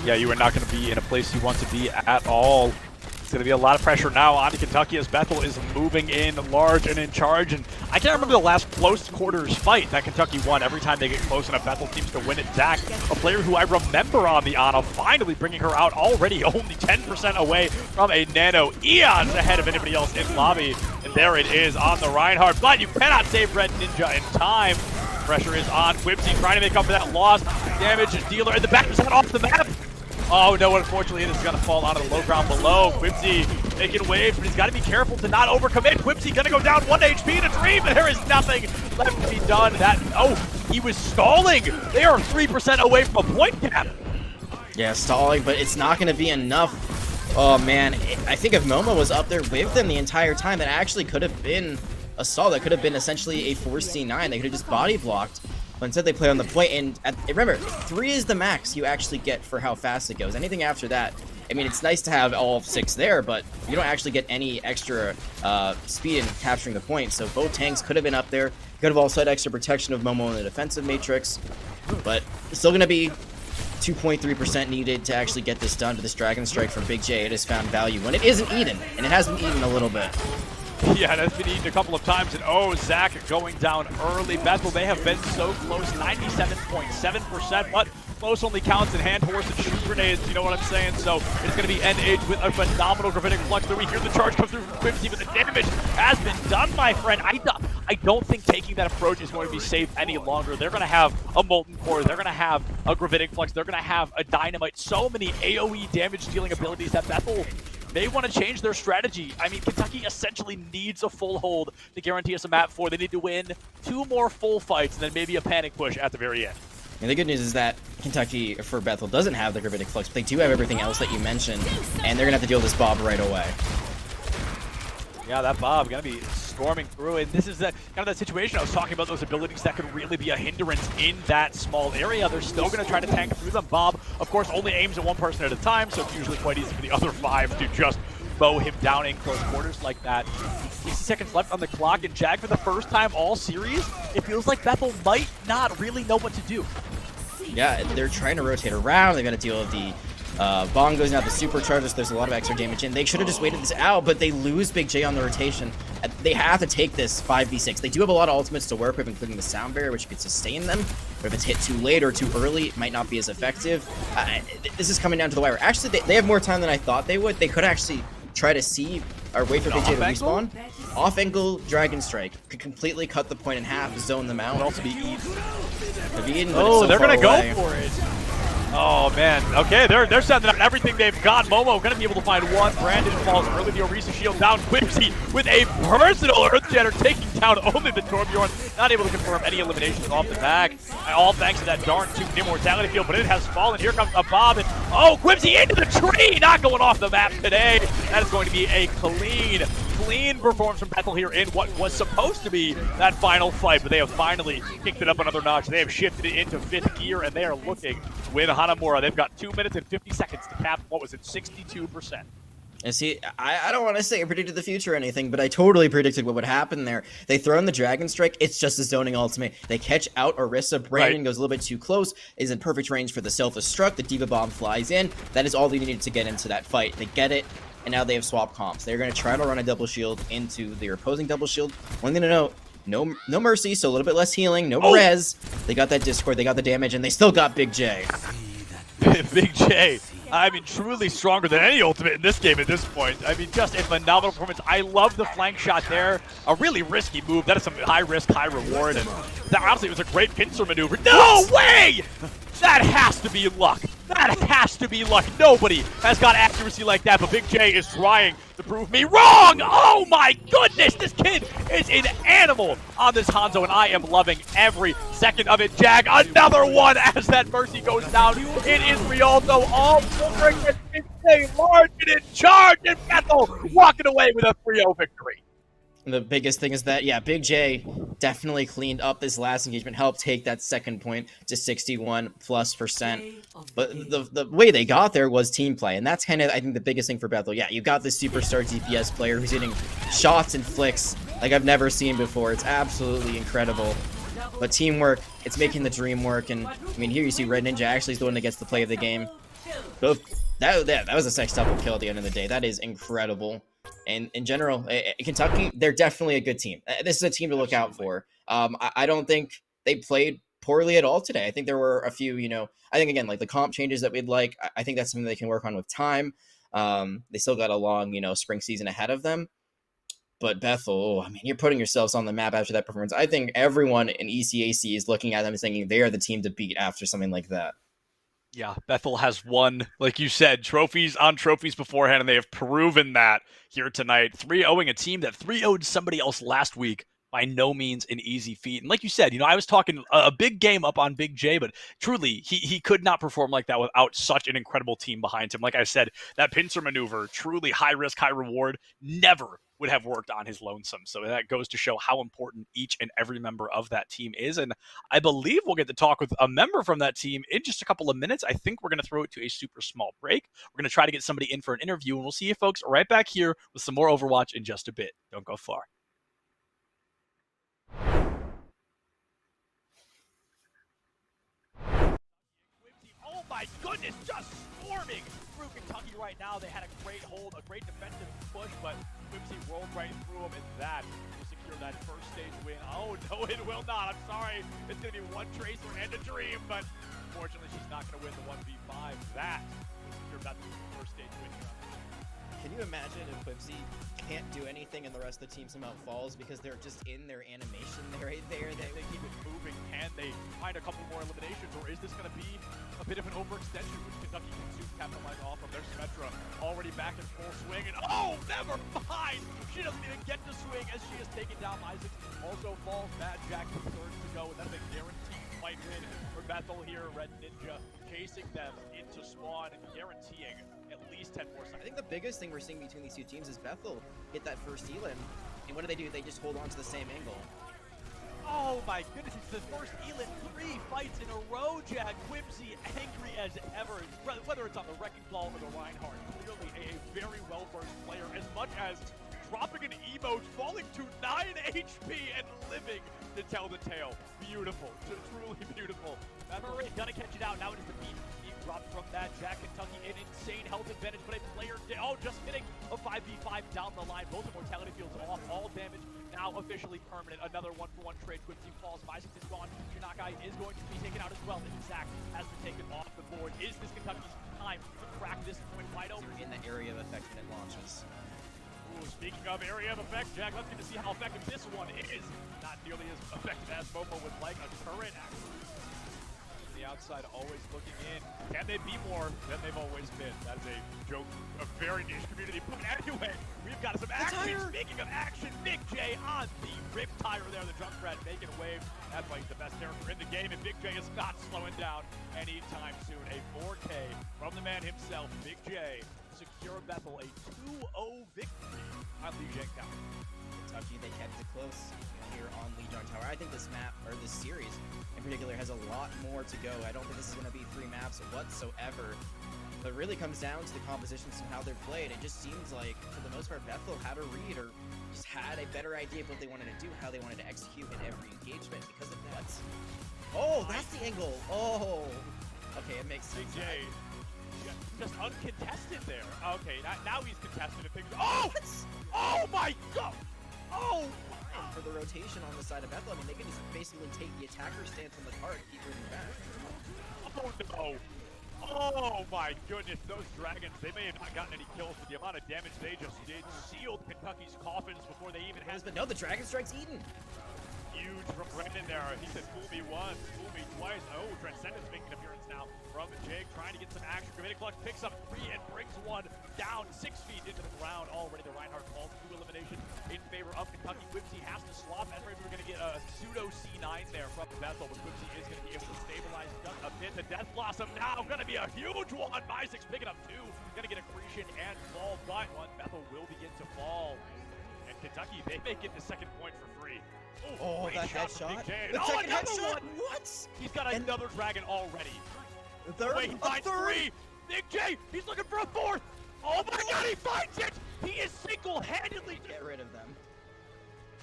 Yeah, you are not going to be in a place you want to be at all. It's going to be a lot of pressure now on Kentucky as Bethel is moving in large and in charge. And I can't remember the last close quarters fight that Kentucky won. Every time they get close enough, Bethel seems to win it. Zach, a player who I remember on the Ana, finally bringing her out already only 10% away from a nano. Eons ahead of anybody else in lobby. And there it is on the Reinhardt. But you cannot save Red Ninja in time. Pressure is on Whipsy trying to make up for that loss. Damage is dealer in the back, just off the map. Oh no, unfortunately it is going to fall onto the low ground below. Whipsy making waves, but he's got to be careful to not overcommit. Whipsy going to go down 1 HP in a dream, and there is nothing left to be done. He was stalling. They are 3% away from a point cap. Yeah, stalling, but it's not going to be enough. Oh man, I think if Momo was up there with them the entire time, that actually could have been a stall. That could have been essentially a 4C9. They could have just body blocked. But instead they play on the point, and remember, 3 is the max you actually get for how fast it goes. Anything after that, I mean, it's nice to have all 6 there, but you don't actually get any extra speed in capturing the point. So both tanks could have been up there, could have also had extra protection of Momo in the defensive matrix, but it's still going to be 2.3% needed to actually get this done to this Dragon Strike from Big J. It has found value when it isn't eaten, and it has been eaten a little bit. Yeah, that's been eaten a couple of times, and Zach going down early. Bethel, they have been so close, 97.7%, but close only counts in hand horse and shoot grenades, you know what I'm saying? So it's going to be NH with a phenomenal gravitic flux. There we hear the charge come through from Quimsy, but the damage has been done, my friend. I don't think taking that approach is going to be safe any longer. They're going to have a Molten Core, they're going to have a gravitic flux, they're going to have a Dynamite. So many AoE damage dealing abilities that Bethel, they want to change their strategy. I mean, Kentucky essentially needs a full hold to guarantee us a map 4. They need to win 2 more full fights and then maybe a panic push at the very end. And the good news is that Kentucky, for Bethel, doesn't have the gravitic flux, but they do have everything else that you mentioned, and they're going to have to deal with this Bob right away. Yeah, that Bob going to be storming through, and this is kind of that situation I was talking about, those abilities that could really be a hindrance in that small area. They're still going to try to tank through them. Bob, of course, only aims at one person at a time, so it's usually quite easy for the other 5 to just mow him down in close quarters like that. 60 seconds left on the clock, and Jag, for the first time all series, it feels like Bethel might not really know what to do. Yeah, they're trying to rotate around. They're going to deal with the bongos, now the superchargers. There's a lot of extra damage in. They should have just waited this out, but they lose Big J on the rotation. They have to take this 5v6. They do have a lot of ultimates to work with, including the sound barrier, which could sustain them. But if it's hit too late or too early, it might not be as effective. This is coming down to the wire. Actually, they have more time than I thought they would. They could actually try to see or wait for Big J to respawn. Off-angle Dragon Strike could completely cut the point in half, zone them out. Would also be eaten. Oh, they're going to go for it. Oh, man. Okay, they're sending out everything they've got. Momo going to be able to find one. Brandon falls early. The Orisa shield down. Quipsy with a personal Earth Jetter taking down only the Torbjorn. Not able to confirm any eliminations off the back. All thanks to that darn 2 immortality field, but it has fallen. Here comes a Bob, and Quipsy into the tree. Not going off the map today. That is going to be a clean performance from Bethel here in what was supposed to be that final fight, but they have finally kicked it up another notch. They have shifted it into 5th gear, and they are looking to win Hanamura. They've got 2 minutes and 50 seconds to cap, what was it, 62%. And see, I don't want to say I predicted the future or anything, but I totally predicted what would happen there. They throw in the Dragon Strike, it's just a zoning ultimate. They catch out Orisa, Brandon goes a little bit too close, is in perfect range for the self-destruct, the Diva Bomb flies in. That is all they needed to get into that fight. They get it, and now they have swap comps. They're going to try to run a double shield into their opposing double shield. One thing to note, no mercy, so a little bit less healing, no res. They got that Discord, they got the damage, and they still got Big J. Big J, I mean, truly stronger than any ultimate in this game at this point. I mean, just a phenomenal performance. I love the flank shot there. A really risky move. That is some high risk, high reward. And that honestly was a great pincer maneuver. No way! That has to be luck. That has to be luck. Nobody has got accuracy like that, but Big J is trying to prove me wrong. Oh my goodness, this kid is an animal on this Hanzo, and I am loving every second of it. Jag, another one as that Mercy goes down. It is Rialto all over again. Big J large and in charge, and Bethel walking away with a 3-0 victory. The biggest thing is that, yeah, Big J definitely cleaned up this last engagement, helped take that second point to 61+%. But the way they got there was team play, and that's kind of, I think, the biggest thing for Bethel. Yeah, you got this superstar DPS player who's hitting shots and flicks like I've never seen before. It's absolutely incredible. But teamwork, it's making the dream work, and I mean, here you see Red Ninja actually is the one that gets the play of the game. Both That was a sextuple kill at the end of the day. That is incredible. And in general, Kentucky, they're definitely a good team. This is a team to look out for. I don't think they played poorly at all today. I think there were a few, I think again, like the comp changes that we'd like. I think that's something they can work on with time. They still got a long, spring season ahead of them. But Bethel, you're putting yourselves on the map after that performance. I think everyone in ECAC is looking at them and thinking they are the team to beat after something like that. Yeah, Bethel has won, like you said, trophies on trophies beforehand, and they have proven that here tonight. 3-0ing a team that 3-0'd somebody else last week. By no means an easy feat. And like you said, I was talking a big game up on Big J, but truly, he could not perform like that without such an incredible team behind him. Like I said, that pincer maneuver, truly high risk, high reward, never would have worked on his lonesome. So that goes to show how important each and every member of that team is. And I believe we'll get to talk with a member from that team in just a couple of minutes. I think we're going to throw it to a super small break. We're going to try to get somebody in for an interview, and we'll see you folks right back here with some more Overwatch in just a bit. Don't go far. Oh my goodness, just swarming through Kentucky right now. They had a great hold, a great defensive push, but Whimsy rolled right through them, and that will secure that first stage win. Oh no, it will not. I'm sorry. It's going to be one Tracer and a Dream, but unfortunately she's not going to win the 1v5. That will secure that first stage win here. Can you imagine if Whimsy can't do anything and the rest of the team somehow falls because they're just in their animation right there? They keep it moving. Can they find a couple more eliminations, or is this going to be a bit of an overextension, which Kentucky can soon capitalize off of? Their Symmetra already back in full swing, and oh, never mind! She doesn't even get to swing as she is taken down. Isaac also falls. Mad Jack with third to go, and that's a guaranteed fight win for Bethel here. Red Ninja chasing them into spawn and guaranteeing at least 10 more seconds. I think the biggest thing we're seeing between these two teams is Bethel get that first Elan, and what do? They just hold on to the same angle. Oh my goodness, it's the first Elan 3 fights in a row, Jack. Whimsy angry as ever, whether it's on the Wrecking Ball or the Reinhardt. Clearly a very well-versed player, as much as dropping an emote, falling to 9 HP and living to tell the tale. Beautiful, truly beautiful. Murray gonna catch it out. Now it is the beat dropped from that. Jack Kentucky, an insane health advantage, but a player, just hitting a 5v5 down the line. Both immortality fields off, all damage now officially permanent. Another 1-for-1 trade. Quincy falls, Isaac is gone. Shinakai is going to be taken out as well. ECAC has been taken off the board. Is this Kentucky's time to crack this point wide open? In the area of effect when it launches. Ooh, speaking of area of effect, Jack, let's get to see how effective this one is. Not nearly as effective as Momo would like. A turret, actually. The outside always looking in. Can they be more than they've always been? That is a joke, a very niche community. But anyway, we've got some action. Speaking of action, Big J on the rip tire there. The Junkrat making waves. That's why he's the best character in the game, and Big J is not slowing down anytime soon. A 4K from the man himself, Big J. Secure Bethel a 2-0 victory on Lijiang Tower. Kentucky, they kept it close here on Lijiang Tower. I think this map, or this series in particular, has a lot more to go. I don't think this is going to be 3 maps whatsoever. But it really comes down to the compositions and how they're played. It just seems like, for the most part, Bethel had a read or just had a better idea of what they wanted to do, how they wanted to execute in every engagement because of that. Oh, that's the angle. Oh, okay, it makes sense. Big J. Just uncontested there. Okay, now he's contested and things. Oh! Oh my god! Oh! For the rotation on the side of Bethel, they can just basically take the attacker stance on the card and keep moving back. Oh no! Oh my goodness, those dragons, they may have not gotten any kills, but the amount of damage they just did sealed Kentucky's coffins before they even had. But no, the Dragon Strike's eaten. Huge from Brendan there. He said, fool me once, fool me twice. Oh, Transcendence making an appearance now from Jake, trying to get some action. Grenadier Clutch picks up 3 and brings one down 6 feet into the ground. Already the Reinhardt falls to elimination in favor of Kentucky. Whimsy has to swap. That's right, we're going to get a pseudo C9 there from Bethel, but Whimsy is going to be able to stabilize just a bit. The Death Blossom now going to be a huge one. Isaac's picking up 2. Going to get accretion and fall, but one Bethel will begin to fall. And Kentucky, they may get the second point for free. Oh, that headshot. The second headshot. What? He's got another dragon already. The third? Wait, he finds 3. Big J, he's looking for a 4th. Oh my god, he finds it! He is single-handedly get rid of them.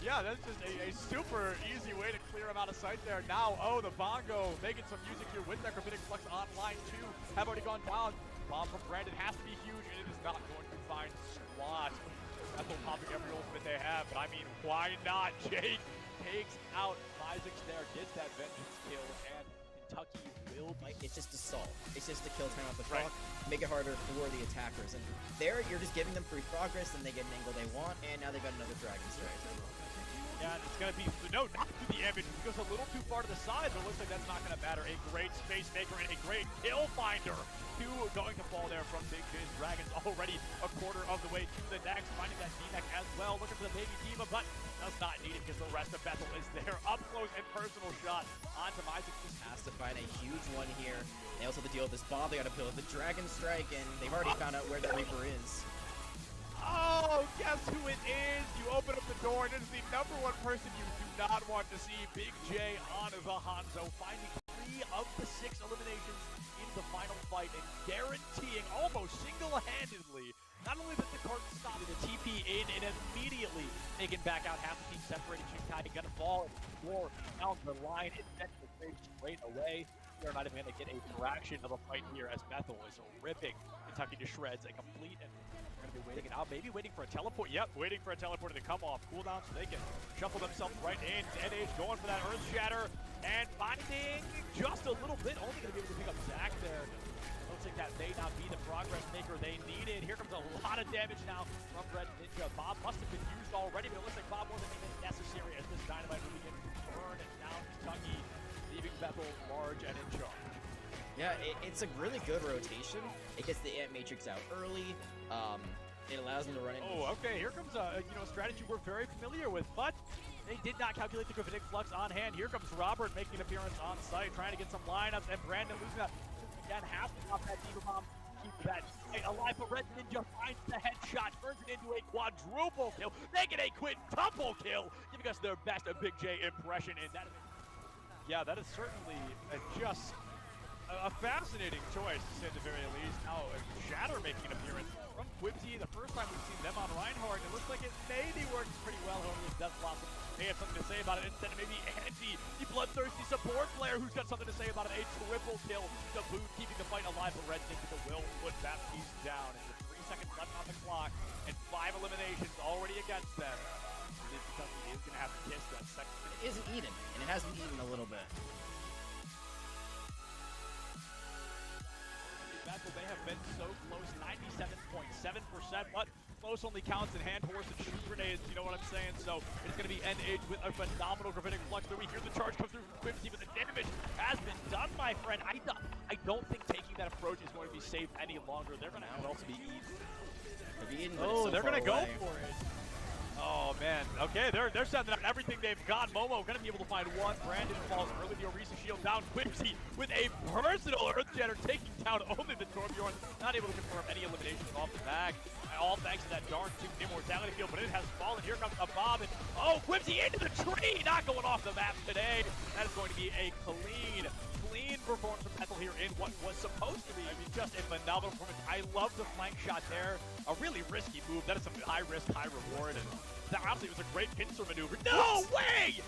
Yeah, that's just a super easy way to clear him out of sight there. Now, oh, the Bongo making some music here with Necrophitic Flux online too. Have already gone down. Bomb from Brandon has to be huge, and it is not going to find squat. Bethel popping every ultimate they have, but I mean, why not? Jake takes out Isaacs there, gets that vengeance kill, and Kentucky will be... It's just assault. It's just to kill time off the clock, make it harder for the attackers. And there, you're just giving them free progress, and they get an angle they want, and now they've got another Dragon Strike. Yeah, and it's going to be, no, not to the image. It goes a little too far to the side, but it looks like that's not going to matter. A great space maker and a great kill finder. Two going to fall there from Big J's Dragons, already a quarter of the way to the next, finding that D-Neck as well, looking for the baby Diva, but does not need it because the rest of Bethel is there. Up close and personal shot onto Isaac. Just has to find a huge one here. They also have to deal with this bomb. They got to build the Dragon Strike, and they've already found out where the Reaper is. Oh, guess who it is? You open up the door, and it is the #1 person you do not want to see. Big J on the Hanzo, finding 3 of the 6 eliminations in the final fight, and guaranteeing almost single-handedly not only that the card stopped the TP in, and immediately taking back out half the team, separating Shinkai, gonna fall more down the line, and then straight away. They're not even going to get a fraction of a fight here as Bethel is ripping Kentucky to shreds. A complete, and they're going to be waiting out, maybe waiting for a teleport. Yep, waiting for a teleporter to come off. Cooldown so they can shuffle themselves right in. NH going for that Earth Shatter and finding just a little bit. Only going to be able to pick up Zach there. Looks like that may not be the progress maker they needed. Here comes a lot of damage now from Red Ninja. Bob must have been used already, but it looks like Bob more than even necessary as this Dynamite will begin to burn down Kentucky, leaving Bethel large and in charge. Yeah, it's a really good rotation. It gets the Ant Matrix out early. It allows them to run in. Oh, okay. Here comes a strategy we're very familiar with, but they did not calculate the Gravitic Flux on hand. Here comes Robert making an appearance on site, trying to get some lineups, and Brandon losing that. Again, half to off that Diva Bomb. Keep that alive, but Red Ninja finds the headshot, turns it into a quadruple kill, making a quintuple kill, giving us their best Big J impression, and that is... Yeah, that is certainly just a fascinating choice, to say the very least. Now, Shatter making an appearance from Quibsy, the first time we've seen them on Reinhardt. It looks like it maybe works pretty well. However, with Death Blossom may have something to say about it. Instead of maybe Angie, the bloodthirsty support player who's got something to say about it. A triple kill to boot, keeping the fight alive. But Red Ninja will put that piece down. And with 3 seconds left on the clock and 5 eliminations already against them, Kentucky is going to have to kiss that second. It isn't eaten, and it hasn't eaten a little bit. Bethel, they have been so close, 97.7%, but close only counts in hand horse and shoot grenades, you know what I'm saying? So it's going to be NH with a phenomenal Gravitic Flux. We hear the charge come through from Quibsy, but the damage has been done, my friend. I don't think taking that approach is going to be safe any longer. They're going to have it also be eaten. Oh, they're going to go for it. Oh, man. Okay, they're sending out everything they've got. Momo going to be able to find one. Brandon falls early. The Orisa shield down. Quibsy with a personal Earth Shatter, taking down only the Torbjorn. Not able to confirm any eliminations off the back. All thanks to that darn immortality field, but it has fallen. Here comes a Bob, and oh, Quibsy into the tree! Not going off the map today. That is going to be a clean performance from Bethel here in what was supposed to be, just a phenomenal performance. I love the flank shot there. A really risky move. That is some high risk, high reward, and that obviously was a great pincer maneuver. No way!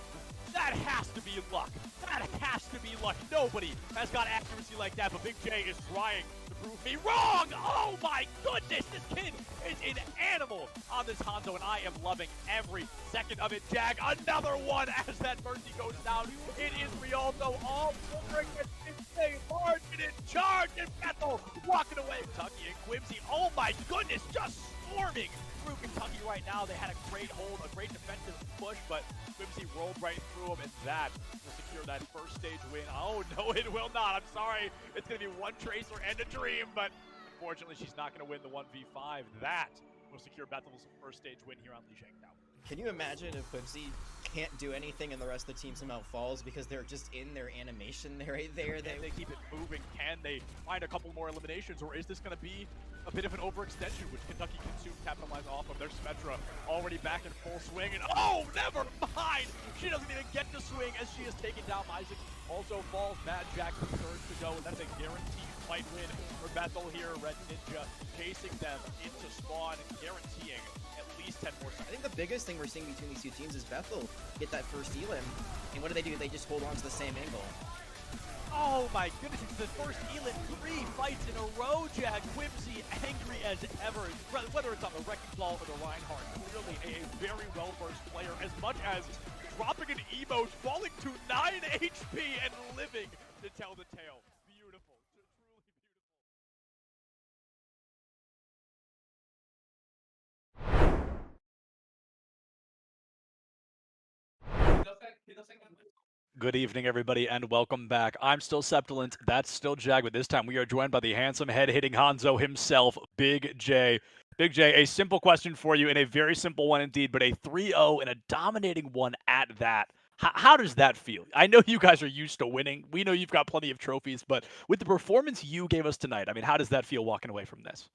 That has to be luck. That has to be luck. Nobody has got accuracy like that, but Big J is trying to prove me wrong. Oh my goodness, this kid is an animal on this Hanzo, and I am loving every second of it. Jag, another one as that Mercy goes down. It is Rialto all over again. It's a large and in charge, and Bethel walking away. Kentucky and Quibsy, oh my goodness, just storming through Kentucky right now. They had a great hold, a great defensive push, but Quibsy rolled right through them, and that will secure that first stage win. Oh, no, it will not. I'm sorry. It's going to be one Tracer and a Dream, but unfortunately, she's not going to win the 1v5. That will secure Bethel's first stage win here on Lijiang Tower. Can you imagine if Quibsy can't do anything and the rest of the team somehow falls because they're just in their animation right there? Can they keep it moving? Can they find a couple more eliminations, or is this going to be a bit of an overextension, which Kentucky can soon capitalize off of? Their Symmetra already back in full swing, and oh, never mind! She doesn't even get to swing as she is taken down. Isaac also falls. Mad Jack the third to go, and that's a guaranteed fight win for Bethel here. Red Ninja chasing them into spawn and guaranteeing at least 10 more seconds. I think the biggest thing we're seeing between these two teams is Bethel get that first elim, and what do? They just hold on to the same angle. Oh my goodness, it's the first Elin 3 fights in a row, Jack. Quimsy angry as ever. Whether it's on the Wrecking Ball or the Reinhardt, clearly a very well-versed player, as much as dropping an emote, falling to 9 HP and living to tell the tale. Beautiful. Truly beautiful. Good evening, everybody, and welcome back. I'm still Septilant, that's still Jag, but this time we are joined by the handsome head-hitting Hanzo himself, Big J. Big J, a simple question for you, and a very simple one indeed, but a 3-0 and a dominating one at that. How does that feel? I know you guys are used to winning. We know you've got plenty of trophies, but with the performance you gave us tonight, I mean, how does that feel walking away from this?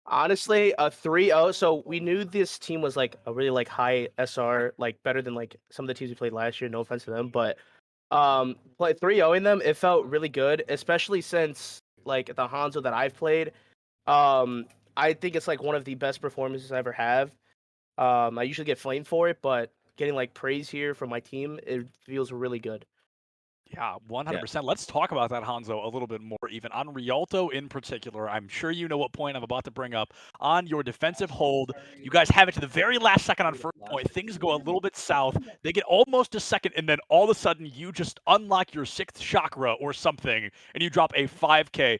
Honestly, a 3-0. So we knew this team was like a really like high SR, like better than like some of the teams we played last year. No offense to them, but play 3-0 in them, it felt really good, especially since like the Hanzo that I've played. I think it's like one of the best performances I ever have. I usually get flamed for it, but getting like praise here from my team, it feels really good. Yeah, 100%. Let's talk about that, Hanzo, a little bit more, even on Rialto in particular. I'm sure you know what point I'm about to bring up. On your defensive hold, you guys have it to the very last second on first point. Things go a little bit south. They get almost a second, and then all of a sudden, you just unlock your 6th chakra or something, and you drop a 5K.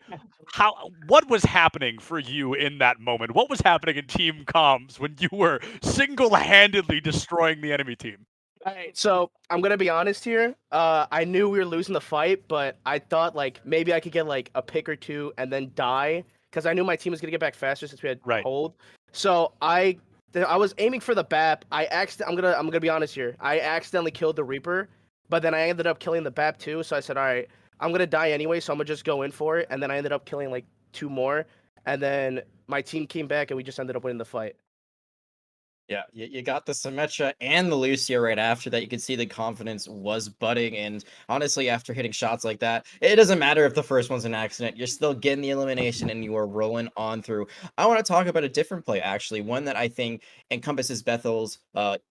What was happening for you in that moment? What was happening in team comms when you were single-handedly destroying the enemy team? All right, so I'm gonna be honest here. I knew we were losing the fight, but I thought like maybe I could get like a pick or two and then die because I knew my team was gonna get back faster since we had hold. So I was aiming for the BAP. I'm gonna be honest here. I accidentally killed the Reaper, but then I ended up killing the BAP too. So I said, all right, I'm gonna die anyway, so I'm gonna just go in for it. And then I ended up killing like 2 more, and then my team came back and we just ended up winning the fight. Yeah, you got the Symmetra and the Lucio right after that. You could see the confidence was budding, and honestly, after hitting shots like that, it doesn't matter if the first one's an accident. You're still getting the elimination, and you are rolling on through. I want to talk about a different play, actually, one that I think encompasses Bethel's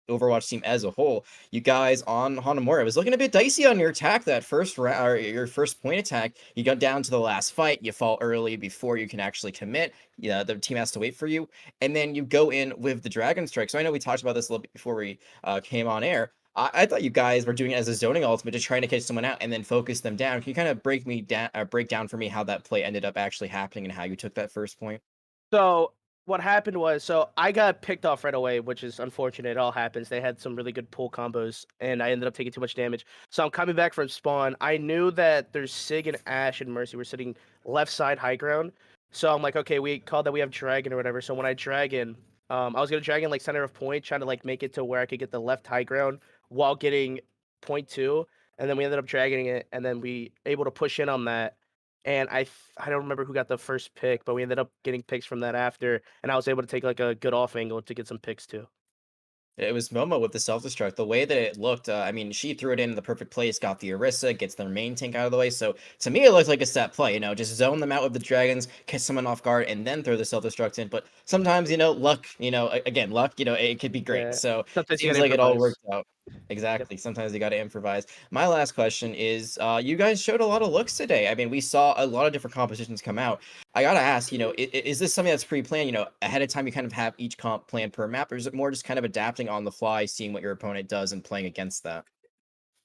Overwatch team as a whole. You guys on Hanamura, it was looking a bit dicey on your attack that first round, or your first point attack. You got down to the last fight, you fall early before you can actually commit. Yeah, the team has to wait for you, and then you go in with the Dragon Strike. So I know we talked about this a little bit before we came on air. I thought you guys were doing it as a zoning ultimate, just trying to catch someone out and then focus them down. Can you kind of break down for me how that play ended up actually happening and how you took that first point? So what happened was, I got picked off right away, which is unfortunate. It all happens. They had some really good pull combos, and I ended up taking too much damage. So I'm coming back from spawn. I knew that there's Sig and Ash and Mercy were sitting left side high ground. So I'm like, okay, we called that we have Dragon or whatever. So when I Dragon, I was going to Dragon like center of point, trying to like make it to where I could get the left high ground while getting point 2. And then we ended up dragging it, and then we able to push in on that. And I don't remember who got the first pick, but we ended up getting picks from that after, and I was able to take like a good off angle to get some picks too. It was Momo with the self-destruct. The way that it looked, I mean, she threw it in the perfect place, got the Orisa, gets their main tank out of the way. So to me, it looked like a set play, just zone them out with the dragons, catch someone off guard, and then throw the self-destruct in. But sometimes, luck, again, luck, it could be great. Yeah. So Sometimes it seems like it all worked out. Exactly. Sometimes you got to improvise. My last question is, you guys showed a lot of looks today. I mean, we saw a lot of different compositions come out. I got to ask, is this something that's pre-planned, ahead of time you kind of have each comp planned per map, or is it more just kind of adapting on the fly, seeing what your opponent does and playing against that?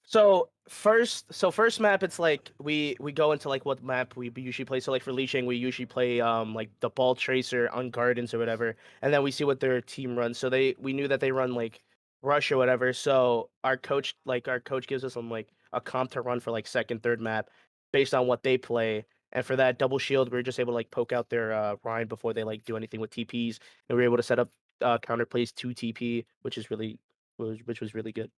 So first map, it's like we go into like what map we usually play. So like for Lee Shang, we usually play like the ball tracer on Gardens or whatever, and then we see what their team runs. So we knew that they run like rush or whatever. So our coach gives us some like a comp to run for like second, third map based on what they play. And for that double shield, we were just able to like poke out their Rhine before they like do anything with TPs, and we were able to set up counter plays to TP, which was really good.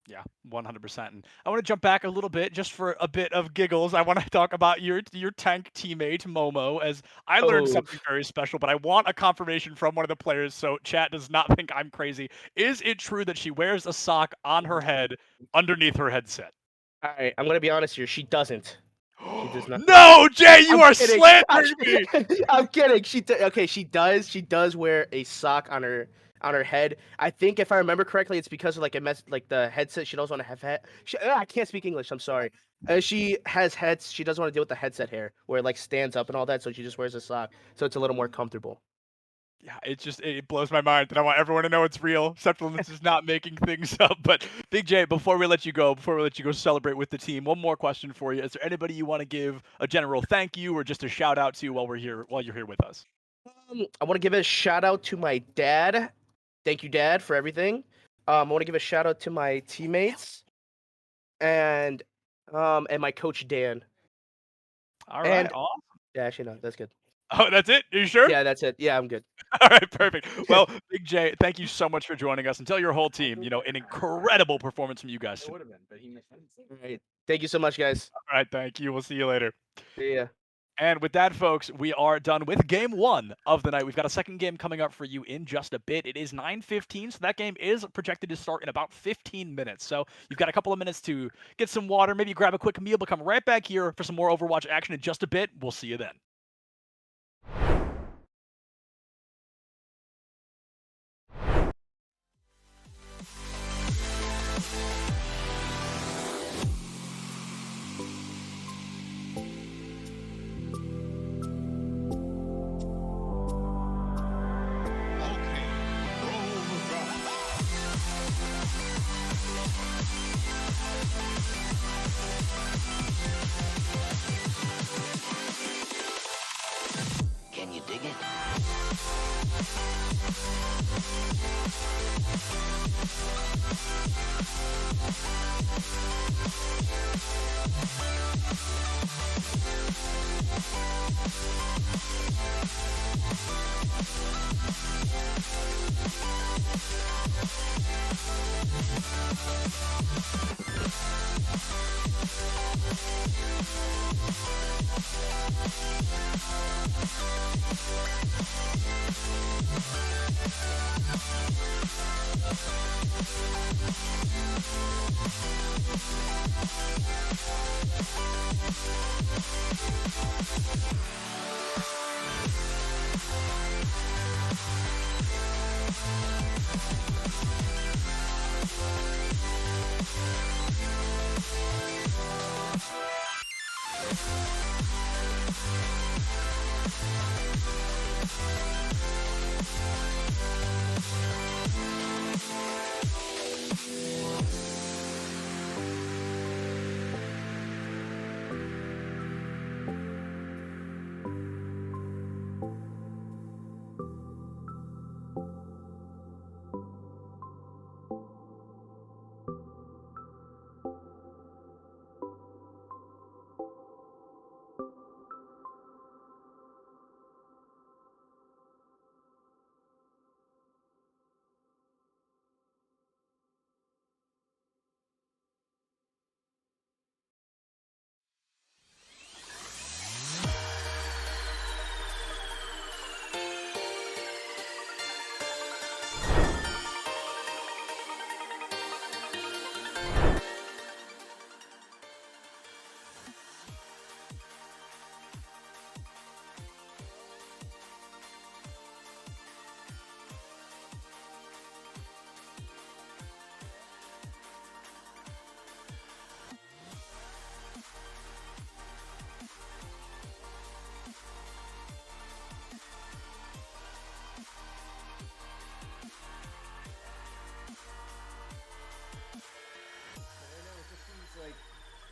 Yeah, 100%. And I want to jump back a little bit just for a bit of giggles. I want to talk about your tank teammate, Momo, as I learned something very special, but I want a confirmation from one of the players so chat does not think I'm crazy. Is it true that she wears a sock on her head underneath her headset? All right, I'm going to be honest here. She doesn't. She does not. No, Jay, you are slandering me. I'm kidding. She does wear a sock on her on her head. I think if I remember correctly, it's because of like like the headset. She doesn't want to have I can't speak English. I'm sorry. She has heads. She doesn't want to deal with the headset hair where it like stands up and all that. So she just wears a sock, so it's a little more comfortable. Yeah, it blows my mind, and I want everyone to know it's real. Supplements is not making things up. But Big J, before we let you go celebrate with the team, one more question for you. Is there anybody you want to give a general thank you or just a shout out to while you're here with us? I want to give a shout out to my dad. Thank you, Dad, for everything. I want to give a shout out to my teammates and my coach Dan. All right, awesome. Yeah, actually no, that's good. Oh, that's it? Are you sure? Yeah, that's it. Yeah, I'm good. All right, perfect. Well, Big J, thank you so much for joining us, and tell your whole team, an incredible performance from you guys. All right. Thank you so much, guys. All right, thank you. We'll see you later. See ya. And with that, folks, we are done with game 1 of the night. We've got a second game coming up for you in just a bit. It is 9:15, so that game is projected to start in about 15 minutes. So you've got a couple of minutes to get some water, maybe grab a quick meal, but come right back here for some more Overwatch action in just a bit. We'll see you then. Can you dig it?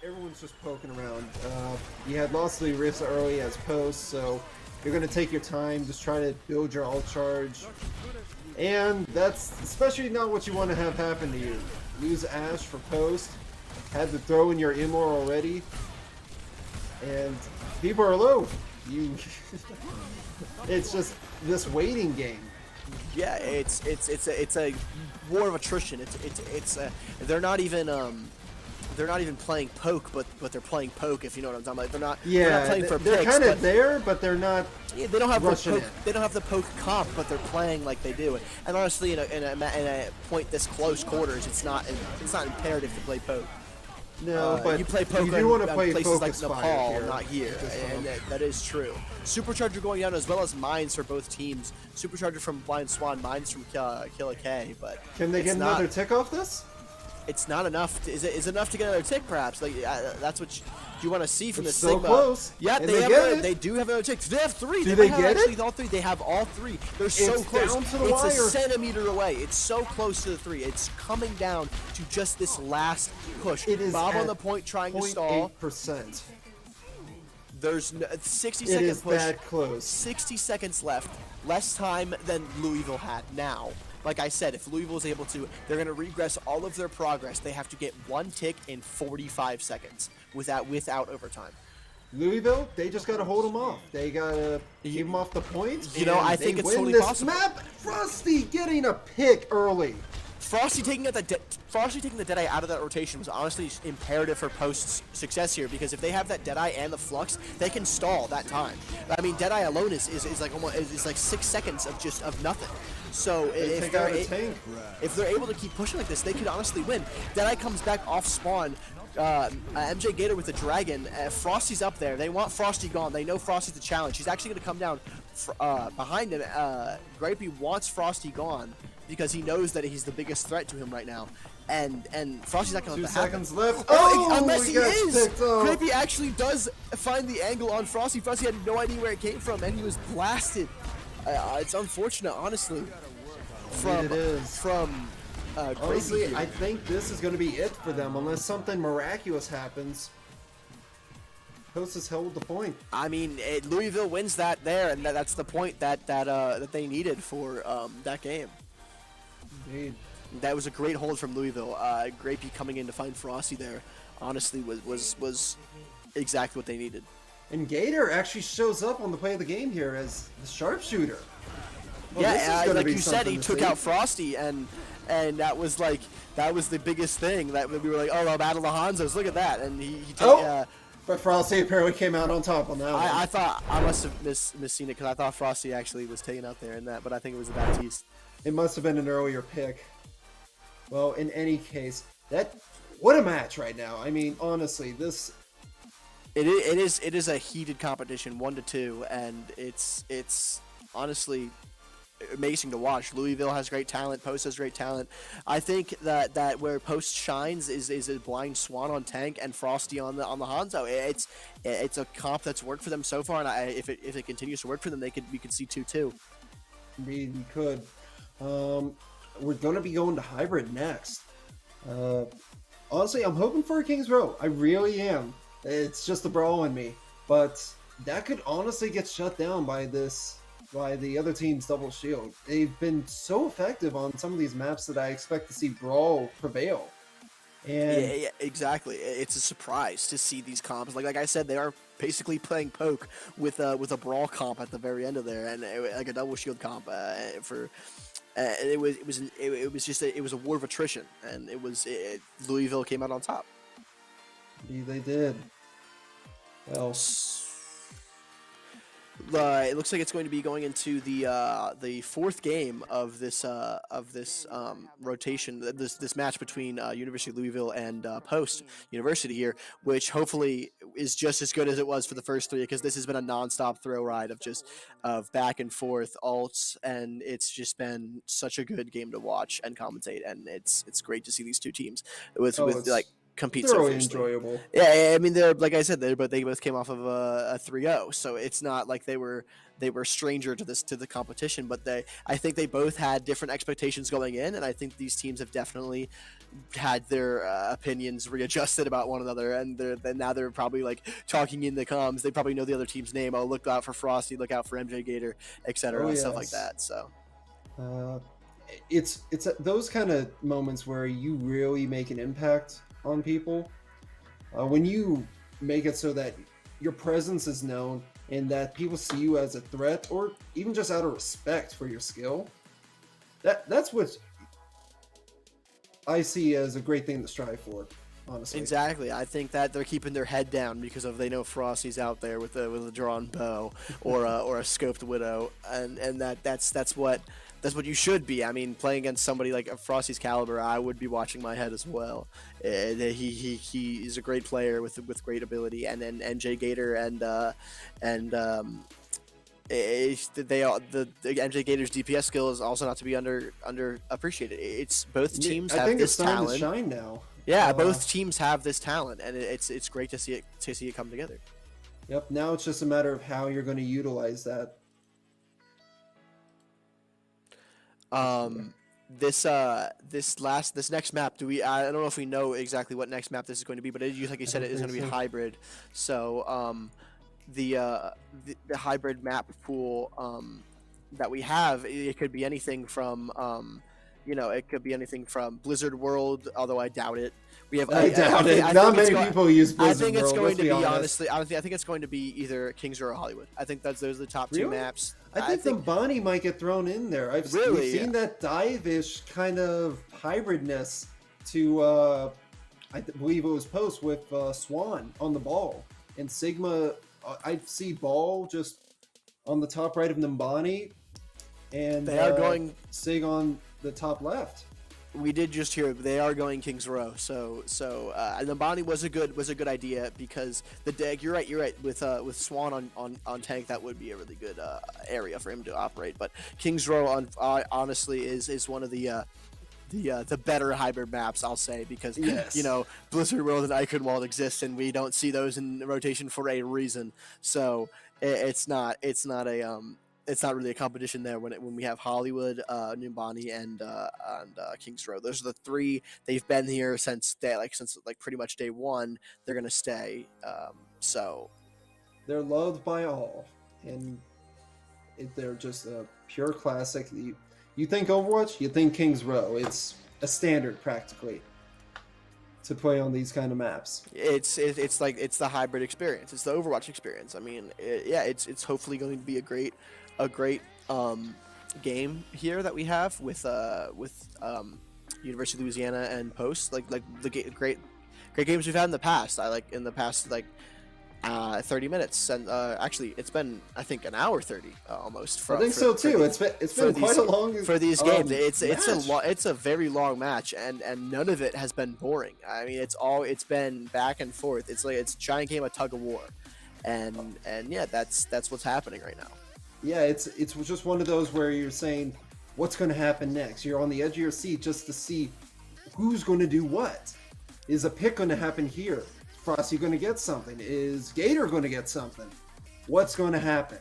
Everyone's just poking around. You had lost the Rifts early as posts, so you're going to take your time, just try to build your alt charge. And that's especially not what you want to have happen to you. Lose Ash for post, had to throw in your Immor already, and people are low. It's just this waiting game. Yeah, it's a war of attrition. They're not even playing poke, but they're playing poke. If you know what I'm talking about, they're not playing for they're picks. Kind of there, but they're not. Yeah, they don't have the poke. In. They don't have the poke comp, but they're playing like they do. And honestly, in a point this close quarters, it's not imperative to play poke. No, but you play poker you do want to on play places like focus fire Nepal, here not here, and that is true. Supercharger going down as well as mines for both teams. Supercharger from Blind Swan, mines from Killer K, but Can they get another tick off this? It's not enough. Is it enough to get another tick? Perhaps that's what you want to see from It's the so Sigma. close. Yeah, And they do have another tick. They have 3. Do they have get actually it? All 3. They have all 3. They're so It's close. down to the it's wire. a centimeter away. It's so close to the 3. It's coming down to just this last push. It is Bob on at the point trying to stall. 0.8%. There's 60 It second is push. that close. 60 seconds left. Less time than Louisville had now. Like I said, if Louisville is able to, they're going to regress all of their progress. They have to get 1 tick in 45 seconds without overtime. Louisville, they just gotta hold them off. They gotta keep them off the point. You know, I think they it's win totally this possible. map. Frosty getting a pick early. Frosty taking the Deadeye out of that rotation was honestly imperative for Post's success here, because if they have that Deadeye and the Flux, they can stall that time. I mean, Deadeye alone is like almost is like 6 seconds of nothing. So if they're able to keep pushing like this, they could honestly win. Deadeye comes back off spawn. MJ Gator with the dragon. Frosty's up there. They want Frosty gone. They know Frosty's the challenge. He's actually going to come down behind him. Grapey wants Frosty gone because he knows that he's the biggest threat to him right now. And Frosty's not going to let that happen. 2 seconds left. Unless he got is! picked off. Grapey actually does find the angle on Frosty. Frosty had no idea where it came from, and he was blasted. It's unfortunate, honestly. Honestly, Grapey I think this is going to be it for them unless something miraculous happens. Post has held the point. I mean, Louisville wins that there, and that's the point that they needed for that game. Indeed. That was a great hold from Louisville. Grapey coming in to find Frosty there, honestly, was exactly what they needed. And Gator actually shows up on the play of the game here as the sharpshooter. Well, Yeah, like you said, he took out Frosty, and that was the biggest thing that we were like, oh, the Battle of the Hanzos, look at that, and he took. But Frosty apparently came out on top on that one. I thought I must have misseen it because I thought Frosty actually was taken out there in that, but I think it was the Baptiste. It must have been an earlier pick. Well, in any case, what a match right now. I mean, honestly, this. It is a heated competition, 1-2, and it's honestly amazing to watch. Louisville has great talent. Post has great talent. I think that where Post shines is a Blind Swan on tank and Frosty on the Hanzo. It's a comp that's worked for them so far, and if it continues to work for them, we could see 2-2. Indeed, we could. We're going to be going to hybrid next. Honestly, I'm hoping for a King's Row. I really am. It's just a brawl in me, but that could honestly get shut down by the other team's double shield. They've been so effective on some of these maps that I expect to see brawl prevail. And yeah, exactly. It's a surprise to see these comps. Like I said, they are basically playing poke with a brawl comp at the very end of there, and like a double shield comp for. It was a war of attrition, and Louisville came out on top. Indeed, they did. Well. It looks like it's going to be going into the fourth game of this rotation, this match between University of Louisville and Post University here, which hopefully is just as good as it was for the first 3, because this has been a nonstop throw ride of back and forth ults, and it's just been such a good game to watch and commentate, and it's great to see these two teams with compete so fiercely. Enjoyable. Yeah, I mean, they're like I said, they both came off of a 3-0, so it's not like they were stranger to the competition. But I think they both had different expectations going in, and I think these teams have definitely had their opinions readjusted about one another, and now they're probably like talking in the comms. They probably know the other team's name. Oh, look out for Frosty, look out for MJ Gator, etc. Stuff like that. So. It's those kind of moments where you really make an impact on people, when you make it so that your presence is known and that people see you as a threat, or even just out of respect for your skill. That's what I see as a great thing to strive for, honestly. Exactly. I think that they're keeping their head down because they know Frosty's out there with a drawn bow or a scoped widow, and that's what that's what you should be. I mean, playing against somebody like Frosty's caliber, I would be watching my head as well. He is a great player with great ability, and then MJ Gator the MJ Gator's DPS skill is also not to be underappreciated. It's both teams have this talent. It's starting to shine now. Yeah, both teams have this talent, and it's great to see it come together. Yep. Now it's just a matter of how you're going to utilize that. This next map, I don't know if we know exactly what next map this is going to be, but like you said, it is going to be hybrid. So the hybrid map pool that we have, it could be anything from it could be anything from Blizzard World, although I doubt it. I doubt it. Not many people use Blizzard World. I think it's going to be honestly. Honestly, I think it's going to be either Kings or Hollywood. I think those are the top two maps. I think Bonnie might get thrown in there. We've seen that dive-ish kind of hybridness to, I believe it was Post with Swan on the ball. And Sigma, I see Ball just on the top right of Nimbani. And they are going Sig on the top left. We did just hear they are going Kings Row, so Nimbani was a good idea because the deck. You're right. With Swan on tank, that would be a really good area for him to operate. But Kings Row honestly is one of the better hybrid maps, I'll say, because Blizzard World and Eichenwald exist, and we don't see those in rotation for a reason. So it's not really a competition there when we have Hollywood, Nimbani, and Kings Row. Those are the three. They've been here since pretty much day one. They're gonna stay. So they're loved by all, and they're just a pure classic. You think Overwatch, you think Kings Row. It's a standard practically to play on these kind of maps. It's the hybrid experience. It's the Overwatch experience. I mean, it's hopefully going to be a great game here that we have with University of Louisiana and Post, like the great games we've had in the past. 30 minutes, and actually it's been I think an hour 30 almost. I think so too. It's been quite a long for these games. Match. It's a very long match, and none of it has been boring. I mean, it's been back and forth. It's a giant game of tug of war, and yeah, that's what's happening right now. Yeah, it's just one of those where you're saying, what's going to happen next? You're on the edge of your seat just to see who's going to do what. Is a pick going to happen here? Is Frosty going to get something? Is Gator going to get something? What's going to happen?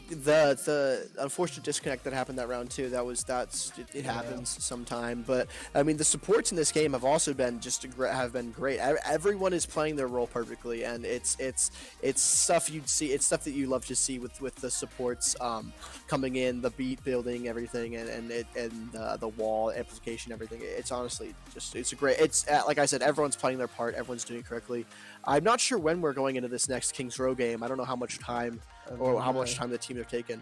The unfortunate disconnect that happened that round too. It happens sometime. But I mean, the supports in this game have also been have been great. Everyone is playing their role perfectly, and it's stuff you'd see. It's stuff that you love to see with the supports coming in, the beat building, everything, and the wall amplification, everything. It's honestly it's like I said, everyone's playing their part. Everyone's doing it correctly. I'm not sure when we're going into this next Kings Row game. I don't know how much time or how much time the teams are taking.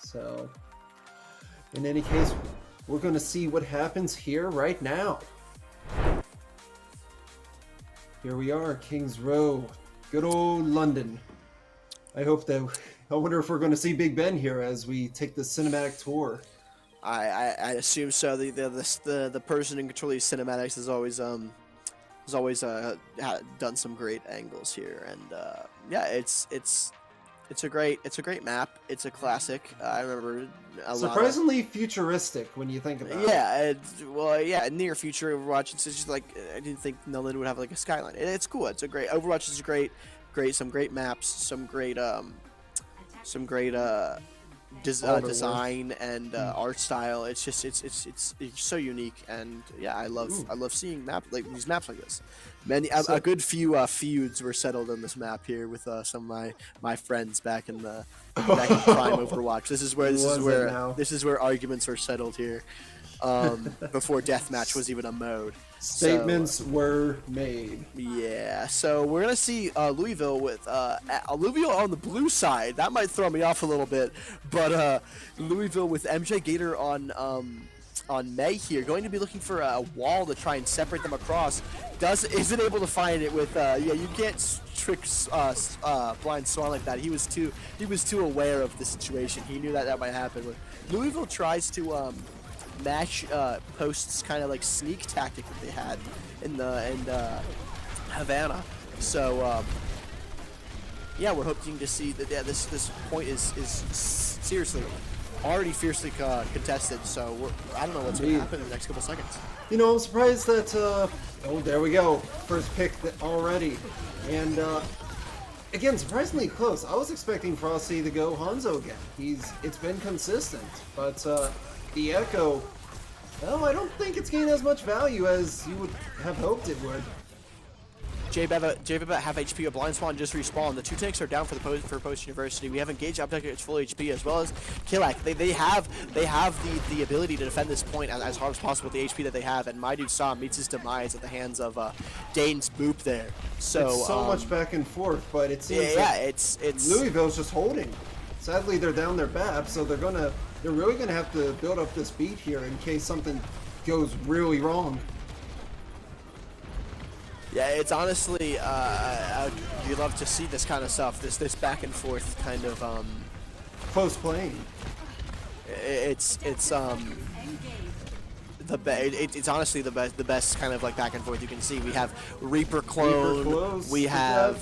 So, in any case, we're going to see what happens here right now. Here we are, Kings Row, good old London. I wonder if we're going to see Big Ben here as we take the cinematic tour. I assume so. The person in control of these cinematics has always done some great angles here, and yeah, it's a great map. It's a classic. I remember surprisingly futuristic when you think about it. Yeah, near future Overwatch. It's just like I didn't think Nolan would have like a skyline. It's cool. It's a great Overwatch. Is great. Some great maps. Some great design and art style. It's just it's so unique, and yeah, I love seeing these maps like this. A good few feuds were settled on this map here with some of my friends back in Prime Overwatch. This is where arguments were settled here before deathmatch was even a mode. Statements were made. Yeah, so we're gonna see Louisville with Louisville on the blue side. That might throw me off a little bit, but Louisville with MJ Gator on on May here, going to be looking for a wall to try and separate them across. Isn't able to find it with yeah, you can't trick Blind Swan like that. He was too aware of the situation. He knew that might happen. But Louisville tries to match Post's kind of like sneak tactic that they had in Havana. So yeah, we're hoping to see that this point is seriously already fiercely contested. So I don't know what's going to happen in the next couple seconds. You know, I'm surprised that oh, there we go, first pick already, and again, surprisingly close. I was expecting Frosty to go Hanzo again. It's been consistent, but the Echo, well, I don't think it's gained as much value as you would have hoped it would. JBeb at half HP, a Blind Swan just respawned. The 2 tanks are down for Post University. We have engaged Object at full HP as well as Killak. They have the ability to defend this point as hard as possible with the HP that they have, and my dude Sam meets his demise at the hands of Dane's boop there. So it's so much back and forth, but it seems it's Louisville's just holding. Sadly, they're down their BAP, so they're really gonna have to build up this beat here in case something goes really wrong. Yeah, it's honestly, you love to see this kind of stuff, this back and forth kind of, close playing. It's honestly the best kind of like back and forth you can see. We have Reaper clone, we have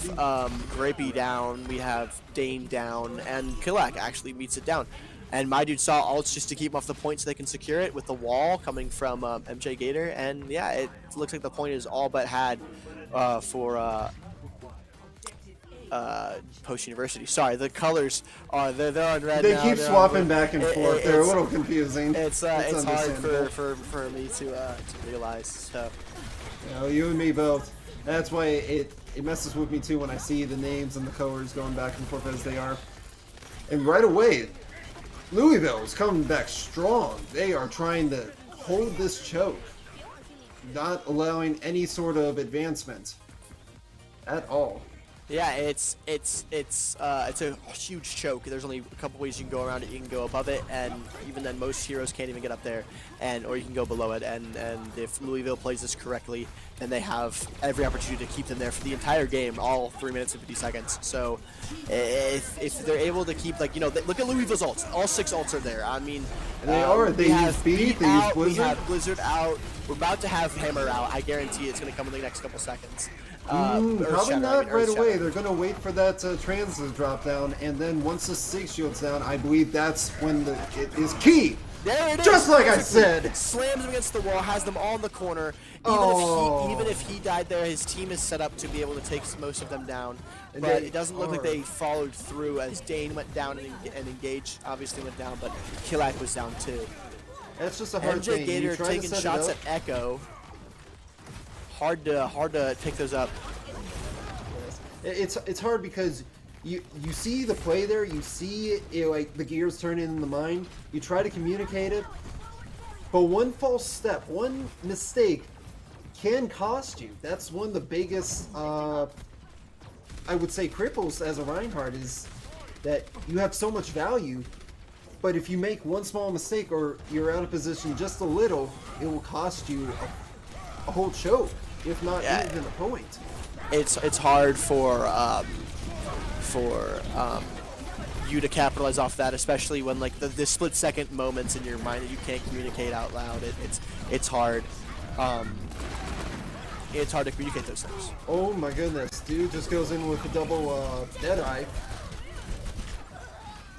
Grapey down, we have Dane down, and Killak actually meets it down. And my dude saw ults just to keep off the point so they can secure it with the wall coming from MJ Gator. And yeah, it looks like the point is all but had for Post University. Sorry, the colors are they're on red. They now. keep they're swapping back and forth. They're a little confusing. It's hard for me to realize. So you know, you and me both. That's why it messes with me too when I see the names and the colors going back and forth as they are. And right away, Louisville is coming back strong. They are trying to hold this choke, not allowing any sort of advancement at all. yeah, it's a huge choke. There's only a couple ways you can go around it. You can go above it, and even then most heroes can't even get up there, or you can go below it. And if Louisville plays this correctly, then they have every opportunity to keep them there for the entire game, all 3 minutes and 50 seconds. So if they're able to keep, like, you know, look at Louisville's ults. All 6 ults are there. I mean, they are. They use Beat, they use Blizzard. We have Blizzard out. We're about to have Hammer out. I guarantee it's going to come in the next couple seconds. Probably not right away. They're going to wait for that transit drop down, and then once the 6 shield's down, I believe that's when it is key. There it is. Just like I said. Slams them against the wall, has them all in the corner. Even if he died there, his team is set up to be able to take most of them down. But it doesn't look like they followed through, as Dane went down and Engage obviously went down, but Killak was down too. That's just a hard MJ thing. Gator taking shots at Echo. Hard to pick those up. It's hard because you see the play there, you see it, like the gears turn in the mind. You try to communicate it, but one false step, one mistake can cost you. That's one of the biggest, I would say, cripples as a Reinhardt, is that you have so much value, but if you make one small mistake or you're out of position just a little, it will cost you a whole choke, if not even a point. It's hard for you to capitalize off that, especially when like the split-second moments in your mind that you can't communicate out loud. It's hard. It's hard to communicate those things. Oh my goodness, dude just goes in with a double Deadeye,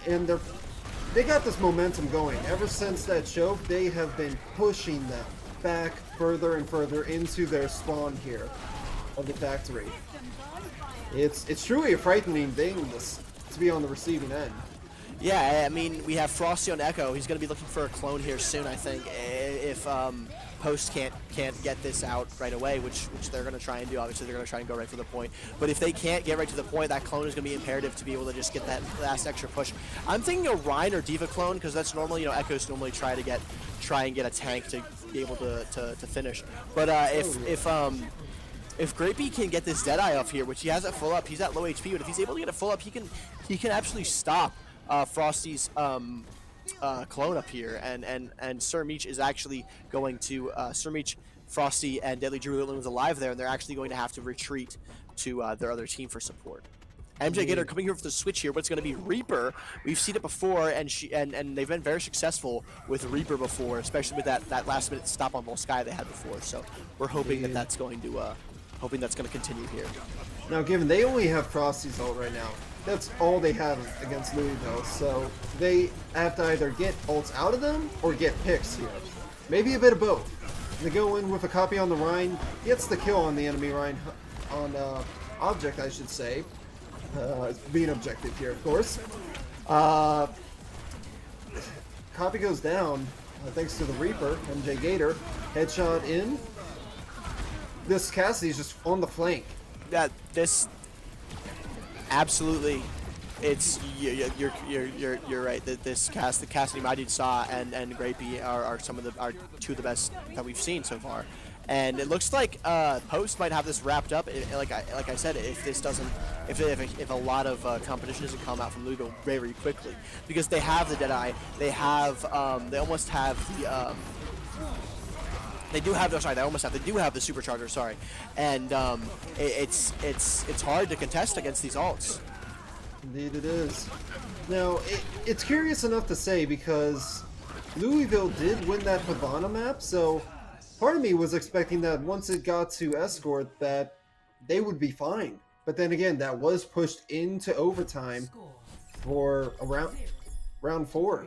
and they got this momentum going. Ever since that choke, they have been pushing them back further and further into their spawn here of the factory. It's truly a frightening thing to be on the receiving end. Yeah, I mean, we have Frosty on Echo. He's going to be looking for a clone here soon, I think, if Post can't get this out right away, which they're going to try and do. Obviously, they're going to try and go right for the point. But if they can't get right to the point, that clone is going to be imperative to be able to just get that last extra push. I'm thinking a Rhine or Diva clone, because that's normally, you know, Echoes normally try and get a tank to be able to finish. But if Grapey can get this Deadeye off here, which he has at full up, he's at low HP, but if he's able to get it full up, he can actually stop Frosty's clone up here, and Sir Meech is actually going to Sir Meech, Frosty, and Deadly Drew was alive there, and they're actually going to have to retreat to their other team for support. MJ Gator coming here for the switch here, but it's going to be Reaper. We've seen it before, and they've been very successful with Reaper before, especially with that last minute stop on Volsky they had before. So we're hoping that that's going to continue here. Now, given they only have Frosty's ult right now, that's all they have against Louisville. So they have to either get ults out of them or get picks here. Maybe a bit of both. They go in with a copy on the Rhine, gets the kill on the enemy Rhine on object, I should say. Being objective here, of course. Copy goes down thanks to the Reaper, MJ Gator. Headshot in. This Cassidy's just on the flank. Yeah, this absolutely. It's you're right. That the Cassidy, My Dude Saw, and Grapey are two of the best that we've seen so far. And it looks like Post might have this wrapped up. Like I said, if a lot of competition doesn't come out from Louisville very quickly, because they have the Deadeye, they almost have the they do have the Supercharger. Sorry, and it's hard to contest against these ults. Indeed, it is. Now it's curious enough to say because Louisville did win that Havana map, so. Part of me was expecting that once it got to Escort that they would be fine. But then again, that was pushed into overtime for round 4.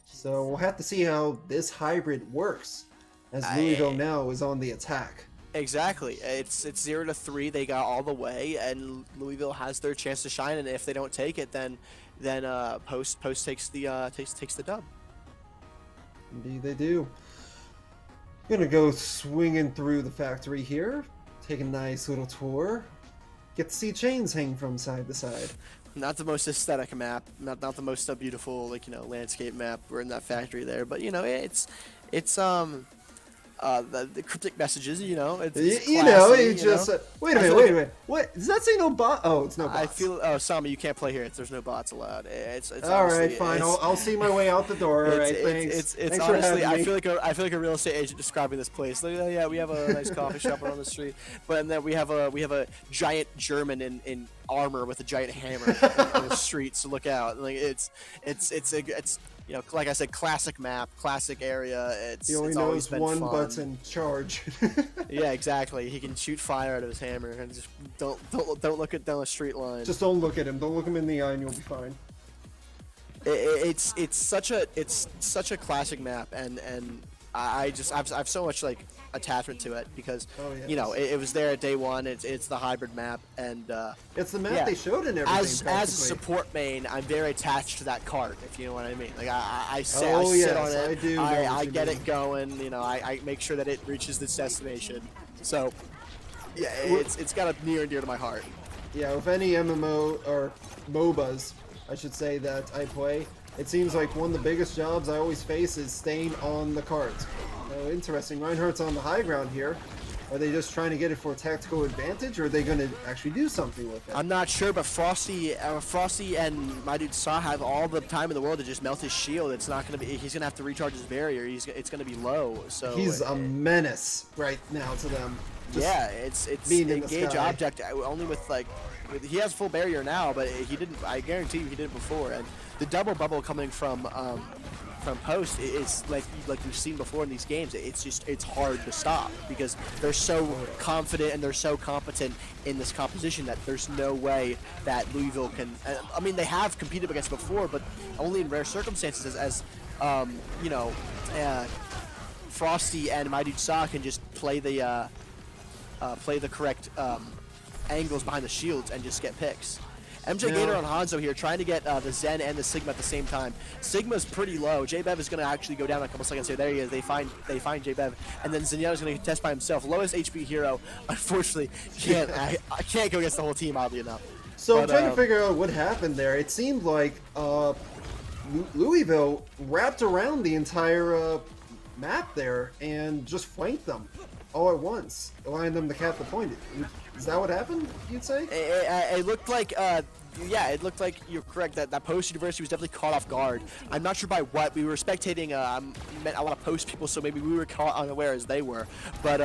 So we'll have to see how this hybrid works as Louisville now is on the attack. Exactly. It's 0-3. They got all the way, and Louisville has their chance to shine. And if they don't take it, then Post takes the dub. Indeed, they do. Gonna go swinging through the factory here, take a nice little tour, get to see chains hang from side to side. Not the most aesthetic map, not the most beautiful landscape map. We're in that factory there, but it's the cryptic messages. It's classy, wait a minute. What does that say? No bot? Oh, it's no bots. I feel Sami, you can't play here. There's no bots allowed. It's all right, fine. I'll see my way out the door. All right, thanks. It's honestly, I feel like a real estate agent describing this place. Like, yeah, we have a nice coffee shop on the street, but and then we have a giant German in armor with a giant hammer in the streets. So look out! Like it's like I said, classic map, classic area. He only knows one button, charge. Yeah, exactly. He can shoot fire out of his hammer, and just don't look it down the street line. Just don't look at him. Don't look him in the eye, and you'll be fine. It's such a classic map, and I've so much attachment to it because it was there at day one. It's the hybrid map, and it's the map they showed in everything. As a support main, I'm very attached to that cart, if you know what I mean. Like I sit on it. I get it going. I make sure that it reaches its destination. So yeah, it's got a near and dear to my heart. Yeah, with any MMO or MOBAs, I should say, that I play, it seems like one of the biggest jobs I always face is staying on the cart. Oh, interesting. Reinhardt's on the high ground here. Are they just trying to get it for a tactical advantage, or are they going to actually do something with it? I'm not sure, but Frosty and My Dude Saw have all the time in the world to just melt his shield. It's not going to be. He's going to have to recharge his barrier. It's going to be low. So he's a menace right now to them. It's engage object only with he has full barrier now, but he didn't. I guarantee you he did before. And the double bubble coming from Post is like we've seen before in these games. It's hard to stop because they're so confident and they're so competent in this composition that there's no way that Louisville can. I mean, they have competed against before, but only in rare circumstances. As Frosty and My Dude Saw can just play the correct angles behind the shields and just get picks. MJ Gator on Hanzo here, trying to get the Zen and the Sigma at the same time. Sigma's pretty low. JBev is going to actually go down a couple seconds here. There he is. They find JBev, and then Zenyatta's going to test by himself. Lowest HP hero, unfortunately, I can't go against the whole team, oddly enough. So I'm trying to figure out what happened there. It seemed like Louisville wrapped around the entire map there and just flanked them all at once, allowing them to cap the point. Is that what happened, you'd say? It looked like yeah, it looked like you're correct that Post University was definitely caught off guard. I'm not sure by what. We were spectating a lot of Post people, so maybe we were caught unaware as they were. But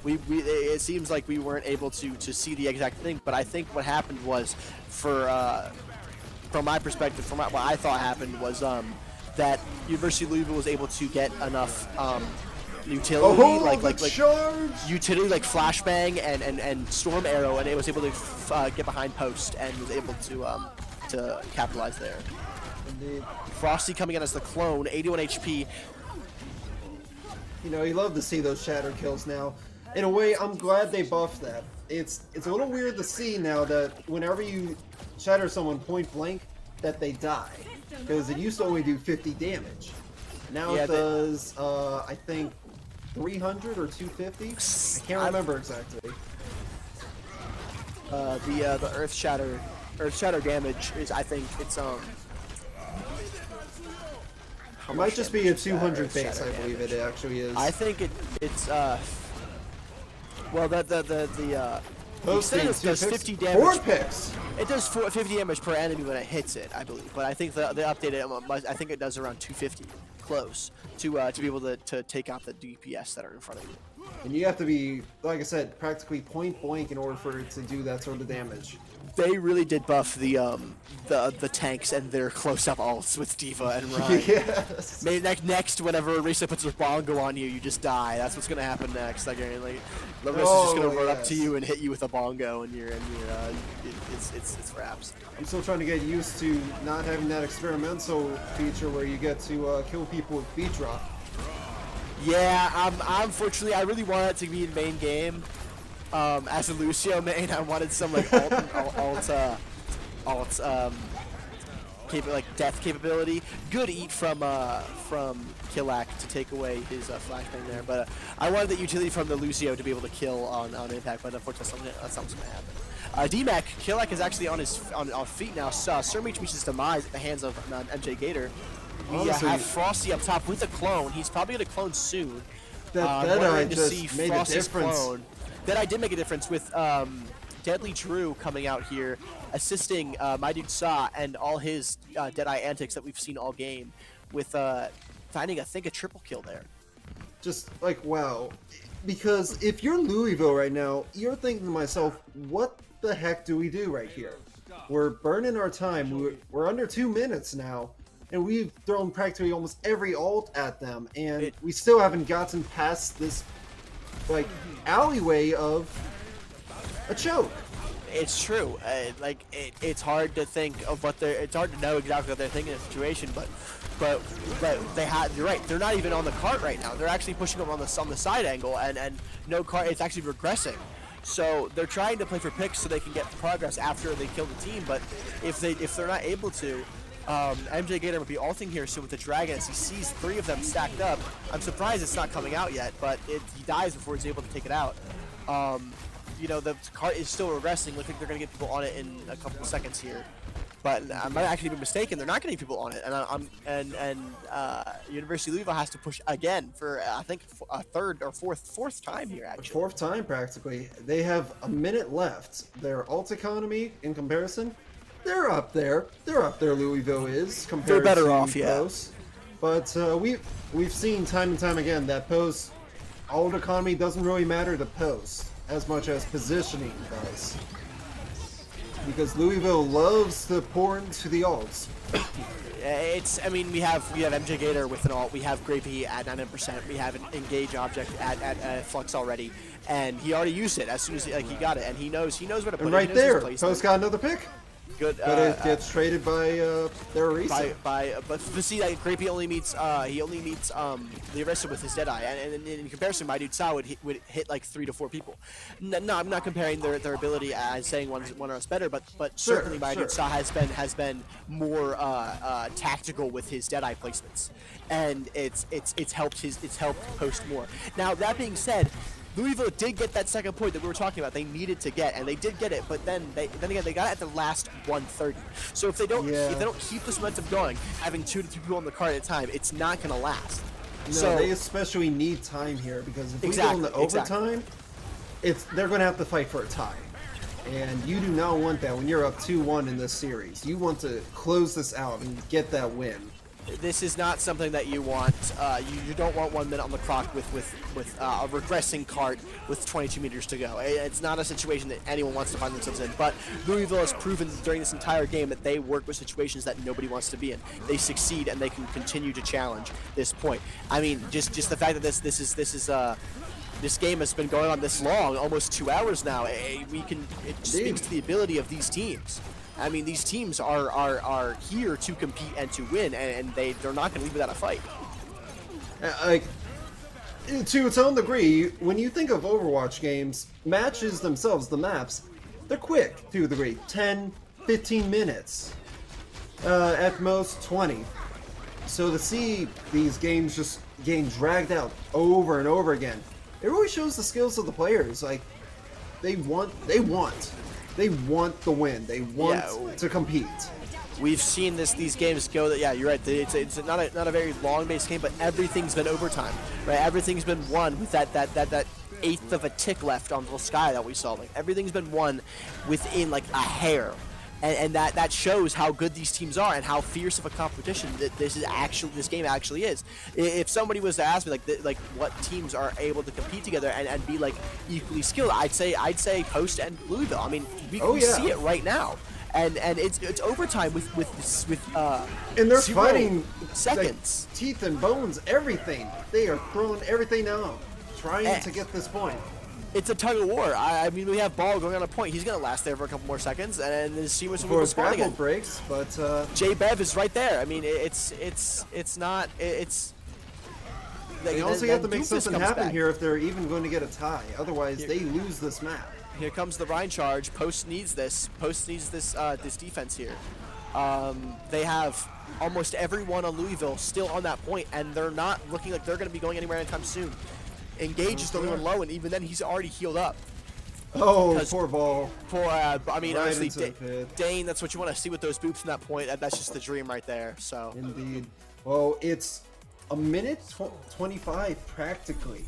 it seems like we weren't able to see the exact thing. But I think what happened was, from my perspective, from what I thought happened was that University of Louisville was able to get enough utility, utility like flashbang and storm arrow, and it was able to get behind Post and was able to capitalize there. Indeed. Frosty coming in as the clone, 81 HP. You know, you love to see those shatter kills now. In a way, I'm glad they buffed that. It's a little weird to see now that whenever you shatter someone point blank, that they die. Because it used to only do 50 damage. Now it does, I think, 300 or 250? I can't remember exactly. The Earth Shatter damage is, I think, it's It might just be a 200 base, I believe it actually is. I think it's well, the Post does 50 damage. 4 picks. It does 50 damage per enemy when it hits it, I believe. But I think the updated, I think it does around 250, close to be able to take out the DPS that are in front of you. And you have to be, like I said, practically point blank in order for it to do that sort of damage. They really did buff the tanks and their close-up ults with D.Va and Ryan. Yes. Maybe next, whenever Arisa puts her bongo on you, you just die. That's what's gonna happen next. Like Arisa's just gonna run up to you and hit you with a bongo, and it's wraps. I'm still trying to get used to not having that experimental feature where you get to kill people with beat drop. Yeah, unfortunately, I really wanted it to be in main game. As a Lucio main, I wanted some like death capability. Good eat from Killak to take away his flashbang there, but I wanted the utility from the Lucio to be able to kill on impact, but unfortunately that's not what's going to happen. D-Mac, Killak is actually on feet now. Sirmeach meets his demise at the hands of MJ Gator. We have Frosty up top with a clone. He's probably going to clone soon. That just made a difference. That I did make a difference with Deadly Drew coming out here, assisting my dude Saw and all his Deadeye antics that we've seen all game, with finding, I think, a triple kill there. Just like, wow. Because if you're Louisville right now, you're thinking to myself, what the heck do we do right here? We're burning our time. We're under 2 minutes now, and we've thrown practically almost every ult at them, and we still haven't gotten past this like alleyway of a choke. It's true. It's hard to think of what they're. It's hard to know exactly what they're thinking in the situation, but they have. You're right. They're not even on the cart right now. They're actually pushing them on the side angle, and no cart. It's actually regressing. So they're trying to play for picks so they can get progress after they kill the team. But if they're not able to, MJ Gator will be ulting here soon with the dragon as he sees 3 of them stacked up. I'm surprised it's not coming out yet, but he dies before he's able to take it out. You know, the cart is still regressing. Looks like they're going to get people on it in a couple of seconds here. But I might actually be mistaken. They're not going to get people on it. And University of Louisville has to push again for, I think, a third or fourth time here, actually. Fourth time, practically. They have a minute left. Their ult economy, in comparison, they're up there. They're up there, Louisville is, compared they're better to off, yeah. Post. But we've seen time and time again that Post ult economy doesn't really matter to Post as much as positioning does. Because Louisville loves to pour into the ults. I mean, we have MJ Gator with an ult. We have Gravy at 99%. We have an Engage object at Flux already, and he already used it as soon as he got it, and he knows where to put and it. Right there, Post got another pick. Good. But it gets traded by their Arisa. But see that Gravy only meets the Arisa with his Deadeye, and in comparison, my dude Sa would hit like 3 to 4 people. No, I'm not comparing their ability as saying one is better, but certainly my dude Sa has been more tactical with his Deadeye placements, and it's helped Post more. Now that being said, Louisville did get that second point that we were talking about. They needed to get, and they did get it. But then again, they got it at the last 130. So if they don't keep this momentum going, having 2 to 3 people on the card at a time, it's not going to last. No, so they especially need time here because if we go into overtime, they're going to have to fight for a tie. And you do not want that when you're up 2-1 in this series. You want to close this out and get that win. This is not something that you want. You don't want 1 minute on the clock with a regressing cart with 22 meters to go. It's not a situation that anyone wants to find themselves in. But Louisville has proven during this entire game that they work with situations that nobody wants to be in. They succeed and they can continue to challenge this point. I mean, just the fact that this game has been going on this long, almost 2 hours now. It speaks to the ability of these teams. I mean, these teams are here to compete and to win, and they're not going to leave without a fight. Like, to its own degree, when you think of Overwatch games, matches themselves, the maps, they're quick to a degree. 10, 15 minutes. At most 20. So to see these games just getting dragged out over and over again, it really shows the skills of the players. Like, they want the win. They want to compete. We've seen these games go. Yeah, you're right. It's not a very long-based game, but everything's been overtime, right? Everything's been won with that eighth of a tick left on the sky that we saw. Like, everything's been won within like a hair, and that shows how good these teams are and how fierce of a competition this game actually is. If somebody was to ask me like what teams are able to compete together and be like equally skilled, I'd say Post and Louisville. I mean, we see it right now. And it's overtime with and they're 0 fighting seconds, like, teeth and bones, everything. They are throwing everything out, trying to get this point. It's a tug of war. I mean, we have Ball going on a point. He's gonna last there for a couple more seconds, and then see what's before spawn again. breaks. But J Bev is right there. I mean, it's not. They also have to make something happen here if they're even going to get a tie. Otherwise, they lose this map. Here comes the Rhine charge. Post needs this. Post needs this defense here. They have almost everyone on Louisville still on that point, and they're not looking like they're going to be going anywhere anytime soon. Engage is the only one low, and even then he's already healed up. Oh, poor Ball. I mean, Right honestly, Dane, that's what you want to see with those boops from that point. That's just the dream right there. So indeed. Well, it's a minute 25 practically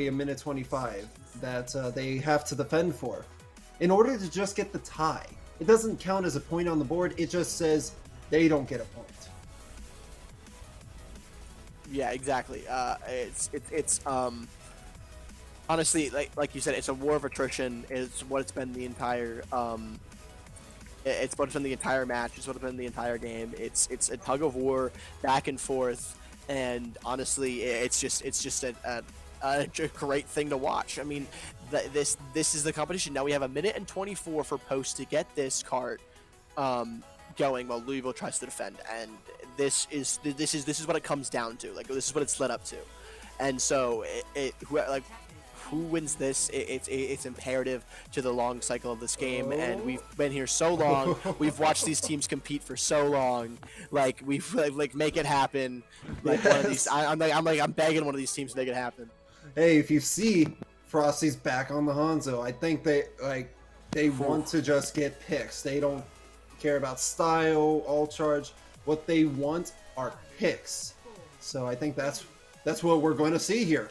a minute 25 that they have to defend for in order to just get the tie. It doesn't count as a point on the board. It just says they don't get a point. Yeah, exactly. It's honestly, like you said, it's a war of attrition. It's what it's been the entire it's what it's been the entire match. It's what it's been the entire game. It's a tug of war back and forth, and honestly, it's just a great thing to watch. I mean, this is the competition. Now we have a minute and 24 for Post to get this cart going while Louisville tries to defend, and this is what it comes down to. Like, this is what it's led up to, and so who wins this? It's imperative to the long cycle of this game, and we've been here so long. We've watched these teams compete for so long. Like, we've like make it happen. Like, one of these, I'm begging one of these teams to make it happen. Hey, if you see Frosty's back on the Hanzo, I think they want to just get picks. They don't care about style, all charge. What they want are picks. So I think that's what we're going to see here.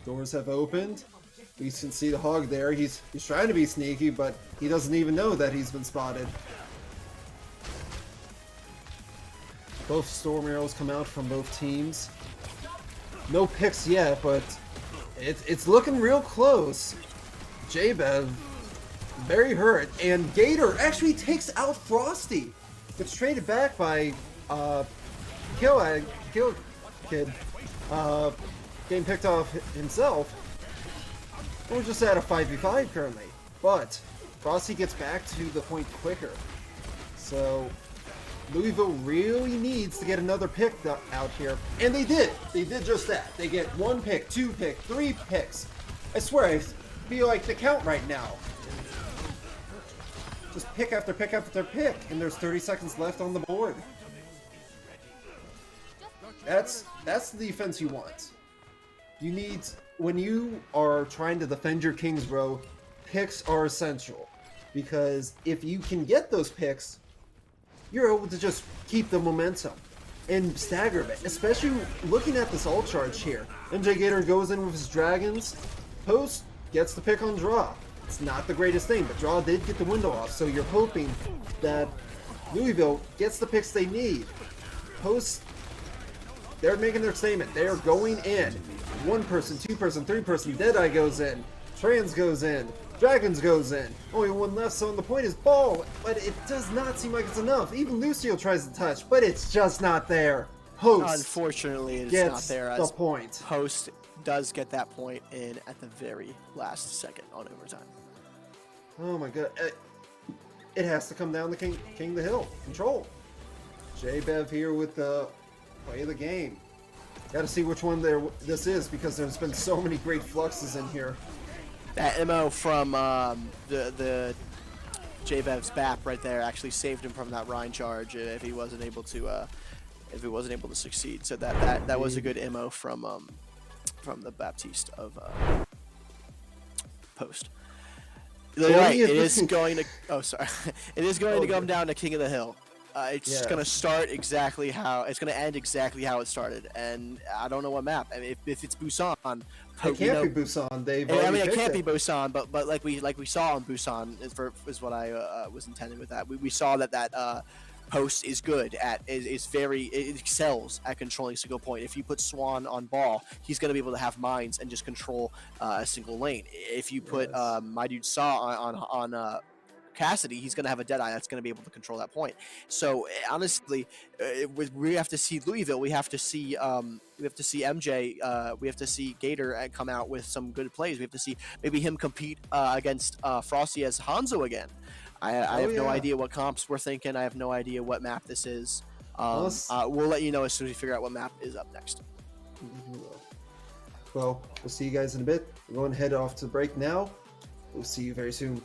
Doors have opened. We can see the Hog there. He's trying to be sneaky, but he doesn't even know that he's been spotted. Both Storm Arrows come out from both teams. No picks yet, but it's looking real close. J-Bev very hurt, and Gator actually takes out Frosty. Gets traded back by Kill Kid. Getting picked off himself. We're just at a 5v5 currently, but Frosty gets back to the point quicker. So Louisville really needs to get another pick out here, and they did. They did just that. They get 1 pick, 2 pick, 3 picks. I swear, I feel like the count right now. Just pick after pick after pick, and there's 30 seconds left on the board. That's the defense you want. You need, when you are trying to defend your Kings Row, picks are essential. Because if you can get those picks, you're able to just keep the momentum and stagger a bit. Especially looking at this ult charge here. MJ Gator goes in with his dragons. Post gets the pick on draw. It's not the greatest thing, but draw did get the window off, so you're hoping that Louisville gets the picks they need. Post, they're making their statement. They are going in. 1 person, 2 person, 3 person, Deadeye goes in, Trans goes in, Dragons goes in. Only one left, so on the point is ball, but it does not seem like it's enough. Even Lucio tries to touch, but it's just not there. Post, unfortunately, it's gets not there. the As point. Post does get that point in at the very last second on overtime. Oh my god. It has to come down to King the Hill. Control. J-Bev here with the play of the game. Got to see which one this is, because there's been so many great fluxes in here. That MO from the J-Bev's BAP right there actually saved him from that Rhine charge if he wasn't able to succeed. So that was a good MO from the Baptiste of Post. You're right. It is going to. Oh, sorry. It is going to come down to King of the Hill. It's going to start exactly how it's going to end exactly how it started, and I don't know what map. I mean, if it's Busan, it can't be Busan. It can't be Busan, but like we saw on Busan is what I was intending with that. We saw that Post is good at it excels at controlling single point. If you put Swan on ball, he's going to be able to have mines and just control a single lane. If you put my dude Saw on Cassidy, he's going to have a Deadeye that's going to be able to control that point. So honestly, we have to see Louisville. We have to see MJ. We have to see Gator come out with some good plays. We have to see maybe him compete against Frosty as Hanzo again. I have no idea what comps we're thinking. I have no idea what map this is. We'll let you know as soon as we figure out what map is up next. Well, we'll see you guys in a bit. We're going to head off to break now. We'll see you very soon.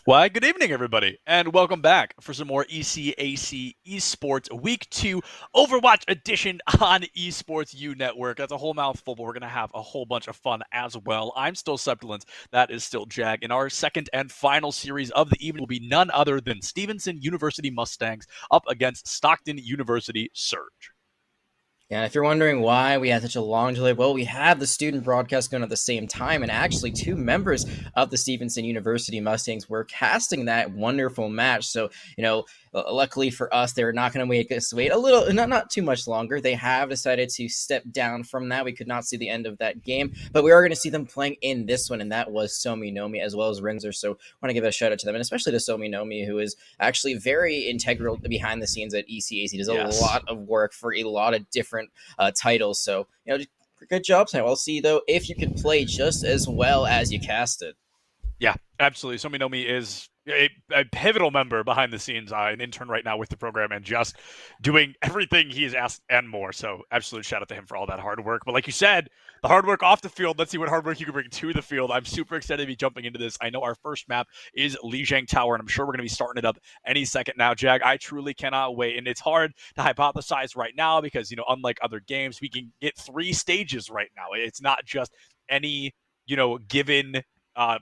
Why, good evening, everybody, and welcome back for some more ECAC Esports Week 2 Overwatch edition on Esports U Network. That's a whole mouthful, but we're going to have a whole bunch of fun as well. I'm still Subtilance, that is still Jag, and our second and final series of the evening will be none other than Stevenson University Mustangs up against Stockton University Surge. Yeah, if you're wondering why we had such a long delay, well, we had the student broadcast going at the same time, and actually 2 members of the Stevenson University Mustangs were casting that wonderful match. So, luckily for us, they're not going to make us wait a little, not too much longer. They have decided to step down from that. We could not see the end of that game, but we are going to see them playing in this one, and that was Somi Nomi as well as Rinzer. So I want to give a shout out to them, and especially to Somi Nomi, who is actually very integral behind the scenes at ECAC. Does a lot of work for a lot of different titles. So, good job, Sam. We'll see, though, if you can play just as well as you cast it. Yeah, absolutely. Somi Nomi is a pivotal member behind the scenes, an intern right now with the program, and just doing everything he has asked and more. So absolute shout out to him for all that hard work. But like you said, the hard work off the field, let's see what hard work you can bring to the field. I'm super excited to be jumping into this. I know our first map is Lijiang Tower, and I'm sure we're going to be starting it up any second now, Jag. I truly cannot wait. And it's hard to hypothesize right now because, unlike other games, we can get 3 stages right now. It's not just any, given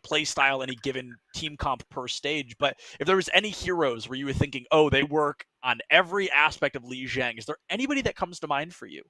play style, any given team comp per stage. But if there was any heroes where you were thinking, oh, they work on every aspect of Lijiang, is there anybody that comes to mind for you?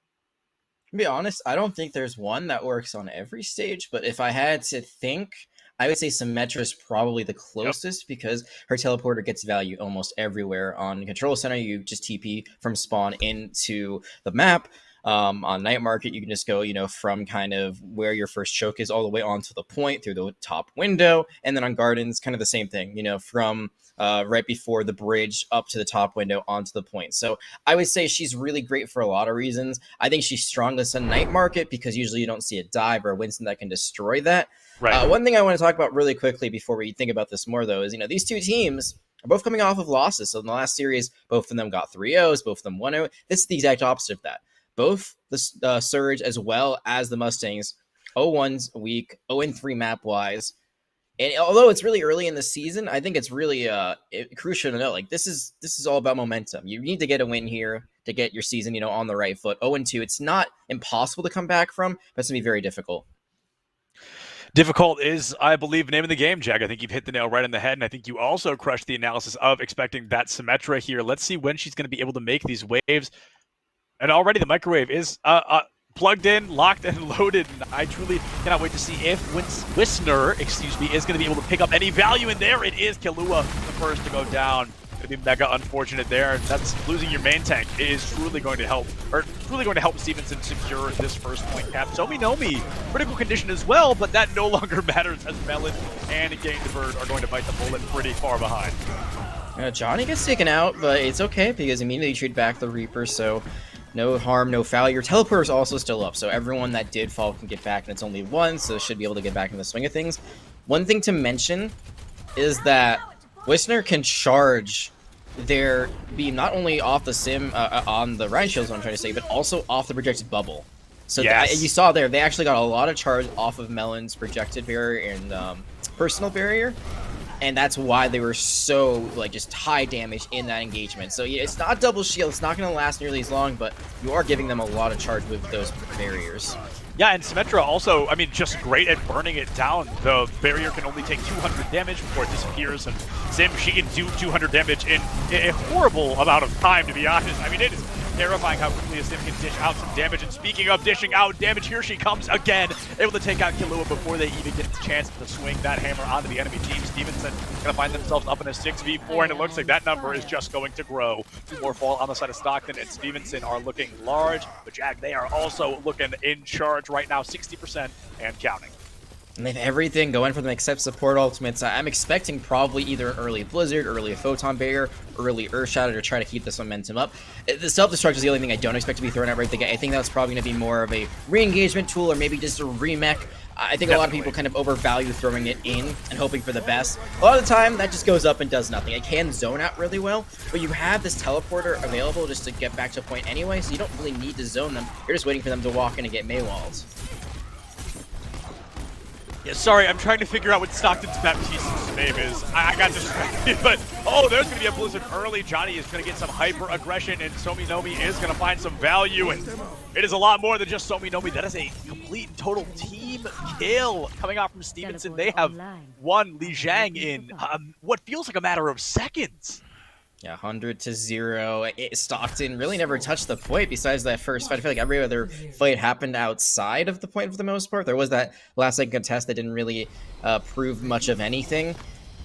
To be honest, I don't think there's one that works on every stage, but if I had to think, I would say Symmetra is probably the closest because her teleporter gets value almost everywhere. On Control Center, you just TP from spawn into the map. On Night Market, you can just go, from kind of where your first choke is all the way onto the point through the top window. And then on Gardens, kind of the same thing, from right before the bridge up to the top window onto the point. So I would say she's really great for a lot of reasons. I think she's strongest on Night Market because usually you don't see a dive or a Winston that can destroy that. Right. One thing I want to talk about really quickly before we think about this more, though, is, these 2 teams are both coming off of losses. So in the last series, both of them got 3-0s, both of them 1-0. This is the exact opposite of that. Both the Surge as well as the Mustangs, 0-1's week, 0-3 map-wise. And although it's really early in the season, I think it's really crucial to know, this is all about momentum. You need to get a win here to get your season, on the right foot. 0-2, it's not impossible to come back from, but it's going to be very difficult. Difficult is, I believe, the name of the game, Jag. I think you've hit the nail right on the head, and I think you also crushed the analysis of expecting that Symmetra here. Let's see when she's going to be able to make these waves. And already the microwave is plugged in, locked, and loaded. And I truly cannot wait to see if Wisner, is going to be able to pick up any value. And there it is, Kilua, the first to go down. Going to be mega unfortunate there. That's losing your main tank. It is truly going to help, Stevenson secure this first point cap. Somi Nomi, critical condition as well, but that no longer matters as Melon and Gainbird are going to bite the bullet pretty far behind. Johnny gets taken out, but it's okay because immediately you treat back the Reaper, so no harm, no foul. Your teleporter is also still up, so everyone that did fall can get back, and it's only 1, so should be able to get back in the swing of things. One thing to mention is that Wisner can charge their beam not only off the sim on the Ryan Shields, what I'm trying to say, but also off the projected bubble. So yes. You saw there, they actually got a lot of charge off of Melon's projected barrier and personal barrier. And that's why they were so, just high damage in that engagement. So, yeah, it's not double shield. It's not going to last nearly as long, but you are giving them a lot of charge with those barriers. Yeah, and Symmetra also, just great at burning it down. The barrier can only take 200 damage before it disappears, and Sim, she can do 200 damage in a horrible amount of time, to be honest. It is terrifying how quickly a Sim can dish out some damage. And speaking of dishing out damage, here she comes again, able to take out Kilua before they even get the chance to swing that hammer onto the enemy team. Stevenson gonna find themselves up in a 6v4, and it looks like that number is just going to grow. 2 more fall on the side of Stockton, and Stevenson are looking large, but Jag, they are also looking in charge right now, 60% and counting. And they have everything going for them except support ultimates. I'm expecting probably either an early Blizzard, early Photon Barrier, early Earthshatter to try to keep this momentum up. The self-destruct is the only thing I don't expect to be thrown out right there. I think that's probably going to be more of a re-engagement tool or maybe just a remech. I think a lot of people kind of overvalue throwing it in and hoping for the best. A lot of the time, that just goes up and does nothing. It can zone out really well, but you have this teleporter available just to get back to a point anyway, so you don't really need to zone them. You're just waiting for them to walk in and get Maywalled. Yeah, sorry, I'm trying to figure out what Stockton's Baptiste's name is. I got distracted, but there's going to be a blizzard early. Johnny is going to get some hyper aggression, and Somi Nomi is going to find some value, and it is a lot more than just Somi Nomi. That is a complete and total team kill coming out from Stevenson. They have won Li Jiang in what feels like a matter of seconds. Yeah, 100-0. Stockton really never touched the point besides that first fight. I feel like every other fight happened outside of the point for the most part. There was that last second contest that didn't really prove much of anything.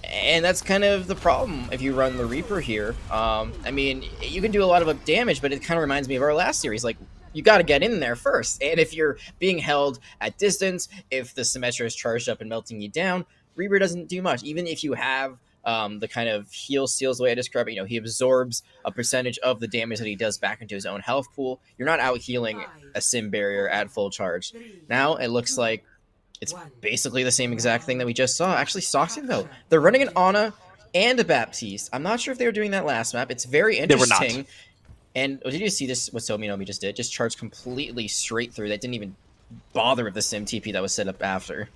And that's kind of the problem if you run the Reaper here. I mean, you can do a lot of damage, but it kind of reminds me of our last series. Like, you got to get in there first. And if you're being held at distance, if the Symmetra is charged up and melting you down, Reaper doesn't do much. Even if you have the kind of heal steals, the way I describe it, he absorbs a percentage of the damage that he does back into his own health pool. You're not out healing a Sim barrier at full charge. Now it looks like it's basically the same exact thing that we just saw. Actually, Stockton, though, they're running an Ana and a Baptiste. I'm not sure if they were doing that last map. It's very interesting. They were not. And did you see this, what Somi Nomi just did? Just charged completely straight through. That didn't even bother with the Sim TP that was set up after.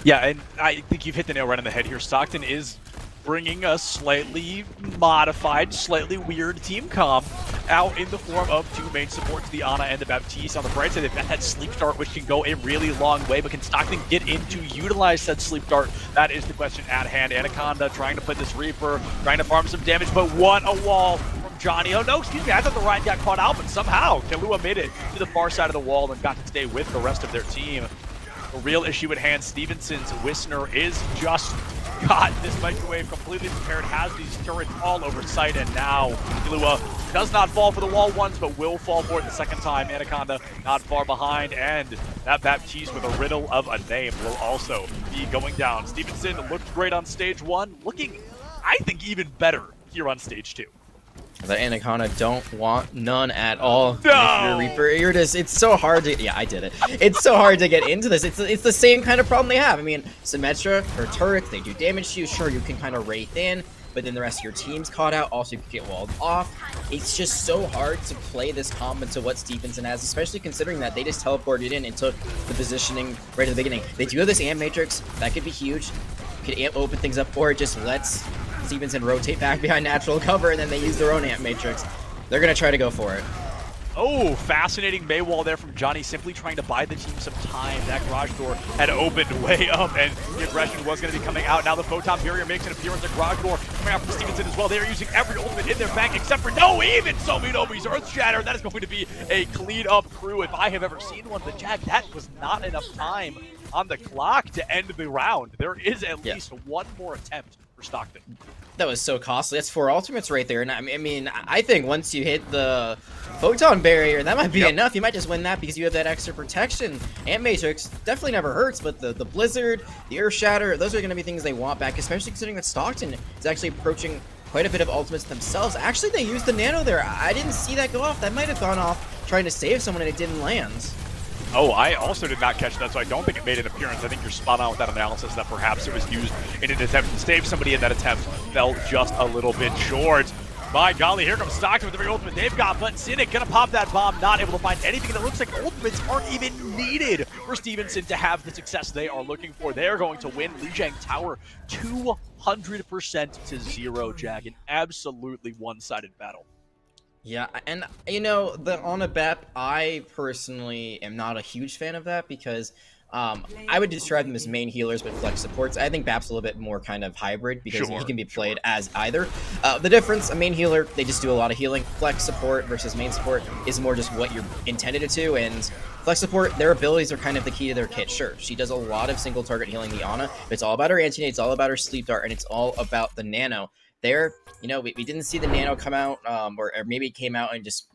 Yeah, and I think you've hit the nail right on the head here. Stockton is bringing a slightly modified, slightly weird team comp out in the form of two main supports, the Ana and the Baptiste. On the bright side, they've got that Sleep Dart, which can go a really long way, but can Stockton get in to utilize that Sleep Dart? That is the question at hand. Anaconda trying to put this Reaper, trying to farm some damage, but what a wall from Johnny. Oh no, excuse me, I thought the Ryan got caught out, but somehow Kahlua made it to the far side of the wall and got to stay with the rest of their team. The real issue at hand, Stevenson's Wisner is just got this microwave completely prepared, has these turrets all over sight, and now Kahlua does not fall for the wall once, but will fall for it the second time. Anaconda not far behind, and that Baptiste with a riddle of a name will also be going down. Stevenson looked great on stage 1, looking, I think, even better here on stage 2. The Anaconda don't want none at all. No! If you're a Reaper, you're just, it's so hard to, yeah, I did it. It's so hard to get into this. It's the same kind of problem they have. I mean, Symmetra, her turrets, they do damage to you. Sure, you can kind of wraith in, but then the rest of your team's caught out. Also, you can get walled off. It's just so hard to play this comp into what Stevenson has, especially considering that they just teleported in and took the positioning right at the beginning. They do have this Amp Matrix. That could be huge. Could open things up, or it just lets Stevenson rotate back behind natural cover, and then they use their own Amp Matrix. They're going to try to go for it. Oh, fascinating May wall there from Johnny, simply trying to buy the team some time. That garage door had opened way up, and the aggression was going to be coming out. Now the Photon Barrier makes an appearance. The garage door coming out from Stevenson as well. They are using every ultimate in their bank, except for even Somi Nomi's Earth Shatter. That is going to be a clean-up crew if I have ever seen one. But Jack, that was not enough time on the clock to end the round. There is at least one more attempt for Stockton. That was so costly. That's 4 ultimates right there. And I mean, I think once you hit the Photon Barrier, that might be enough. You might just win that because you have that extra protection. Amp Matrix definitely never hurts, but the Blizzard, the Earth Shatter, those are going to be things they want back, especially considering that Stockton is actually approaching quite a bit of ultimates themselves. Actually, they used the Nano there. I didn't see that go off. That might have gone off trying to save someone and it didn't land. Oh, I also did not catch that, so I don't think it made an appearance. I think you're spot on with that analysis that perhaps it was used in an attempt to save somebody, and that attempt fell just a little bit short. By golly, here comes Stockton with every ultimate they've got, but Cynic gonna pop that bomb, not able to find anything, and it looks like ultimates aren't even needed for Stevenson to have the success they are looking for. They are going to win Li Jiang Tower 200% to 0, Jag. An absolutely one-sided battle. Yeah, and the on a BEP, I personally am not a huge fan of that because I would describe them as main healers with flex supports. I think BAP's a little bit more kind of hybrid because he can be played as either. The difference, a main healer, they just do a lot of healing. Flex support versus main support is more just what you're intended it to, and flex support, their abilities are kind of the key to their kit. Sure, she does a lot of single target healing, the Ana, but it's all about her anti-nade, it's all about her sleep dart, and it's all about the Nano. There, we didn't see the Nano come out, or maybe it came out and just,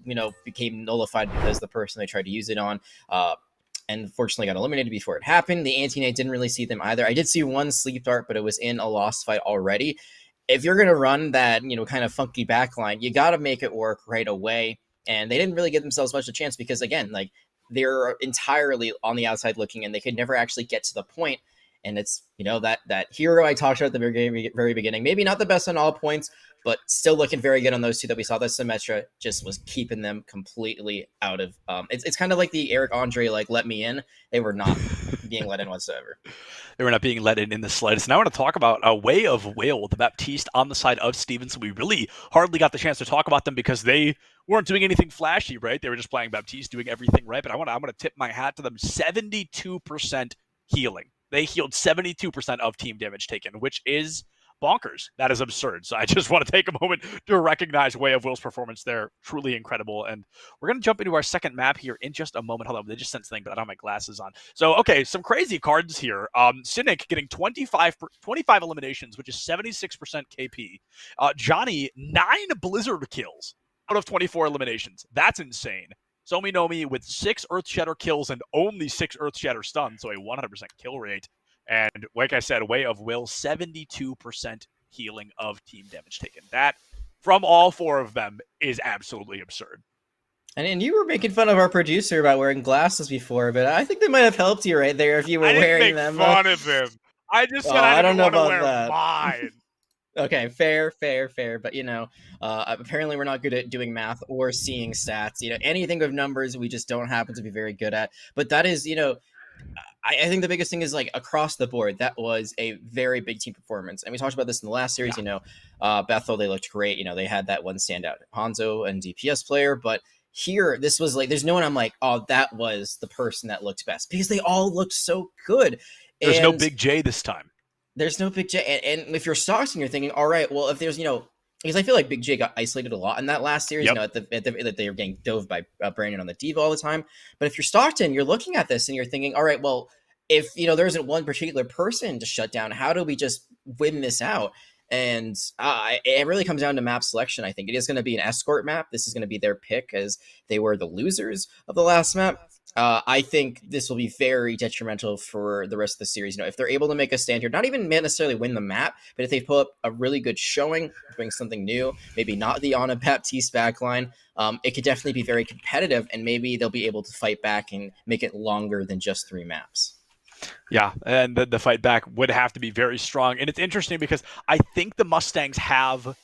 became nullified because the person they tried to use it on, and unfortunately got eliminated before it happened. The anti-nade didn't really see them either. I did see one sleep dart, but it was in a lost fight already. If you're going to run that, kind of funky backline, you got to make it work right away. And they didn't really give themselves much of a chance because, again, they're entirely on the outside looking and they could never actually get to the point. And it's, that hero I talked about at the very beginning, maybe not the best on all points, but still looking very good on those two that we saw. That Symmetra just was keeping them completely out of, it's kind of like the Eric Andre, let me in. They were not being let in whatsoever. They were not being let in the slightest. Now I want to talk about a Way of Will, the Baptiste on the side of Stevenson. We really hardly got the chance to talk about them because they weren't doing anything flashy, right? They were just playing Baptiste, doing everything right. But I'm going to tip my hat to them. 72% healing. They healed 72% of team damage taken, which is bonkers. That is absurd. So I just want to take a moment to recognize Way of Will's performance there. Truly incredible. And we're going to jump into our second map here in just a moment. Hold on. They just sent something, but I don't have my glasses on. So, okay, some crazy cards here. Cynic getting 25 eliminations, which is 76% KP. Johnny, 9 Blizzard kills out of 24 eliminations. That's insane. Somi Nomi with 6 Earthshatter kills and only 6 Earthshatter stuns, so a 100% kill rate. And like I said, Way of Will, 72% healing of team damage taken. That, from all 4 of them, is absolutely absurd. And you were making fun of our producer about wearing glasses before, but I think they might have helped you right there if you were wearing them. I didn't make fun of him. I just said I didn't want to wear mine. Okay, fair. But, apparently we're not good at doing math or seeing stats. Anything with numbers we just don't happen to be very good at. But that is, I think the biggest thing is, like, across the board, that was a very big team performance. And we talked about this in the last series, Bethel, they looked great. They had that one standout, Hanzo and DPS player. But here, this was like, there's no one I'm like, oh, that was the person that looked best. Because they all looked so good. There's no Big J this time. There's no Big J. And if you're Stockton, you're thinking, all right, well, if there's, because I feel like Big J got isolated a lot in that last series, that they were getting dove by Brandon on the Diva all the time. But if you're Stockton, you're looking at this and you're thinking, all right, well, if, there isn't one particular person to shut down, how do we just win this out? And it really comes down to map selection. I think it is going to be an escort map. This is going to be their pick as they were the losers of the last map. I think this will be very detrimental for the rest of the series. If they're able to make a stand here, not even necessarily win the map, but if they pull up a really good showing, bring something new, maybe not the Ana Baptiste backline, it could definitely be very competitive, and maybe they'll be able to fight back and make it longer than just 3 maps. Yeah, and the fight back would have to be very strong. And it's interesting because I think the Mustangs have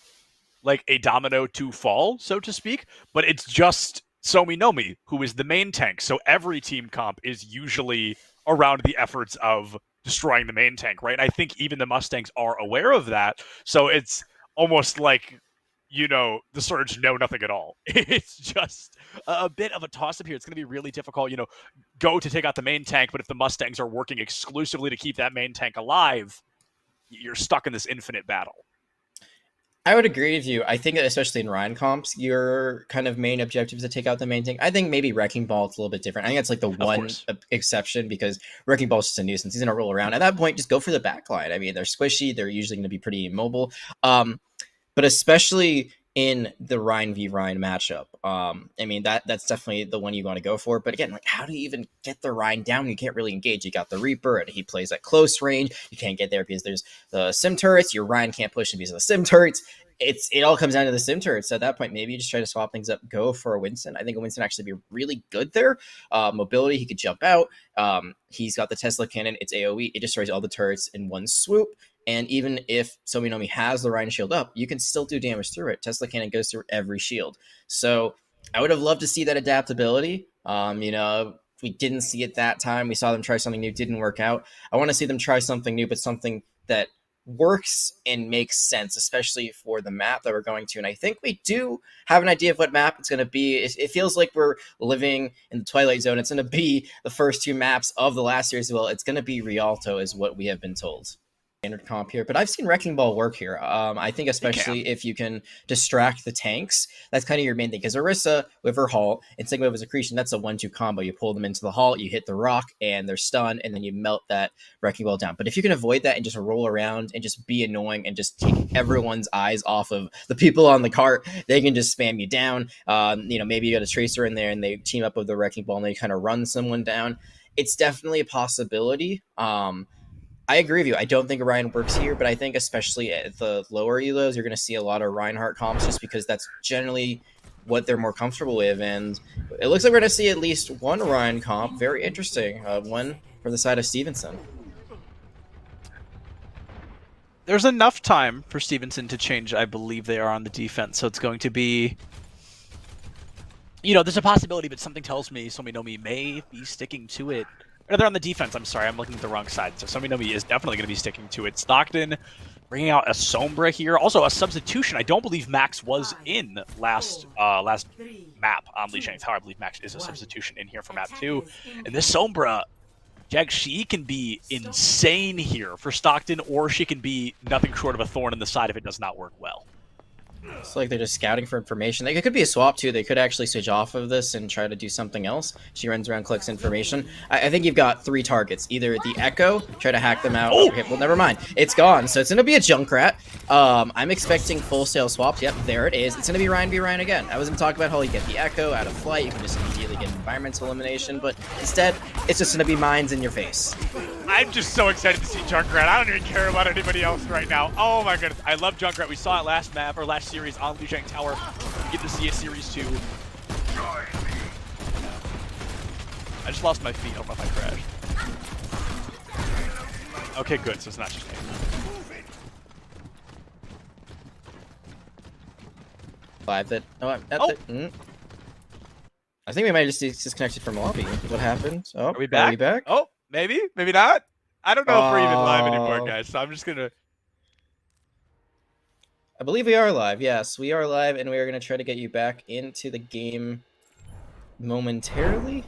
like a domino to fall, so to speak, but it's just Somi Nomi who is the main tank. So every team comp is usually around the efforts of destroying the main tank, right? I think even the Mustangs are aware of that. So it's almost like, the Surge know nothing at all. It's just a bit of a toss-up here. It's going to be really difficult, go to take out the main tank, but if the Mustangs are working exclusively to keep that main tank alive, you're stuck in this infinite battle. I would agree with you. I think especially in Ryan comps, your kind of main objective is to take out the main tank. I think maybe Wrecking Ball is a little bit different. I think that's like the one exception because Wrecking Ball is just a nuisance. He's going to roll around. At that point, just go for the backline. I mean, they're squishy. They're usually going to be pretty immobile. But especially in the Ryan v. Ryan matchup, I mean, that's definitely the one you want to go for. But again, like, how do you even get the Ryan down? You can't really engage. You got the Reaper, and he plays at close range. You can't get there because there's the Sim turrets. Your Ryan can't push him because of the Sim turrets. It all comes down to the Sim turrets. So at that point, maybe you just try to swap things up, go for a Winston. I think a Winston actually be really good there. Mobility, he could jump out. He's got the Tesla cannon. It's AoE. It destroys all the turrets in one swoop. And even if Somi Nomi has the Ryan shield up, you can still do damage through it. Tesla cannon goes through every shield. So I would have loved to see that adaptability. We didn't see it that time. We saw them try something new, didn't work out. I want to see them try something new, but something that works and makes sense, especially for the map that we're going to. And I think we do have an idea of what map it's going to be. It feels like we're living in the Twilight Zone. It's going to be the first 2 maps of the last series. Well, it's going to be Rialto is what we have been told. Standard comp here, but I've seen Wrecking Ball work here. I think especially if you can distract the tanks, that's kind of your main thing. Because Orisa with her Halt and Sigma with Accretion, that's a 1-2 combo. You pull them into the Halt, you hit the rock, and they're stunned, and then you melt that Wrecking Ball down. But if you can avoid that and just roll around and just be annoying and just take everyone's eyes off of the people on the cart, they can just spam you down. Maybe you got a Tracer in there and they team up with the Wrecking Ball and they kind of run someone down. It's definitely a possibility. I agree with you. I don't think Ryan works here, but I think especially at the lower elos, you're going to see a lot of Reinhardt comps just because that's generally what they're more comfortable with. And it looks like we're going to see at least one Ryan comp. Very interesting. One for the side of Stevenson. There's enough time for Stevenson to change. I believe they are on the defense, so it's going to be... there's a possibility, but something tells me Somi Nomi may be sticking to it. Or they're on the defense. I'm sorry, I'm looking at the wrong side. So Sominomi is definitely going to be sticking to it. Stockton bringing out a Sombra here. Also a substitution. I don't believe Max was in last map on Lee Shang's Tower. I believe Max is a substitution in here for map 2. And this Sombra, Jack, she can be insane here for Stockton, or she can be nothing short of a thorn in the side if it does not work well. It's like they're just scouting for information. It could be a swap too. They could actually switch off of this and try to do something else. She runs around, collects information. I think you've got 3 targets. Either the Echo, try to hack them out. Okay, well, never mind. It's gone. So it's going to be a Junkrat. I'm expecting full sale swaps. Yep, there it is. It's going to be Ryan v Ryan again. I was going to talk about how you get the Echo out of flight. You can just immediately get environmental elimination. But instead, it's just going to be mines in your face. I'm just so excited to see Junkrat. I don't even care about anybody else right now. Oh my goodness. I love Junkrat. We saw it last map, or last series on Liu Shang Tower. We get to see it series 2. I just lost my feet. I don't know if I crashed. Okay, good. So it's not just me. Live it. Oh, I think we might have just disconnected from lobby. What happened? Oh, are we back? Are we back? Oh, maybe. Maybe not. I don't know if we're even live anymore, guys. So I'm just going to... I believe we are live. Yes, we are live, and we are going to try to get you back into the game momentarily.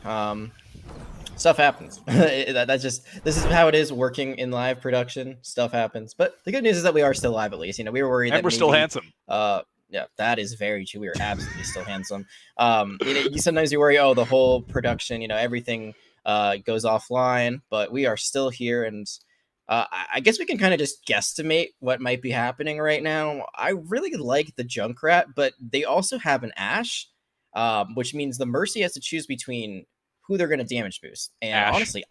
Stuff happens. This is how it is working in live production. Stuff happens. But the good news is that we are still live, at least. You know, we were worried that we're still handsome. Yeah, that is very true. We are absolutely still handsome. Sometimes you worry, oh, the whole production, everything goes offline, but we are still here, and I guess we can kind of just guesstimate what might be happening right now. I really like the Junkrat, but they also have an Ashe, which means the Mercy has to choose between who they're going to damage boost. And Ashe. Honestly,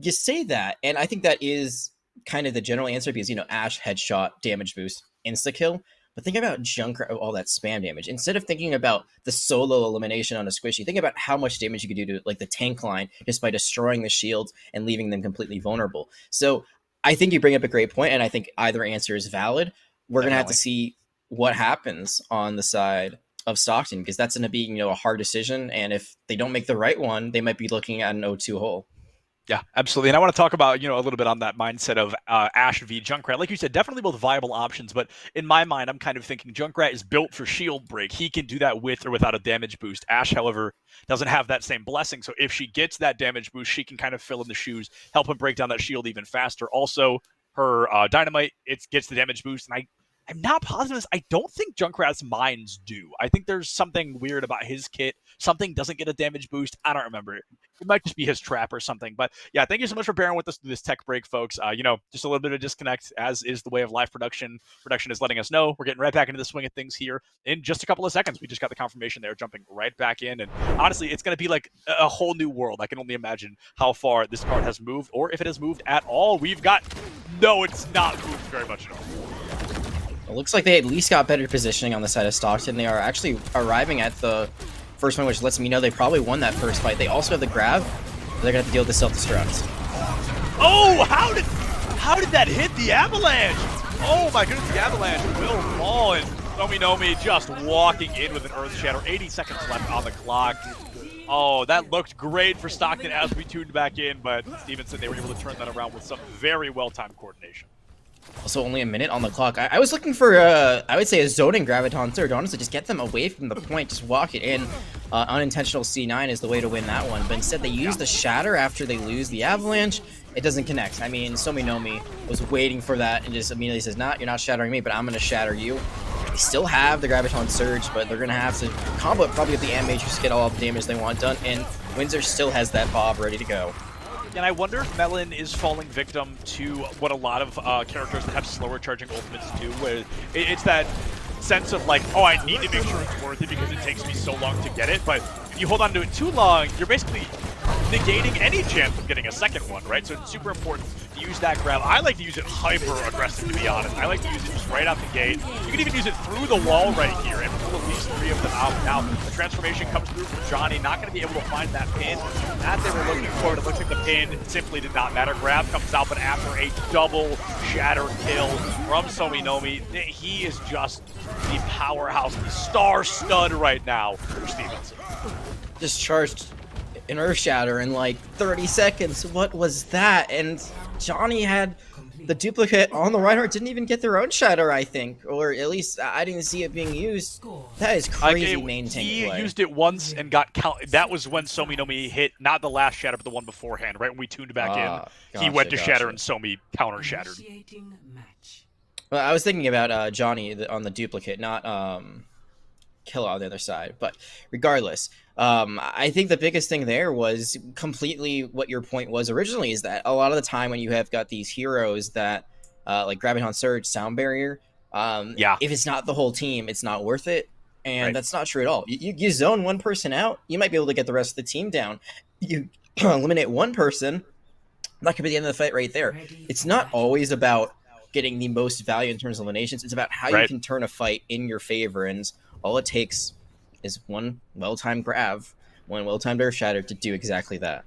you say that, and I think that is kind of the general answer because, Ashe, headshot, damage boost, insta-kill. But think about Junkrat, all that spam damage. Instead of thinking about the solo elimination on a squishy, think about how much damage you could do to the tank line just by destroying the shields and leaving them completely vulnerable. So I think you bring up a great point, and I think either answer is valid. We're going to have to see what happens on the side of Stockton, because that's going to be a hard decision. And if they don't make the right one, they might be looking at an 0-2 hole. Yeah, absolutely. And I want to talk about, a little bit on that mindset of Ashe v Junkrat. Like you said, definitely both viable options, but in my mind, I'm kind of thinking Junkrat is built for shield break. He can do that with or without a damage boost. Ashe, however, doesn't have that same blessing. So if she gets that damage boost, she can kind of fill in the shoes, help him break down that shield even faster. Also, her dynamite, it gets the damage boost, and I'm not positive. I don't think Junkrat's mines do. I think there's something weird about his kit. Something doesn't get a damage boost. I don't remember. It might just be his trap or something. But yeah, thank you so much for bearing with us through this tech break, folks. Just a little bit of disconnect, as is the way of live production. Production is letting us know. We're getting right back into the swing of things here in just a couple of seconds. We just got the confirmation there, jumping right back in. And honestly, it's going to be like a whole new world. I can only imagine how far this card has moved, or if it has moved at all. No, it's not moved very much at all. It looks like they at least got better positioning on the side of Stockton. They are actually arriving at the first one, which lets me know they probably won that first fight. They also have the grab. They're going to have to deal with the self-destruct. Oh, how did that hit the Avalanche? Oh my goodness, the Avalanche will fall, and Sominomi just walking in with an Earth Shatter. 80 seconds left on the clock. Oh, that looked great for Stockton as we tuned back in, but Stevenson, they were able to turn that around with some very well-timed coordination. Also, only a minute on the clock. I was looking for, I would say, a zoning Graviton third. Honestly, just get them away from the point. Just walk it in. Unintentional C9 is the way to win that one. But instead, they use the Shatter after they lose the Avalanche. It doesn't connect. I mean, Sominomi was waiting for that and just immediately says, nah, you're not shattering me, but I'm going to shatter you. They still have the Graviton Surge, but they're going to have to combo it probably with the Am Matrix to get all the damage they want done. And Windsor still has that Bob ready to go. And I wonder if Melon is falling victim to what a lot of characters that have slower charging ultimates do, where it's that sense of like, oh, I need to make sure it's worth it because it takes me so long to get it, but if you hold on to it too long, you're basically negating any chance of getting a second one, right? So it's super important to use that grab. I like to use it hyper aggressive, to be honest. I like to use it just right out the gate. You can even use it through the wall right here and pull at least 3 of them out. Now, the transformation comes through from Johnny, not going to be able to find that pin that they were looking for. It looks like the pin simply did not matter. Grab comes out, but after a double shatter kill from Sominomi, he is just the powerhouse, the star stud right now for Stevenson. Just charged an Earth Shatter in like 30 seconds. What was that? And Johnny had the duplicate on the Reinhardt, didn't even get their own Shatter, I think. Or at least I didn't see it being used. That is crazy main tank play. He used it once and got count. That was when Somi Nomi hit, not the last Shatter, but the one beforehand, right when we tuned back in. He went to Shatter and Somi counter-shattered. Well, I was thinking about Johnny on the duplicate, not Killa on the other side. But regardless, I think the biggest thing there was completely what your point was originally, is that a lot of the time when you have got these heroes that like Graviton Surge, Sound Barrier, if it's not the whole team, it's not worth it. And that's not true at all. You zone one person out, you might be able to get the rest of the team down. You eliminate one person, that could be the end of the fight right there. It's not always about getting the most value in terms of eliminations. It's about how you can turn a fight in your favor, and all it takes is one well-timed grab, one well-timed Earth Shatter to do exactly that.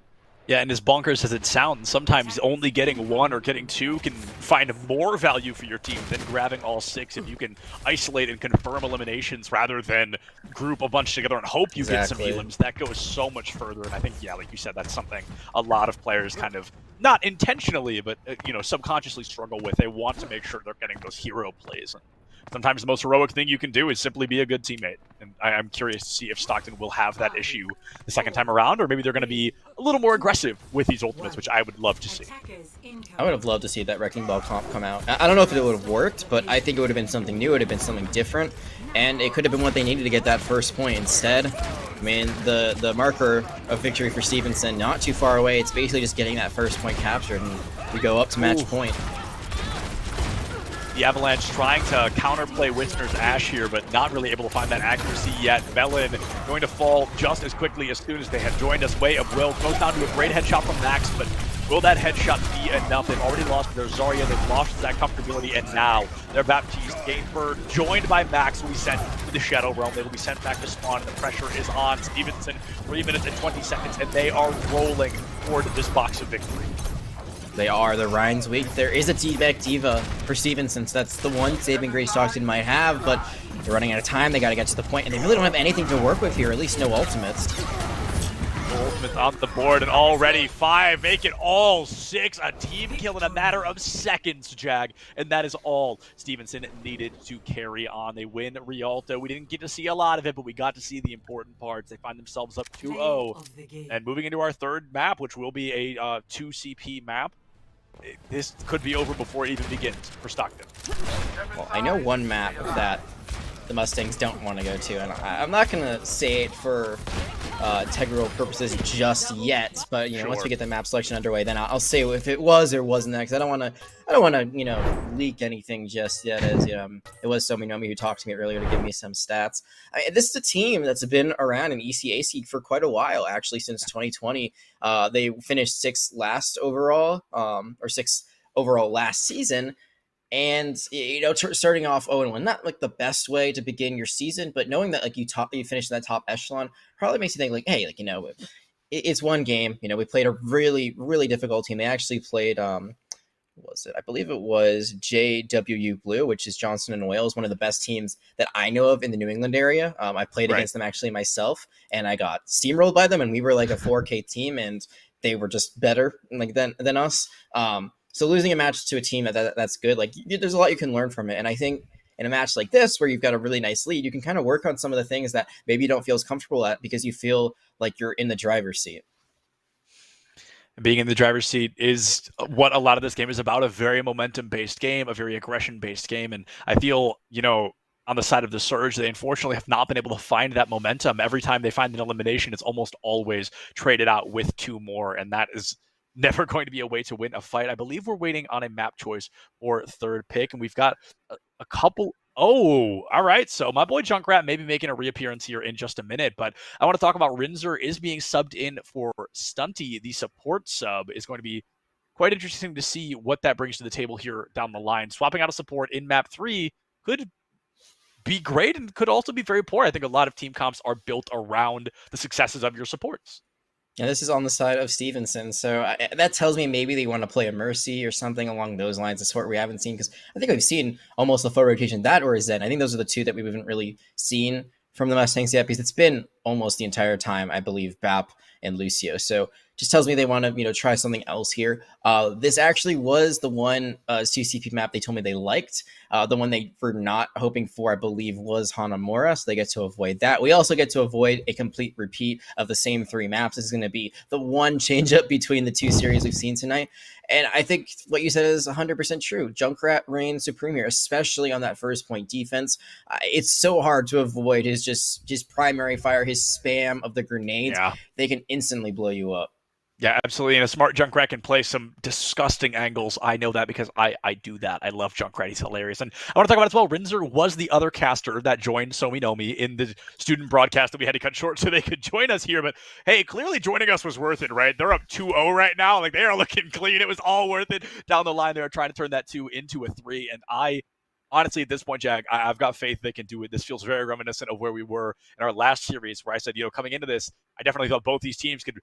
Yeah, and as bonkers as it sounds, sometimes only getting one or getting two can find more value for your team than grabbing all six if you can isolate and confirm eliminations rather than group a bunch together and hope you get some elims. That goes so much further, and I think, yeah, like you said, that's something a lot of players kind of, not intentionally, but subconsciously struggle with. They want to make sure they're getting those hero plays. And sometimes the most heroic thing you can do is simply be a good teammate. And I'm curious to see if Stockton will have that issue the second time around, or maybe they're going to be a little more aggressive with these ultimates, which I would love to see. I would have loved to see that Wrecking Ball comp come out. I don't know if it would have worked, but I think it would have been something new. It would have been something different, and it could have been what they needed to get that first point. Instead, I mean, the marker of victory for Stevenson, not too far away. It's basically just getting that first point captured, and we go up to match point. The Avalanche trying to counterplay Wisner's Ash here, but not really able to find that accuracy yet. Melon going to fall just as quickly as soon as they had joined us. Way of Will goes down to a great headshot from Max, but will that headshot be enough? They've already lost their Zarya, they've lost that comfortability, and now their Baptiste Gainbird, joined by Max, will be sent to the Shadow Realm. They will be sent back to spawn, and the pressure is on Stevenson. 3 minutes and 20 seconds, and they are rolling toward this box of victory. They are. The Ryan's weak. There is a T-Back Diva for Stevenson, so that's the one saving grace Stockton might have, but they're running out of time. They got to get to the point, and they really don't have anything to work with here, at least no ultimates. Ultimates on the board, and already 5, make it all 6. A team kill in a matter of seconds, Jag, and that is all Stevenson needed to carry on. They win Rialto. We didn't get to see a lot of it, but we got to see the important parts. They find themselves up 2-0, and moving into our third map, which will be a 2CP map. This could be over before it even begins for Stockton. Well, I know one map that the Mustangs don't want to go to, and I'm not going to say it for integral purposes just yet, but once we get the map selection underway, then I'll say if it was or wasn't that, because I don't want to leak anything just yet. As it was Somi Nomi who talked to me earlier to give me some stats. This is a team that's been around in ECAC for quite a while, actually, since 2020. They finished 6th last overall, or 6th overall last season. And starting off 0-1, not like the best way to begin your season, but knowing that you finished in that top echelon probably makes you think hey, it's one game. We played a really, really difficult team. They actually played I believe it was JWU Blue, which is Johnson and Wales, one of the best teams that I know of in the New England area. I played against them actually myself, and I got steamrolled by them, and we were like a 4K team, and they were just better than us. So losing a match to a team that's good, there's a lot you can learn from it. And I think in a match like this, where you've got a really nice lead, you can kind of work on some of the things that maybe you don't feel as comfortable at because you feel like you're in the driver's seat. Being in the driver's seat is what a lot of this game is about, a very momentum-based game, a very aggression-based game. And I feel, on the side of the Surge, they unfortunately have not been able to find that momentum. Every time they find an elimination, it's almost always traded out with 2 more, and that is never going to be a way to win a fight. I believe we're waiting on a map choice for third pick, and we've got a couple. Oh, all right. So my boy Junkrat may be making a reappearance here in just a minute, but I want to talk about Rinzer is being subbed in for Stunty. The support sub is going to be quite interesting to see what that brings to the table here down the line. Swapping out a support in map 3 could be great and could also be very poor. I think a lot of team comps are built around the successes of your supports. Yeah, this is on the side of Stevenson, so that tells me maybe they want to play a Mercy or something along those lines, a sort we haven't seen, because I think we've seen almost the full rotation, that or Zen. I think those are the two that we haven't really seen from the Mustangs yet, because it's been almost the entire time, I believe, BAP and Lucio. So just tells me they want to, try something else here. This actually was the one CCP map they told me they liked. The one they were not hoping for, I believe, was Hanamura, so they get to avoid that. We also get to avoid a complete repeat of the same 3 maps. This is going to be the one change up between the 2 series we've seen tonight. And I think what you said is 100% true. Junkrat reigns supreme here, especially on that first point defense. It's so hard to avoid his primary fire, his spam of the grenades. Yeah. They can instantly blow you up. Yeah, absolutely. And a smart Junkrat can play some disgusting angles. I know that because I do that. I love Junkrat. He's hilarious. And I want to talk about as well, Rinzer was the other caster that joined So We Know Me in the student broadcast that we had to cut short so they could join us here. But hey, clearly joining us was worth it, right? They're up 2-0 right now. Like, they are looking clean. It was all worth it. Down the line, they were trying to turn that 2 into a 3. And honestly, at this point, Jag, I've got faith they can do it. This feels very reminiscent of where we were in our last series, where I said, coming into this, I definitely thought both these teams could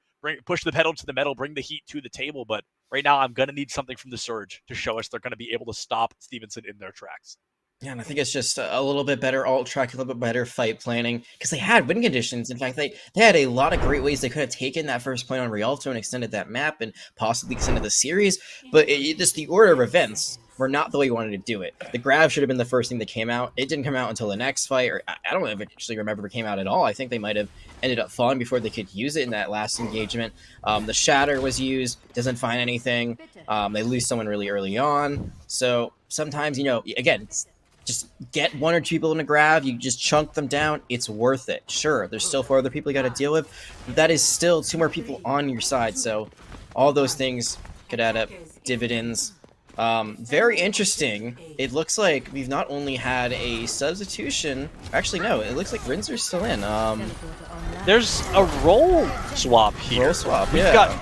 push the pedal to the metal, bring the heat to the table. But right now, I'm going to need something from the Surge to show us they're going to be able to stop Stevenson in their tracks. Yeah, and I think it's just a little bit better alt track, a little bit better fight planning, because they had win conditions. In fact, they had a lot of great ways they could have taken that first point on Rialto and extended that map and possibly extended the series. But just the order of events were not the way you wanted to do it. The grab should have been the first thing that came out. It didn't come out until the next fight, or I don't actually remember if it came out at all. I think they might have ended up falling before they could use it in that last engagement. The Shatter was used, doesn't find anything. They lose someone really early on. So sometimes, again, just get 1 or 2 people in a grab, you just chunk them down, it's worth it. Sure, there's still 4 other people you got to deal with, but that is still 2 more people on your side, so all those things could add up dividends. Very interesting. It looks like we've not only had a substitution, actually no, it looks like Rinzer's still in. There's a role swap here. Role swap, We've yeah.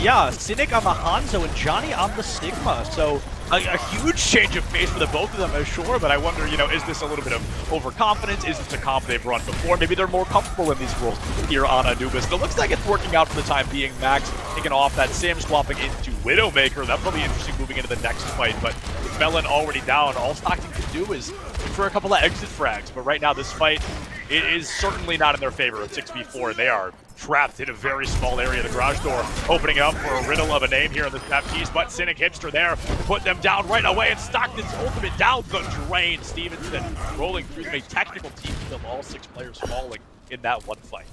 got Cynic on the Hanzo and Johnny on the Stigma, so a huge change of pace for the both of them, I'm sure, but I wonder, is this a little bit of overconfidence? Is this a comp they've run before? Maybe they're more comfortable in these roles here on Anubis. But it looks like it's working out for the time being. Max taking off that Sim, swapping into Widowmaker. That'll be interesting moving into the next fight, but with Melon already down, all Stockton can do is look for a couple of exit frags. But right now, this fight, it is certainly not in their favor at 6v4. They are trapped in a very small area. The garage door opening up for a riddle of a name here in this map piece, but Cynic Hipster there put them down right away, and Stockton's ultimate down the drain. Stevenson rolling through a technical team kill, all 6 players falling in that one fight.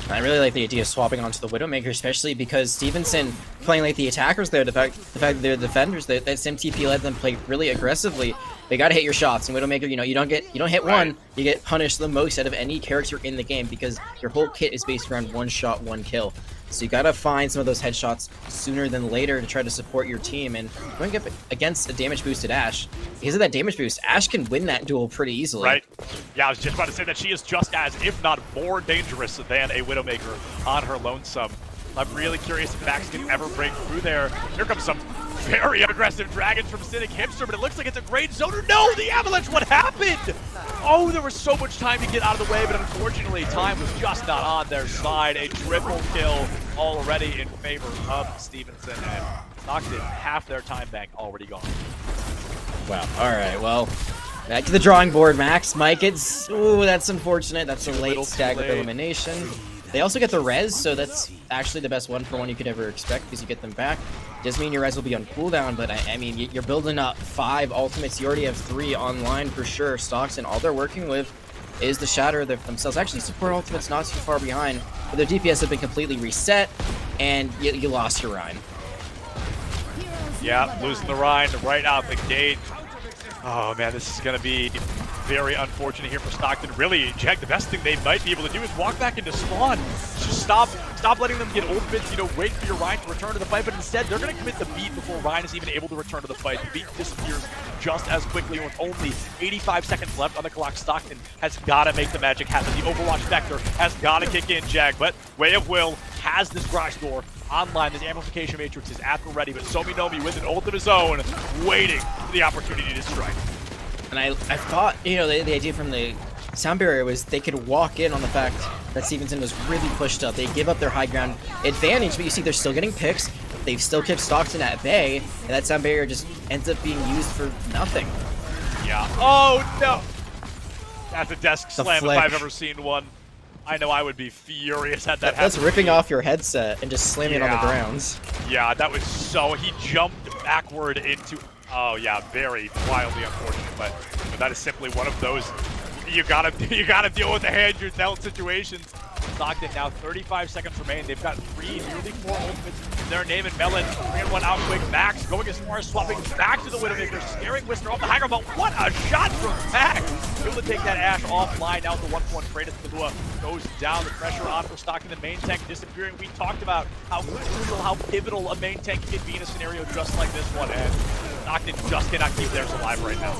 I really like the idea of swapping onto the Widowmaker, especially because Stevenson playing like the attackers there, the fact that they're defenders, that SimTP let them play really aggressively. They gotta hit your shots, and Widowmaker, you don't hit one, you get punished the most out of any character in the game because your whole kit is based around 1 shot, 1 kill. So you gotta find some of those headshots sooner than later to try to support your team. And going up against a damage boosted Ashe, because of that damage boost, Ashe can win that duel pretty easily. Right. Yeah, I was just about to say that she is just as, if not more dangerous than a Widowmaker on her lonesome. I'm really curious if Max can ever break through there. Here comes some very aggressive dragons from Cynic Hipster, but it looks like it's a great zoner. No, the Avalanche, what happened? Oh, there was so much time to get out of the way, but unfortunately, time was just not on their side. A triple kill already in favor of Stevenson, and Stockton, half their time bank already gone. Wow. All right, well, back to the drawing board, Max. Mike gets, ooh, that's unfortunate. That's a late staggered elimination. They also get the res, so that's actually the best 1-for-1 you could ever expect because you get them back. Does mean your res will be on cooldown, but I mean, you're building up 5 ultimates. You already have 3 online for sure. Stockton, all they're working with is the Shatter themselves. Actually, support ultimates not too far behind, but their DPS have been completely reset, and you lost your Rhine. Yeah, losing the Rhine right out the gate. Oh man, this is going to be very unfortunate here for Stockton. Really, Jack, the best thing they might be able to do is walk back into spawn. Just stop letting them get ultimates, wait for your Rhine to return to the fight, but instead they're going to commit the beat before Rhine is even able to return to the fight. The beat disappears just as quickly with only 85 seconds left on the clock. Stockton has got to make the magic happen. The Overwatch Vector has got to kick in, Jag, but Way of Will has this garage door online. This amplification matrix is at the ready, but Sominomi with an ult of his own, waiting for the opportunity to strike. And I thought, the idea from the sound barrier was they could walk in on the fact that Stevenson was really pushed up. They give up their high ground advantage, but you see they're still getting picks. They've still kept Stockton at bay, and that sound barrier just ends up being used for nothing. Yeah. Oh, no. That's a desk slam if I've ever seen one. I know I would be furious at that. That's ripping off your headset and just slamming it on the ground. Yeah, that was so. He jumped backward into. Oh yeah, very wildly unfortunate, but that is simply one of those. You gotta deal with the hand you're dealt situations. Stockton now 35 seconds remain. They've got nearly 4 ultimates in their name, and Melon bringing one out quick. Max going as far as swapping back to the Widowmaker, scaring Whistler off the high ground, but what a shot from Max! Able to take that Ash offline. Now the 1-1 Kratos Kalua goes down. The pressure on for Stockton. The main tank disappearing. We talked about how crucial, how pivotal a main tank can be in a scenario just like this one, and Stockton just cannot keep theirs alive right now.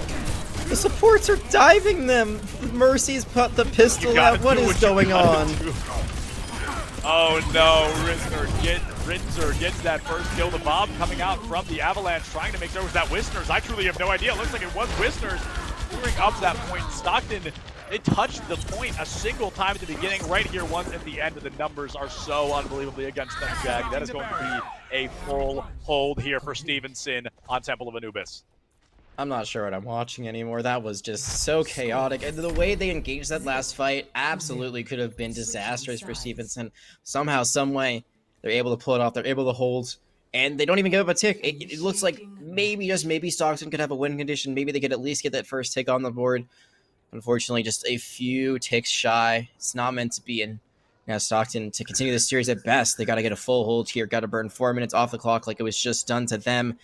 The supports are diving them. Mercy's put the pistol out. What is going on? Oh no, Rinzer gets that first kill. The bomb coming out from the Avalanche, trying to make sure it was that Wisners. I truly have no idea. It looks like it was Wisners clearing up that point. Stockton, they touched the point a single time at the beginning, right here once at the end. The numbers are so unbelievably against them, Jag. That is going to be a full hold here for Stevenson on Temple of Anubis. I'm not sure what I'm watching anymore. That was just so chaotic. And the way they engaged that last fight absolutely could have been disastrous for Stevenson. Somehow, some way, they're able to pull it off. They're able to hold. And they don't even give up a tick. It looks like maybe, just maybe, Stockton could have a win condition. Maybe they could at least get that first tick on the board. Unfortunately, just a few ticks shy. It's not meant to be. And now Stockton, to continue this series at best, they got to get a full hold here. Got to burn 4 minutes off the clock like it was just done to them.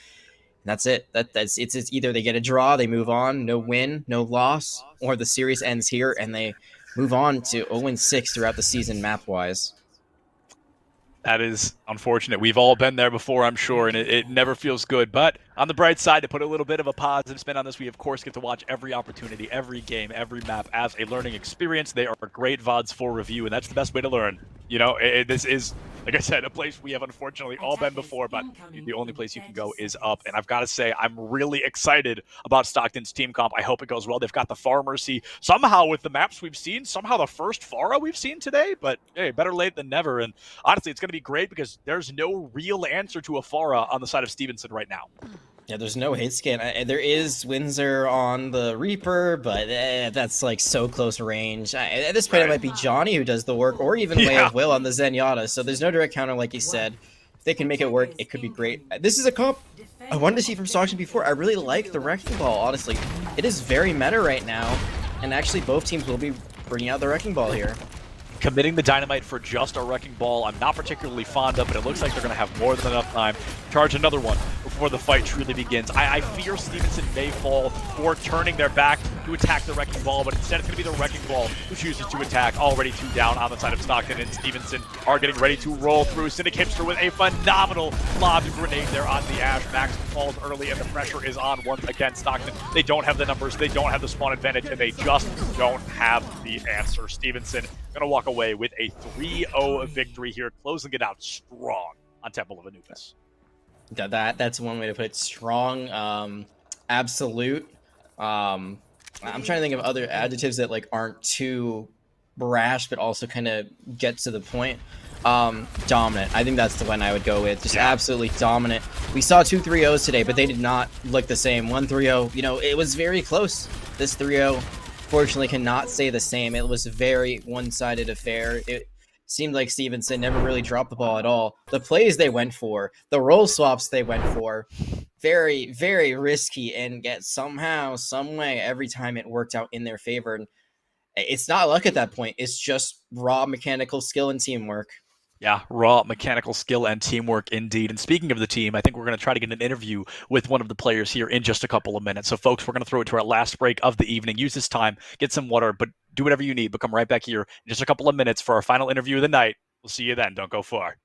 That's it. It's either they get a draw, they move on, no win, no loss, or the series ends here and they move on to 0-6 throughout the season map-wise. That is unfortunate. We've all been there before, I'm sure, and it never feels good. But on the bright side, to put a little bit of a positive spin on this, we of course get to watch every opportunity, every game, every map as a learning experience. They are great VODs for review, and that's the best way to learn. You know, this is, like I said, a place we have unfortunately all been before, but the only place you can go is up. And I've got to say, I'm really excited about Stockton's team comp. I hope it goes well. They've got the Pharah Mercy. Somehow, with the maps we've seen, somehow the first Pharah we've seen today, but hey, better late than never. And honestly, it's going to be great because there's no real answer to a Pharah on the side of Stevenson right now. Yeah, there's no hit scan. There is Windsor on the Reaper, but that's like so close range. At this point, it might be Johnny who does the work, or even Way of Will on the Zenyatta. So there's no direct counter, like you said. If they can make it work, it could be great. This is a comp I wanted to see from Stockton before. I really like the Wrecking Ball, honestly. It is very meta right now, and actually both teams will be bringing out the Wrecking Ball here. Committing the Dynamite for just a Wrecking Ball, I'm not particularly fond of, but it looks like they're going to have more than enough time to charge another one before the fight truly begins. I fear Stevenson may fall for turning their back to attack the Wrecking Ball, but instead it's going to be the Wrecking Ball who chooses to attack. Already 2 down on the side of Stockton, and Stevenson are getting ready to roll through. Cynic Hipster with a phenomenal lob grenade there on the Ash. Max falls early, and the pressure is on once again. Stockton, they don't have the numbers, they don't have the spawn advantage, and they just don't have the answer. Stevenson going to walk away with a 3-0 victory here, closing it out strong on Temple of Anubis. That's one way to put it. Strong, absolute. I'm trying to think of other adjectives that like aren't too brash, but also kind of get to the point. Dominant. I think that's the one I would go with. Just absolutely dominant. We saw 2 3-0s today, but they did not look the same. 1 3-0, you know, it was very close. This 3-0, fortunately, cannot say the same. It was a very one-sided affair. It seemed like Stevenson never really dropped the ball at all. The plays they went for, the role swaps they went for, very, very risky, and yet somehow, some way, every time it worked out in their favor. And it's not luck at that point. It's just raw mechanical skill and teamwork. Yeah, raw mechanical skill and teamwork indeed. And speaking of the team, I think we're going to try to get an interview with one of the players here in just a couple of minutes. So folks, we're going to throw it to our last break of the evening. Use this time, get some water, but do whatever you need. But come right back here in just a couple of minutes for our final interview of the night. We'll see you then. Don't go far.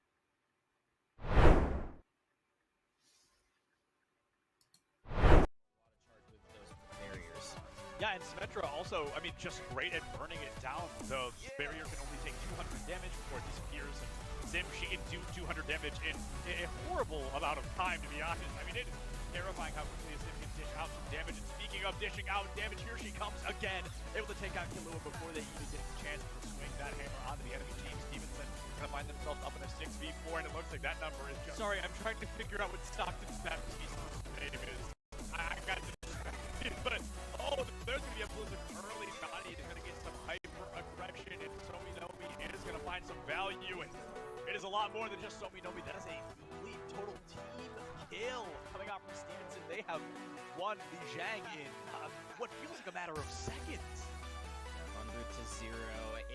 Yeah, and Symmetra also, I mean, just great at burning it down. The barrier can only take 200 damage before it disappears. And Sim, she can do 200 damage in a horrible amount of time, to be honest. I mean, it is terrifying how quickly a Sim can dish out some damage. And speaking of dishing out damage, here she comes again, able to take out Killua before they even get a chance to swing that hammer onto the enemy team. Stevenson going to find themselves up in a 6v4, and it looks like that number is just... Sorry, I'm trying to figure out what Stockton's Baptiste's name is. I got distracted, but... Oh, there's going to be a Blizzard early body. They're going to get some hyper aggression, and so we know we find some value, and it is a lot more than just Somi Nomi. That is a complete total team kill coming out from Stevenson. They have won the Zhang in what feels like a matter of seconds. 100-0.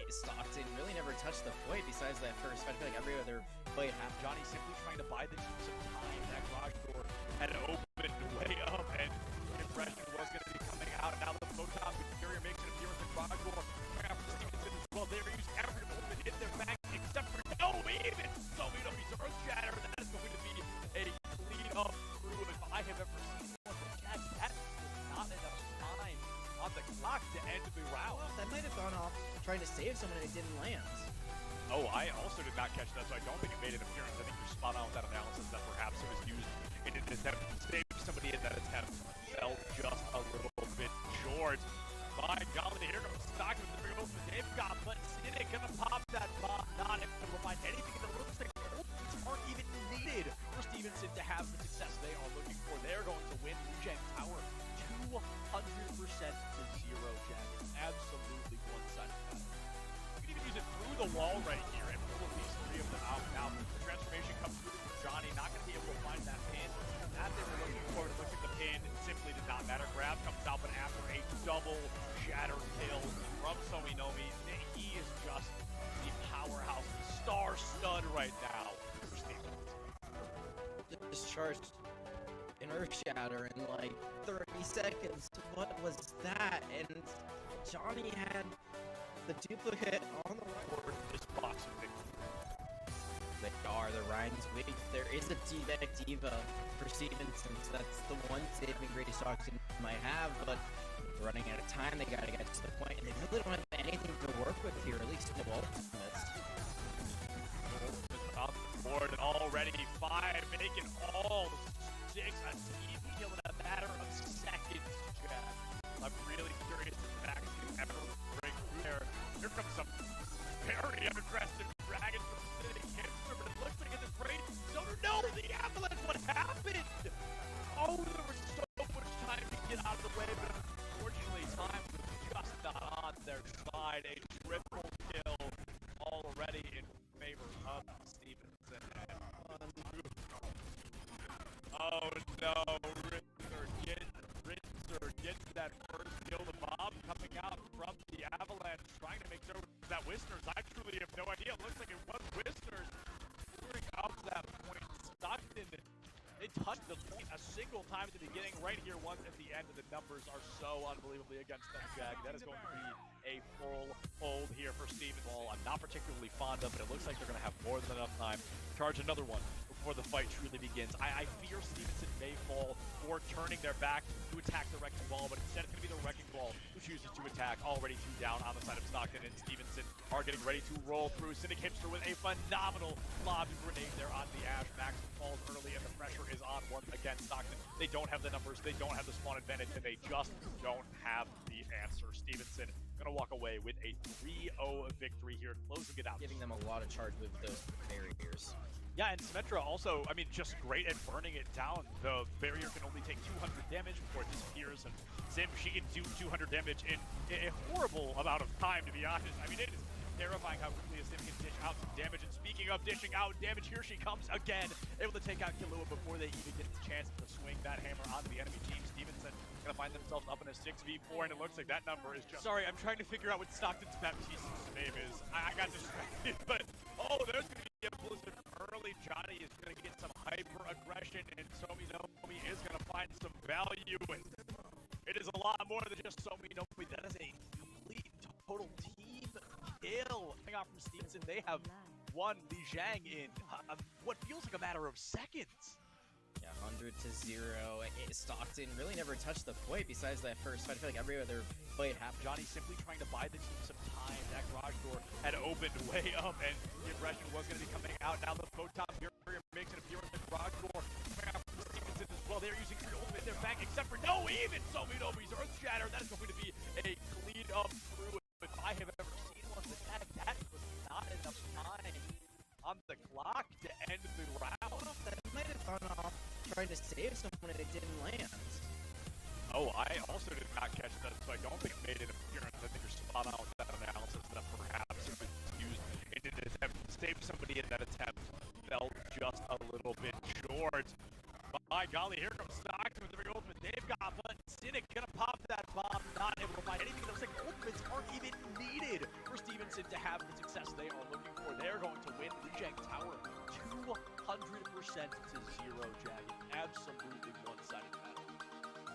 Stockton really never touched the point besides that first fight. I feel like every other fight happened. Johnny simply trying to buy the team some time. That garage door had opened way up, and impression was going to be coming out. Now the Photon Superior makes an appearance in the garage door. Coming out from Stevenson as well. They're using every movement in their back except for even Somi Nomi's Earth Shatter. That is going to be a clean up through if I have ever seen one. That is not enough time on the clock to end the round. That might have gone off trying to save someone and it didn't land. Oh, I also did not catch that, so I don't think it made an appearance. I think you're spot on with that analysis that perhaps it was used in an attempt to save somebody in that attempt. Fell just a little bit short. My golly, here comes Stockton with the big open they've got, but Cynic gonna pop that bomb, not able to provide anything in the looks like ultimates aren't even needed for Stevenson to have the success they are looking for. They're going to win Zhang Tower 200% to 0, Jack. Absolutely one-sided battle. You can even use it through the wall right here and pull at least 3 of them out. Now, the transformation comes through from Johnny, not going to be able to find that pin. That they were looking for, it looks like the pin simply did not matter. Grab comes out, but after a double shatter kill from Somi Nomi, he is just the powerhouse, star stud right now for Stevenson. Discharged an Earth Shatter in like 30 seconds. What was that? And Johnny had the duplicate on the right. This box of victory. They are the Ryan's weak. There is a T-Back Diva for Stevenson, so that's the one saving grace Stockton might have, but running out of time, they gotta get to the point, and they really don't have anything to work with here, at least no ultimates. Off the board already, 5, making all 6 a team kill in a matter of seconds, Chad. I'm really curious if the back can ever break through there. Here comes some very aggressive dragons from the city. But it looks like it's great. No, the avalanche, what happened? Oh, there was so much time to get out of the way, but unfortunately, time was just not on their side. A triple kill already in favor of Stevenson. Oh no, Ritzer gets that first kill. The bomb coming out from the avalanche, trying to make sure that Wisner's. I truly have no idea. It looks like it was Wisner's. Up to that point, Stockton, they touched the point a single time at the beginning, right here once at the end, and the numbers are so unbelievably against them, Jag. That is going to be a full hold here for Stevenson. Ball I'm not particularly fond of, but it looks like they're going to have more than enough time to charge another one before the fight truly begins. I fear Stevenson may fall for turning their back to attack the Wrecking Ball, but instead it's going to be the Wrecking Ball who chooses to attack. Already 2 down on the side of Stockton, and Stevenson are getting ready to roll through. Cynic Hipster with a phenomenal lob grenade there on the Ash. Max falls early, and the pressure is on once again. Stockton, they don't have the numbers, they don't have the spawn advantage, and they just don't have the answer. Stevenson gonna walk away with a 3-0 victory here, closing it out. Giving them a lot of charge with those barriers. Yeah, and Symmetra also, I mean, just great at burning it down. The barrier can only take 200 damage before it disappears, and Sim, she can do 200 damage in a horrible amount of time, to be honest. I mean, it is terrifying how quickly a Sim can dish out some damage. And speaking of dishing out damage, here she comes again, able to take out Killua before they even get the chance to swing that hammer onto the enemy team. Stevenson gonna find themselves up in a 6v4, and it looks like that number is just... Sorry, I'm trying to figure out what Stockton's Baptiste's name is. I got distracted, but... Oh, there's gonna be a blizzard early. Johnny is gonna get some hyper-aggression, and Somi Nomi is gonna find some value, and it is a lot more than just Somi Nomi. That is a complete total team kill. Coming out from Stevenson, they have won the Zhang in what feels like a matter of seconds. Yeah, 100-0. Stockton really never touched the point besides that first fight. I feel like every other fight happened. Johnny simply trying to buy the team some time. That garage door had opened way up, and the aggression was going to be coming out. Now the Photon barrier makes an appearance in the garage door. Coming out from Stevenson as well. They're using three ultimate in their back, except for even Somi Nomi's Earth Shatter. That is going to be a clean up through. If I have ever seen one, that was not enough time on the clock to end the round. That might have gone off trying to save someone and it didn't land. Oh, I also did not catch that, so I don't think it made an appearance. I think you're spot on with that analysis that perhaps it was used in an attempt, saved somebody in that attempt, fell just a little bit short. By golly, here comes Stockton with the big ultimate they've got, but Cynic gonna pop that bomb, not able to find anything. It looks like ultimates aren't even needed for Stevenson to have the success they are looking for. They're going to win the Jag Tower 200% to 0, Jag. Absolutely one-sided battle.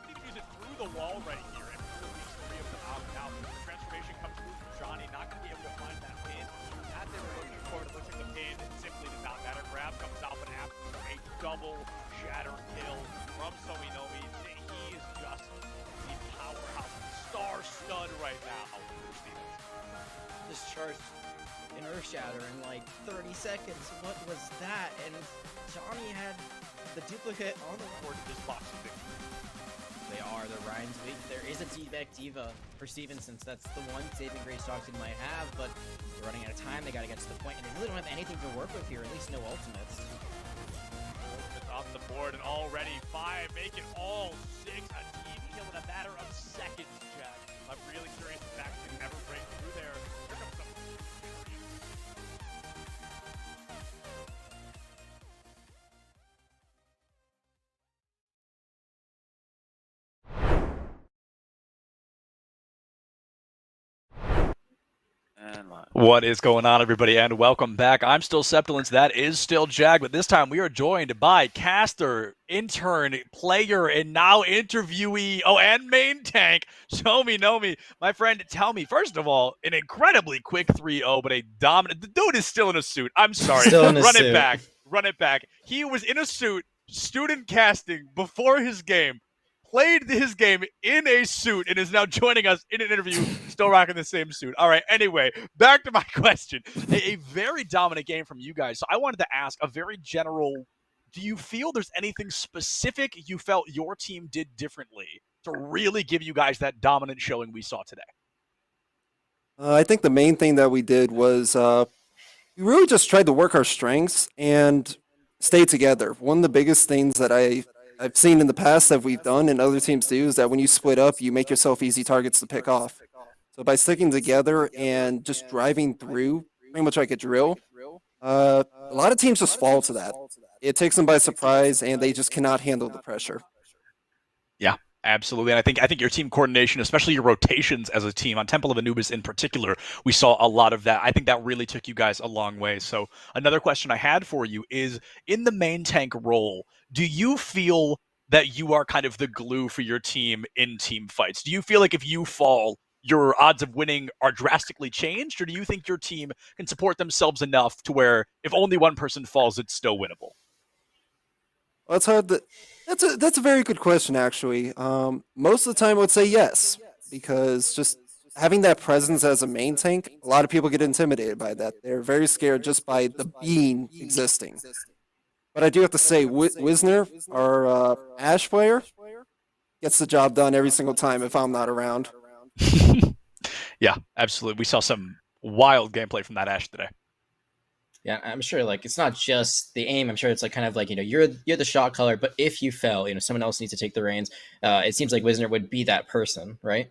Need to use it through the wall right here and release 3 of them out and out. The transformation comes through from Johnny, not gonna be able to find that pin. That they were looking for, it looks like the pin simply did not matter. Grab comes out, but after a double shatter kill from Soinomi. He is just the powerhouse, star stud right now for Stevenson. Just charged an Earth Shatter in like 30 seconds. What was that? And Johnny had the duplicate on the board to just box of victory. They are the Ryan's weak. There is a T-Vec Diva for Stevenson. So that's the one saving grace Stockton might have, but they're running out of time. They got to get to the point, and they really don't have anything to work with here, at least no ultimates. On the board, and already 5, make it all 6. A team kill in a matter of seconds, Jack. I'm really curious if that can ever break through there. Here comes the What is going on, everybody, and welcome back. I'm still Septilence, that is still Jag, but this time we are joined by caster, intern, player, and now interviewee, and main tank, Nomi. My friend, tell me, first of all, an incredibly quick 3-0, but a dominant... The dude is still in a suit. I'm sorry. Run it back. He was in a suit, student casting, before his game, played his game in a suit, and is now joining us in an interview, still rocking the same suit. All right, anyway, back to my question. A very dominant game from you guys. So I wanted to ask a very general, do you feel there's anything specific you felt your team did differently to really give you guys that dominant showing we saw today? I think the main thing that we did was we really just tried to work our strengths and stay together. One of the biggest things that I've seen in the past that we've done and other teams do is that when you split up, you make yourself easy targets to pick off. So by sticking together and just driving through, pretty much like a drill, a lot of teams just fall to that. It takes them by surprise, and they just cannot handle the pressure. Yeah, absolutely. And I think your team coordination, especially your rotations as a team, on Temple of Anubis in particular, we saw a lot of that. I think that really took you guys a long way. So another question I had for you is, in the main tank role, do you feel that you are kind of the glue for your team in team fights? Do you feel like if you fall, your odds of winning are drastically changed, or do you think your team can support themselves enough to where if only one person falls, it's still winnable? Well, it's hard. That's a very good question, actually. Most of the time, I would say yes, because just having that presence as a main tank, a lot of people get intimidated by that. They're very scared just by the being existing. But I do have to say, Wisner, our Ashe player, gets the job done every single time if I'm not around. Yeah, absolutely. We saw some wild gameplay from that Ashe today. Yeah, I'm sure, like, it's not just the aim. I'm sure it's like kind of like, you're the shot caller, but if you fell, someone else needs to take the reins. It seems like Wisner would be that person, right?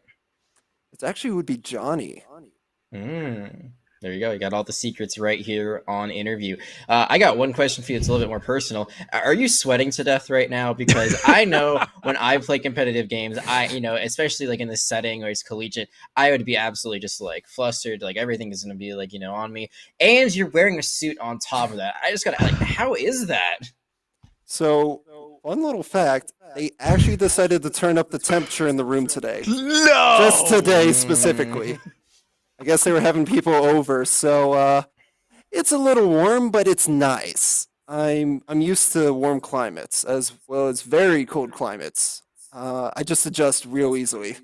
It actually would be Johnny. There you go. You got all the secrets right here on interview. I got one question for you. It's a little bit more personal. Are you sweating to death right now? Because I know when I play competitive games, especially like in this setting where it's collegiate, I would be absolutely just like flustered. Like everything is going to be like, on me. And you're wearing a suit on top of that. I just got to how is that? So, one little fact, they actually decided to turn up the temperature in the room today. No! Just today specifically. I guess they were having people over, so it's a little warm, but it's nice. I'm used to warm climates as well as very cold climates. I just adjust real easily.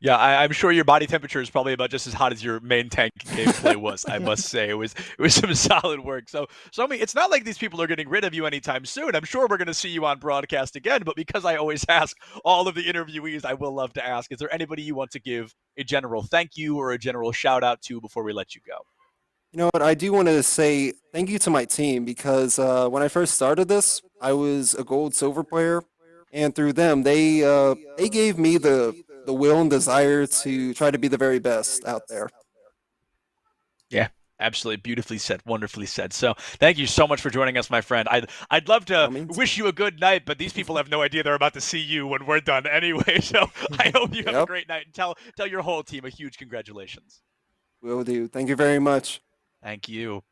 Yeah, I'm sure your body temperature is probably about just as hot as your main tank gameplay was. I must say it was some solid work. So I mean, it's not like these people are getting rid of you anytime soon. I'm sure we're going to see you on broadcast again. But because I always ask all of the interviewees, I will love to ask: is there anybody you want to give a general thank you or a general shout out to before we let you go? You know what? I do want to say thank you to my team because when I first started this, I was a gold silver player, and through them, they gave me the will and desire to try to be the very best out there. Yeah, Absolutely beautifully said, wonderfully said. So thank you so much for joining us, my friend. I'd love to wish you a good night, but these people have no idea they're about to see you when we're done anyway. So I hope you have a great night, and tell your whole team a huge congratulations. Will do. Thank you very much. Thank you.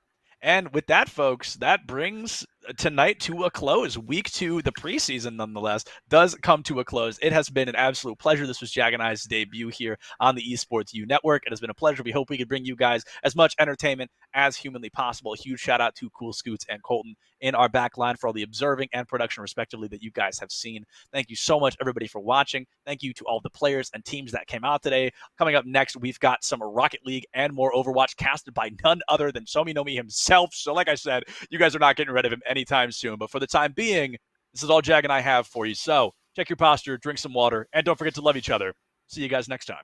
And with that, folks, that brings tonight to a close. Week 2, the preseason, nonetheless, does come to a close. It has been an absolute pleasure. This was Jag and I's debut here on the Esports U Network. It has been a pleasure. We hope we could bring you guys as much entertainment as humanly possible. A huge shout out to Cool Scoots and Colton in our back line for all the observing and production, respectively, that you guys have seen. Thank you so much, everybody, for watching. Thank you to all the players and teams that came out today. Coming up next, we've got some Rocket League and more Overwatch casted by none other than Somi Nomi himself. So like I said, you guys are not getting rid of him anytime soon. But for the time being, this is all Jag and I have for you. So check your posture, drink some water, and don't forget to love each other. See you guys next time.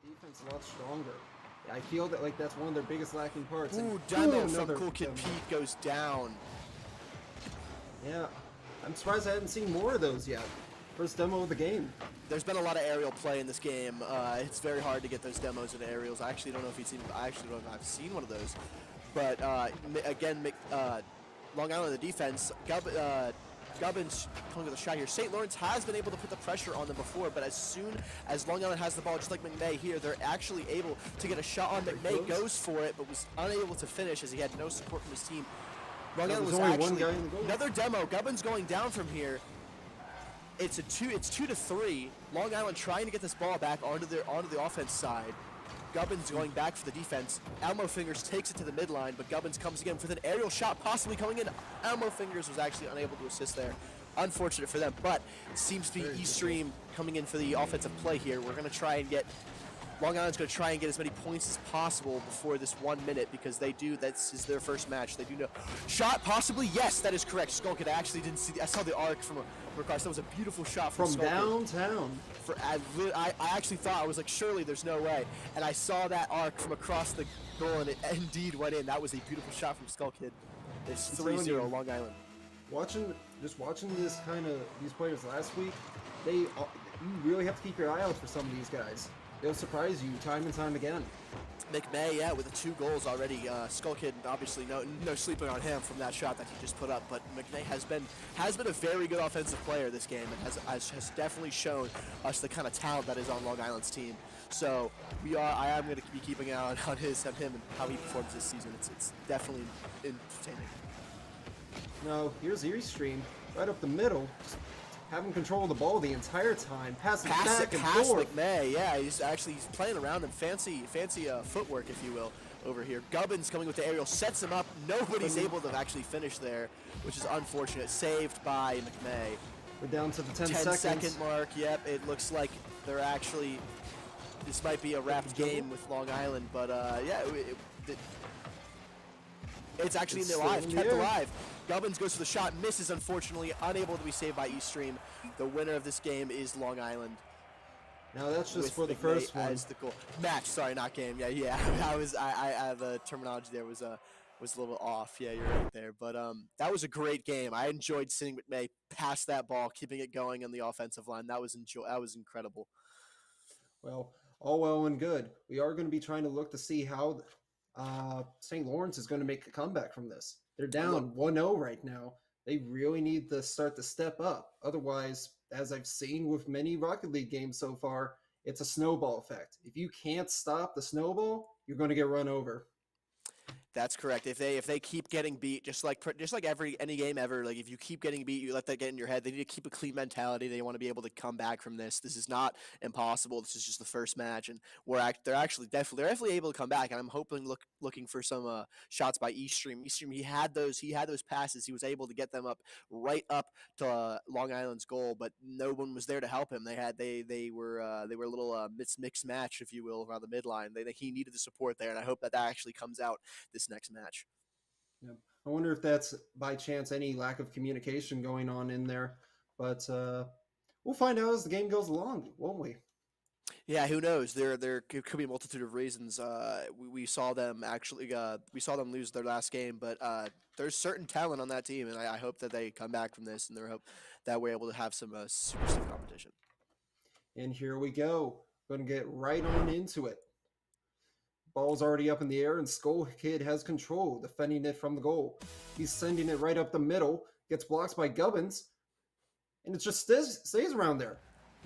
defense a lot stronger. I feel that like that's one of their biggest lacking parts. Ooh, And demo from another Cool Kid demo. Pete goes down. Yeah, I'm surprised I haven't seen more of those yet. First demo of the game. There's been a lot of aerial play in this game. It's very hard to get those demos into aerials. I actually don't know if he's seen. I actually don't know if I've seen one of those. But again, Long Island, the defense, Gubbins coming with a shot here. St. Lawrence has been able to put the pressure on them before, but as soon as Long Island has the ball, just like McMay here, they're actually able to get a shot on. McMay goes for it, but was unable to finish as he had no support from his team. Long Island was only one actually guy in the goal. another demo. Gubbins going down from here. It's 2-3. Long Island trying to get this ball back onto the offense side. Gubbins going back for the defense. Elmo Fingers takes it to the midline, but Gubbins comes again with an aerial shot possibly coming in. Elmo Fingers was actually unable to assist there. Unfortunate for them, but it seems to be E-Stream coming in for the offensive play here. We're going to try and get Long Island's going to try and get as many points as possible before this 1 minute because this is their first match. They do know. Shot possibly? Yes, that is correct. Skulkin actually didn't see. I saw the arc from across. That was a beautiful shot from Skulkin. downtown. I actually thought, I was like, surely there's no way. And I saw that arc from across the goal and it indeed went in. That was a beautiful shot from Skullkid. It's 3-0 Long Island. Just watching these players last week, you really have to keep your eye out for some of these guys. They'll surprise you time and time again. McMay, yeah, with the 2 goals already. Skullkid, obviously, no sleeping on him from that shot that he just put up. But McMay has been a very good offensive player this game and has definitely shown us the kind of talent that is on Long Island's team. So I am going to be keeping an eye on him and how he performs this season. It's definitely entertaining. Now here's E-Stream right up the middle. Having control of the ball the entire time, passing back and forth. McMay, yeah, he's playing around in fancy footwork, if you will, over here. Gubbins coming with the aerial, sets him up. Nobody's able to actually finish there, which is unfortunate. Saved by McMay. We're down to the 10 second mark. Yep, it looks like they're actually. This might be a wrapped game with Long Island, but yeah, it's actually kept alive. Gubbins goes for the shot, misses, unfortunately, unable to be saved by E-Stream. The winner of this game is Long Island. Now that's just for the first one. As the goal. Match, sorry, not game. Yeah. The terminology there was a little off. Yeah, you're right there. But that was a great game. I enjoyed seeing McMay pass that ball, keeping it going on the offensive line. That was incredible. Well, all well and good. We are going to be trying to look to see how St. Lawrence is going to make a comeback from this. They're down 1-0 right now. They really need to start to step up. Otherwise, as I've seen with many Rocket League games so far, it's a snowball effect. If you can't stop the snowball, you're going to get run over. That's correct. If they keep getting beat, just like any game ever, like if you keep getting beat, you let that get in your head. They need to keep a clean mentality. They want to be able to come back from this. This is not impossible. This is just the first match, and they're definitely able to come back. And I'm looking for some shots by E-Stream. E-Stream, he had those passes. He was able to get them right up to Long Island's goal, but no one was there to help him. They were a little mixed match, if you will, around the midline. He needed the support there, and I hope that actually comes out this next match. Yeah. I wonder if that's by chance any lack of communication going on in there, but we'll find out as the game goes along, won't we? Yeah, who knows? There could be a multitude of reasons. We saw them lose their last game, but there's certain talent on that team, and I hope that they come back from this, and I hope that we're able to have some super stiff competition. And here we go. Going to get right on into it. Ball's already up in the air, and Skull Kid has control, defending it from the goal. He's sending it right up the middle, gets blocked by Gubbins, and it just stays around there.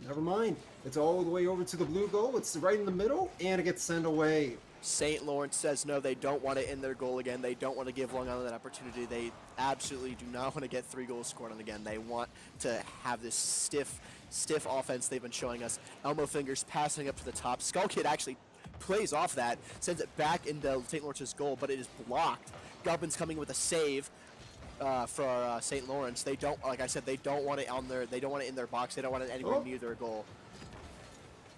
Never mind. It's all the way over to the blue goal. It's right in the middle, and it gets sent away. St. Lawrence says no, they don't want to end their goal again. They don't want to give Long Island that opportunity. They absolutely do not want to get 3 goals scored on again. They want to have this stiff offense they've been showing us. Elmo Fingers passing up to the top. Skull Kid actually plays off that, sends it back into St. Lawrence's goal, but it is blocked. Gubbins coming with a save for St. Lawrence. They don't, like I said, they don't want it on they don't want it in their box. They don't want it anywhere near their goal.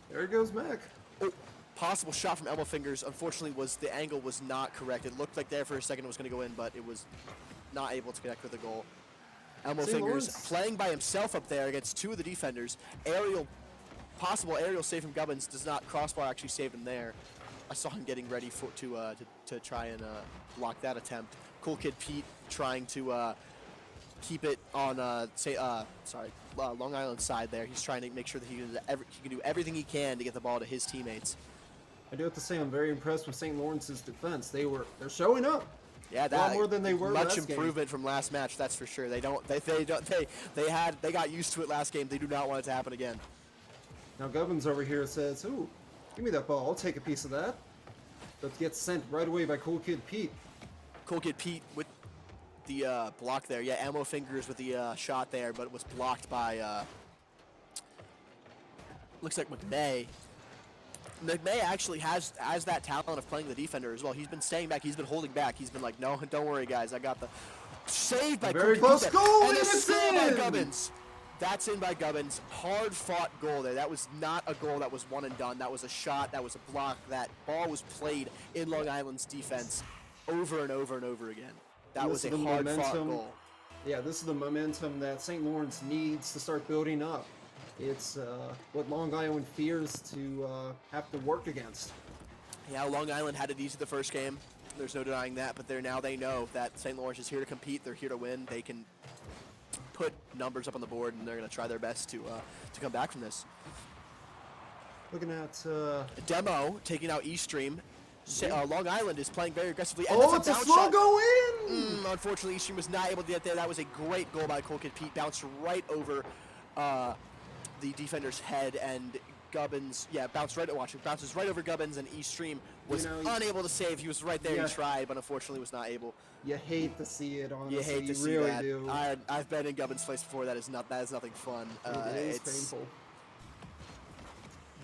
There goes Mac. Oh, possible shot from Elmo Fingers. Unfortunately, the angle was not correct. It looked like there for a second it was going to go in, but it was not able to connect with the goal. Elmo Fingers playing by himself up there against 2 of the defenders. Aerial possible aerial save from Gubbins does not. Crossbar actually saved him there. I saw him getting ready for to try and block that attempt. Cool Kid Pete trying to keep it on Long Island side there. He's trying to make sure that he can do everything he can to get the ball to his teammates. I do have to say I'm very impressed with St. Lawrence's defense. They're showing up. Yeah, a lot more than they were much last improvement game. from last match, that's for sure. They got used to it last game. They do not want it to happen again. Now Gubbins over here says, "Ooh, give me that ball. I'll take a piece of that." But gets sent right away by Cool Kid Pete. Cool Kid Pete with the block there. Yeah, Ammo Fingers with the shot there, but it was blocked by looks like McMay. McMay actually has that talent of playing the defender as well. He's been staying back. He's been holding back. He's been like, no, don't worry, guys. I got the save by very close goal, and it's in by in! Gubbins. That's in by Gubbins. Hard fought goal there. That was not a goal that was one and done. That was a shot. That was a block. That ball was played in Long Island's defense over and over and over again. That was a hard fought goal. Yeah, this is the momentum that St. Lawrence needs to start building up. It's what Long Island fears to have to work against. Yeah, Long Island had it easy the first game. There's no denying that, but now they know that St. Lawrence is here to compete. They're here to win. They can put numbers up on the board, and they're going to try their best to come back from this. Looking at Demo taking out Eastream. Long Island is playing very aggressively. And it's a slow go in! Unfortunately, Eastream was not able to get there. That was a great goal by Cool Kid Pete. Bounced right over the defender's head, and Gubbins, bounces right over Gubbins, and Eastream was unable to save. He was right there. He tried, but unfortunately was not able. You hate to see it, honestly. You hate to see really that. do. I've been in Gubbins' place before. That is nothing fun. It is painful.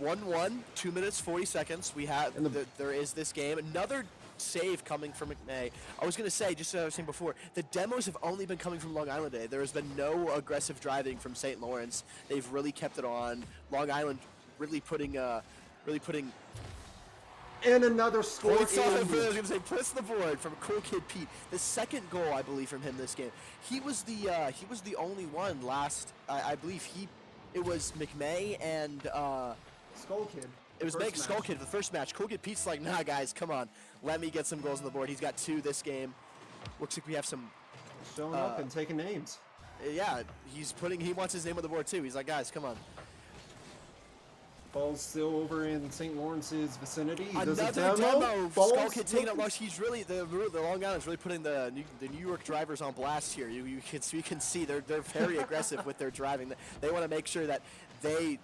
1-1, 2 minutes 40 seconds. We have there is this game. Another save coming from McMay. I was going to say, just as I was saying before, the demos have only been coming from Long Island today. There has been no aggressive driving from St. Lawrence. They've really kept it on. Long Island really putting. And another score. I was going to say, puts the board from Cool Kid Pete. The second goal, I believe, from him this game. He was the only one last. I believe it was McMay and Skull Kid. It was Skull Kid for the first match. Cool Kid Pete's like, nah, guys, come on. Let me get some goals on the board. He's got 2 this game. Looks like we have some... Showing up and taking names. Yeah, he wants his name on the board, too. He's like, guys, come on. Ball's still over in St. Lawrence's vicinity. Another demo. Skull Kid taking up rush. He's really... The Long Island's really putting the New York drivers on blast here. You can see they're very aggressive with their driving. They want to make sure that they...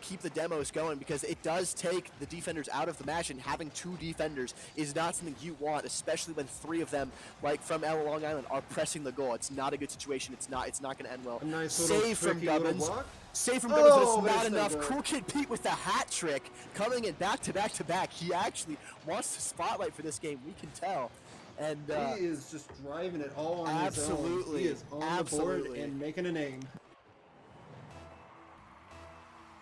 keep the demos going, because it does take the defenders out of the match, and having 2 defenders is not something you want, especially when 3 of them, like from Long Island, are pressing the goal. It's not a good situation. It's not going to end well. A nice save from Gubbins. Save from Gubbins, but it's not enough. Cool Kid Pete with the hat trick, coming in back to back to back. He actually wants the spotlight for this game. We can tell. And he is just driving it all on his own. He is on the board and making a name.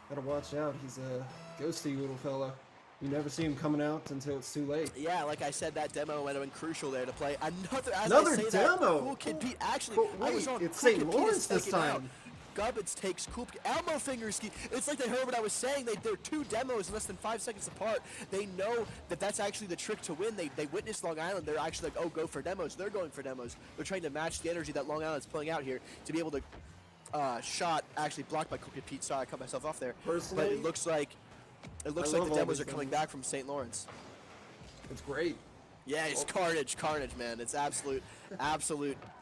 Gotta watch out. He's a ghosty little fella. You never see him coming out until it's too late. Yeah, like I said, that demo would have been crucial there to play. Another demo! Cool Kid Pete actually... Wait, it's St. Lawrence this time. Gubbins takes Elmo Fingers. It's like they heard what I was saying. They're 2 demos less than 5 seconds apart. They know that that's actually the trick to win. They witnessed Long Island. They're actually like, oh, go for demos. They're going for demos. They're trying to match the energy that Long Island's pulling out here to be able to... shot actually blocked by Cool Kid Pete. Sorry, I cut myself off there. Personally, but it looks like the demos are coming back from St. Lawrence. It's great. Yeah, it's carnage, man. It's absolute,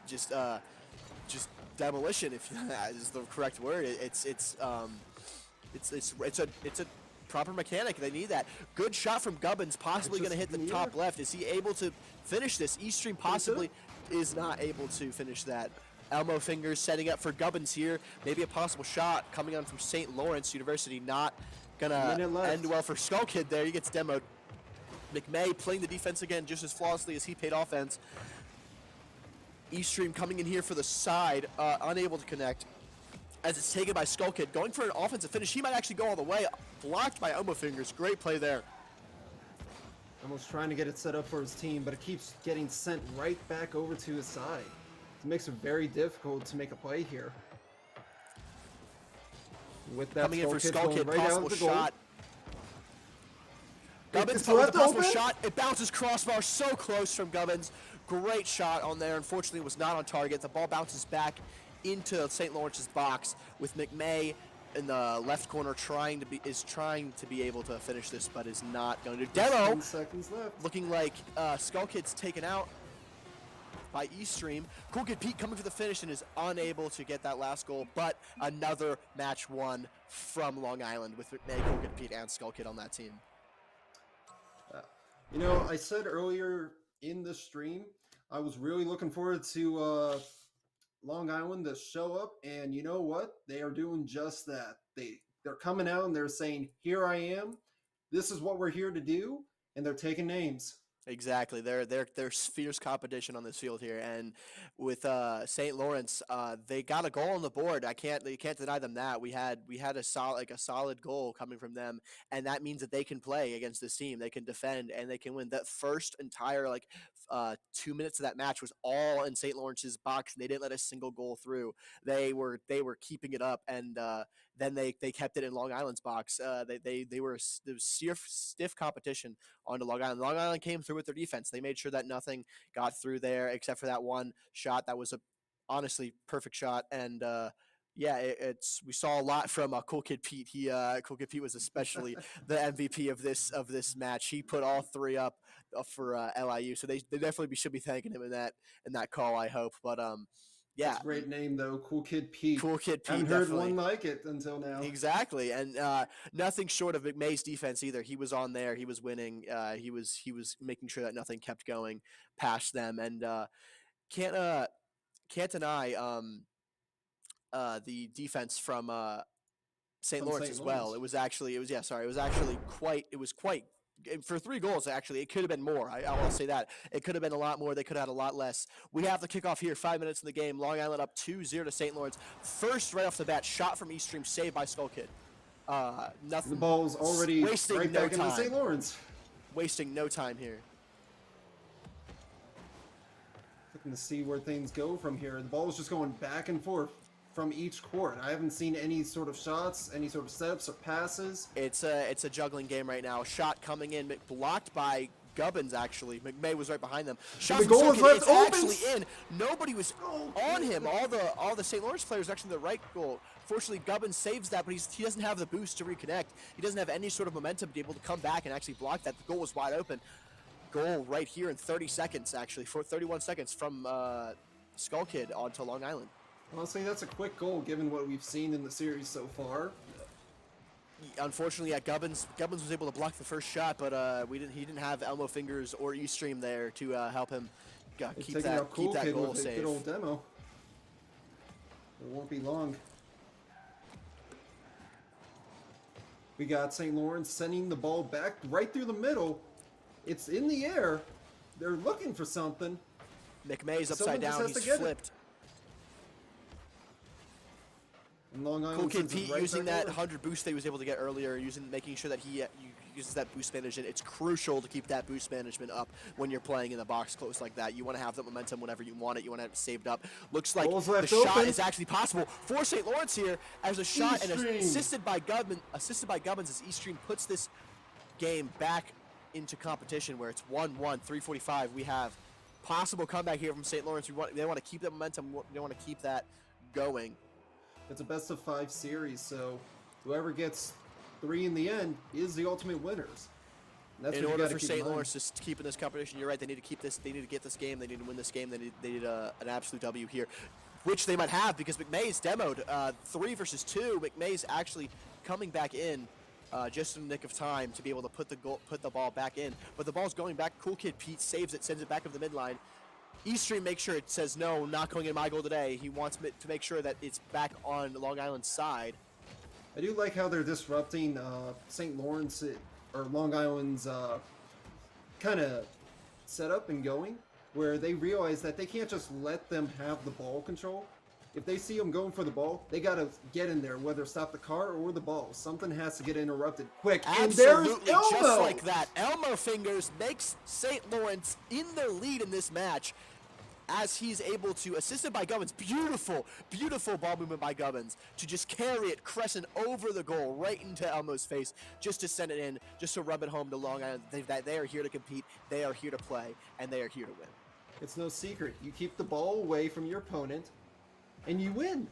just demolition. If that is the correct word. It's a proper mechanic. They need that. Good shot from Gubbins, possibly going to hit the top left. Is he able to finish this? Eastream possibly is not able to finish that. Elmo Fingers setting up for Gubbins here. Maybe a possible shot coming on from St. Lawrence University. Not going to end well for Skull Kid there. He gets demoed. McMay playing the defense again just as flawlessly as he played offense. Eastream coming in here for the side. Unable to connect. As it's taken by Skull Kid. Going for an offensive finish. He might actually go all the way. Blocked by Elmo Fingers. Great play there. Almost trying to get it set up for his team, but it keeps getting sent right back over to his side. It makes it very difficult to make a play here. With that Coming in for Skull Kid Skull going Kid, right possible out the goal. shot. Gubbins It's with a left possible open. shot. It bounces crossbar, so close from Gubbins. Great shot on there. Unfortunately, it was not on target. The ball bounces back into St. Lawrence's box with McMay in the left corner trying to be able to finish this, but is not going to. Demo 10 seconds left. looking like Skull Kid's taken out by Eastream. Cool Kid Pete coming for the finish and is unable to get that last goal, but another match won from Long Island with McMay, Cool Kid Pete, and Skull Kid on that team. You know, I said earlier in the stream, I was really looking forward to Long Island to show up, and you know what? They are doing just that. They're coming out and they're saying, "Here I am. This is what we're here to do," and they're taking names. Exactly, there's fierce competition on this field here, and with St. Lawrence, they got a goal on the board. You can't deny them that. We had a solid goal coming from them, and that means that they can play against this team. They can defend and they can win. That first entire 2 minutes of that match was all in St. Lawrence's box, and they didn't let a single goal through. They were keeping it up, and then they kept it in Long Island's box. There was stiff competition onto Long Island. Long Island came through with their defense. They made sure that nothing got through there except for that one shot that was a honestly perfect shot. And we saw a lot from Cool Kid Pete. Cool Kid Pete was especially the MVP of this match. He put all three up for LIU, so they definitely should be thanking him in that call, I hope. But yeah, That's a great name though, Cool Kid Pete. Cool Kid Pete. I haven't heard definitely. one like it until now. Exactly, and nothing short of McMay's defense either. He was on there. He was winning. He was making sure that nothing kept going past them, and can't deny the defense from St. Lawrence as well. It was quite. For 3 goals, actually, it could have been more. I want to say that. It could have been a lot more. They could have had a lot less. We have the kickoff here, 5 minutes in the game. Long Island up 2-0 to St. Lawrence. First, right off the bat, shot from Eastream, saved by Skull Kid. Nothing. The ball's already wasting right no back into time. St. Lawrence. Wasting no time here. Looking to see where things go from here. The ball is just going back and forth from each court. I haven't seen any sort of shots, any sort of setups or passes. It's a juggling game right now. Shot coming in, blocked by Gubbins, actually. McMay was right behind them. Shot The goal is left it's open. actually in. Nobody was on him. All the St. Lawrence players actually in the right goal. Fortunately, Gubbins saves that, but he doesn't have the boost to reconnect. He doesn't have any sort of momentum to be able to come back and actually block that. The goal was wide open. Goal right here in 30 seconds, actually, for 31 seconds from Skull Kid onto Long Island. Honestly, that's a quick goal given what we've seen in the series so far. Unfortunately, Gubbins was able to block the first shot, but he didn't have Elmo Fingers or Eastream there to help him keep that goal safe. Good old demo. It won't be long. We got St. Lawrence sending the ball back right through the middle. It's in the air. They're looking for something. McMay's upside down. He's flipped. And Long Island Cool Kid Pete right using back that over. 100 boost that he was able to get earlier, making sure that he uses that boost management. It's crucial to keep that boost management up when you're playing in the box close like that. You want to have that momentum whenever you want it. You want to have it saved up. Looks like the shot is actually possible for St. Lawrence here as a shot and assisted by Gubbins as Eastream puts this game back into competition where it's 1-1, 3:45. We have possible comeback here from St. Lawrence. They want to keep that momentum. They want to keep that going. It's a best of 5 series, so whoever gets 3 in the end is the ultimate winners. In order for St. Lawrence to keep in this competition, you're right. They need to keep this. They need to get this game. They need to win this game. They need an absolute W here, which they might have because McMay's demoed 3 versus 2. McMay's actually coming back in just in the nick of time to be able to put the ball back in. But the ball's going back. Cool Kid Pete saves it, sends it back over the midline. Eastream makes sure it says no, not going in my goal today. He wants to make sure that it's back on Long Island's side. I do like how they're disrupting St. Lawrence or Long Island's kind of setup and going, where they realize that they can't just let them have the ball control. If they see them going for the ball, they gotta get in there, whether stop the car or the ball. Something has to get interrupted quick. Absolutely, and there's Elmo! Just like that. Elmo Fingers makes St. Lawrence in the lead in this match. as he's able to, assisted by Gubbins, beautiful ball movement by Gubbins, to just carry it crescent over the goal, right into Elmo's face, just to send it in, just to rub it home to Long Island that they are here to compete, they are here to play, and they are here to win. It's no secret. You keep the ball away from your opponent, and you win.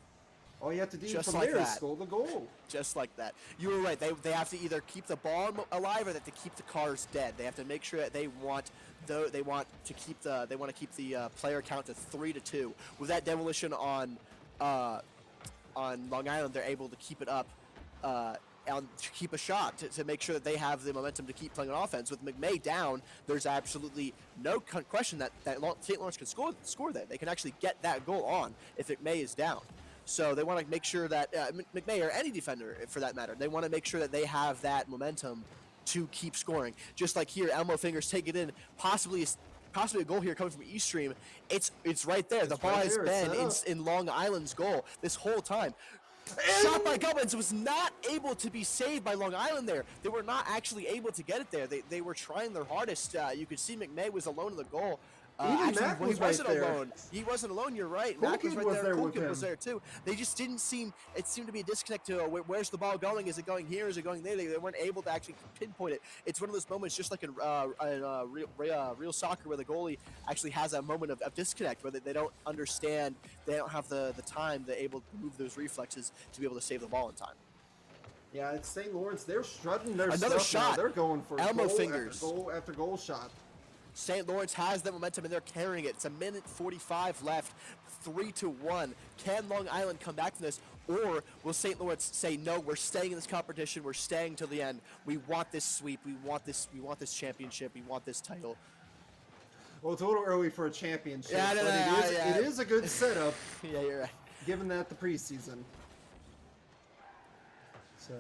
All you have to do Just from like there is that. score the goal. Just like that. You were right. They have to either keep the ball alive or they have to keep the cars dead. They have to make sure that they want to keep the player count to 3-2. With that demolition on Long Island, they're able to keep it up. And to keep a shot to make sure that they have the momentum to keep playing on offense. With McMay down, there's absolutely no question that St. Lawrence can score that. They can actually get that goal on if McMay is down. So they want to make sure that McMay, or any defender for that matter, they want to make sure that they have that momentum to keep scoring. Just like here, Elmo Fingers take it in, possibly a goal here coming from East Stream. It's right there. The ball has been in Long Island's goal this whole time. Shot by Gubbins was not able to be saved by Long Island there. They were not actually able to get it there. They were trying their hardest. You could see McMay was alone in the goal. Mac was he wasn't right there. alone. He wasn't alone. You're right. Mac was right there. Kulkin was there too. They just didn't seem. It seemed to be a disconnect to where's the ball going? Is it going here? Is it going there? They weren't able to actually pinpoint it. It's one of those moments, just like in real soccer, where the goalie actually has a moment of disconnect, where they don't understand. They don't have the time. They're able to move those reflexes to be able to save the ball in time. Yeah, it's St. Lawrence. They're strutting their Another stuff shot. now. They're going for Elmo goal Fingers. after goal after goal shot. St. Lawrence has the momentum and they're carrying it. It's 1:45 left, 3-1. Can Long Island come back from this, or will St. Lawrence say no? We're staying in this competition. We're staying till the end. We want this sweep. We want this championship. We want this title. Well, it's a little early for a championship, Yeah, but it is a good setup. Yeah, you're right. Given that the preseason. So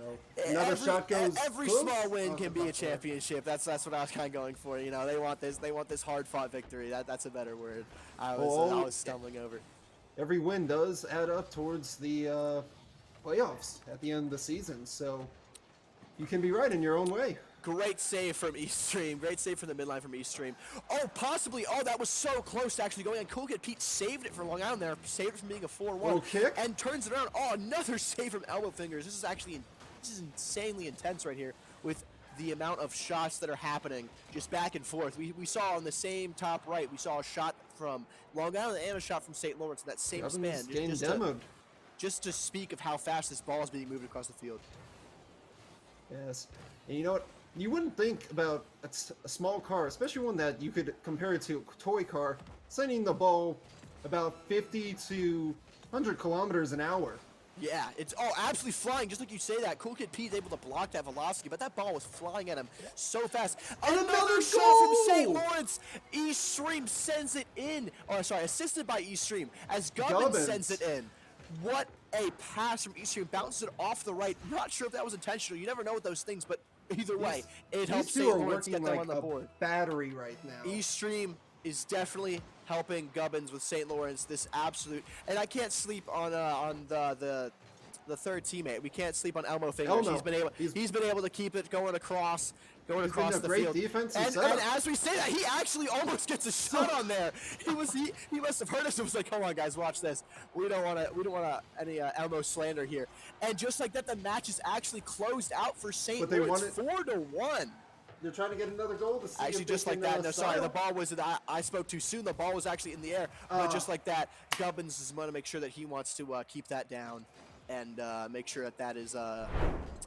another shot goes. Every close. small win can be a championship. That's what I was kind of going for. You know, they want this hard-fought victory. That's a better word. I was stumbling over. Every win does add up towards the playoffs at the end of the season. So you can be right in your own way. Great save from East Stream. Great save from the midline from East Stream. Oh, possibly. Oh, that was so close to actually going. And Cool Kid Pete saved it for Long Island there. Saved it from being a 4-1. Kick. And turns it around. Oh, another save from Elbow Fingers. This is insanely intense right here with the amount of shots that are happening just back and forth. We saw on the same top right, we saw a shot from Long Island and a shot from St. Lawrence in that same span. Just to speak of how fast this ball is being moved across the field. Yes. And you know what? You wouldn't think about a small car, especially one that you could compare it to a toy car, sending the ball about 50 to 100 kilometers an hour. Yeah, it's absolutely flying, just like you say that. Cool Kid Pete's able to block that velocity, but that ball was flying at him so fast. Another shot from St. Lawrence! East Stream sends it in. Oh, sorry, assisted by East Stream, as Gubbins sends it in. What a pass from East Stream. Bounces it off the right. Not sure if that was intentional. You never know with those things, but either way, it helps St. Lawrence get them on the board. Battery right now. East Stream is definitely helping Gubbins with St. Lawrence. This absolute, and I can't sleep on the third teammate. We can't sleep on Elmo Fingers. Elmo. He's been able to keep it going across the great field. Defensive and as we say that, he actually almost gets a shot on there. He must have heard us and was like, "Come on, guys, watch this. We don't want any Elmo slander here." And just like that, the match is actually closed out for St. Lawrence, 4-1. They're trying to get another goal to see. Actually, just like that. No, sorry, the ball was. I spoke too soon. The ball was actually in the air. But just like that, Gubbins is going to make sure that he wants to keep that down and make sure that is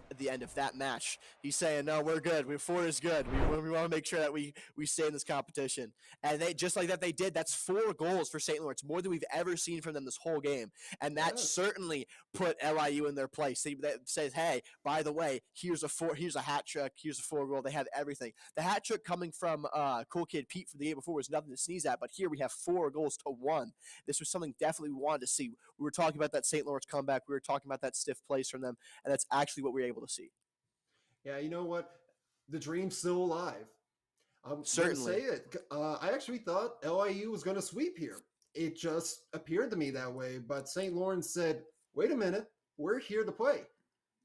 at the end of that match. He's saying, no, we're good. 4 is good. We want to make sure that we stay in this competition. And they just like that they did. That's 4 goals for St. Lawrence, more than we've ever seen from them this whole game. And that certainly put LIU in their place. That says, hey, by the way, here's a hat trick, here's a 4 goal. They have everything. The hat trick coming from Cool Kid Pete from the game before was nothing to sneeze at, but here we have 4 goals to 1. This was something definitely we wanted to see. We were talking about that St. Lawrence comeback. We were talking about that stiff place from them, and that's actually what we were able to see. Yeah, you know what? The dream's still alive. I'm Certainly. Gonna say it. I actually thought LIU was going to sweep here. It just appeared to me that way, but St. Lawrence said, wait a minute, we're here to play.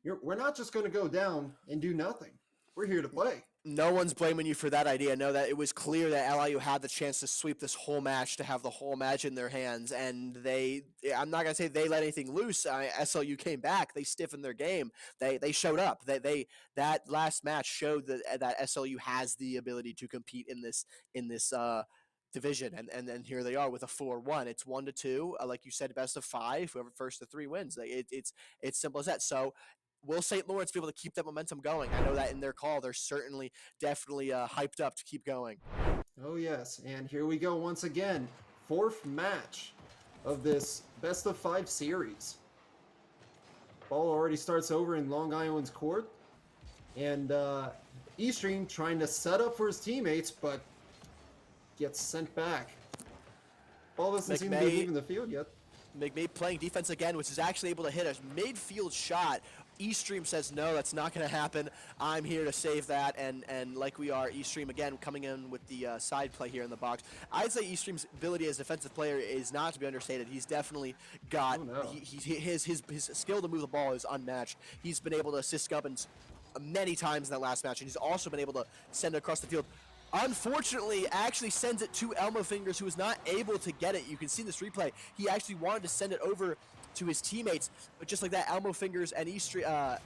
We're not just going to go down and do nothing. We're here to play. No one's blaming you for that idea. No, that it was clear that LIU had the chance to sweep this whole match, to have the whole match in their hands, and I'm not gonna say they let anything loose. SLU came back. They stiffened their game. They showed up. That last match showed that SLU has the ability to compete in this division, and here they are with a 4-1. It's 1-2, like you said, best of 5. Whoever first to 3 wins. It's simple as that. So. Will St. Lawrence be able to keep that momentum going? I know that in their call, they're definitely hyped up to keep going. Oh yes, and here we go once again. 4th match of this best of 5 series. Ball already starts over in Long Island's court, and Eastream trying to set up for his teammates, but gets sent back. Ball doesn't seem to be leaving the field yet. McMay playing defense again, which is actually able to hit a midfield shot. Eastream says, no, that's not going to happen. I'm here to save that, and like we are, Eastream again coming in with the side play here in the box. I'd say Eastream's ability as a defensive player is not to be understated. He's definitely got his skill to move the ball is unmatched. He's been able to assist Gubbins many times in that last match, and he's also been able to send it across the field. Unfortunately, actually sends it to Elmo Fingers, who was not able to get it. You can see this replay. He actually wanted to send it over to his teammates, but just like that, Elmo Fingers and Skull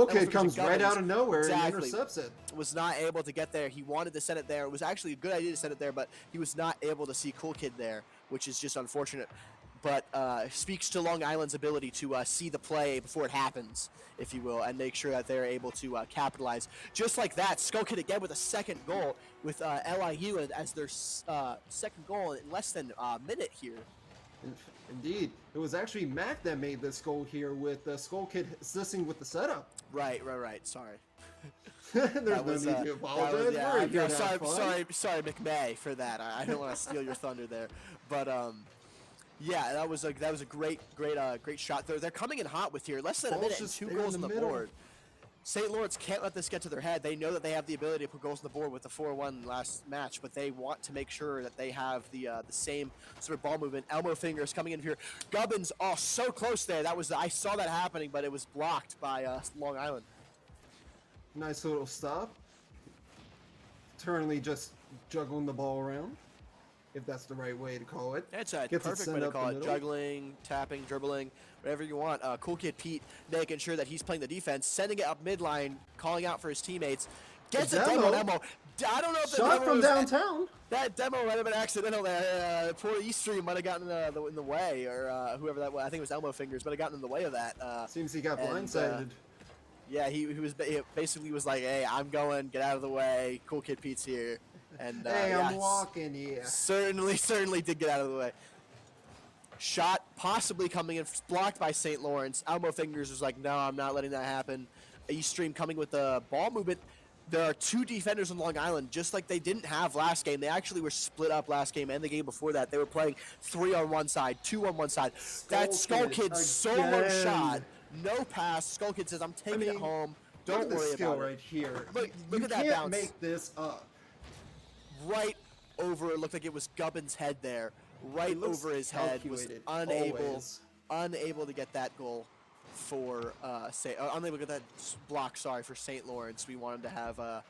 Kid comes right out of nowhere and intercepts it. Was not able to get there. He wanted to send it there. It was actually a good idea to send it there, but he was not able to see Cool Kid there, which is just unfortunate. But speaks to Long Island's ability to see the play before it happens, if you will, and make sure that they're able to capitalize. Just like that, Skull Kid again with a second goal, with LIU as their second goal in less than a minute here. Indeed. It was actually Mac that made this goal here, with Skull Kid assisting with the setup. Right. Sorry. There's no need to apologize. Sorry, McMay, for that. I don't want to steal your thunder there, but yeah, that was a great shot. They're coming in hot with here. Less than a minute and 2 goals on the board. St. Lawrence can't let this get to their head. They know that they have the ability to put goals on the board with the 4-1 last match, but they want to make sure that they have the same sort of ball movement. Elmo Fingers coming in here. Gubbins, so close there. I saw that happening, but it was blocked by Long Island. Nice little stop. Eternally just juggling the ball around, if that's the right way to call it. That's a perfect way to call it. Juggling, tapping, dribbling, whatever you want. Cool Kid Pete making sure that he's playing the defense, sending it up midline, calling out for his teammates. Gets a demo on Elmo. I don't know if shot from downtown. That demo might have been accidental there. Poor Eastream might have gotten in the way, or whoever that was. I think it was Elmo Fingers, might have gotten in the way of that. Seems he got blindsided. Yeah, he basically was like, hey, I'm going, get out of the way. Cool Kid Pete's here. And hey, I'm walking, yeah. Certainly did get out of the way. Shot possibly coming in, blocked by St. Lawrence. Elmo Fingers was like, no, I'm not letting that happen. Eastream coming with the ball movement. There are 2 defenders on Long Island, just like they didn't have last game. They actually were split up last game and the game before that. They were playing 3 on one side, 2 on one side. That Skull Kid solo shot, no pass. Skull Kid says, I'm taking it home. Don't worry about it. Right here. Look you at that can't bounce. Make this up. Right over, it looked like it was Gubbins' head there. Right over his head, was unable to get that goal for unable to get that block. Sorry, for St. Lawrence. We wanted to have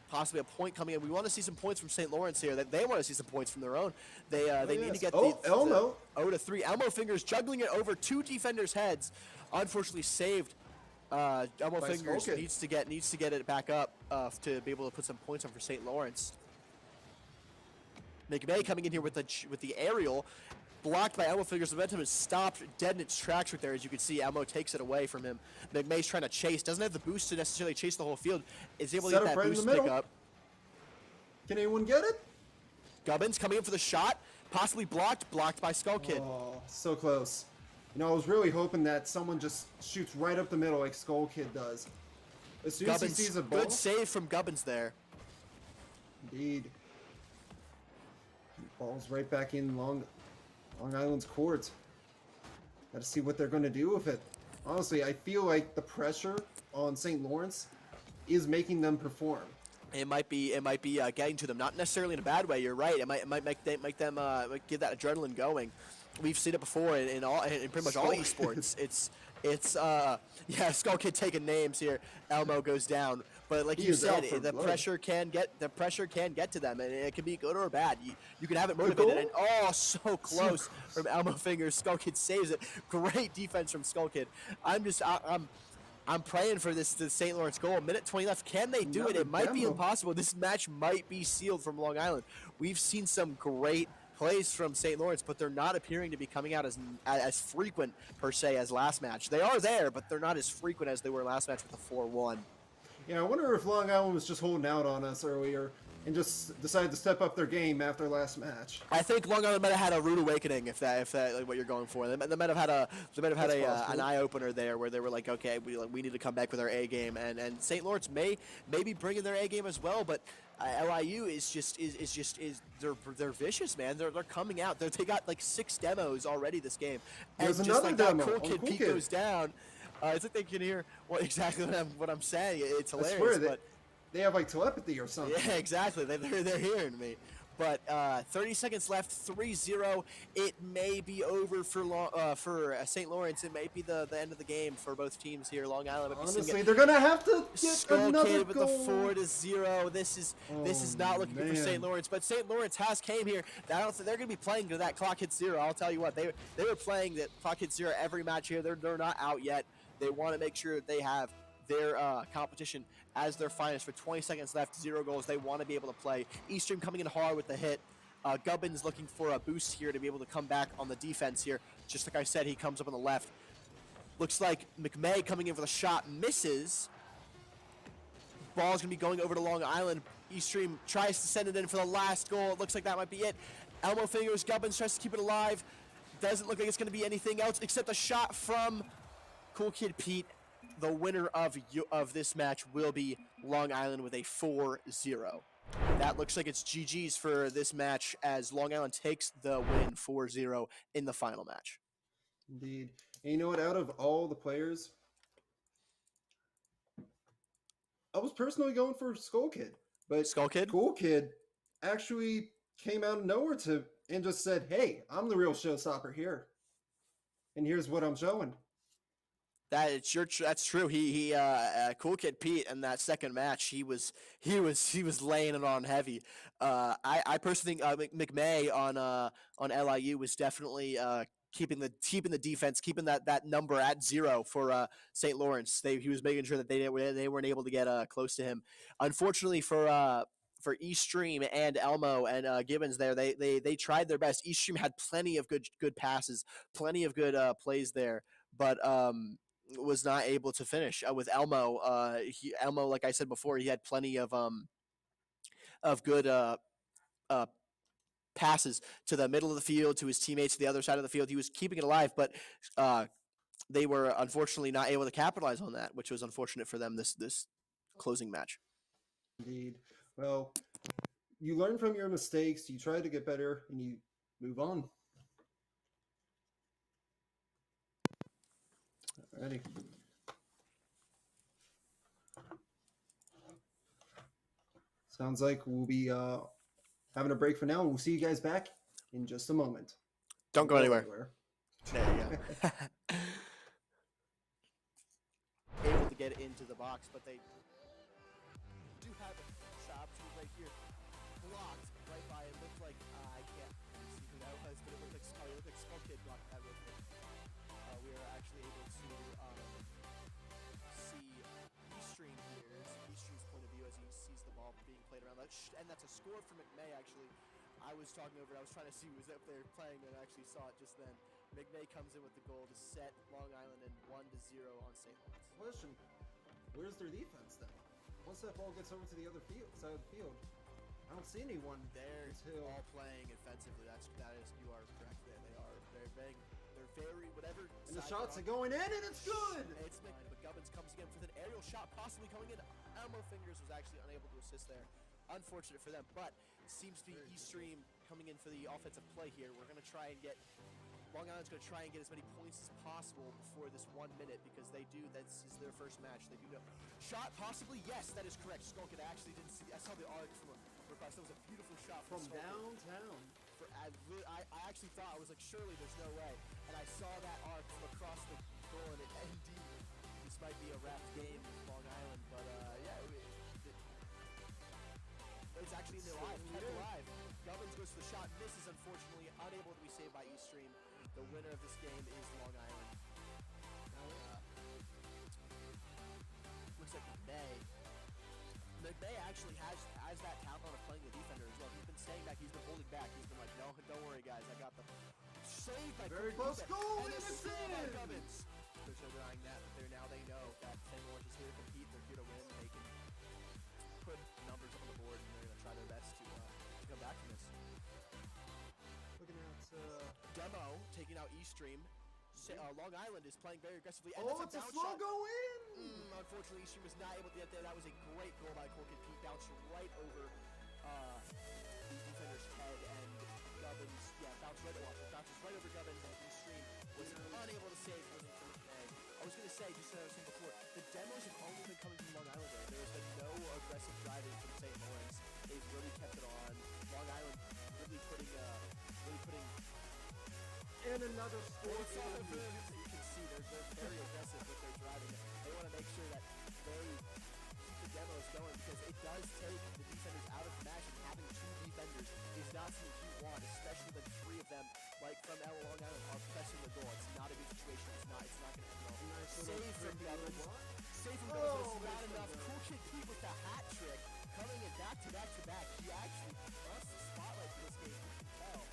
possibly a point coming in. We want to see some points from St. Lawrence here. They want to see some points from their own. They need to get Elmo 0-3. Elmo Fingers juggling it over 2 defenders' heads. Unfortunately saved. Elmo Fingers needs to get it back up to be able to put some points on for St. Lawrence. McMay coming in here with the aerial, blocked by Elmo Fingers. The momentum is stopped dead in its tracks right there. As you can see, Elmo takes it away from him. McMay's trying to chase. Doesn't have the boost to necessarily chase the whole field. Is able to get that boost pick up. Can anyone get it? Gubbins coming in for the shot. Possibly blocked by Skull Kid. Oh, so close. You know, I was really hoping that someone just shoots right up the middle like Skull Kid does. As soon as he sees a ball. Good save from Gubbins there. Indeed. Ball's right back in Long Island's court. Got to see what they're going to do with it. Honestly, I feel like the pressure on St. Lawrence is making them perform. It might be getting to them, not necessarily in a bad way. You're right. It might make them get that adrenaline going. We've seen it before in pretty much all esports. It's Skull Kid taking names here. Elmo goes down. But like He you is out said, for the blood. pressure can get to them, and it can be good or bad. You can have it motivated. And oh, so close from Elmo Fingers. Skull Kid saves it. Great defense from Skull Kid. I'm praying for this St. Lawrence goal. Minute 20 left. Can they do it? It might be impossible. This match might be sealed from Long Island. We've seen some great plays from St. Lawrence, but they're not appearing to be coming out as frequent per se as last match. They are there, but they're not as frequent as they were last match with the 4-1. Yeah, I wonder if Long Island was just holding out on us earlier and just decided to step up their game after last match. I think Long Island might have had a rude awakening if that like what you're going for. They might have had an eye opener there where they were like, okay, we need to come back with our A game, and St. Lawrence may be bringing their A game as well, but LIU they're vicious, man. They're coming out. They got like 6 demos already this game, and There's just another like demo that on Cool Kid Pete goes down. It's like they can hear exactly what I'm saying. It's hilarious. I swear, they have like telepathy or something. Yeah, exactly. They're hearing me. But 30 seconds left, 3-0. It may be over for St. Lawrence. It may be the end of the game for both teams here. Long Island. Honestly, they're gonna have to get Skull another Kid with goal. the 4-0. This is not looking good for St. Lawrence. But St. Lawrence has came here. I don't think they're gonna be playing to that clock hit 0. I'll tell you what, they were playing that clock hit 0 every match here. They're not out yet. They want to make sure that they have their competition as their finest. For 20 seconds left, 0 goals. They want to be able to play. Eastream coming in hard with the hit. Gubbins looking for a boost here to be able to come back on the defense here. Just like I said, he comes up on the left. Looks like McMay coming in for the shot, misses. Ball's going to be going over to Long Island. Eastream tries to send it in for the last goal. It looks like that might be it. Elmo Fingers, Gubbins tries to keep it alive. Doesn't look like it's going to be anything else except a shot from Cool Kid Pete. The winner of this match will be Long Island with a 4-0. That looks like it's GG's for this match as Long Island takes the win 4-0 in the final match. Indeed. And you know what? Out of all the players, I was personally going for Skull Kid. But Cool Kid actually came out of nowhere and just said, hey, I'm the real showstopper here. And here's what I'm showing. That's true. He Cool Kid Pete in that second match, he was laying it on heavy. I personally think McMay on LIU was definitely keeping the defense, keeping that number at 0 for St. Lawrence. He was making sure that they weren't able to get close to him. Unfortunately for Eastream and Elmo and Gibbons there, they tried their best. Eastream had plenty of good passes, plenty of good plays there, but was not able to finish with Elmo. Elmo, like I said before, he had plenty of good passes to the middle of the field, to his teammates to the other side of the field. He was keeping it alive, but they were unfortunately not able to capitalize on that, which was unfortunate for them this closing match. Indeed. Well, you learn from your mistakes, you try to get better, and you move on. Alrighty. Sounds like we'll be having a break for now, and we'll see you guys back in just a moment. Don't go anywhere. There you go. Able to get into the box, but they do have a shot right here. Blocked right by it. Looked like I can't see who that was, but it looked like Skull Kid blocked that real quick. We are actually able to see Eastream here. Eastream's point of view as he sees the ball being played around. And that's a score for McMay, actually. I was talking over it. I was trying to see who was up there playing and I actually saw it just then. McMay comes in with the goal to set Long Island in 1-0 on St. Lawrence. Question, where's their defense then? Once that ball gets over to the other side of the field, I don't see anyone. They're all playing offensively. That is, you are correct. They're very whatever. And the shots are going in, and it's good. It's but Gubbins comes again with an aerial shot, possibly coming in. Elmo Fingers was actually unable to assist there. Unfortunate for them, but it seems to be Eastream coming in for the offensive play here. We're going to try and get Long Island's going to try and get as many points as possible before this 1 minute because this is their first match. They do know. Shot possibly, yes, that is correct. Skull Kid actually didn't see. I saw the arc from across. That was a beautiful shot from downtown. I actually thought, I was like, surely there's no way. And I saw that arc from across the goal, and indeed, this might be a wrapped game with Long Island. But yeah, goes for the shot, misses unfortunately, unable to be saved by Eastream. The winner of this game is Long Island. Now, looks like McMay actually has that talent of playing the defender as well. He's been staying back, he's been holding back. He's been like, no, don't worry guys, I got them. Saved by Very close goal, and and it's by in! Gubbins. They're so denying that, but now they know that St. Lawrence is here to compete, they're here to win, they can put numbers on the board, and they're going to try their best to come back from this. Looking at Demo taking out Eastream. Long Island is playing very aggressively. And oh, it's a slow go in! Unfortunately, Eastream was not able to get there. That was a great goal by Cork and Pete. Bounced right over the defender's head, and Gubbins, bounced right over Gubbins, and Eastream was unable to save from McMay. I was going to say, just as I was saying before, the demos have only been coming from Long Island there. There's been no aggressive driving from St. Lawrence. They've really kept it on. Long Island really putting and another score. You can see they're very aggressive with their driving. They want to make sure that they keep the demos going because it does take the defenders out of the match, and having two defenders is not something you want, especially when three of them, like from Long Island, are pressing the goal. It's not a good situation. It's not going to end well. Save from Gubbins. Save from Gubbins. It's not enough. Cool Kid Pete with the hat trick, coming in back to back to back. He actually lost the spotlight for this game. You can tell.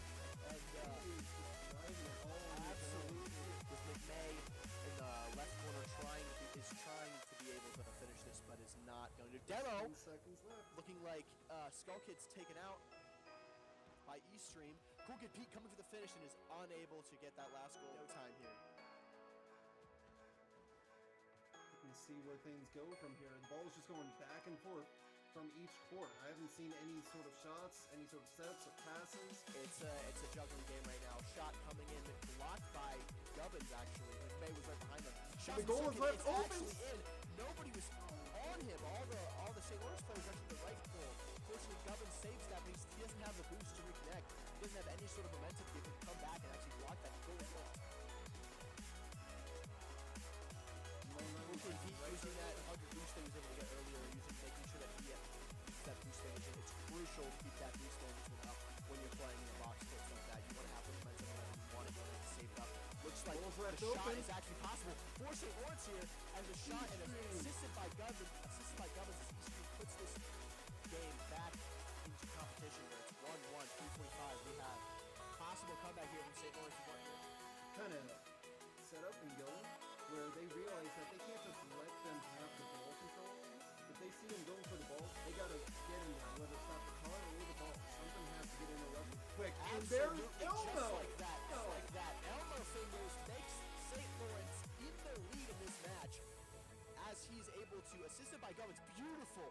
And absolutely, with McMay in the left corner trying to be able to finish this, but is not going to. Demo 10 seconds left. Looking like Skull Kid's taken out by Eastream. Cool Kid Pete coming for the finish and is unable to get that last goal. No time here. You can see where things go from here. The ball is just going back and forth from each court. I haven't seen any sort of shots, any sort of sets or passes. It's a juggling game right now. Shot coming in, blocked by Gubbins actually. McMay was right behind him. Shot the goal is left open. In. Nobody was on him. All the St. Lawrence players are to the right goal. Fortunately, Gubbins saves that, but he doesn't have the boost to reconnect. He doesn't have any sort of momentum to come back and actually block that goal as well. Using that 100 boost that he was able to get earlier, making sure that he uses that boost damage, and it's crucial to keep that boost damage up when you're playing in the box courts like that. You want to have the momentum and you want to save it up. Looks like the shot is actually possible for St. Lawrence here, and the shot and assisted by Gubbins as Eastream puts this game back into competition where it's 1-1, 2:45. We have possible comeback here from St. Lawrence. Kind of set up and go, where they realize that they can't just let them have the ball control. If they see them going for the ball, they gotta get in there, whether it's not the car or the ball. Something has to get in there real quick. And there's Elmo! Just like that. Elmo Fingers makes St. Lawrence in the lead in this match as he's able to, assisted by Gubbins, beautiful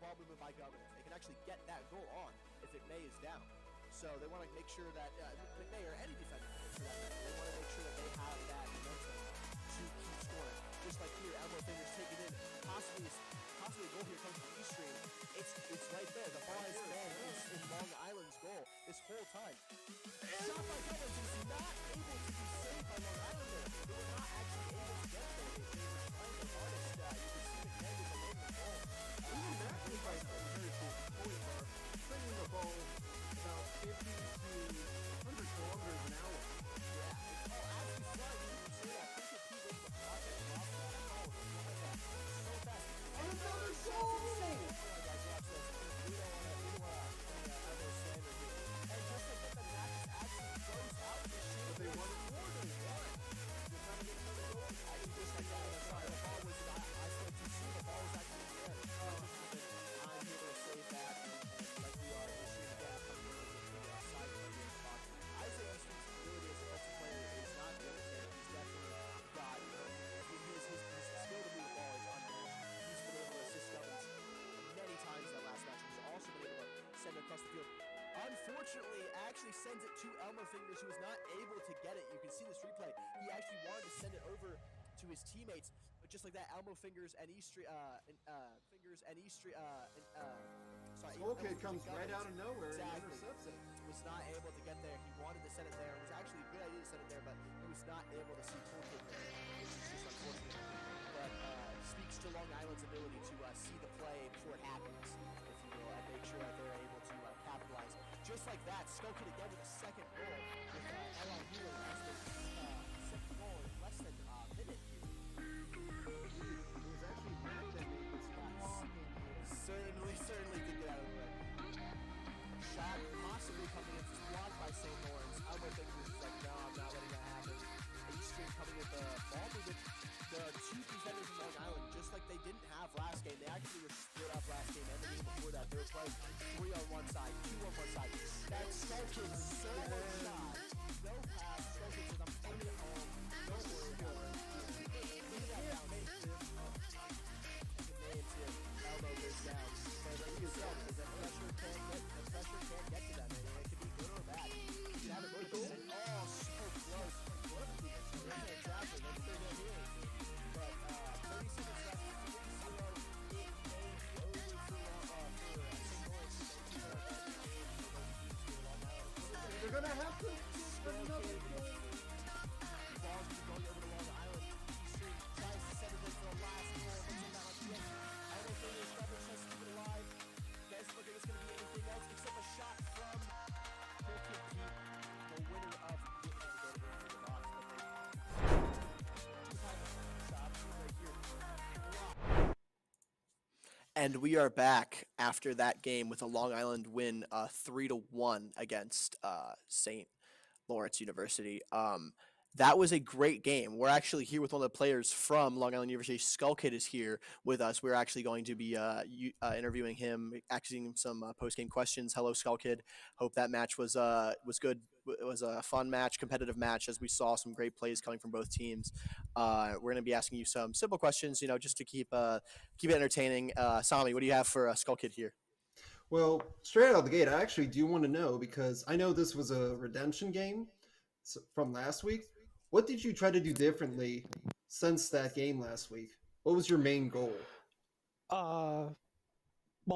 ball movement by Gubbins. They can actually get that goal on if McMay is down. So they want to make sure that McMay or any defender, for that matter, they want to make sure that they have that momentum to keep scoring. Just like here, Elmo Fingers taking in, possibly a goal here comes from Eastream. It's right there. The ball has been in Long Island's goal this whole time. Shot by Gubbins is not able to be saved by Long Island there. They were not actually able to get there. They were playing the hardest. You can see McMay was alone in the ball. Even that was like a very cool point where bringing the ball about 50 to 100 kilometers an hour. Yeah. Absolutely flying. You can see that. Cricket Pete was the project off that goal. So fast. And another goal! Guys, watch this. We don't want to have no standard here. And just like that, the match actually goes out of the shoot. But they won it. More than one. You're trying to get another goal. I think just like that. The ball was, I started to see the ball was actually there. I'm here to save that. And like we are, we'll shoot again. Coming in with the side of the box. Isaiah Eastream's ability as a defensive player is not good at it. He's definitely got, his skill to move the ball is unmatched. He's been able to assist Gubbins many times that last match. He's also been able to send it across the field. Unfortunately, it actually sends it to Elmo Fingers, who is not able to get it. You can see this replay. He actually wanted to send it over to his teammates, but just like that, Elmo Fingers and Skull Kid comes right out of nowhere and intercepts it. Was not able to get there. He wanted to send it there. It was actually a good idea to send it there, but he was not able to see Skull Kid there, which is just unfortunate. But speaks to Long Island's ability to see the play before it happens, if you will, and make sure that they're able to capitalize. Just just like that, Stockton again with a second goal. With LIU as the sixth goal in less than a minute here. It was actually Matt that made this walk in here. Certainly did get out of the way. Shot possibly coming in, just blocked by St. Lawrence. I would think he was like, no, I'm not letting that happen. Eastern coming with the ball movement. The two defenders from Long Island, just like they didn't have last game. They actually were split up last game and the game before that. They were playing 3 on one side, 2 on one side. That's Stockton solo shot. No pass. Stockton says, I'm playing it home. Don't worry about it. Look at that down. Names here. Elbow goes down. But like you said, the pressure can't get to that. It can be good or bad. You can have it good. Oh, so close. Exactly. That's pretty good here. But 30 seconds left. 3-0. It may be over for St. Lawrence. They're gonna have to another goal. Ball's going over to Long Island. Eastern tries to set it in for the last goal. I don't think there's nothing says to keep it alive. Guys, look at this going to be anything else except a shot from the winner of the box. And we are back after that game with a Long Island win, 3-1 against St. Lawrence University. That was a great game. We're actually here with one of the players from Long Island University. Skullkid is here with us. We're actually going to be interviewing him, asking him some post-game questions. Hello, Skullkid. Hope that match was good. It was a fun match, competitive match, as we saw some great plays coming from both teams. We're going to be asking you some simple questions, just to keep it entertaining. Sami, what do you have for Skullkid here? Well, straight out the gate, I actually do want to know, because I know this was a redemption game from last week. What did you try to do differently since that game last week? What was your main goal? Well,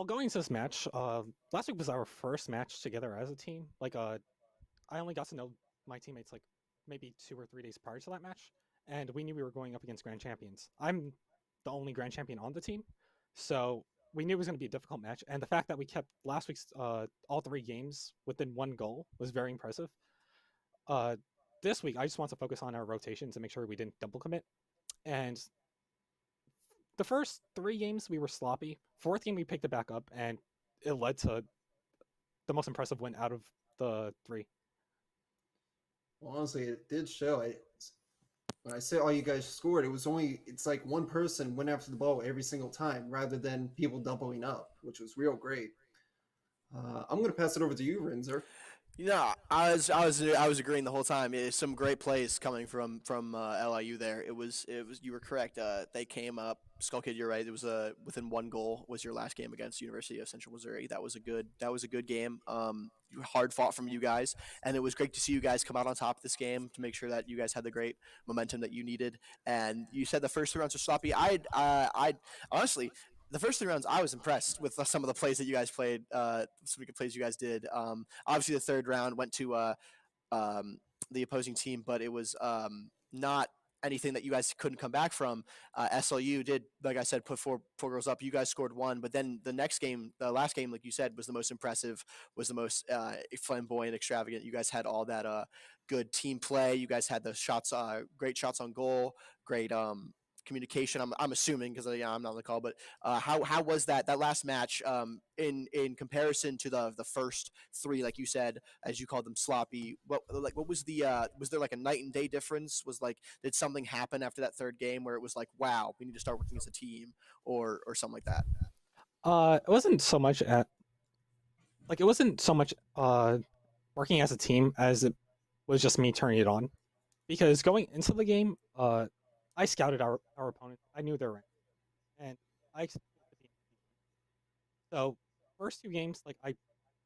going into this match, last week was our first match together as a team. I only got to know my teammates maybe 2 or 3 days prior to that match, and we knew we were going up against grand champions. I'm the only grand champion on the team, so we knew it was going to be a difficult match. And the fact that we kept last week's all 3 games within 1 goal was very impressive. This week, I just want to focus on our rotations and make sure we didn't double commit. And the first 3 games, we were sloppy. 4th game, we picked it back up, and it led to the most impressive win out of the 3. Well, honestly, it did show. When I say all you guys scored, it's like one person went after the ball every single time rather than people doubling up, which was real great. I'm going to pass it over to you, Renzer. I was agreeing the whole time. It's some great plays coming from LIU there. It was you were correct. They came up. Skullkid, you're right. It was within 1 goal was your last game against University of Central Missouri. That was a good game. Hard fought from you guys, and it was great to see you guys come out on top of this game to make sure that you guys had the great momentum that you needed. And you said the first 3 rounds were sloppy. I honestly, the first 3 rounds, I was impressed with some of the plays that you guys played, some good plays you guys did. Obviously, the 3rd round went to the opposing team, but it was not anything that you guys couldn't come back from. SLU did, like I said, put four goals up. You guys scored 1, but then the next game, the last game, like you said, was the most impressive, was the most flamboyant, extravagant. You guys had all that good team play. You guys had the shots, great shots on goal, great communication. I'm assuming, because I'm not on the call, but how was that last match in comparison to the first 3, like you said, as you called them, sloppy? What was was there like a night and day difference? Did something happen after that 3rd game where it was like, wow, we need to start working as a team, or something like that? It wasn't so much working as a team as it was just me turning it on, because going into the game, I scouted our opponent. I knew their rank, and I expected the team. So first 2 games, I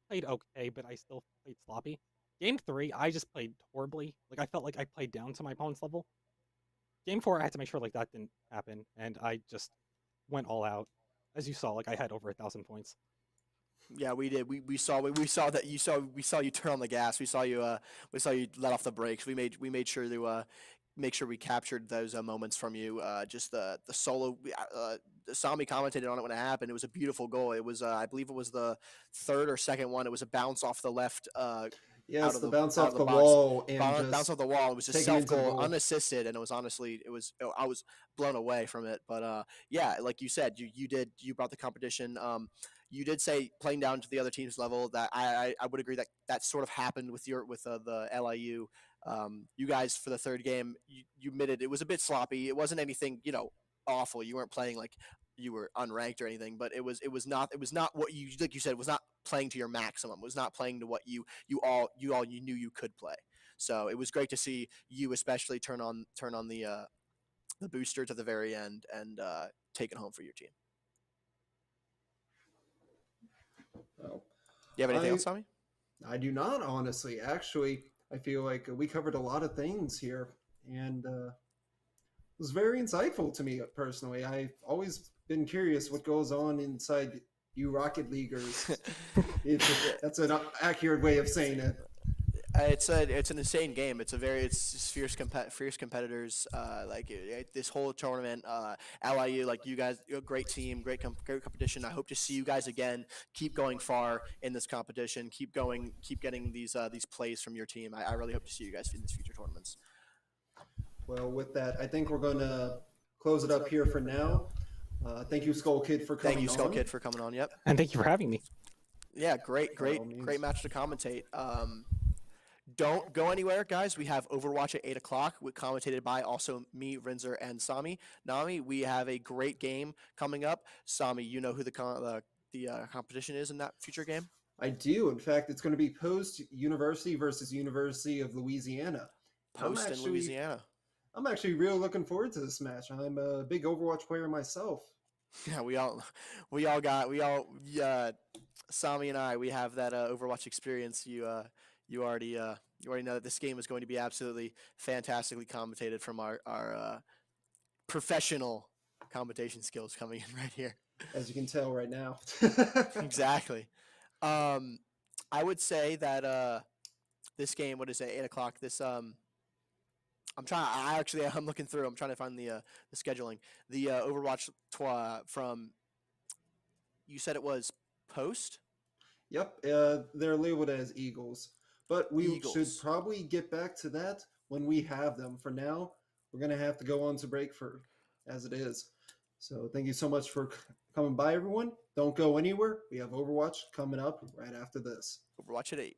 played okay, but I still played sloppy. Game 3, I just played horribly. I felt like I played down to my opponent's level. Game 4, I had to make sure that didn't happen, and I just went all out. As you saw, I had over 1,000 points. Yeah, we did. We saw that we saw you turn on the gas. We saw you let off the brakes. We made sure to make sure we captured those moments from you. Just the solo. Sami commentated on it when it happened. It was a beautiful goal. It was, I believe, it was the third or second one. It was a bounce off the left. Yes, Out the of bounce out off of the box. wall and bounce just off the wall. It was just taking it self into the goal, goal. unassisted, and it was honestly, I was blown away from it. But yeah, like you said, you brought the competition. You did say playing down to the other team's level. That I would agree that sort of happened with the LIU. You guys for the third game, you admitted it was a bit sloppy. It wasn't anything awful. You weren't playing like you were unranked or anything, but it was not what you, like you said, it was not playing to your maximum. It was not playing to what you knew you could play. So it was great to see you especially turn on the booster to the very end and take it home for your team. Well, Do you have anything else, Tommy? I do not, honestly. Actually, I feel like we covered a lot of things here, and it was very insightful to me personally. I've always been curious what goes on inside you Rocket Leaguers. That's an accurate way of saying it. It's an insane game. It's just fierce competitors. This whole tournament, LIU, like you guys, a great team, great competition. I hope to see you guys again. Keep going far in this competition. Keep getting these plays from your team. I really hope to see you guys in these future tournaments. Well, with that, I think we're going to close it up here for now. Thank you, Skull Kid, for coming on. Thank you, Skull Kid, for coming on. Yep. And thank you for having me. Yeah, great match to commentate. Don't go anywhere, guys. We have Overwatch at 8 o'clock, commentated by also me, Rinzer, and Sami. Nami, we have a great game coming up. Sami, you know who the competition is in that future game? I do. In fact, it's going to be Post University versus University of Louisiana. Post in Louisiana. I'm actually really looking forward to this match. I'm a big Overwatch player myself. Yeah, Sami and I, we have that Overwatch experience. You already know that this game is going to be absolutely fantastically commentated from our professional commentation skills coming in right here. As you can tell right now. Exactly. I would say that this game, what is it, 8 o'clock? This I'm looking through. I'm trying to find the scheduling. The Overwatch from, you said it was Post? Yep, they're labeled as Eagles. But we should probably get back to that when we have them. For now, we're going to have to go on to break as it is. So thank you so much for coming by, everyone. Don't go anywhere. We have Overwatch coming up right after this. Overwatch at 8.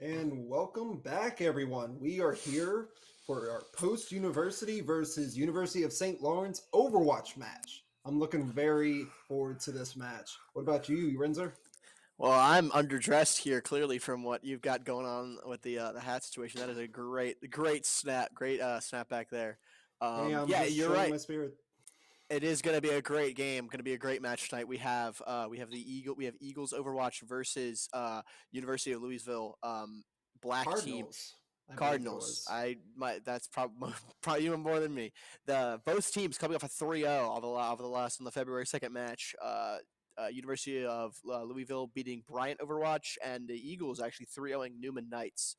And welcome back, everyone. We are here for our post-university versus University of St. Lawrence Overwatch match. I'm looking very forward to this match. What about you, Renzer? Well, I'm underdressed here, clearly, from what you've got going on with the hat situation. That is a great snap back there. Hey, I'm yeah, just you're showing right. my spirit. It is going to be a great game. Going to be a great match tonight. We have Eagles Overwatch versus University of Louisville black team. Cardinals. That's probably even more than me. Both teams coming off a 3-0 of the last on the February 2nd match. University of Louisville beating Bryant Overwatch, and the Eagles actually 3-0ing Newman Knights.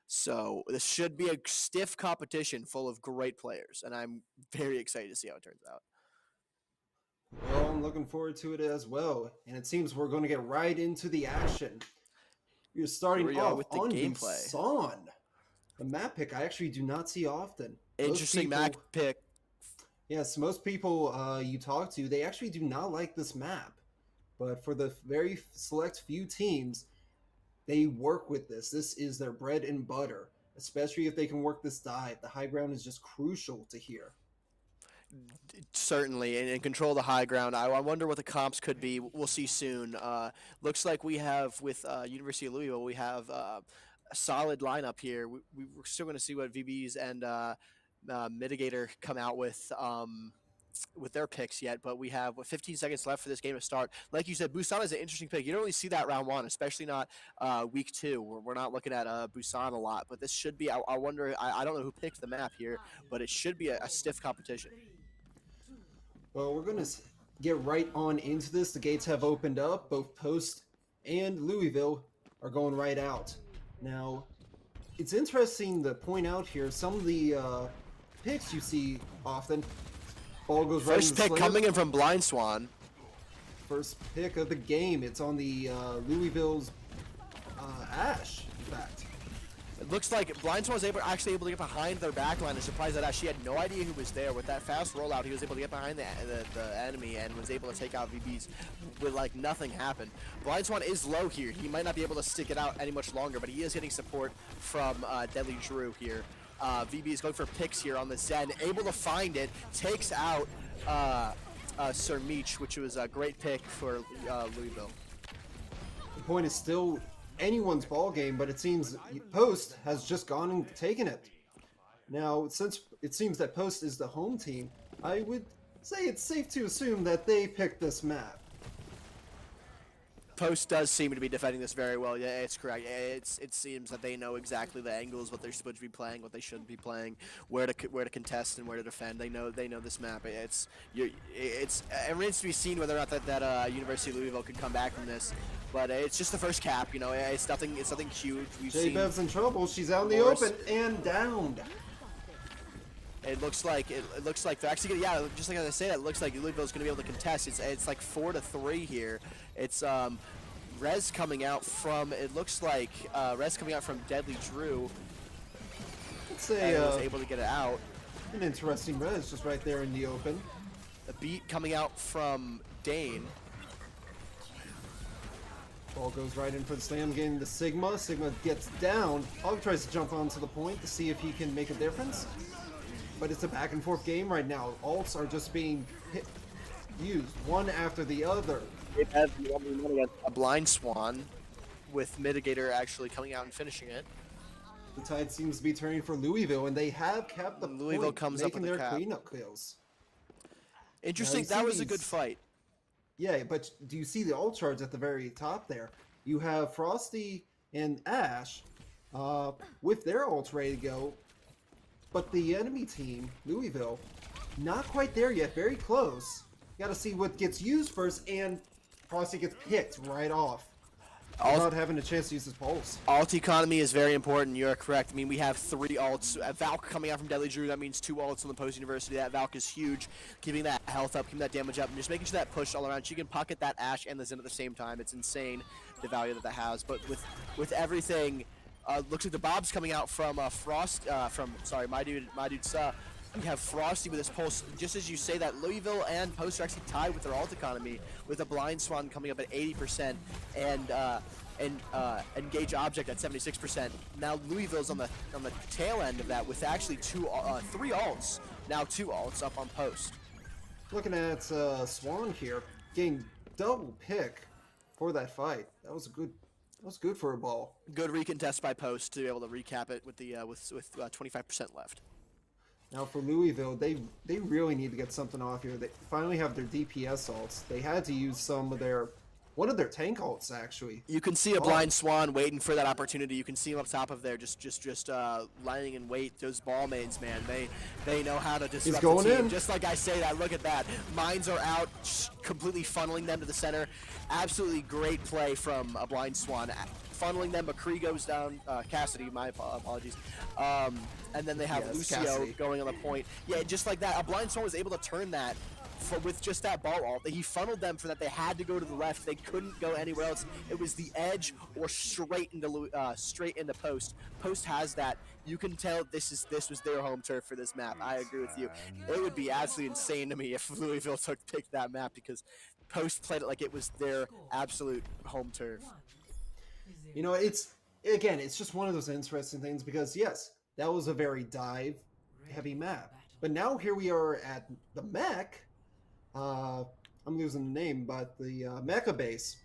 So this should be a stiff competition full of great players, and I'm very excited to see how it turns out. Well, I'm looking forward to it as well. And it seems we're going to get right into the action. You're starting off with the on gameplay. Busan. A map pick I actually do not see often. Interesting map pick. Yes, most people you talk to, they actually do not like this map. But for the very select few teams, they work with this. This is their bread and butter, especially if they can work this dive. The high ground is just crucial to here. Certainly, and control the high ground. I wonder what the comps could be. We'll see soon. Looks like we have, with University of Louisville, we have a solid lineup here. We're still going to see what VBs and Mitigator come out with their picks yet, but we have 15 seconds left for this game to start. Like you said, Busan is an interesting pick. You don't really see that round one, especially not week 2. We're not looking at Busan a lot, but this should be, I wonder, I don't know who picked the map here, but it should be a stiff competition. Well, we're going to get right on into this. The gates have opened up. Both Post and Louisville are going right out. Now, it's interesting to point out here some of the picks you see often. Ball goes right First pick slam. coming in from Blind Swan. First pick of the game. It's on the Louisville's Ash, in fact. It looks like Blind Swan was actually able to get behind their backline and surprise that Ash. She had no idea who was there. With that fast rollout, he was able to get behind the enemy and was able to take out VBs with like nothing happened. Blind Swan is low here. He might not be able to stick it out any much longer, but he is getting support from Deadly Drew here. VB is going for picks here on the Zen, able to find it, takes out Sir Meech, which was a great pick for Louisville. The point is still anyone's ball game, but it seems Post has just gone and taken it. Now, since it seems that Post is the home team, I would say it's safe to assume that they picked this map. Post does seem to be defending this very well. Yeah, it's correct. It seems that they know exactly the angles, what they're supposed to be playing, what they shouldn't be playing, where to contest and where to defend. They know this map. It remains to be seen whether or not that University of Louisville could come back from this. But it's just the first cap. You know, it's nothing huge. J-Bev's in trouble. She's out in the open and downed. It looks like they're actually gonna, just like I say, it looks like Louisville's gonna be able to contest. It's like 4-3 here. It's Rez coming out from, it looks like Rez coming out from Deadly Drew. Let's say was able to get it out. An interesting Rez just right there in the open. A beat coming out from Dane. Ball goes right in for the slam, getting the Sigma. Sigma gets down. Hog tries to jump onto the point to see if he can make a difference. But it's a back and forth game right now. Ults are just being used one after the other. They have a Blind Swan with Mitigator actually coming out and finishing it. The tide seems to be turning for Louisville, and they have kept the Louisville point, comes up making with their the cap. cleanup kills. Interesting. Now, That was a good fight. Yeah, but do you see the ult charge at the very top there? You have Frosty and Ash with their ults ready to go, but the enemy team, Louisville, not quite there yet, very close. You gotta see what gets used first, and Frosty gets picked right off without having a chance to use his pulse. Alt economy is very important. You're correct. I mean, we have 3 ults. Valk coming out from Deadly Drew. That means 2 ults on the Post University. That Valk is huge. Keeping that health up, keeping that damage up, and just making sure that push all around. She can pocket that Ash and the Zen at the same time. It's insane the value that has. But with everything, looks like the Bob's coming out from my dude Suh. We have Frosty with his pulse. Just as you say that, Louisville and Post are actually tied with their alt economy, with a Blind Swan coming up at 80%, and and engage object at 76%. Now Louisville's on the tail end of that with actually 3 ults. Now 2 ults up on post. Looking at Swan here, getting double pick for that fight. That was good for a ball. Good recontest by post to be able to recap it with the with 25% left. Now for Louisville, they really need to get something off here. They finally have their DPS ults. They had to use one of their tank ults actually. You can see a blind Swan waiting for that opportunity. You can see him up top of there, just lying in wait. Those ball mains, man, they know how to disrupt the team. In. Just like I say that, look at that. Mines are out, completely funneling them to the center. Absolutely great play from a blind Swan, funneling them. McCree goes down. Cassidy, my apologies. And then they have Lucio Cassidy going on the point. Yeah, just like that. A blind Swan was able to turn that. With just that ball ult, he funneled them for that. They had to go to the left. They couldn't go anywhere else. It was the edge or straight into post. Post has that. You can tell this was their home turf for this map. I agree with you. It would be absolutely insane to me if Louisville picked that map because post played it like it was their absolute home turf. You know, it's just one of those interesting things because yes, that was a very dive-heavy map. But now here we are at the mech. I'm losing the name, but the mecha base.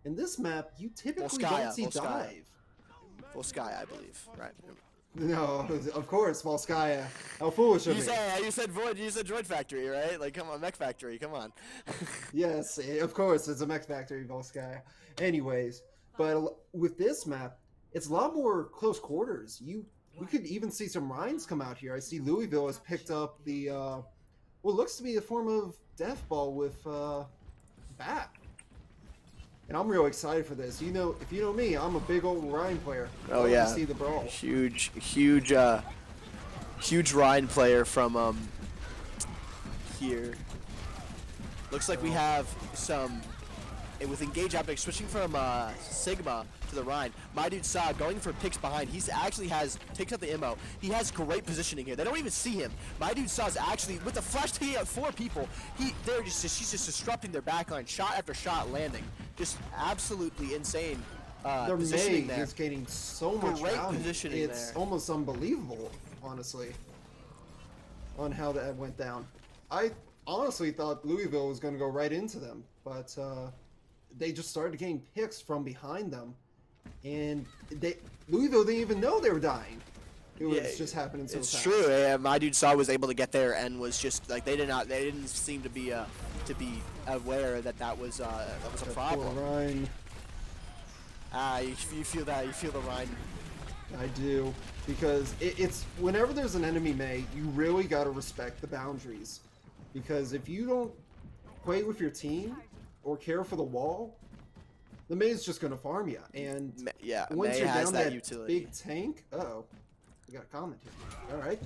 In this map, you typically don't see dive. Volskaya, I believe, right? No, of course, Volskaya. How foolish of me. You said Droid Factory, right? Like, come on, Mech Factory, come on. Yes, of course, it's a Mech Factory, Volskaya. Anyways, but with this map, it's a lot more close quarters. We could even see some Rhines come out here. I see Louisville has picked up the, what looks to be a form of death ball with Bat. And I'm real excited for this. If you know me, I'm a big old Rhine player. Oh yeah, see the brawl. Huge Rhine player from here. Looks like we have some with engage object switching from Sigma to the Rhine. My dude Saw going for picks behind. He's actually takes out the ammo. He has great positioning here. They don't even see him. My dude Saw's actually with the flash taking out 4 people. She's just disrupting their backline, shot after shot landing. Just absolutely insane. Their positioning Meg there. is getting so much Great value. positioning It's there. almost unbelievable, honestly, on how that went down. I honestly thought Louisville was going to go right into them, but they just started getting picks from behind them, and Louisville didn't even know they were dying. It was just happening so fast. It's true. Yeah, my dude Saw was able to get there and was just like they didn't seem to be aware that was a problem. Poor Rhine. You feel that. You feel the Rhine. I do, because it's whenever there's an enemy Mei, you really got to respect the boundaries, because if you don't play with your team or care for the wall, the Mei is just going to farm you. And once you're down that big tank, we got a comment here. All right,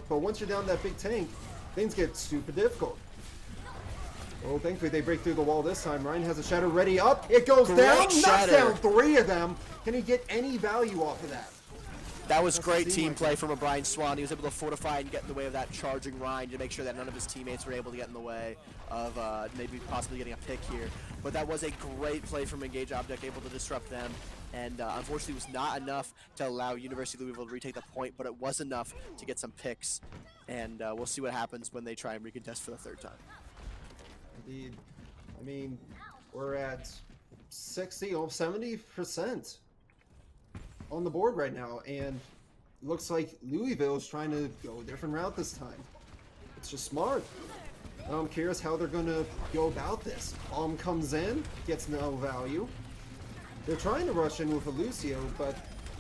but once you're down that big tank, things get super difficult. Well, thankfully they break through the wall this time. Ryan has a shatter ready up. It goes down. Knocks down 3 of them. Can he get any value off of that? That was great team play from a Brian Swan. He was able to fortify and get in the way of that charging Ryan to make sure that none of his teammates were able to get in the way of maybe possibly getting a pick here. But that was a great play from Engage Object, able to disrupt them. And unfortunately, it was not enough to allow University of Louisville to retake the point, but it was enough to get some picks. And we'll see what happens when they try and recontest for the 3rd time. Indeed. I mean, we're at 60 or 70% on the board right now, and it looks like Louisville is trying to go a different route this time. It's just smart. I'm curious how they're going to go about this. Bomb comes in, gets no value. They're trying to rush in with a Lucio, but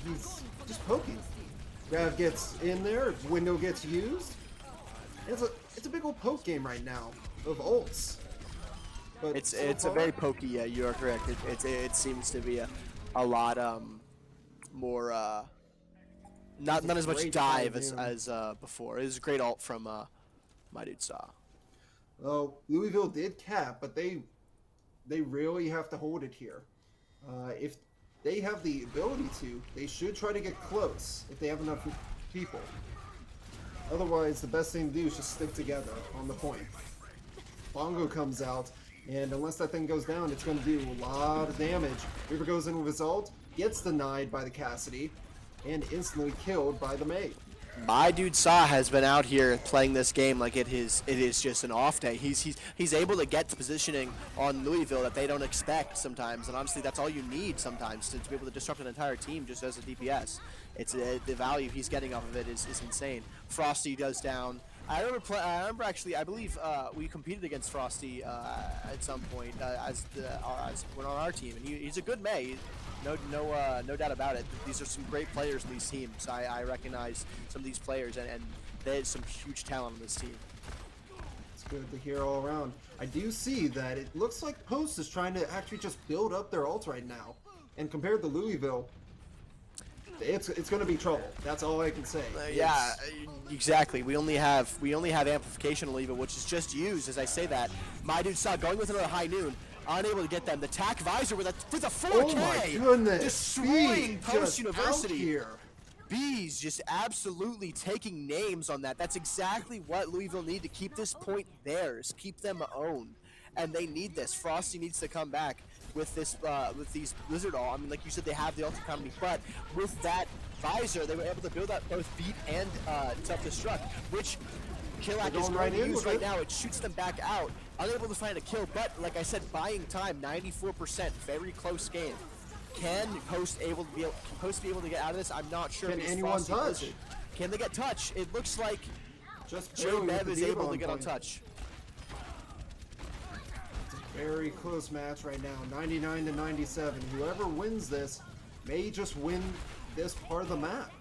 he's just poking. Grav gets in there, window gets used. It's a big old poke game right now of ults. But it's a very pokey. Yeah, you are correct. It seems to be a lot more not as much dive as before. It was a great ult from my dude Saw. Oh, Louisville did cap, but they really have to hold it here. If they have the ability to, they should try to get close if they have enough people. Otherwise, the best thing to do is just stick together on the point. Bongo comes out. And unless that thing goes down, it's going to do a lot of damage. Reaper goes in with his ult, gets denied by the Cassidy, and instantly killed by the Mei. My dude Sa has been out here playing this game like it is just an off day. He's able to get to positioning on Louisville that they don't expect sometimes, and honestly, that's all you need sometimes to be able to disrupt an entire team just as a DPS. It's the value he's getting off of it is insane. Frosty goes down. I remember actually, I believe we competed against Frosty at some point as when on our team, and he's a good Mei. No doubt about it. These are some great players in these teams. I recognize some of these players, and there's some huge talent on this team. It's good to hear all around. I do see that it looks like Post is trying to actually just build up their ult right now. And compared to Louisville, it's going to be trouble. That's all I can say. Yeah, exactly. We only have amplification on Louisville, which is just used as I say that. My dude Sa going with another high noon. Unable to get them. The TAC visor with a 4K. Oh my goodness. Destroying Post just University. Out here. Bees just absolutely taking names on that. That's exactly what Louisville need to keep this point theirs. Keep them owned. And they need this. Frosty needs to come back with this with these Blizzard All. I mean, like you said, they have the ult economy, but with that visor, they were able to build up both beat and self-destruct, which Killac is going to use right now. It shoots them back out. Unable to find a kill, but like I said, buying time, 94%, very close game. Can Post be able to get out of this? I'm not sure. Can anyone touch? Can they get touch? It looks like just Joe Bev is able to get on touch. It's a very close match right now, 99-97. Whoever wins this may just win this part of the map.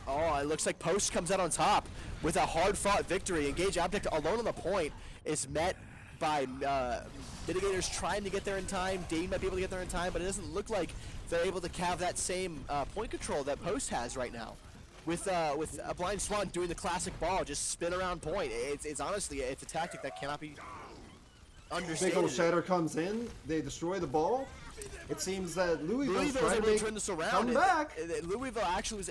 Oh, it looks like Post comes out on top with a hard-fought victory. Engage Object alone on the point is met by mitigators trying to get there in time. Dane might be able to get there in time, but it doesn't look like they're able to have that same point control that Post has right now. With a Blind Swan doing the classic ball, just spin around point. It's honestly, it's a tactic that cannot be understated. Big ol' Shatter comes in, they destroy the ball. It seems that Louisville's trying able to turn this around. Come back. Louisville actually was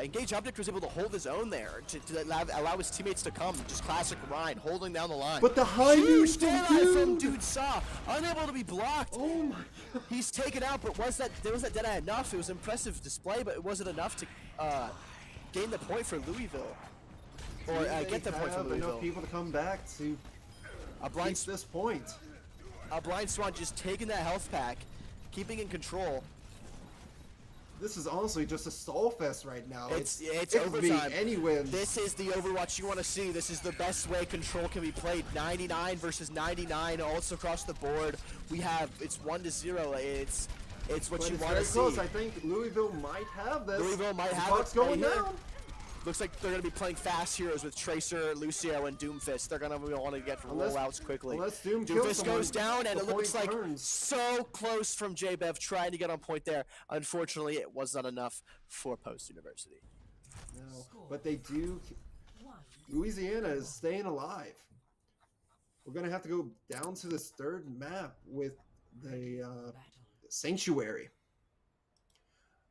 Engage Object was able to hold his own there to allow his teammates to come. Just classic Ryan holding down the line. But the high huge deadeye from Dude Sa, unable to be blocked. Oh my God. He's taken out, but was that deadeye enough? It was an impressive display, but it wasn't enough to gain the point for Louisville, or get the point for Louisville. Enough people to come back to keep this point. A Blind Swan just taking that health pack, keeping in control. This is honestly just a stall fest right now. It's it could be overtime. any wins. This is the Overwatch you want to see. This is the best way control can be played. 99 versus 99, ults across the board. It's 1-0. It's what you want to see. Close. I think Louisville might have this. Louisville might have Clock's going down. Looks like they're going to be playing fast heroes with Tracer, Lucio, and Doomfist. They're going to want to get rollouts quickly. Unless Doomfist goes down, and it looks like turns. so close from JBev trying to get on point there. Unfortunately, it was not enough for Post University. No, but they do. Louisiana is staying alive. We're going to have to go down to this third map with the Sanctuary.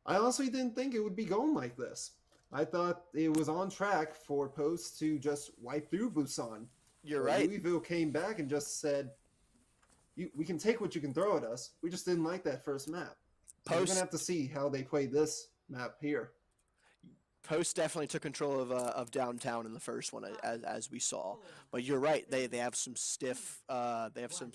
I honestly didn't think it would be going like this. I thought it was on track for Post to just wipe through Busan. You're right. Louisville came back and just said, we can take what you can throw at us. We just didn't like that first map. So we're going to have to see how they play this map here. Post definitely took control of downtown in the first one, as we saw. But you're right. They have some stiff. They have some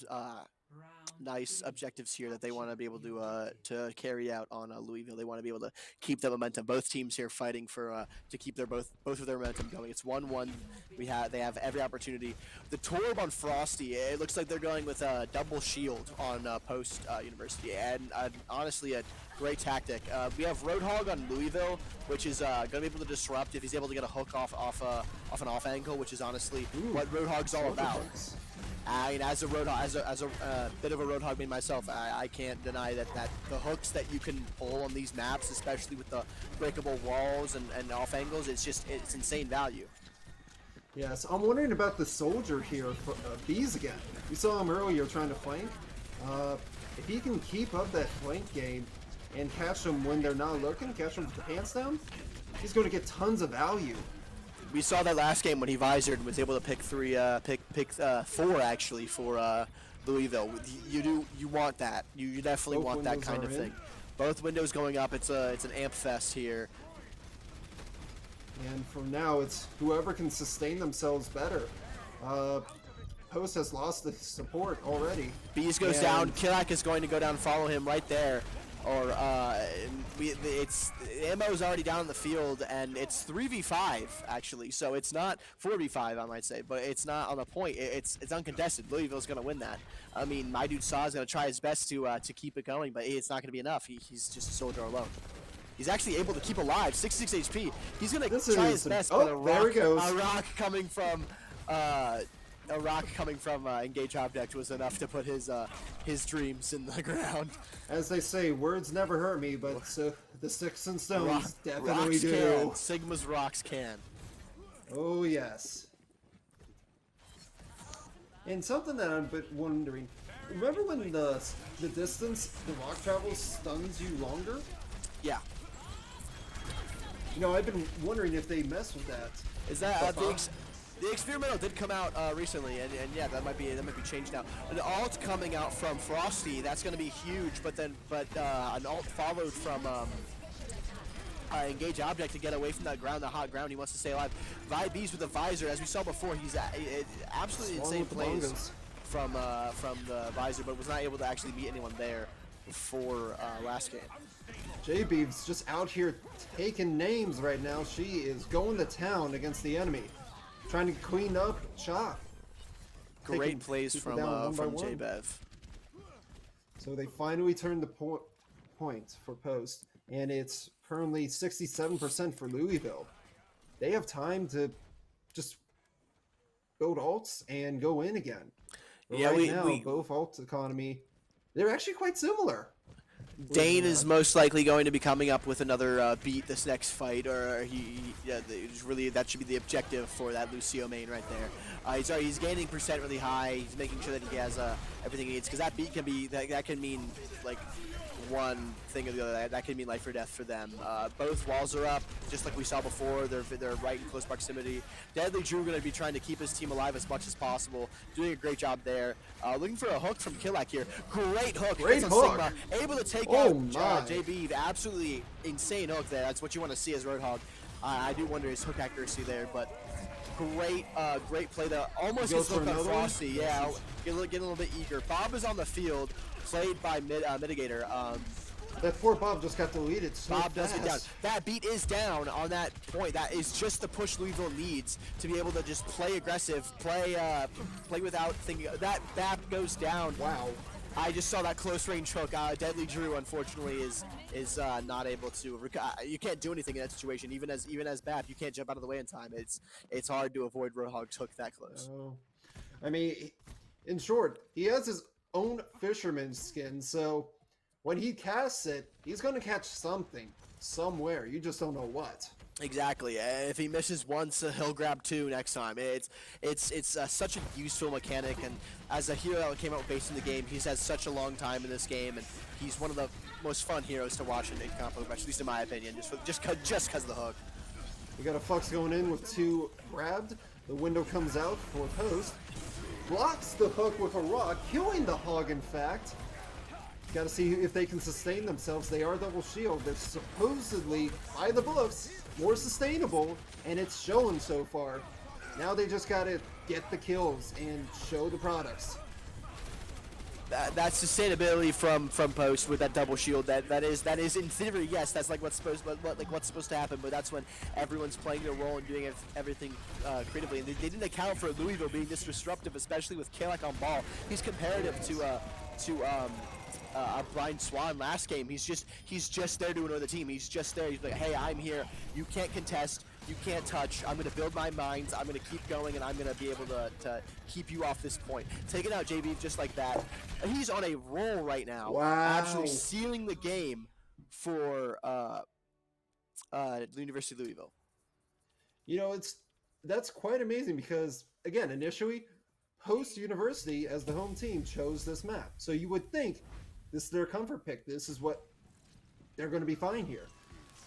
nice objectives here that they want to be able to carry out on Louisville. They want to be able to keep the momentum. Both teams here fighting for to keep their both of their momentum going. It's 1-1. They have every opportunity. The Torb on Frosty. It looks like they're going with a double shield on Post University, and honestly a great tactic. We have Roadhog on Louisville, which is going to be able to disrupt if he's able to get a hook off an off angle, which is honestly what Roadhog's all about. I mean, as a bit of a Roadhog main myself, I can't deny that the hooks that you can pull on these maps, especially with the breakable walls and off angles, it's insane value. Yes, I'm wondering about the soldier here for Bees again. We saw him earlier trying to flank. If he can keep up that flank game and catch them when they're not looking, catch them with the pants down, he's going to get tons of value. We saw that last game when he visored and was able to pick four actually for Louisville. You want that. You definitely Both want that windows kind are of in. thing. Both windows going up. It's an amp fest here. And from now, it's whoever can sustain themselves better. Post has lost the support already. Bees goes And down. Kilak is going to go down and follow him right there. Or it's ammo's already down in the field, and it's 3v5 actually. So it's not 4v5, I might say, but it's not on the point. It's uncontested. Louisville's going to win that. I mean, my dude Saw is going to try his best to keep it going, but it's not going to be enough. He's just a soldier alone. He's actually able to keep alive, 66 HP. He's going to try his best, but there he goes. a rock coming from Engage Object was enough to put his dreams in the ground. As they say, words never hurt me, but the sticks and stones definitely rocks do. Can. Sigma's rocks can. Oh yes. And something that I'm a bit wondering, remember when the distance, the rock travel stuns you longer? Yeah. You know, I've been wondering if they mess with that. Is that the experimental did come out recently, and yeah, that might be changed now. An alt coming out from Frosty, that's going to be huge. But an alt followed from Engage Object to get away from that ground, the hot ground. He wants to stay alive. Bees with a visor, as we saw before, he's absolutely insane plays from the visor, but was not able to actually beat anyone there before last game. J-Beeb's just out here taking names right now. She is going to town against the enemy, trying to clean up shop. Great plays from J-Bev. So they finally turned the point for Post, and it's currently 67% for Louisville. They have time to just build alts and go in again. But Yeah, right now, both alt economy, they're actually quite similar. Dane is most likely going to be coming up with another beat this next fight, or that should be the objective for that Lucio main right there. He's gaining percent really high. He's making sure that he has everything he needs, because that beat can be that can mean like one thing or the other. That can mean life or death for them. Both walls are up, just like we saw before. They're right in close proximity. Deadly Drew going to be trying to keep his team alive as much as possible, doing a great job there. Looking for a hook from Kilak here. Great hook. Great on hook. Sigma. Able to take Oh out my. JB. Absolutely insane hook there. That's what you want to see as Roadhog. I do wonder his hook accuracy there, but great play there. Almost gets looked on Frosty. Yeah, get a little bit eager. Bob is on the field, played by Mitigator. That poor Bob just got deleted so Bob does get down. fast. That beat is down on that point. That is just the push Louisville needs to be able to just play aggressive, play without thinking. That goes down. Wow. I just saw that close range hook. Deadly Drew, unfortunately, is not able to. You can't do anything in that situation. Even as BAP, you can't jump out of the way in time. It's hard to avoid Roadhog's hook that close. Oh. I mean, in short, he has his own fisherman's skin, so when he casts it, he's going to catch something somewhere. You just don't know what. Exactly. If he misses once, he'll grab two next time. It's such a useful mechanic, and as a hero that came out based in the game, he's had such a long time in this game, and he's one of the most fun heroes to watch in comp Overwatch, at least in my opinion, just because of the hook. We got a Flux going in with two grabbed. The window comes out for Post. Blocks the hook with a rock, killing the hog, in fact. Got to see if they can sustain themselves. They are double shield. They're supposedly, by the books, more sustainable, and it's showing so far. Now they just got to get the kills and show the products. That's sustainability from Post with that double shield. That is in theory, yes, that's like what's supposed to happen. But that's when everyone's playing their role and doing everything creatively. And they didn't account for Louisville being this disruptive, especially with Kilak on ball. He's comparative to Blind Swan last game. He's just there to annoy the team. He's just there. He's like, hey, I'm here. You can't contest. You can't touch. I'm going to build my mines. I'm going to keep going, and I'm going to be able to keep you off this point. Taking out JB just like that. He's on a roll right now. Wow. Actually sealing the game for the University of Louisville. You know, that's quite amazing because, again, initially, Post University as the home team chose this map. So you would think this is their comfort pick. This is what they're going to be fine here.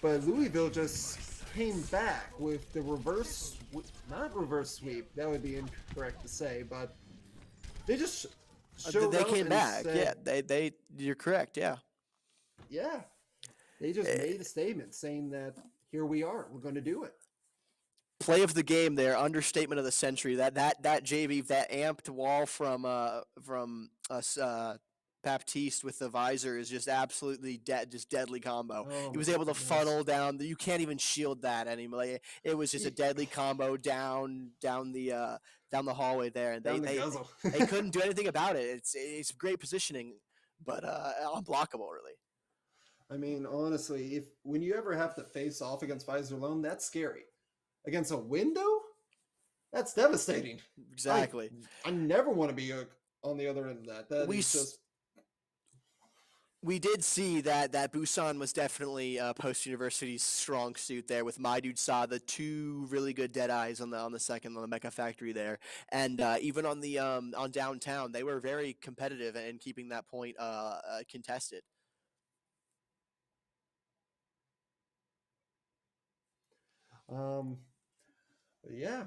But Louisville just came back with the reverse, not reverse sweep, that would be incorrect to say, but they just showed They up came and back. said, Yeah, you're correct. Yeah. yeah, they just made a statement saying that here we are, we're going to do it. Play of the game there, understatement of the century. That JV, that amped wall from us, Baptiste with the visor is just absolutely just deadly combo. Oh He was my able to goodness. funnel down. You can't even shield that anymore. Like, it was just a deadly combo down the hallway there, and Down the they guzzle. they couldn't do anything about it. It's great positioning, but unblockable really. I mean, honestly, when you ever have to face off against Visor alone, that's scary. Against a window, that's devastating. Exactly. I never want to be on the other end of that. That is just. We did see that Busan was definitely Post University's strong suit there with My Dude Saw, the two really good dead eyes on the second on the Mecha Factory there, and even on the on downtown they were very competitive and keeping that point contested. Yeah.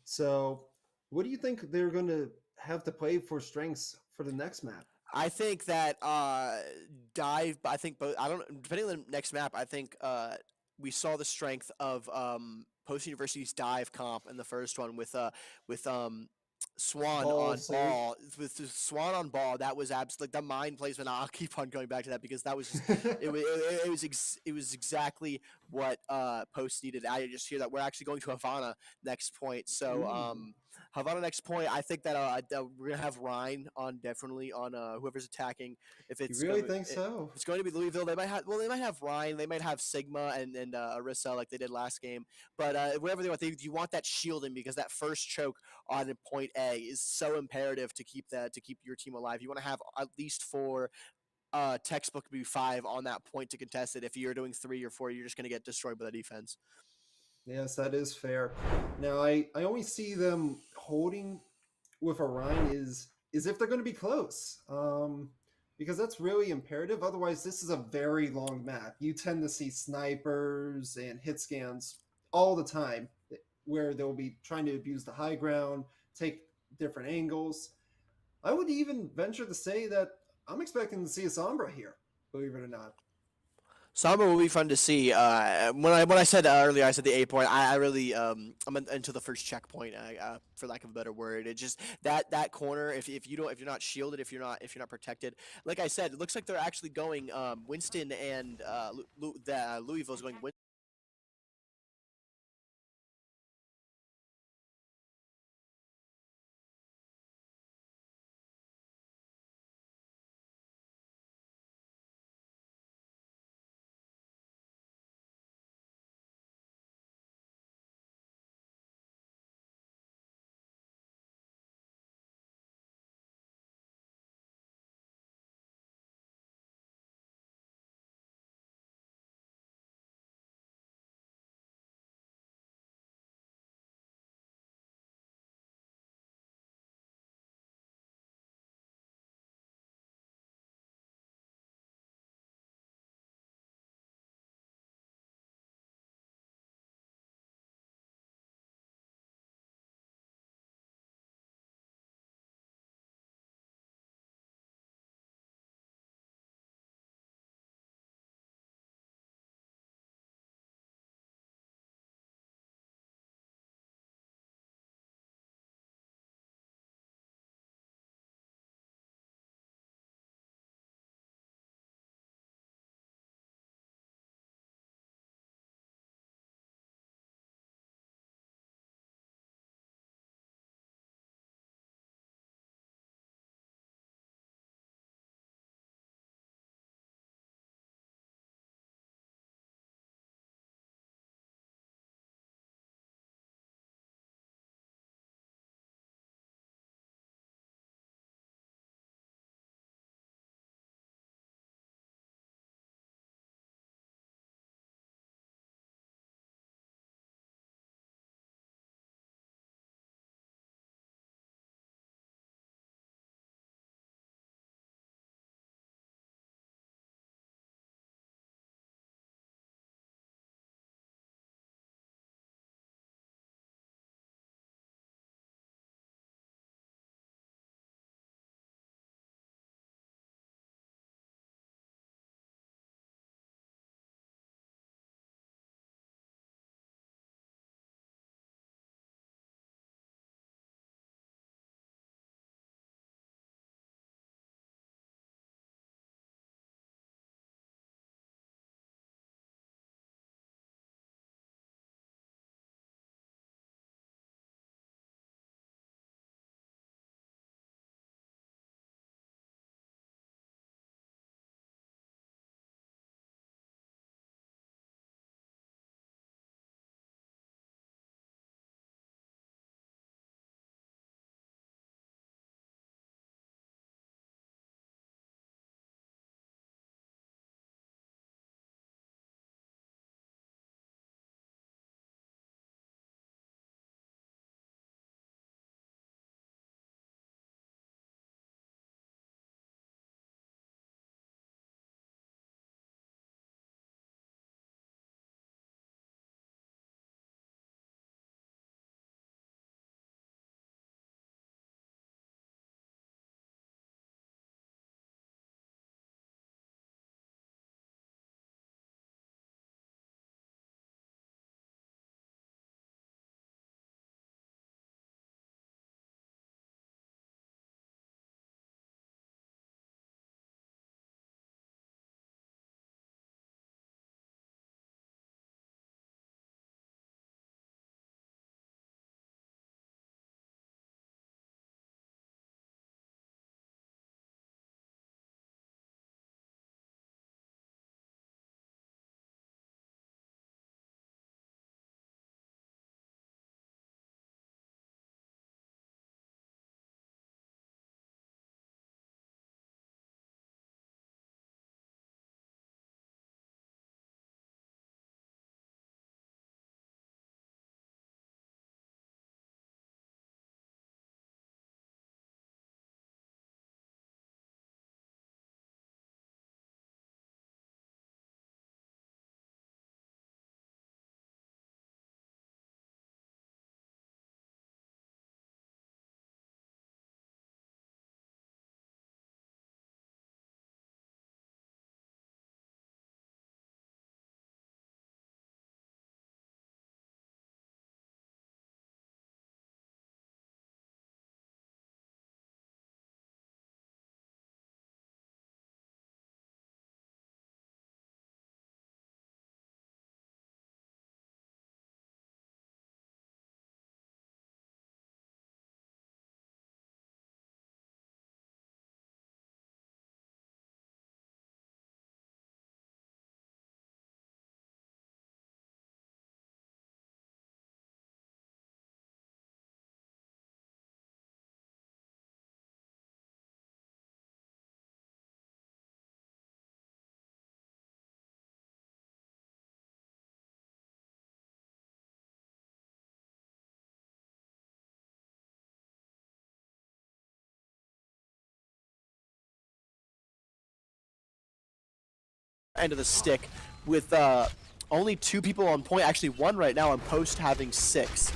So, what do you think they're going to have to play for strengths for the next map? I think that dive. I think both. I don't. Depending on the next map, I think we saw the strength of Post University's dive comp in the first one with Swan on ball. With Swan on ball, that was absolutely the mind placement. I'll keep on going back to that because that was just, it was exactly what Post needed. I just hear that we're actually going to Havana next point. So Havana next point. I think that we're gonna have Ryan on definitely on whoever's attacking. If it's you really think so? It's going to be Louisville. They might have Ryan. They might have Sigma and Arissa like they did last game. But whatever they want, you want that shielding because that first choke on point A is so imperative to keep your team alive. You want to have at least 4 textbook be 5 on that point to contest it. If you're doing 3 or 4, you're just going to get destroyed by the defense. Yes, that is fair. Now, I only see them holding with Orion is if they're going to be close, because that's really imperative. Otherwise, this is a very long map. You tend to see snipers and hit scans all the time, where they'll be trying to abuse the high ground, take different angles. I would even venture to say that I'm expecting to see a Sombra here, believe it or not. Samba will be fun to see. When I said earlier, I said the 8 point. I really I'm into the first checkpoint. For lack of a better word, it just that corner. If you're not shielded, if you're not protected, like I said, it looks like they're actually going. Winston and Louisville's going. end of the stick with only 2 people on point. Actually, 1 right now on post, having 6.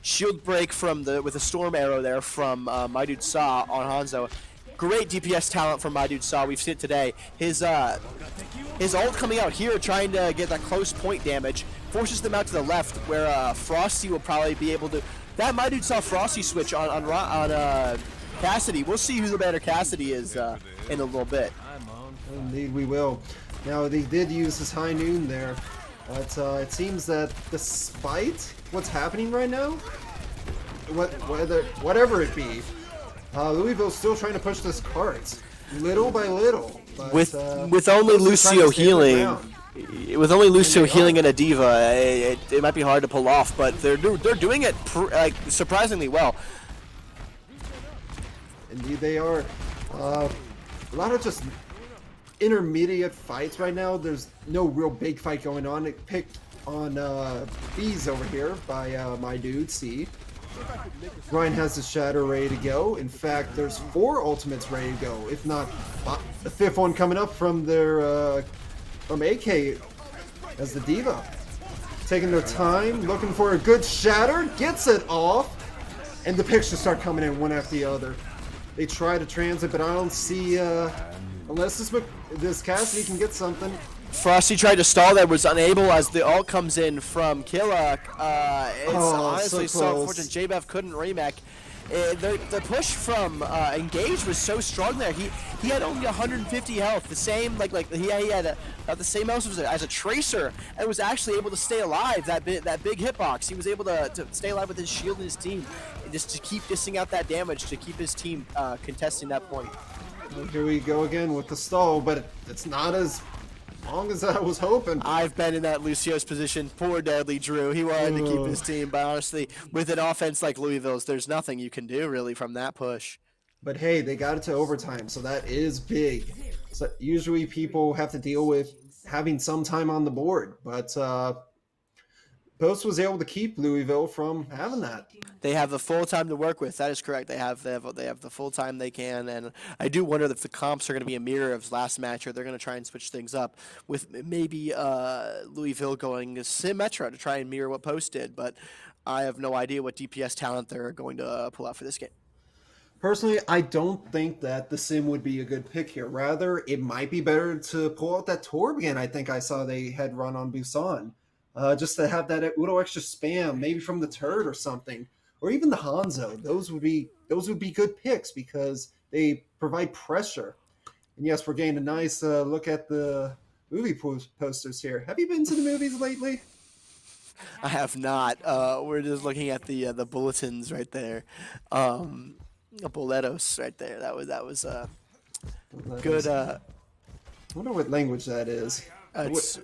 Shield break with a storm arrow there from my dude Saw on Hanzo. Great DPS talent from my dude Saw. We've seen it today. His ult coming out here, trying to get that close point damage, forces them out to the left, where Frosty will probably be able to. That my dude Saw Frosty switch on Cassidy. We'll see who the better Cassidy is in a little bit. Indeed, we will. Now, they did use his high noon there, but it seems that despite what's happening right now, whatever it be, Louisville's still trying to push this cart little by little. But, with only Lucio healing. With only Lucio healing and a diva, it might be hard to pull off, but they're doing it surprisingly well. Indeed, they are. A lot of just intermediate fights right now. There's no real big fight going on. It picked on B's over here by my dude C. Ryan has his Shatter ready to go. In fact, there's 4 ultimates ready to go, if not the 5th one coming up from their from AK as the diva. Taking their time, looking for a good Shatter, gets it off, and the picks just start coming in one after the other. They try to transit, but I don't see, unless this Cassidy can get something. Frosty tried to stall there, was unable as the ult comes in from Killak. It's honestly so unfortunate. JBev couldn't remake. The push from Engage was so strong there. He had only 150 health, the same he had the same health as a Tracer, and was actually able to stay alive. That big hitbox, he was able to stay alive with his shield and his team, just to keep dishing out that damage to keep his team contesting that point. Well, here we go again with the stall, but it's not as long as I was hoping. I've been in that Lucio's position. Poor Deadly Drew. He wanted to keep his team, but honestly, with an offense like Louisville's, there's nothing you can do really from that push. But hey, they got it to overtime, so that is big. So usually people have to deal with having some time on the board, but Post was able to keep Louisville from having that. They have the full time to work with. That is correct. They have the full time they can, and I do wonder if the comps are going to be a mirror of last match, or they're going to try and switch things up with maybe Louisville going Symmetra to try and mirror what Post did. But I have no idea what DPS talent they're going to pull out for this game. Personally, I don't think that the Sim would be a good pick here. Rather, it might be better to pull out that Torbjorn I think I saw they had run on Busan. Just to have that little extra spam, maybe from the turret or something, or even the Hanzo. Those would be good picks because they provide pressure. And yes, we're getting a nice look at the movie posters here. Have you been to the movies lately? I have not. We're just looking at the bulletins right there. Boletos right there. That was good. I wonder what language that is. It's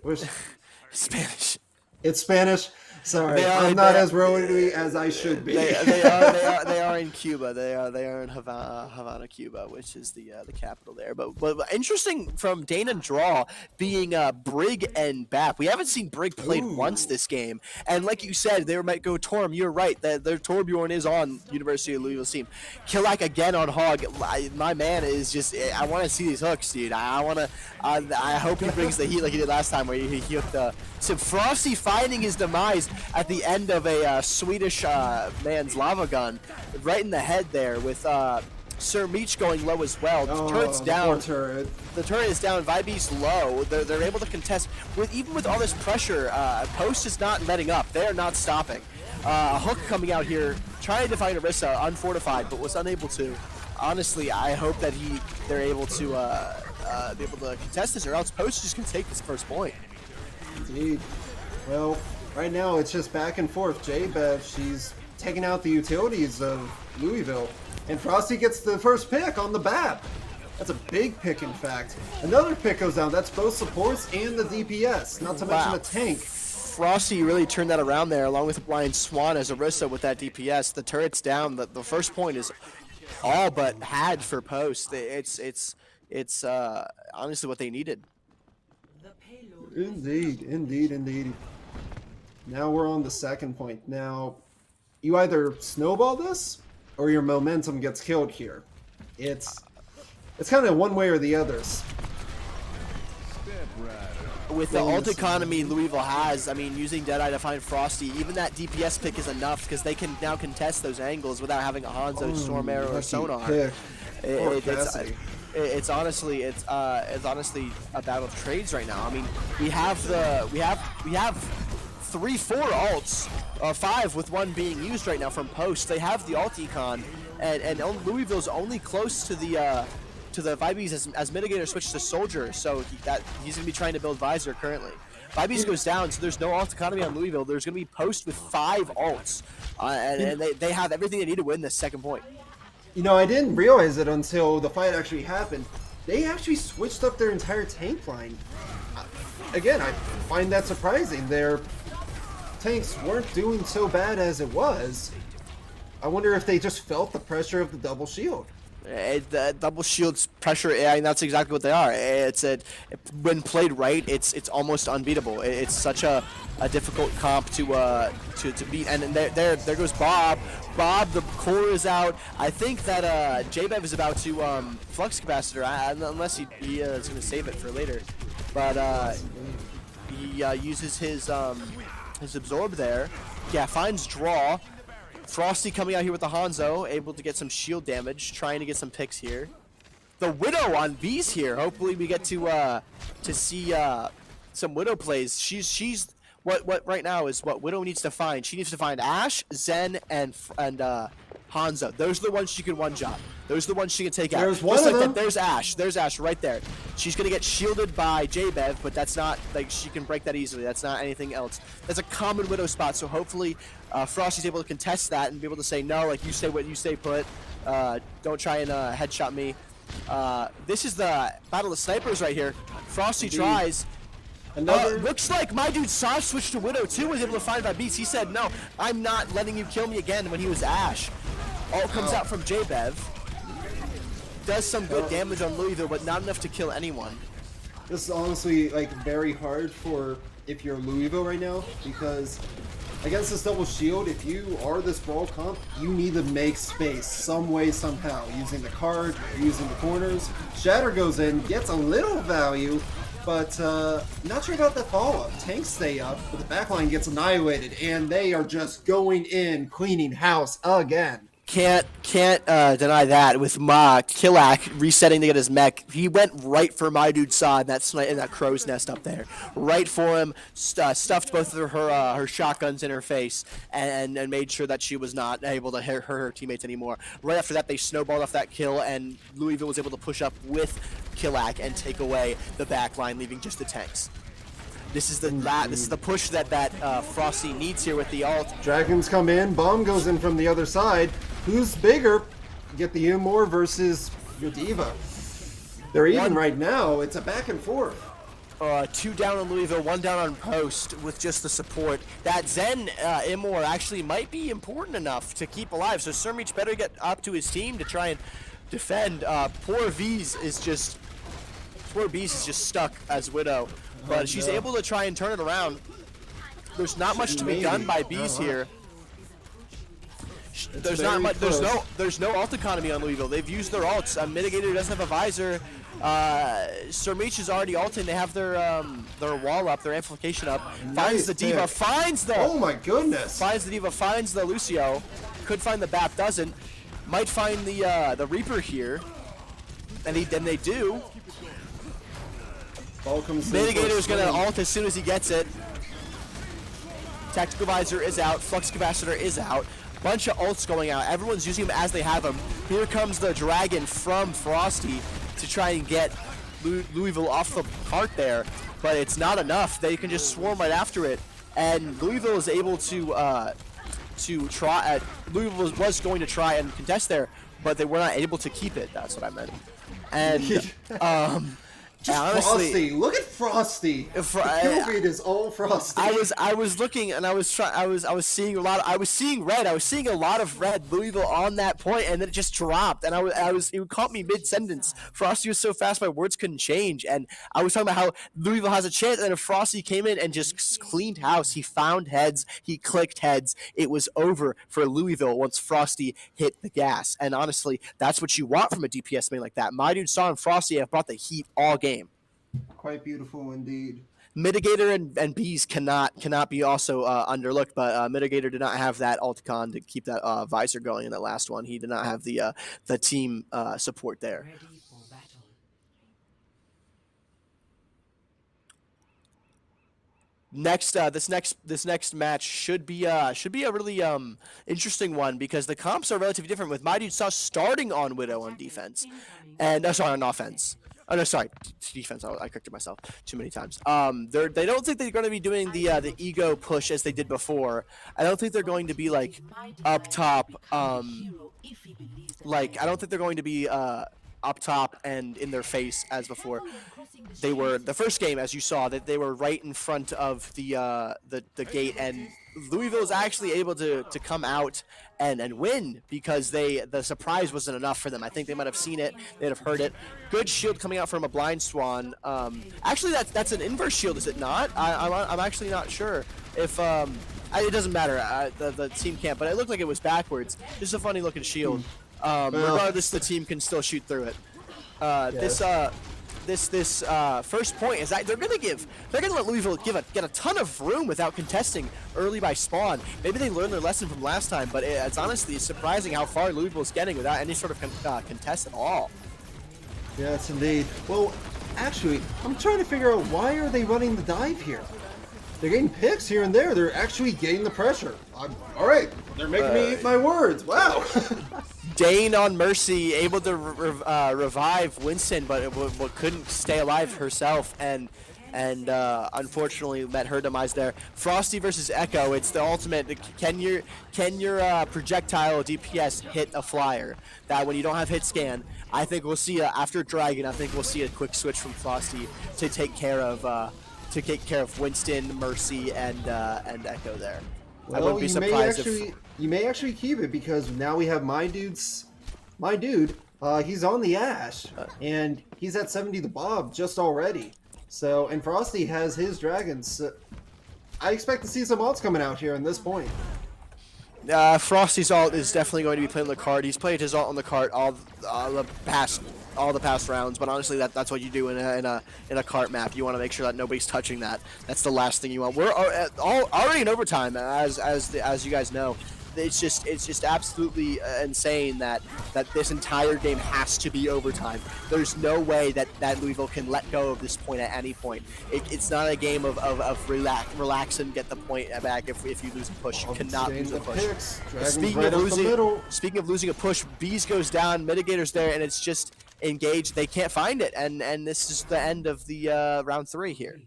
Spanish. It's Spanish. Sorry, I'm not as rotary as I should be. They are in Cuba. They are in Havana, Cuba, which is the capital there. But interesting from Dana Draw being Brig and Bap. We haven't seen Brig played once this game, and like you said, they might go Torm. You're right. Their Torbjorn is on University of Louisville's team. Killak again on Hog. My man is just. I want to see these hooks, dude. I hope he brings the heat like he did last time, where he hooked. So Frosty finding his demise at the end of a Swedish man's lava gun, right in the head there, with Sir Meech going low as well. The turret's down. The turret is down. Vibe's low. They're able to contest even with all this pressure. Post is not letting up. They are not stopping. Hook coming out here, trying to find Orisa, unfortified, but was unable to. Honestly, I hope that they're able to be able to contest this, or else Post is just gonna take this first point. Indeed. Well, right now it's just back and forth. JBev, she's taking out the utilities of Louisville, and Frosty gets the first pick on the BAP. That's a big pick, in fact. Another pick goes down. That's both supports and the DPS, not to mention a tank. Frosty really turned that around there, along with Blind Swan as Orisa with that DPS. The turret's down. The first point is all but had for Post. It's honestly what they needed. Indeed. Now we're on the second point. Now, you either snowball this, or your momentum gets killed here. It's kind of one way or the other. with the ult economy Louisville has, I mean, using Deadeye to find Frosty, even that DPS pick is enough because they can now contest those angles without having a Hanzo, Storm Arrow, or Sonar. It's honestly a battle of trades right now. I mean, we have 3-4 ults, 5 with one being used right now from Post. They have the ult econ, and Louisville's only close to the Vibes as Mitigator switched to Soldier, so he's gonna be trying to build Visor currently. Vibes goes down, so there's no ult economy on Louisville. There's gonna be Post with 5 ults, and they have everything they need to win this second point. You know, I didn't realize it until the fight actually happened. They actually switched up their entire tank line. Again, I find that surprising. Their tanks weren't doing so bad as it was. I wonder if they just felt the pressure of the double shield. The double shield's pressure, and that's exactly what they are. When played right, it's almost unbeatable. It's such a difficult comp to beat. And there goes Bob. Bob, the core is out. I think that JBev is about to flux capacitor, unless he is going to save it for later. But he uses his absorb there. Yeah, finds draw. Frosty coming out here with the Hanzo, able to get some shield damage, trying to get some picks here. The Widow on Bees here. Hopefully we get to see some Widow plays. She's what right now is what Widow needs to find. She needs to find Ashe, Zen, and Hanzo. Those are the ones she can one-shot. Those are the ones she can take out. There's one of them. There's Ashe. There's Ashe right there. She's going to get shielded by JBev, but that's not, like, she can break that easily. That's not anything else. That's a common Widow spot, so hopefully Frosty's able to contest that and be able to say, no, like, you say what you say, put. Don't try and headshot me. This is the Battle of Snipers right here. Frosty tries. Looks like my dude Saj switched to Widow too, was able to find by Beats. He said, no, I'm not letting you kill me again when he was Ashe. All comes out from JBev. Does some good damage on Louisville, but not enough to kill anyone. This is honestly like very hard for if you're Louisville right now, because against this double shield, if you are this brawl comp, you need to make space some way, somehow, using the card, using the corners. Shatter goes in, gets a little value, but not sure about the follow-up. Tanks stay up, but the backline gets annihilated, and they are just going in, cleaning house again. Can't deny that with Killak resetting to get his mech. He went right for my dude Saw in that crow's nest up there. Right for him, stuffed both of her shotguns in her face and made sure that she was not able to hurt her teammates anymore. Right after that, they snowballed off that kill, and Louisville was able to push up with Killak and take away the back line, leaving just the tanks. This is the push that Frosty needs here with the ult. Dragons come in, bomb goes in from the other side. Who's bigger? Get the Umor versus your Diva. They're even right now. It's a back and forth. 2 down on Louisville, 1 down on Post with just the support. That Zen Immor actually might be important enough to keep alive, so Sirmich better get up to his team to try and defend. Poor Bees is just stuck as Widow, but she's able to try and turn it around. There's not much to be done by Bees here. There's not much. There's no ult economy on Louisville. They've used their ults. Mitigator doesn't have a visor. Sirmich is already ulting. They have their wall up, their amplification up. Finds the Diva. Finds the. Oh my goodness. Finds the Diva. Finds the Lucio. Could find the BAP. Doesn't. Might find the Reaper here. And they do. Mitigator's gonna ult as soon as he gets it. Tactical visor is out. Flux capacitor is out. Bunch of ults going out. Everyone's using them as they have them. Here comes the Dragon from Frosty to try and get Louisville off the cart there, but it's not enough. They can just swarm right after it, and Louisville is able to try. Louisville was going to try and contest there, but they were not able to keep it. That's what I meant. And Just honestly, Frosty. Look at Frosty. The kill feed is all Frosty. I was looking and I was seeing a lot. I was seeing red. I was seeing a lot of red. Louisville on that point, and then it just dropped. And it caught me mid sentence. Frosty was so fast, my words couldn't change. And I was talking about how Louisville has a chance, and if Frosty came in and just cleaned house, he found heads, he clicked heads. It was over for Louisville once Frosty hit the gas. And honestly, that's what you want from a DPS main like that. My dude Saw and Frosty have brought the heat all game. Quite beautiful indeed. Mitigator and Bees cannot be also underlooked, but Mitigator did not have that Alticon to keep that visor going in that last one. He did not have the team support there. Next, this next match should be a really interesting one because the comps are relatively different. With My Dude Sauce starting on Widow on defense, and sorry, on offense. Oh no, sorry, defense. I corrected myself too many times. They don't think they're going to be doing the ego push as they did before. I don't think they're going to be like up top. Like I don't think they're going to be up top and in their face as before. They were the first game, as you saw, that they were right in front of the gate, and Louisville was actually able to come out and win because the surprise wasn't enough for them. I think they might have seen it, they'd have heard it. Good shield coming out from a blind swan. Actually, that's an inverse shield, is it not? I'm actually not sure if it doesn't matter. The team can't, but it looked like it was backwards. Just a funny looking shield. Regardless, the team can still shoot through it. This first point is that they're gonna let Louisville get a ton of room without contesting early by spawn. Maybe they learned their lesson from last time, but it's honestly surprising how far Louisville's getting without any sort of contest at all. Yes, indeed. Well, actually, I'm trying to figure out why are they running the dive here? They're getting picks here and there. They're actually getting the pressure. All right, they're making me eat my words. Wow. Dane on Mercy able to revive Winston, but couldn't stay alive herself, and unfortunately met her demise there. Frosty versus Echo. It's the ultimate. Can your projectile DPS hit a flyer? That when you don't have hit scan, I think we'll see after Dragon. I think we'll see a quick switch from Frosty to take care of Winston, Mercy, and Echo there. Well, I wouldn't be surprised you may actually keep it because now we have my dude. He's on the Ash and he's at 70 the Bob just already. So and Frosty has his dragons. So I expect to see some ults coming out here at this point. Frosty's ult is definitely going to be playing on the cart. He's played his ult on the cart all the past rounds, but honestly, that's what you do in a cart map. You want to make sure that nobody's touching that. That's the last thing you want. We're already in overtime, as you guys know. It's just absolutely insane that this entire game has to be overtime. There's no way that Louisville can let go of this point at any point. It's not a game of relax and get the point back if you lose a push. You cannot lose a push. Speaking of losing a push, Bees goes down, Mitigator's there, and it's just engaged. They can't find it, and this is the end of the round 3 here.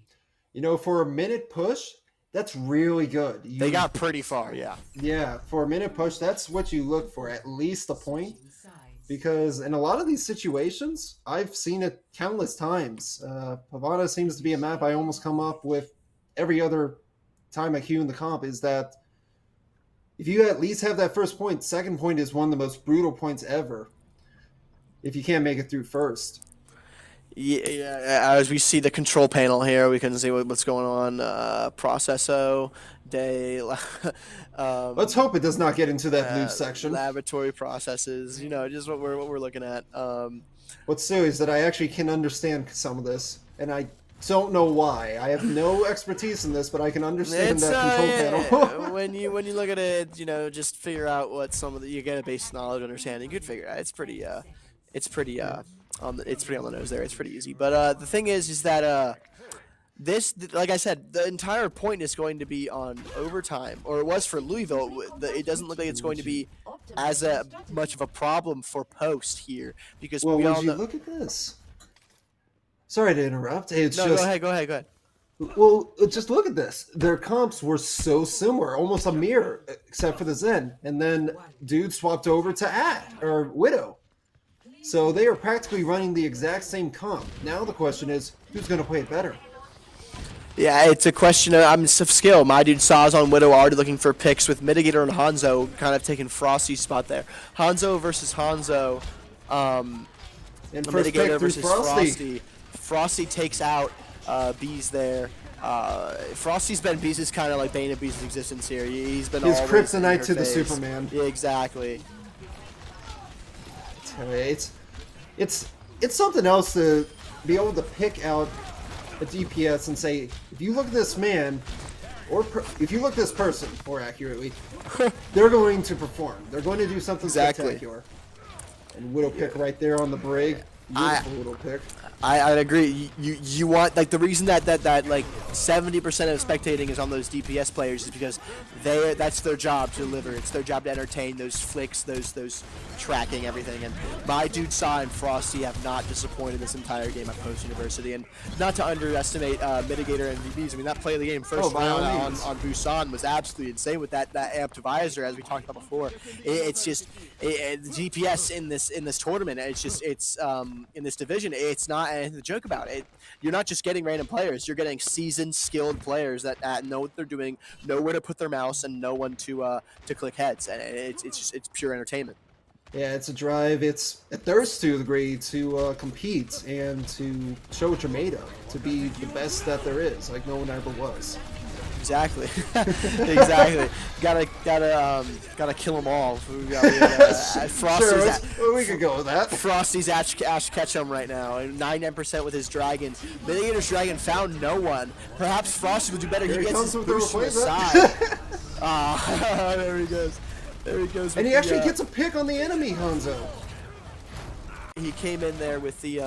You know, for a minute push, that's really good. They got pretty far, yeah. Yeah, for a minute push, that's what you look for, at least a point. Because in a lot of these situations, I've seen it countless times. Pavana seems to be a map I almost come up with every other time I queue in the comp, is that if you at least have that first point, second point is one of the most brutal points ever. If you can't make it through first. Yeah, as we see the control panel here, we can see what's going on. Processo, day. Let's hope it does not get into that blue section. Laboratory processes, just what we're looking at. What's silly is that I actually can understand some of this, and I don't know why. I have no expertise in this, but I can understand that control panel. when you look at it, just figure out what some of the you get a base knowledge understanding. You could figure it out. It's pretty on the nose there. It's pretty easy. But the thing is that this, like I said, the entire point is going to be on overtime, or it was for Louisville. It doesn't look like it's going to be as much of a problem for post here because we all know. Look at this. Sorry to interrupt. Go ahead. Well, just look at this. Their comps were so similar, almost a mirror, except for the Zen. And then dude swapped over to Widow. So they are practically running the exact same comp. Now the question is, who's going to play it better? Yeah, it's a question of skill. My dude Saz on Widow already looking for picks with Mitigator and Hanzo kind of taking Frosty's spot there. Hanzo versus Hanzo. And first Mitigator versus Frosty. Frosty takes out Bees there. Frosty's been Bees' kind of like bane of Bees' existence here. He's been his always kryptonite to the Superman. Yeah, exactly. It's something else to be able to pick out a DPS and say, if you look at this man, or if you look at this person, more accurately, they're going to perform. They're going to do something spectacular. And Widow pick right there on the brig. Beautiful Widow pick. I'd agree. You want, like, the reason that like 70% of spectating is on those DPS players is because that's their job to deliver. It's their job to entertain those flicks, those tracking, everything. And my dude Saw and Frosty have not disappointed this entire game at Post University. And not to underestimate Mitigator and VBs. I mean, that play of the game first round on Busan was absolutely insane with that amped visor, as we talked about before. It's just the DPS in this tournament. It's in this division. It's not anything to joke about. You're not just getting random players. You're getting seasoned, skilled players that know what they're doing, know where to put their mouse, and know when to click heads. And it's pure entertainment. Yeah, it's a drive. It's a thirst to a degree to compete and to show what you're made of, to be the best that there is, like no one ever was. Exactly. Exactly. Gotta kill them all. Frosty's sure, we could go with that. Frosty's Ash Ketchum right now, 99% with his dragon. Mitigator's dragon found no one. Perhaps Frosty will do better. Here he gets his with boost the from the side. There he goes. There he goes. And he actually gets a pick on the enemy, Hanzo. He came in there with the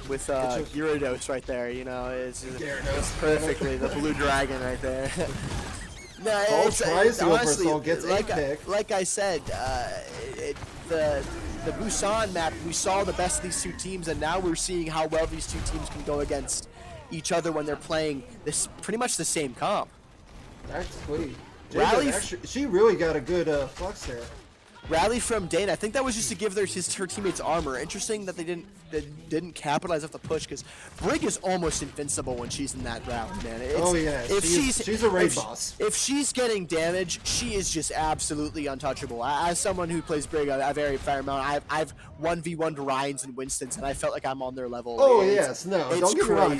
Gyarados right there, you know, it's perfectly the blue dragon right there. No, it's honestly, gets a pick. Like I said, the Busan map, we saw the best of these two teams, and now we're seeing how well these two teams can go against each other when they're playing this pretty much the same comp. That's sweet. She really got a good flux there. Rally from Dane. I think that was just to give her teammates armor. Interesting that they didn't capitalize off the push, because Brig is almost invincible when she's in that round, man. She's a raid boss. If she's getting damage, she is just absolutely untouchable. As someone who plays Brig a very fair amount, I've 1v1'd Ryans and Winstons, and I felt like I'm on their level. Don't get me wrong.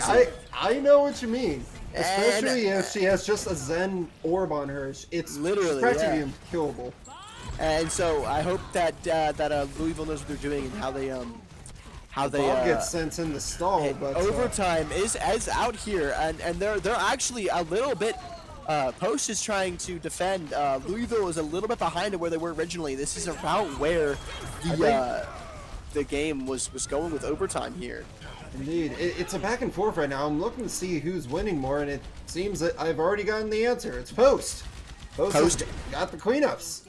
I know what you mean. Especially if she has just a Zen orb on her. It's literally practically unkillable. And so I hope that Louisville knows what they're doing and how they gets sent in the stall. But overtime is out here, and they're actually a little bit. Post is trying to defend. Louisville is a little bit behind of where they were originally. This is about where the game was going with overtime here. Indeed, it's a back and forth right now. I'm looking to see who's winning more, and it seems that I've already gotten the answer. It's Post. Post got the cleanups.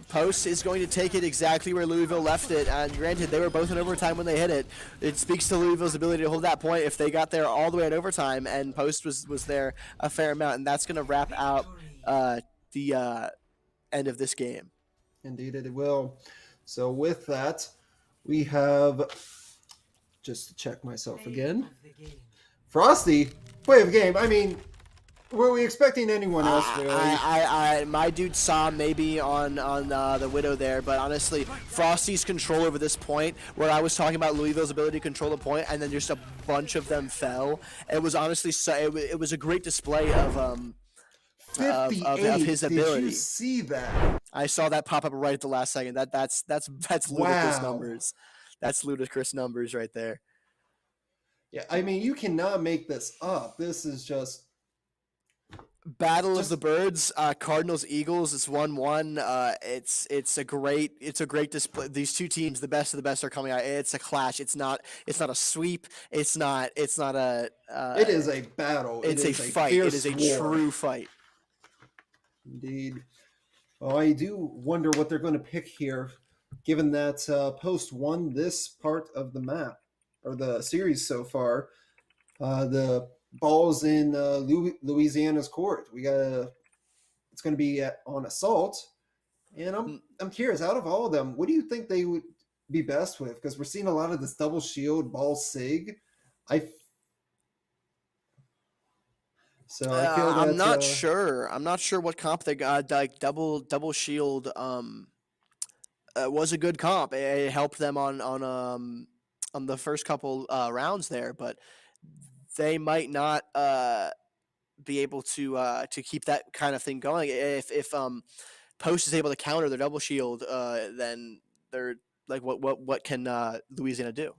Post is going to take it exactly where Louisville left it, and granted, they were both in overtime when they hit it. It speaks to Louisville's ability to hold that point if they got there all the way in overtime, and Post was there a fair amount, and that's going to wrap out the end of this game. Indeed, it will. So with that, we have, just to check myself again, Frosty, play of the game. I mean, were we expecting anyone else? Really? My dude Saw maybe on the Widow there, but honestly, Frosty's control over this point, where I was talking about Louisville's ability to control the point, and then just a bunch of them fell. It was honestly it was a great display of his ability. Did you see that? I saw that pop up right at the last second. That's ludicrous numbers. That's ludicrous numbers right there. Yeah, I mean, you cannot make this up. This is just. Battle of the Birds, Cardinals Eagles. It's 1-1. It's a great display. These two teams, the best of the best, are coming out. It's a clash. It's not a sweep. It's not a. It is a battle. It's a fight. It is a true fight. Indeed. Oh, I do wonder what they're going to pick here, given that Post won this part of the map or the series so far. The ball's in Louisiana's court. It's going to be on assault, and I'm curious. Out of all of them, what do you think they would be best with? Because we're seeing a lot of this double shield ball sig. I feel that I'm not sure. I'm not sure what comp they got. Like double shield was a good comp. It helped them on the first couple rounds there, but they might not be able to keep that kind of thing going. If Post is able to counter their double shield, then they're like, what can Louisiana do?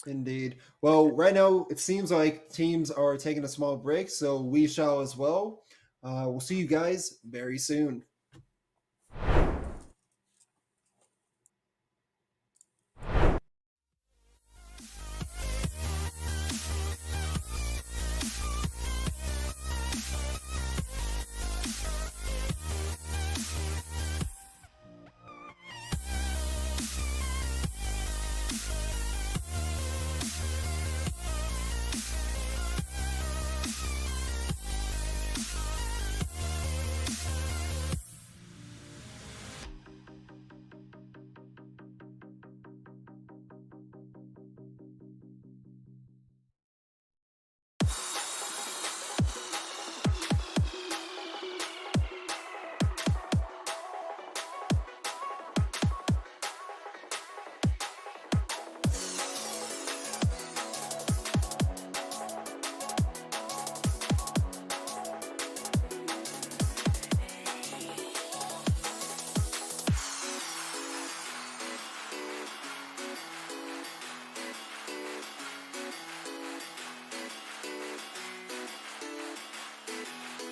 Indeed. Well, right now it seems like teams are taking a small break, so we shall as well. We'll see you guys very soon.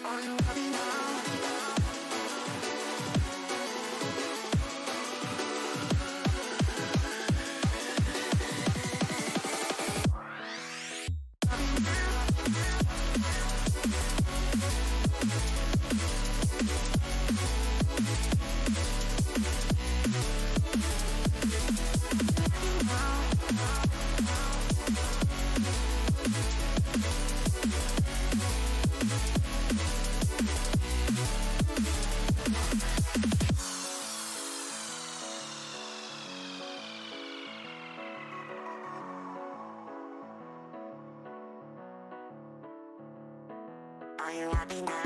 Are you happy now? Are you happy now?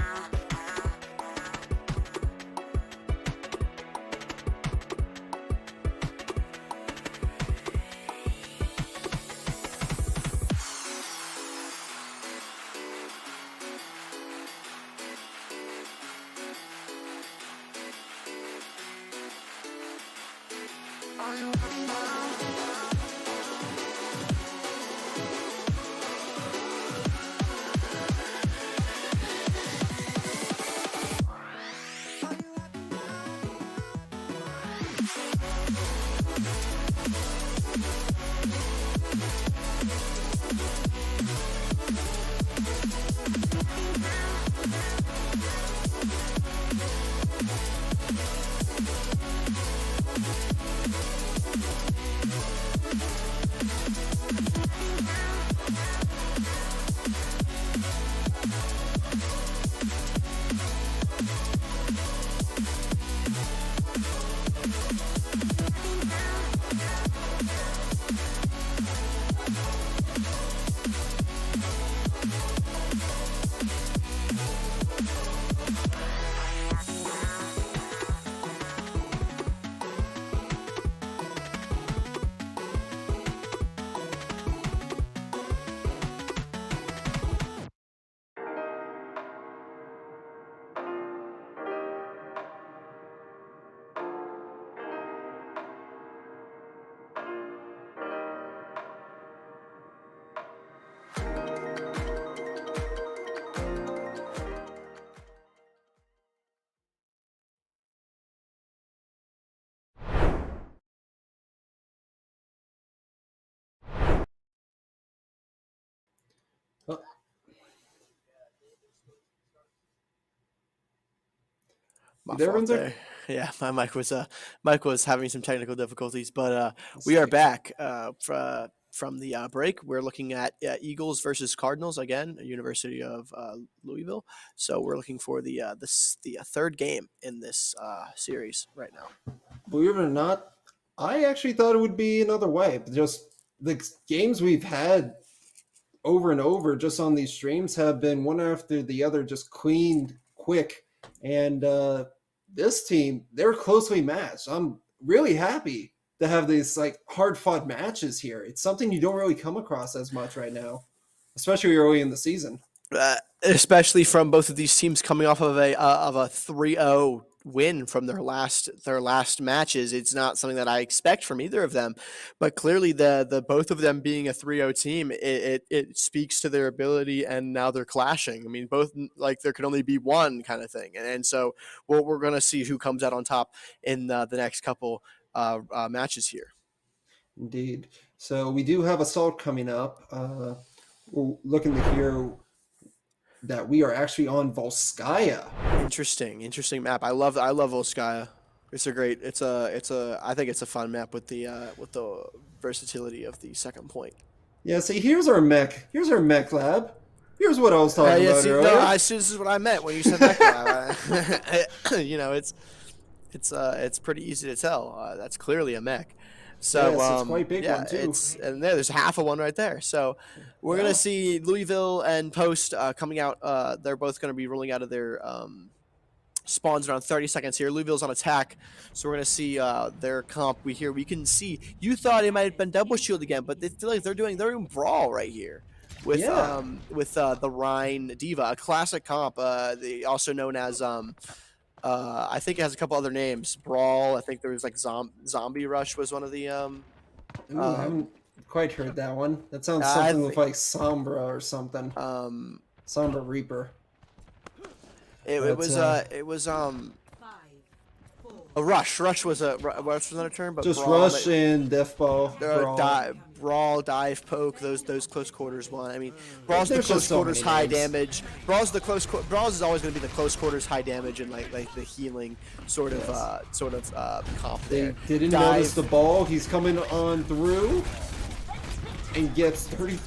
My There, fault Renzo? there. Yeah, my mic was having some technical difficulties, but we are back from the break. We're looking at Eagles versus Cardinals again, University of Louisville. So we're looking for the third game in this series right now. Believe it or not, I actually thought it would be another way. But just the games we've had over and over just on these streams have been one after the other, just cleaned quick. And this team, they're closely matched. I'm really happy to have these like hard fought matches here. It's something you don't really come across as much right now, especially early in the season. Especially from both of these teams coming off of a 3-0 win from their last matches. It's not something that I expect from either of them, but clearly the both of them being a 3-0 team, it speaks to their ability, and now they're clashing. I mean, both like there can only be one kind of thing, and so we're going to see who comes out on top in the next couple matches here. Indeed. So we do have Assault coming up. We're looking to hear that we are actually on Volskaya. Interesting map. I love Volskaya. It's a great. I think it's a fun map with the versatility of the second point. Yeah. See, here's our mech. Here's our mech lab. Here's what I was talking about earlier. No, this is what I meant when you said mech lab. You know, it's pretty easy to tell. That's clearly a mech. So yes, it's quite big one too. And there's half of one right there. So we're gonna see Louisville and Post coming out. They're both gonna be rolling out of their spawns around 30 seconds here. Louisville's on attack, so we're gonna see their comp. We can see. You thought it might have been double shield again, but they feel like they're doing brawl right here with the Rhine Diva, a classic comp. They also known as I think it has a couple other names. Brawl. I think there was like Zombie Rush was one of the. Ooh, I haven't quite heard that one. That sounds something with like Sombra or something. Sombra Reaper. It was a Rush. Rush was another term, but just Brawl, Rush and Deathbow. Brawl, dive, poke. Those close quarters one. I mean, Brawl's the close quarters high damage. Brawl's is always going to be the close quarters high damage and like the healing sort of comp there. They didn't notice the ball. He's coming on through and gets 30.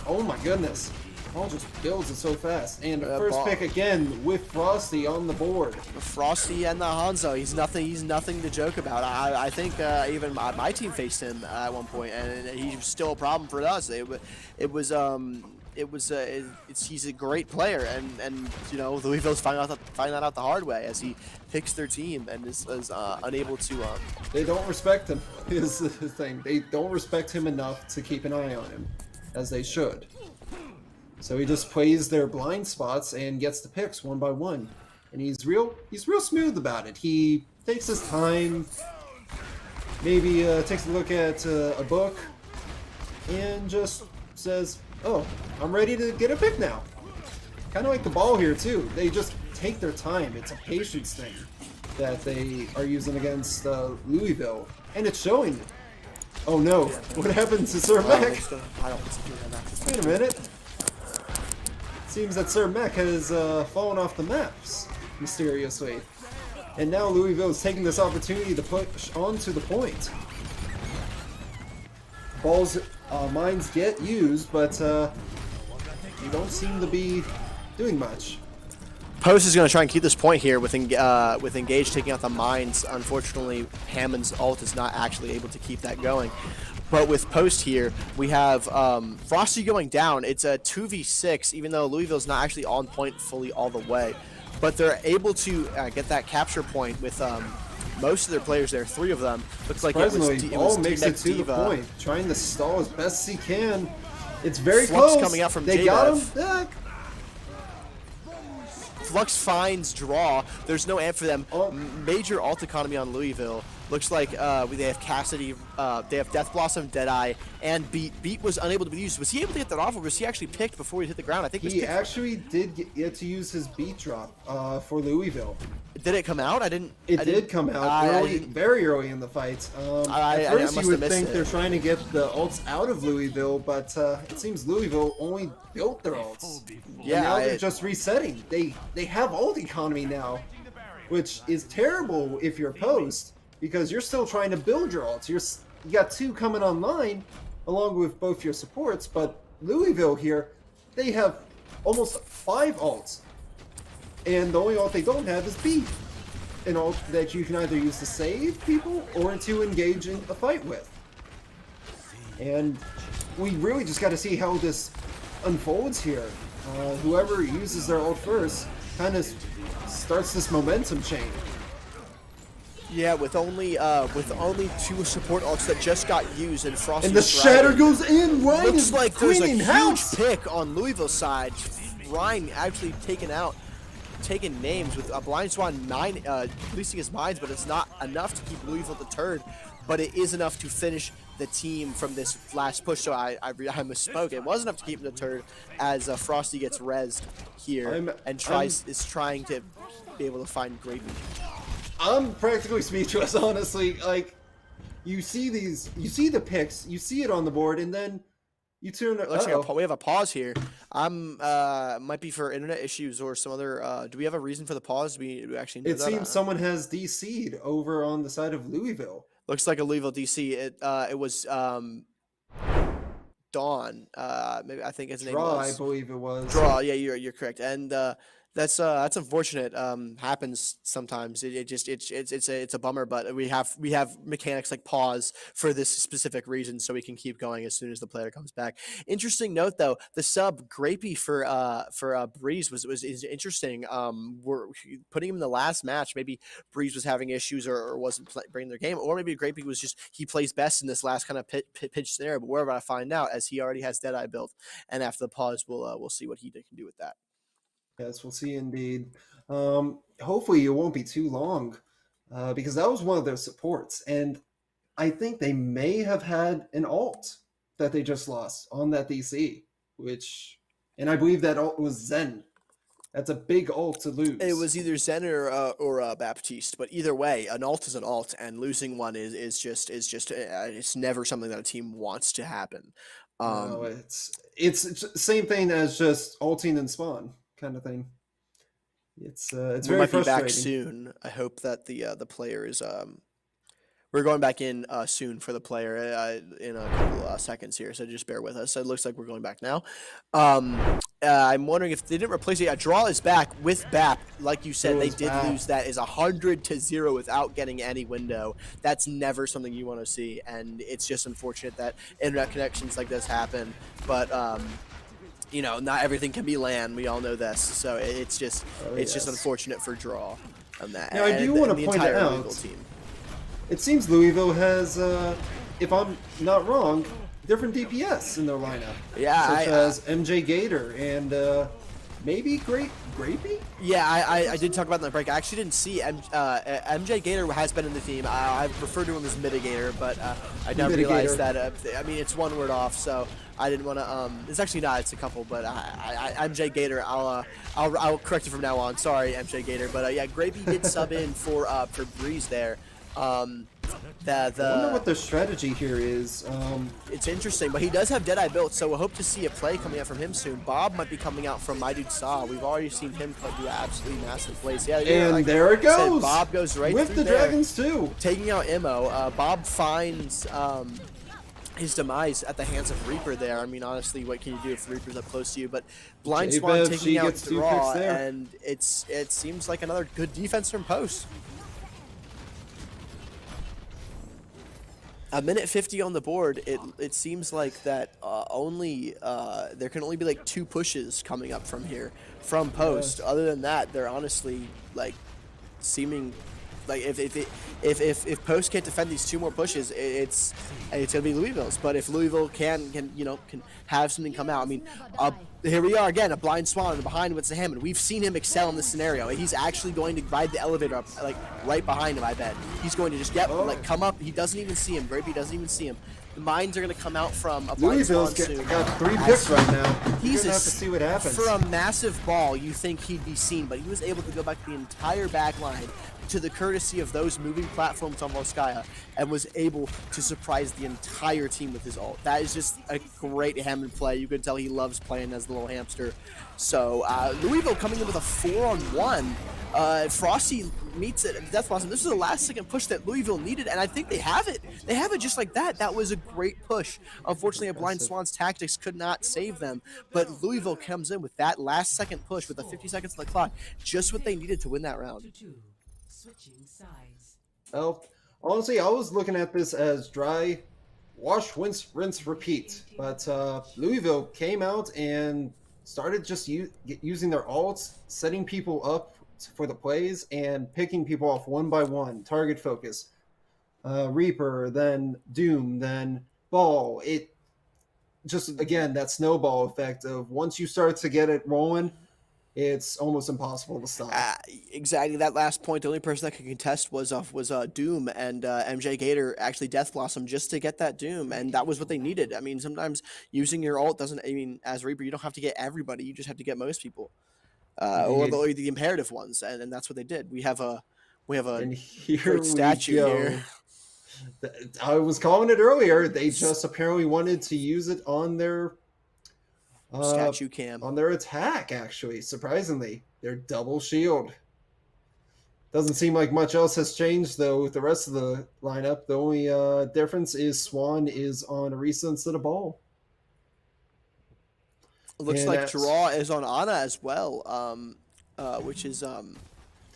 Oh my goodness. Ball just builds it so fast. And first pick again with Frosty on the board. Frosty and the Hanzo. He's nothing to joke about. I think even my team faced him at one point, and he's still a problem for us. He's a great player, and you know, Louisville's finding that out the hard way as he picks their team and is unable to. They don't respect him. Is the thing. They don't respect him enough to keep an eye on him, as they should. So he just plays their blind spots and gets the picks one by one, and he's real smooth about it. He takes his time, maybe takes a look at a book, and just says, "Oh, I'm ready to get a pick now." Kind of like the ball here too. They just take their time. It's a patience thing that they are using against Louisville, and it's showing. Oh no! What happened to Sir Mech? Wait a minute. Seems that Sir Mech has fallen off the maps mysteriously, and now Louisville is taking this opportunity to push onto the point. Mines get used, but you don't seem to be doing much. Post is going to try and keep this point here with Engage taking out the mines. Unfortunately, Hammond's ult is not actually able to keep that going. But with Post here, we have Frosty going down. It's a 2v6, even though Louisville's not actually on point fully all the way. But they're able to get that capture point with most of their players there, 3 of them. Looks like it was makes it to Diva. the point, trying to stall as best as he can. It's very Flux close. coming out from They got him. Flux finds draw. There's no amp for them. Major ult economy on Louisville. Looks like they have Cassidy, they have Death Blossom, Deadeye, and Beat. Beat was unable to be used. Was he able to get that off, or was he actually picked before he hit the ground? I think he actually did get to use his Beat drop for Louisville. Did it come out? It did come out very early in the fight. At first, you would think they're trying to get the ults out of Louisville, but it seems Louisville only built their ults. Yeah, and now they're just resetting. They have ult economy now, which is terrible if you're Post, because you're still trying to build your ults. You got 2 coming online, along with both your supports, but Louisville here, they have almost 5 ults. And the only ult they don't have is Beat. An ult that you can either use to save people or to engage in a fight with. And we really just got to see how this unfolds here. Whoever uses their ult first kind of starts this momentum chain. Yeah, with only 2 support ults that just got used, and Frosty. And the shatter goes in. Ryan looks is like there's a huge house. pick on Louisville's side. Ryan actually taken out taken names with a Blind Swan 9 releasing his mines, but it's not enough to keep Louisville deterred. But it is enough to finish the team from this last push. So I misspoke. It was enough to keep him deterred as Frosty gets rezzed here and is trying to be able to find Gravy. I'm practically speechless, honestly. Like, you see the picks, you see it on the board, and then you tune. Looks like we have a pause here. Might be for internet issues or some other. Do we have a reason for the pause? Do we actually know It seems someone has DC'd over on the side of Louisville. Looks like a Louisville DC. It was Dawn. Maybe I think his name was. I believe it was. Draw. Yeah, you're correct. And that's unfortunate. Happens sometimes. It's a bummer, but we have mechanics like pause for this specific reason, so we can keep going as soon as the player comes back. Interesting note though, the sub Grapey for Breeze is interesting. We're putting him in the last match. Maybe Breeze was having issues or wasn't bringing their game, or maybe Grapey was just he plays best in this last kind of pitch scenario. But we're about to find out as he already has Deadeye built, and after the pause, we'll see what he can do with that. Yes, we'll see indeed. Hopefully it won't be too long because that was one of their supports. And I think they may have had an ult that they just lost on that DC, and I believe that ult was Zen. That's a big ult to lose. It was either Zen or Baptiste, but either way, an ult is an ult, and losing one is just it's never something that a team wants to happen. No, it's same thing as just ulting and spawn kind of thing. It's very might be frustrating. back soon. I hope that the player is we're going back in soon for the player in a couple seconds here, so just bear with us. It looks like we're going back now. I'm wondering if they didn't replace it. Yeah, Draw is back with BAP. Like you said, they did lose that is 100-0 without getting any window. That's never something you want to see, and it's just unfortunate that internet connections like this happen. But not everything can be LAN. We all know this, so it's just unfortunate for Draw on that. Now, I do want to point out, team. It seems Louisville has, if I'm not wrong, different DPS in their lineup. Yeah, such as MJ Gator and maybe Grapey? Yeah, I did talk about that in the break. I actually didn't see MJ Gator has been in the team. I refer to him as Mitigator, but I now realize that it's one word off, so I didn't want to. It's actually not. It's a couple, but MJ Gator. I'll correct it from now on. Sorry, MJ Gator, but yeah, Grapey did sub in for Breeze there. I wonder what their strategy here is. It's interesting, but he does have Deadeye built, so we'll hope to see a play coming out from him soon. Bob might be coming out from My Dude Saw. We've already seen him do absolutely massive plays. Yeah, and there it goes. Bob goes right with through the there, Dragons too, taking out Immo. Bob finds his demise at the hands of Reaper there. I mean, honestly, what can you do if the Reaper's up close to you? But Blind Swan taking out Draw, and it seems like another good defense from Post. A minute 50 on the board. It seems like that there can only be like 2 pushes coming up from here from Post. Other than that, they're honestly like seeming like if Post can't defend these 2 more pushes, it's gonna be Louisville's. But if Louisville can have something come out, I mean, here we are again, a Blind Swan behind with Hammond. We've seen him excel in this scenario. He's actually going to ride the elevator up, like right behind him. I bet he's going to just come up. He doesn't even see him. Grapey doesn't even see him. The mines are going to come out from a Blind Swan soon. Got 3 picks right now. He's gonna have to see what happens. For a massive ball, you think he'd be seen, but he was able to go back the entire back line to the courtesy of those moving platforms on Volskaya, and was able to surprise the entire team with his ult. That is just a great Hammond play. You can tell he loves playing as the little hamster. So Louisville coming in with a 4-on-1. Frosty meets it at Death Blossom. This is the last second push that Louisville needed, and I think they have it. They have it just like that. That was a great push. Unfortunately, a Blind Swan's tactics could not save them, but Louisville comes in with that last second push with the 50 seconds on the clock, just what they needed to win that round. Well, honestly, I was looking at this as dry, wash, rinse, repeat. But Louisville came out and started just using their ults, setting people up for the plays, and picking people off one by one. Target focus. Reaper, then Doom, then Ball. It just, again, that snowball effect of once you start to get it rolling, it's almost impossible to stop. Exactly. That last point, the only person that could contest was Doom, and MJ Gator actually Death Blossom just to get that Doom, and that was what they needed. I mean, sometimes using your ult doesn't. I mean, as Reaper, you don't have to get everybody; you just have to get most people, or the imperative ones, and that's what they did. We have a And here great statue we go. here. I was calling it earlier. They just apparently wanted to use it on their statue cam. On their attack, actually, surprisingly. Their double shield. Doesn't seem like much else has changed, though, with the rest of the lineup. The only difference is Swan is on Orisa instead of Ball. It looks And like Draw is on Ana as well, which is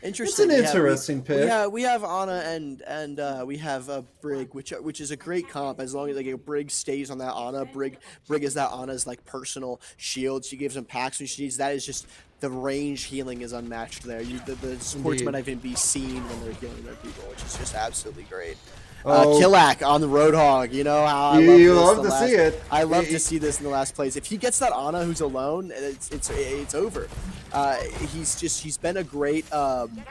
interesting. It's an interesting pick. Yeah, we have Ana and we have Brig, which is a great comp as long as like Brig stays on that Ana. Brig is that Ana's like personal shield. She gives him packs when she needs. That is just the range healing is unmatched there. The supports might not even be seen when they're healing their people, which is just absolutely great. Killak on the Roadhog, you know how I love to see it. I love to see this in the last plays. If he gets that Ana who's alone, it's over. He's been a great I'm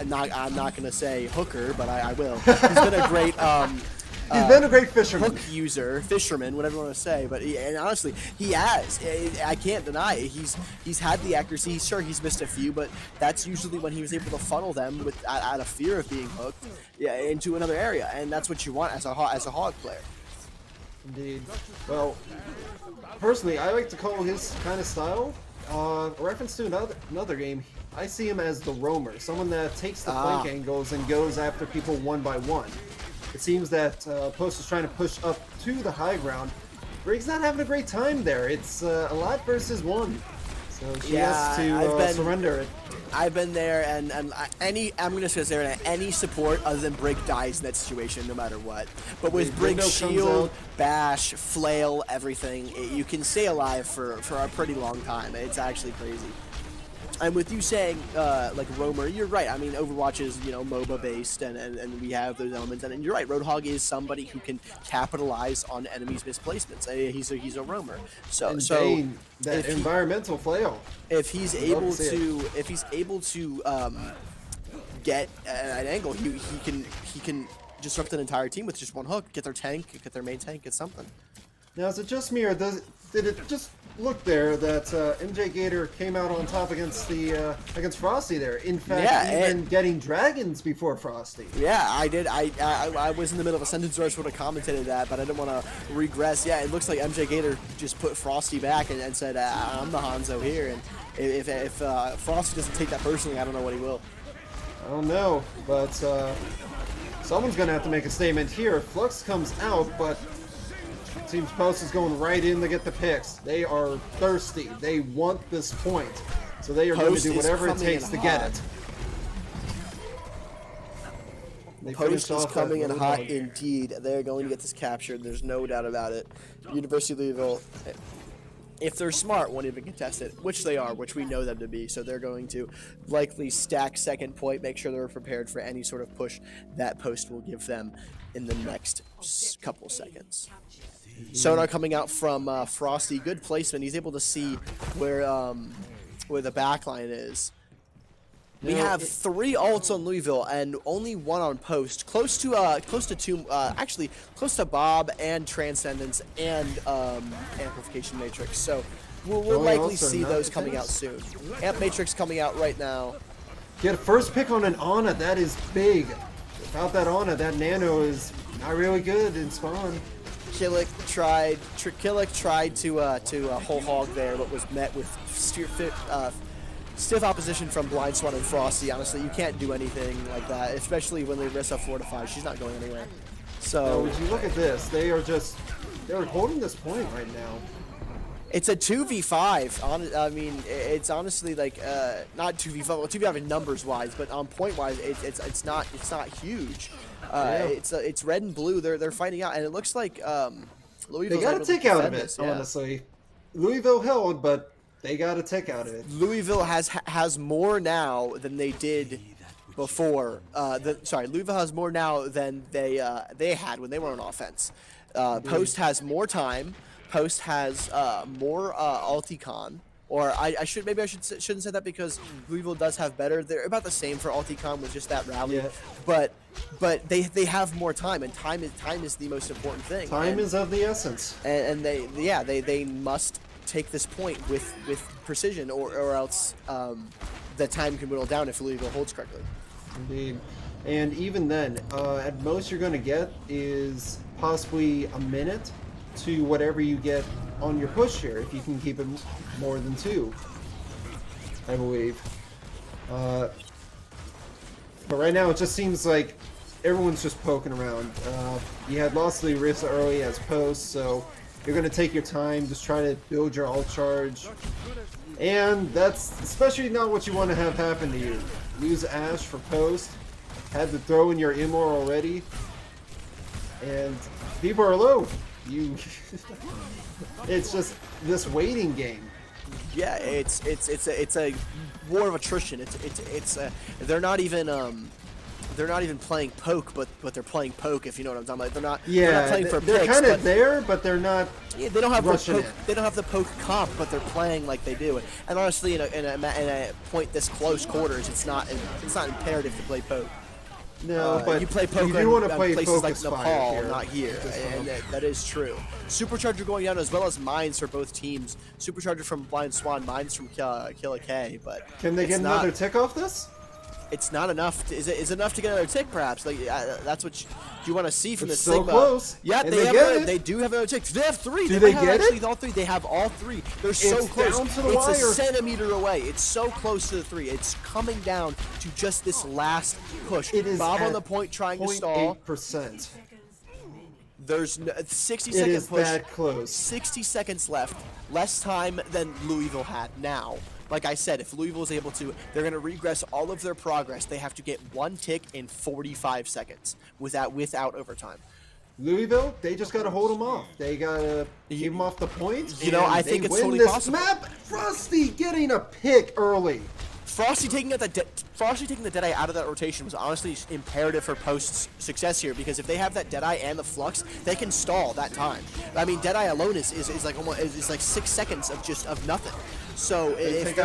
not gonna say hooker, but I will. He's been a great he's been a great fisherman. Hook user, fisherman, whatever you want to say. But and honestly, he has. I can't deny it. He's had the accuracy. Sure, he's missed a few, but that's usually when he was able to funnel them with out of fear of being hooked, into another area, and that's what you want as a hog player. Indeed. Well, personally, I like to call his kind of style a reference to another game. I see him as the roamer, someone that takes the flank angles and goes after people one by one. It seems that Post is trying to push up to the high ground. Brig's not having a great time there. It's a lot versus one, so she has to surrender it. I've been there, and I'm gonna say there, any support other than Brig dies in that situation, no matter what. But with Brig's shield, bash, flail, everything, you can stay alive for a pretty long time. It's actually crazy. And with you saying, like, roamer, you're right. I mean, Overwatch is, MOBA based, and we have those elements. And you're right, Roadhog is somebody who can capitalize on enemies' misplacements. He's a roamer. So that environmental flail. If he's able to get an angle, he can disrupt an entire team with just one hook. Get their tank, get their main tank, get something. Now, is it just me, or did it just look there that MJ Gator came out on top against Frosty there? In fact, even getting dragons before Frosty. Yeah, I did. I was in the middle of a sentence where I would have commented that, but I didn't want to regress. Yeah, it looks like MJ Gator just put Frosty back and said, I'm the Hanzo here. And if Frosty doesn't take that personally, I don't know what he will. I don't know, but someone's going to have to make a statement here. Flux comes out, but Team's Post is going right in to get the picks. They are thirsty. They want this point. So they are going to do whatever it takes to get it. Post is coming in hot indeed. They're going to get this captured. There's no doubt about it. University of Louisville, if they're smart, won't even contest it, which they are, which we know them to be. So they're going to likely stack second point, make sure they're prepared for any sort of push that Post will give them in the next couple seconds. Sonar coming out from Frosty, good placement. He's able to see where the backline is. We have 3 ults on Louisville and only 1 on Post. Close to 2, actually close to Bob and Transcendence and Amplification Matrix. So we'll likely see those coming out soon. Amp Matrix coming out right now. Get a first pick on an Ana. That is big. Without that Ana, that Nano is not really good in spawn. Killick tried to whole hog there, but was met with stiff opposition from Blind Swan and Frosty. Honestly, you can't do anything like that, especially when Larissa fortified. She's not going anywhere. So would you look at this? They're holding this point right now. It's a 2v5. I mean, it's honestly like not 2v5. Well, 2v5 in numbers wise, but on point wise, it's not huge. It's red and blue. They're fighting out, and it looks like Louisville. They got a tick out of it, honestly. Louisville held, but they got a tick out of it. Louisville has more now than they did before. Louisville has more now than they had when they were on offense. Post has more time. Post has more Alticon, or maybe I shouldn't say that because Louisville does have better. They're about the same for Alticon with just that rally, Yeah. but they have more time, and time is the most important thing. Time is of the essence. And they must take this point with precision, or else the time can whittle down if Louisville holds correctly. Indeed. And even then, at most you're going to get is possibly a minute to whatever you get on your push here, if you can keep it more than 2, I believe. But right now it just seems like everyone's just poking around. You had lost the Rifts early as posts, so you're going to take your time, just try to build your ult charge. And that's especially not what you want to have happen to you. Lose Ash for post, had to throw in your Immor already, and people are low. It's just this waiting game. Yeah, it's a war of attrition. They're not even playing poke, but they're playing poke, if you know what I'm talking about. They're not playing for they're picks, kind of but there, but they're not. Yeah, they don't have rushing the poke, in. they don't have the poke comp, but they're playing like they do. And honestly, in a point this close quarters, it's not imperative to play poke. No, but you play poke you do want to in play places like focus Nepal, fire here. not here, and that is true. Supercharger going down as well as mines for both teams. Supercharger from Blind Swan, mines from Killa K, but Can they get another tick off this? It's not enough. Is it enough to get another tick? Perhaps that's what you want to see from It's the so Sigma. close. Yeah, And they do have another tick. They have 3. Do they they have get actually it? all 3. They have all 3. They're so It's close. down to the It's a wire. centimeter away. It's so close to the 3. It's coming down to just this last push. It is Bob on at the point trying to stall. 0.8%. There's 60 It second is push. that close. 60 seconds left. Less time than Louisville had now. Like I said, if Louisville is able to, they're going to regress all of their progress. They have to get 1 tick in 45 seconds without overtime. Louisville, they just got to hold them off. They got to keep them off the point. You know, and I think they it's win totally this possible. map. Frosty getting a pick early. Frosty taking the Deadeye out of that rotation was honestly imperative for Post's success here, because if they have that Deadeye and the Flux, they can stall that time. I mean, Deadeye alone is like almost 6 seconds of nothing. So if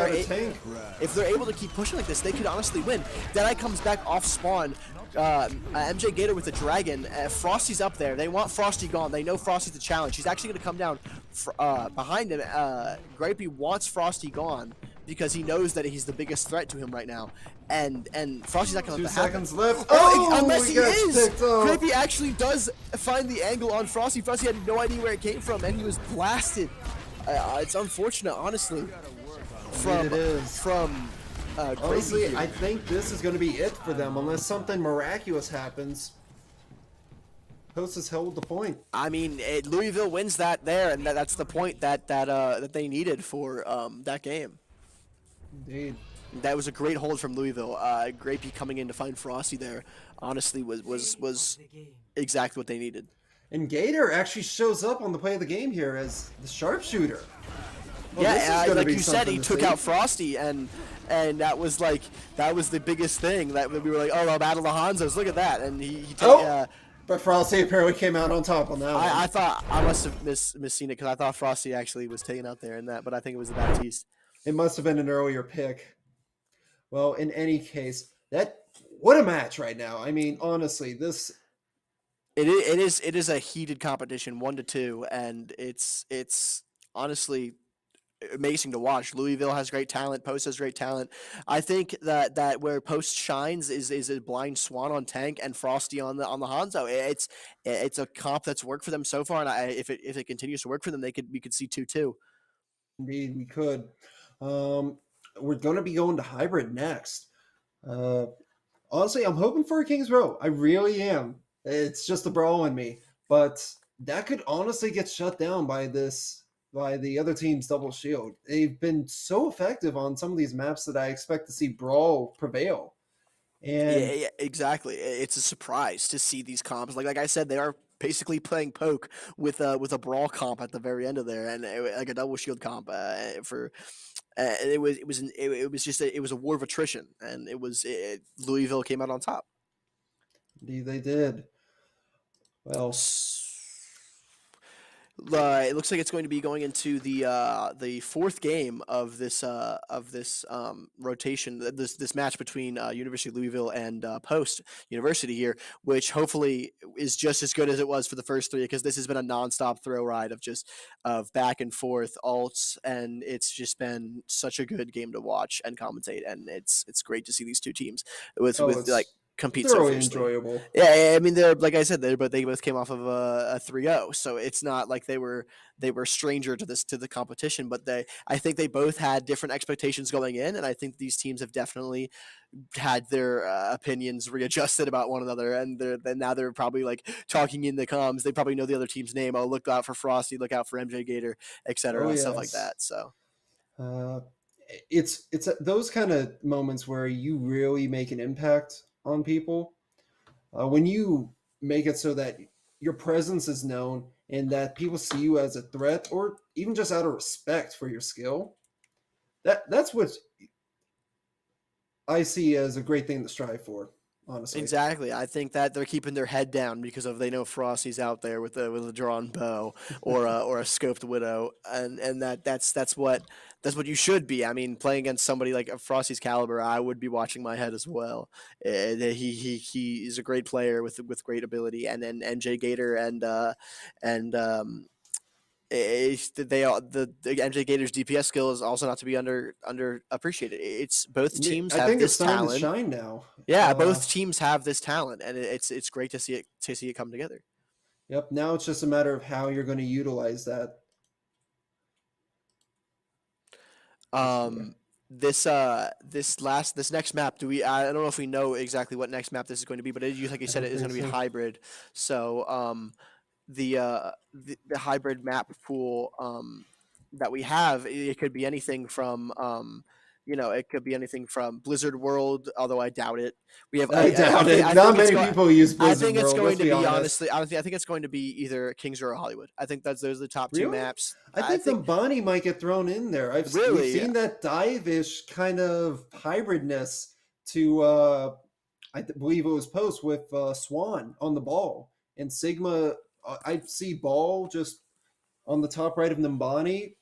they're able to keep pushing like this, they could honestly win. Deadeye comes back off spawn. MJ Gator with the dragon. Frosty's up there. They want Frosty gone. They know Frosty's the challenge. He's actually going to come down behind him. Grapey wants Frosty gone because he knows that he's the biggest threat to him right now. And Frosty's not going to let that happen. 2 seconds left. Unless he he got is. picked off. Grapey actually does find the angle on Frosty. Frosty had no idea where it came from, and he was blasted. It's unfortunate, honestly. Honestly, Grapey I think this is going to be it for them unless something miraculous happens. Post has held the point. I mean, Louisville wins that there, and that's the point that they needed for that game. Indeed. That was a great hold from Louisville. Grapey coming in to find Frosty there, honestly, was exactly what they needed. And Gator actually shows up on the play of the game here as the sharpshooter. Well, Yeah, like you said, he to took see. out Frosty, and that was the biggest thing that we were like, oh, the Battle of the Hanzos, look at that, and he took. But Frosty apparently came out on top on that one. I thought I must have misseen it because I thought Frosty actually was taken out there in that, but I think it was the Baptiste. It must have been an earlier pick. Well, in any case, what a match right now. I mean, honestly, this. It is a heated competition, 1-2, and it's honestly amazing to watch. Louisville has great talent. Post has great talent. I think that where Post shines is a Blind Swan on tank and Frosty on the Hanzo. It's a comp that's worked for them so far, and if it continues to work for them, we could see 2-2. Indeed, we could. We're going to be going to hybrid next. Honestly, I'm hoping for a King's Row. I really am. It's just a brawl in me, but that could honestly get shut down by the other team's double shield. They've been so effective on some of these maps that I expect to see brawl prevail. And Yeah, exactly. It's a surprise to see these comps. Like I said, they are basically playing poke with a brawl comp at the very end of there, and like a double shield comp for. It was a war of attrition, and Louisville came out on top. Indeed, they did. Well, It looks like it's going to be going into the fourth game of this rotation, this match between University of Louisville and Post University here, which hopefully is just as good as it was for the first three, because this has been a nonstop throw ride of back and forth alts, and it's just been such a good game to watch and commentate, and it's great to see these two teams with like compete so thoroughly fiercely. enjoyable. Yeah, I mean, they're like I said, they both came off of a 3-0, so it's not like they were stranger to the competition. But I think they both had different expectations going in, and I think these teams have definitely had their opinions readjusted about one another, and now they're probably like talking in the comms. They probably know the other team's name. Oh, look out for Frosty, look out for MJ Gator, etc. Oh, Stuff like yes. that. So. It's those kind of moments where you really make an impact on people. When you make it so that your presence is known and that people see you as a threat, or even just out of respect for your skill, that's what I see as a great thing to strive for, honestly. Exactly. I think that they're keeping their head down because they know Frosty's out there with a drawn bow or a scoped widow, and that's what you should be. I mean, playing against somebody like Frosty's caliber, I would be watching my head as well. He is a great player with great ability, and then MJ Gator the MJ Gator's DPS skill is also not to be underappreciated. It's both teams I have think this it's starting talent. to shine now. Yeah, both teams have this talent, and it's great to see it come together. Yep. Now it's just a matter of how you're going to utilize that. This next map, I don't know if we know exactly what next map this is going to be, but like you said, it is going to be hybrid. So the hybrid map pool that we have, it could be anything from it could be anything from Blizzard World, although I doubt it. I doubt it. Not many people use Blizzard I think it's World, going let's to be be honest. honestly, I think it's going to be either Kings or Hollywood. I think those are the top two Really? maps. I think Bonnie might get thrown in there. We've seen that dive-ish kind of hybridness to I believe it was Post with Swan on the ball, and Sigma. I see Ball just on the top right of Nimbani,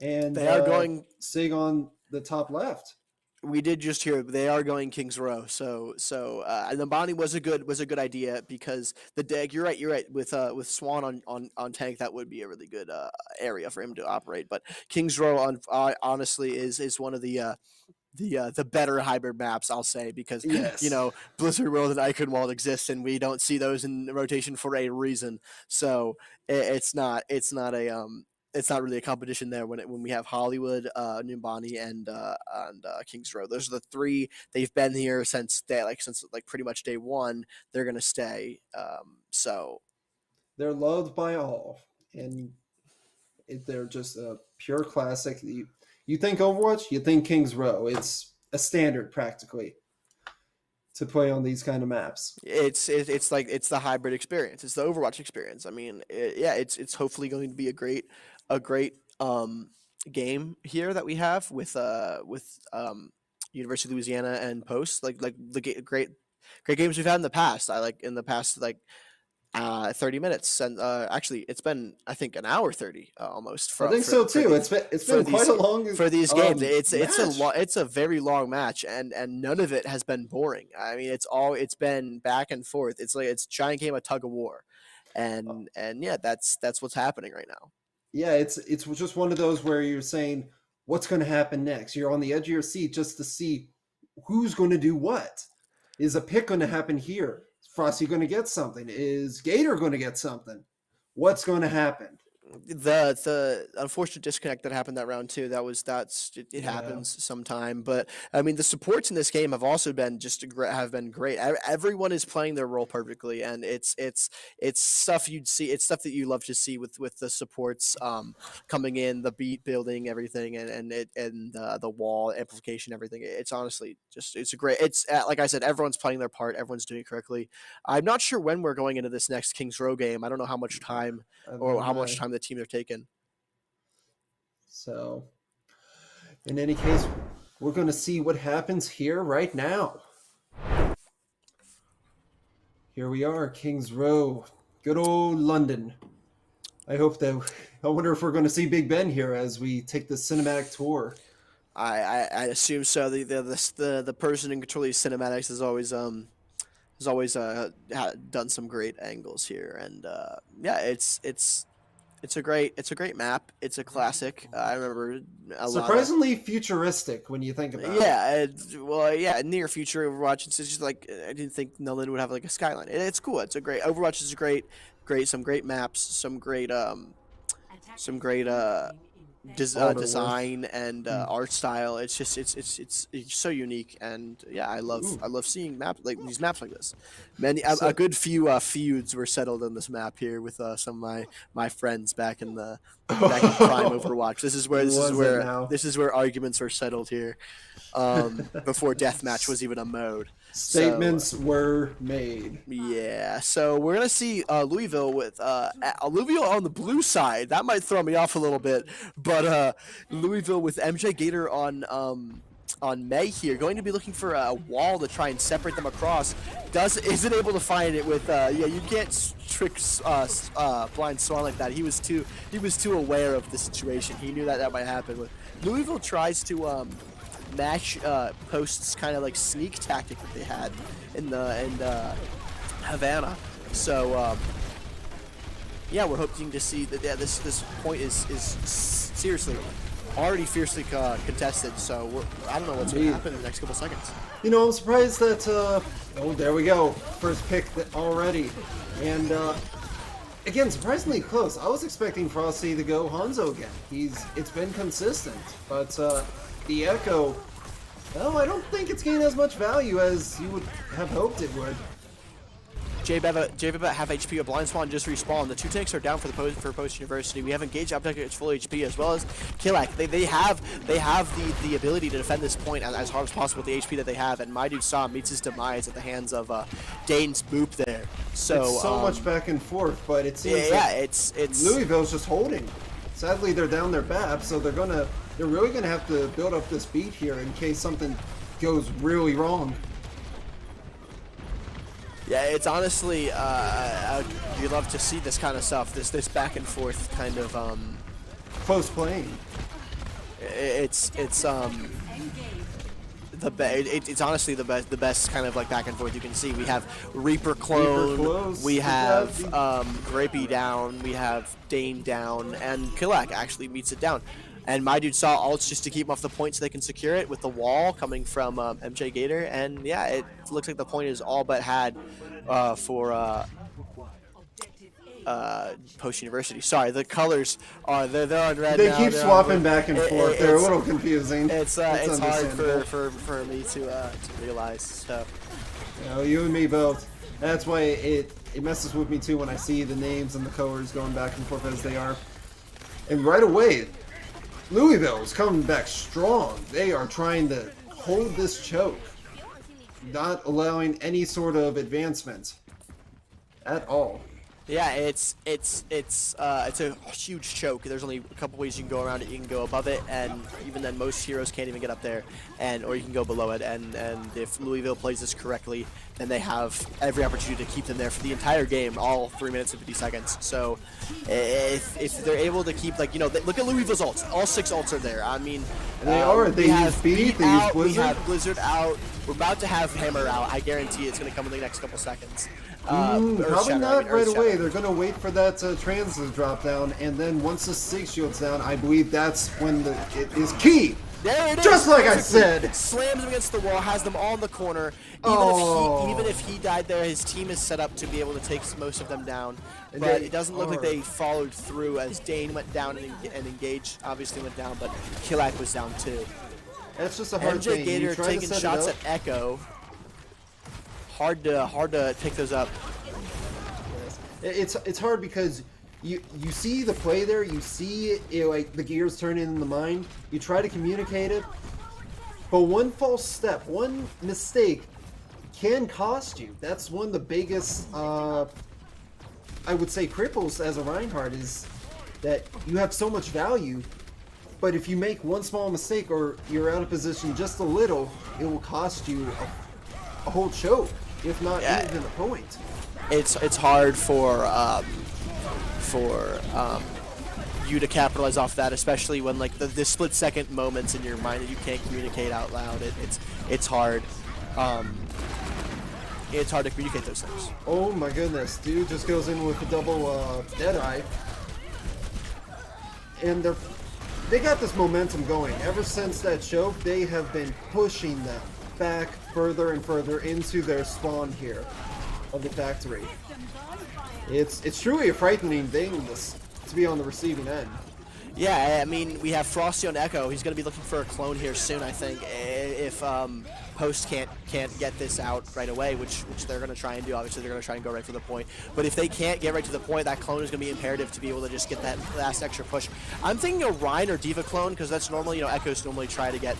and they are going Sig on the top left. We did just hear they are going Kings Row, so Nimbani was a good idea, because the deck. You're right. With Swan on tank, that would be a really good area for him to operate. But Kings Row honestly is one of the better hybrid maps, I'll say, because Blizzard World and Iconwald exist, and we don't see those in rotation for a reason. So it's not really a competition there when we have Hollywood, Nimbani, and Kings Row. Those are the three. They've been here since pretty much day one. They're gonna stay. So they're loved by all, and they're just a pure classic. You think Overwatch, you think Kings Row. It's a standard practically to play on these kind of maps. It's the hybrid experience. It's the Overwatch experience. I mean, it's hopefully going to be a great game here that we have with University of Louisiana and Post, like the great games we've had in the past. 30 minutes, and actually it's been, I think, an hour 30 almost. I think so too. It's been quite a long for these games. Match. It's a very long match, and none of it has been boring. I mean, it's been back and forth. It's like it's giant game of tug of war, and yeah, that's what's happening right now. Yeah, it's just one of those where you're saying what's going to happen next. You're on the edge of your seat just to see who's going to do what. Is a pick going to happen here? Frosty going to get something? Is Gator going to get something? What's going to happen? The unfortunate disconnect that happened that round too. It happens sometime. But I mean, the supports in this game have also been have been great. Everyone is playing their role perfectly, and it's stuff you'd see. It's stuff that you love to see with the supports coming in, the beat building, everything, and the wall amplification, everything. It's honestly it's like I said, everyone's playing their part. Everyone's doing it correctly. I'm not sure when we're going into this next Kings Row game. I don't know how much time or how much time the teams are taking. So, in any case, we're going to see what happens here right now. Here we are, Kings Row, good old London. I hope that. I wonder if we're going to see Big Ben here as we take the cinematic tour. I assume so. The person in control of these cinematics has always done some great angles here, and yeah, it's a great map. It's a classic. I remember Surprisingly futuristic when you think about it. Yeah, near future Overwatch. It's just like I didn't think Nolan would have like a skyline. It's cool. It's a great Overwatch is some great maps, some great design and art style. It's just it's so unique, and yeah, I love seeing these maps like this. A good few feuds were settled on this map here with some of my friends back in prime Overwatch. This is where arguments were settled here, before deathmatch was even a mode. Statements were made. Yeah, so we're gonna see Louisville with Louisville on the blue side. That might throw me off a little bit, but Louisville with MJ Gator on May here, going to be looking for a wall to try and separate them across. Isn't able to find it with you can't trick Blind Swan like that. He was too aware of the situation. He knew that might happen. But Louisville tries to match Post's kind of like sneak tactic that they had in Havana. So yeah, we're hoping to see that this point is seriously already fiercely contested. So I don't know what's going to happen in the next couple seconds. You know, I'm surprised that oh, there we go, first pick already, and again, surprisingly close. I was expecting Frosty to go Hanzo again. It's been consistent, but the Echo, well, I don't think it's gained as much value as you would have hoped it would. JBeba half HP, a Blind Swan just respawned. The two tanks are down for Post University. We have engaged Object at full HP as well as Killak. They have the ability to defend this point as hard as possible with the HP that they have, and my dude Sam meets his demise at the hands of Dane's boop there. So it's so much back and forth, but it seems it's Louisville's just holding. Sadly, they're down their BAP, so they're really gonna have to build up this beat here in case something goes really wrong. Yeah, it's honestly, you love to see this kind of stuff, this back and forth kind of close playing. It's honestly the best kind of like back and forth you can see. We have Reaper clone, we have Grapey down, we have Dane down, and Killak actually meets it down. And my dude saw ults just to keep him off the point so they can secure it with the wall coming from MJ Gator. And yeah, it looks like the point is all but had for Post University. Sorry, the colors are they're on red. They now. keep they're swapping back and forth. They're a little confusing. It's hard for me to realize. So you know, you and me both. That's why it messes with me too when I see the names and the colors going back and forth as they are. And right away, Louisville is coming back strong. They are trying to hold this choke, not allowing any sort of advancement at all. Yeah, it's a huge choke. There's only a couple ways you can go around it. You can go above it, and even then, most heroes can't even get up there, or you can go below it. And if Louisville plays this correctly, then they have every opportunity to keep them there for the entire game, all 3 minutes and 50 seconds. So if they're able to keep, like, you know, look at Louisville's ults. All 6 ults are there. I mean, They use Beat, they use Blizzard. We have Blizzard out. We're about to have Hammer out. I guarantee it's going to come in the next couple seconds. Probably not right away. They're going to wait for that trans to drop down, and then once the Sig Shield's down, I believe that's when it is key. There it is. Just like I said. Slams them against the wall, has them all in the corner. Even if he died there, his team is set up to be able to take most of them down. But it doesn't look like they followed through, as Dane went down and Engage obviously went down, but Killak was down too. That's just a hard thing. MJ Gator taking shots at Echo. Hard to pick those up. It's hard because you see the play there, you see it, like the gears turning in the mind. You try to communicate it, but one false step, one mistake can cost you. That's one of the biggest, I would say, cripples as a Reinhardt, is that you have so much value, but if you make one small mistake or you're out of position just a little, it will cost you a whole choke, if not even a point. It's hard for you to capitalize off that, especially when like the split-second moments in your mind that you can't communicate out loud. It's hard. It's hard to communicate those things. Oh my goodness, dude just goes in with a double Deadeye. And they got this momentum going. Ever since that choke, they have been pushing them back further and further into their spawn here of the factory. It's truly a frightening thing to be on the receiving end. Yeah, I mean, we have Frosty on Echo. He's going to be looking for a clone here soon, I think, if Post can't get this out right away, which they're going to try and do. Obviously, they're going to try and go right for the point. But if they can't get right to the point, that clone is going to be imperative to be able to just get that last extra push. I'm thinking a Rhine or Diva clone, because that's normally, Echoes normally try and get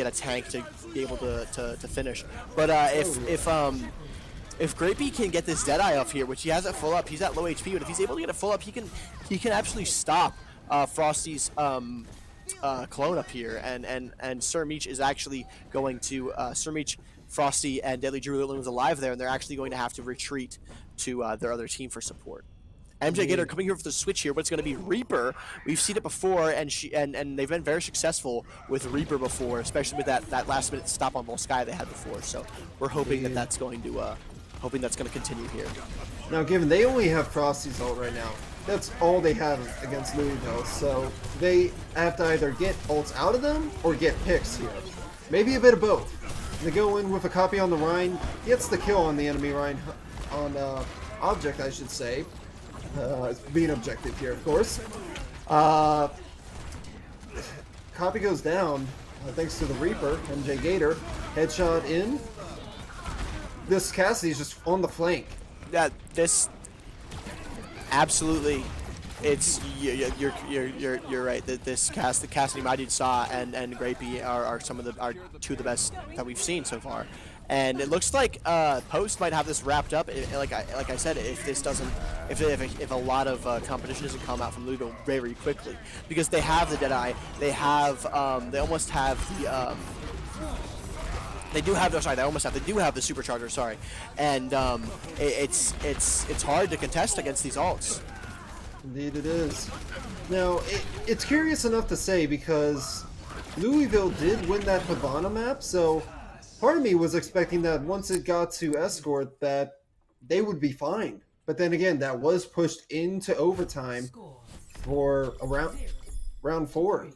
a tank to be able to finish. But if Grapey can get this Deadeye off here, which he has at full up, he's at low HP, but if he's able to get it full up, he can actually stop Frosty's clone up here, and Sir Meech is actually going to Sir Meech, Frosty, and Deadly Druid is alive there, and they're actually going to have to retreat to their other team for support. MJ Gator coming here for the switch here, but it's going to be Reaper. We've seen it before, and they've been very successful with Reaper before, especially with that last minute stop on Volsky they had before. So we're hoping that's going to continue here. Now, given they only have Frosty's ult right now, that's all they have against Louisville, so they have to either get ults out of them or get picks here. Maybe a bit of both. They go in with a copy on the Rhine, gets the kill on the enemy Rhine, on object, I should say. Being objective here, of course. Copy goes down, thanks to the Reaper, MJ Gator. Headshot in. This Cassidy's just on the flank. Yeah, this absolutely. It's you're right. That the Cassidy, my dude, Saw and Grapey are two of the best that we've seen so far. And it looks like Post might have this wrapped up. Like I said, if a lot of competition doesn't come out from Louisville very quickly, because they have the Deadeye, they almost have the. They do have the supercharger, sorry, and it's hard to contest against these ults. Indeed it is. Now, it's curious enough to say, because Louisville did win that Havana map, so part of me was expecting that once it got to Escort that they would be fine. But then again, that was pushed into overtime for round 4.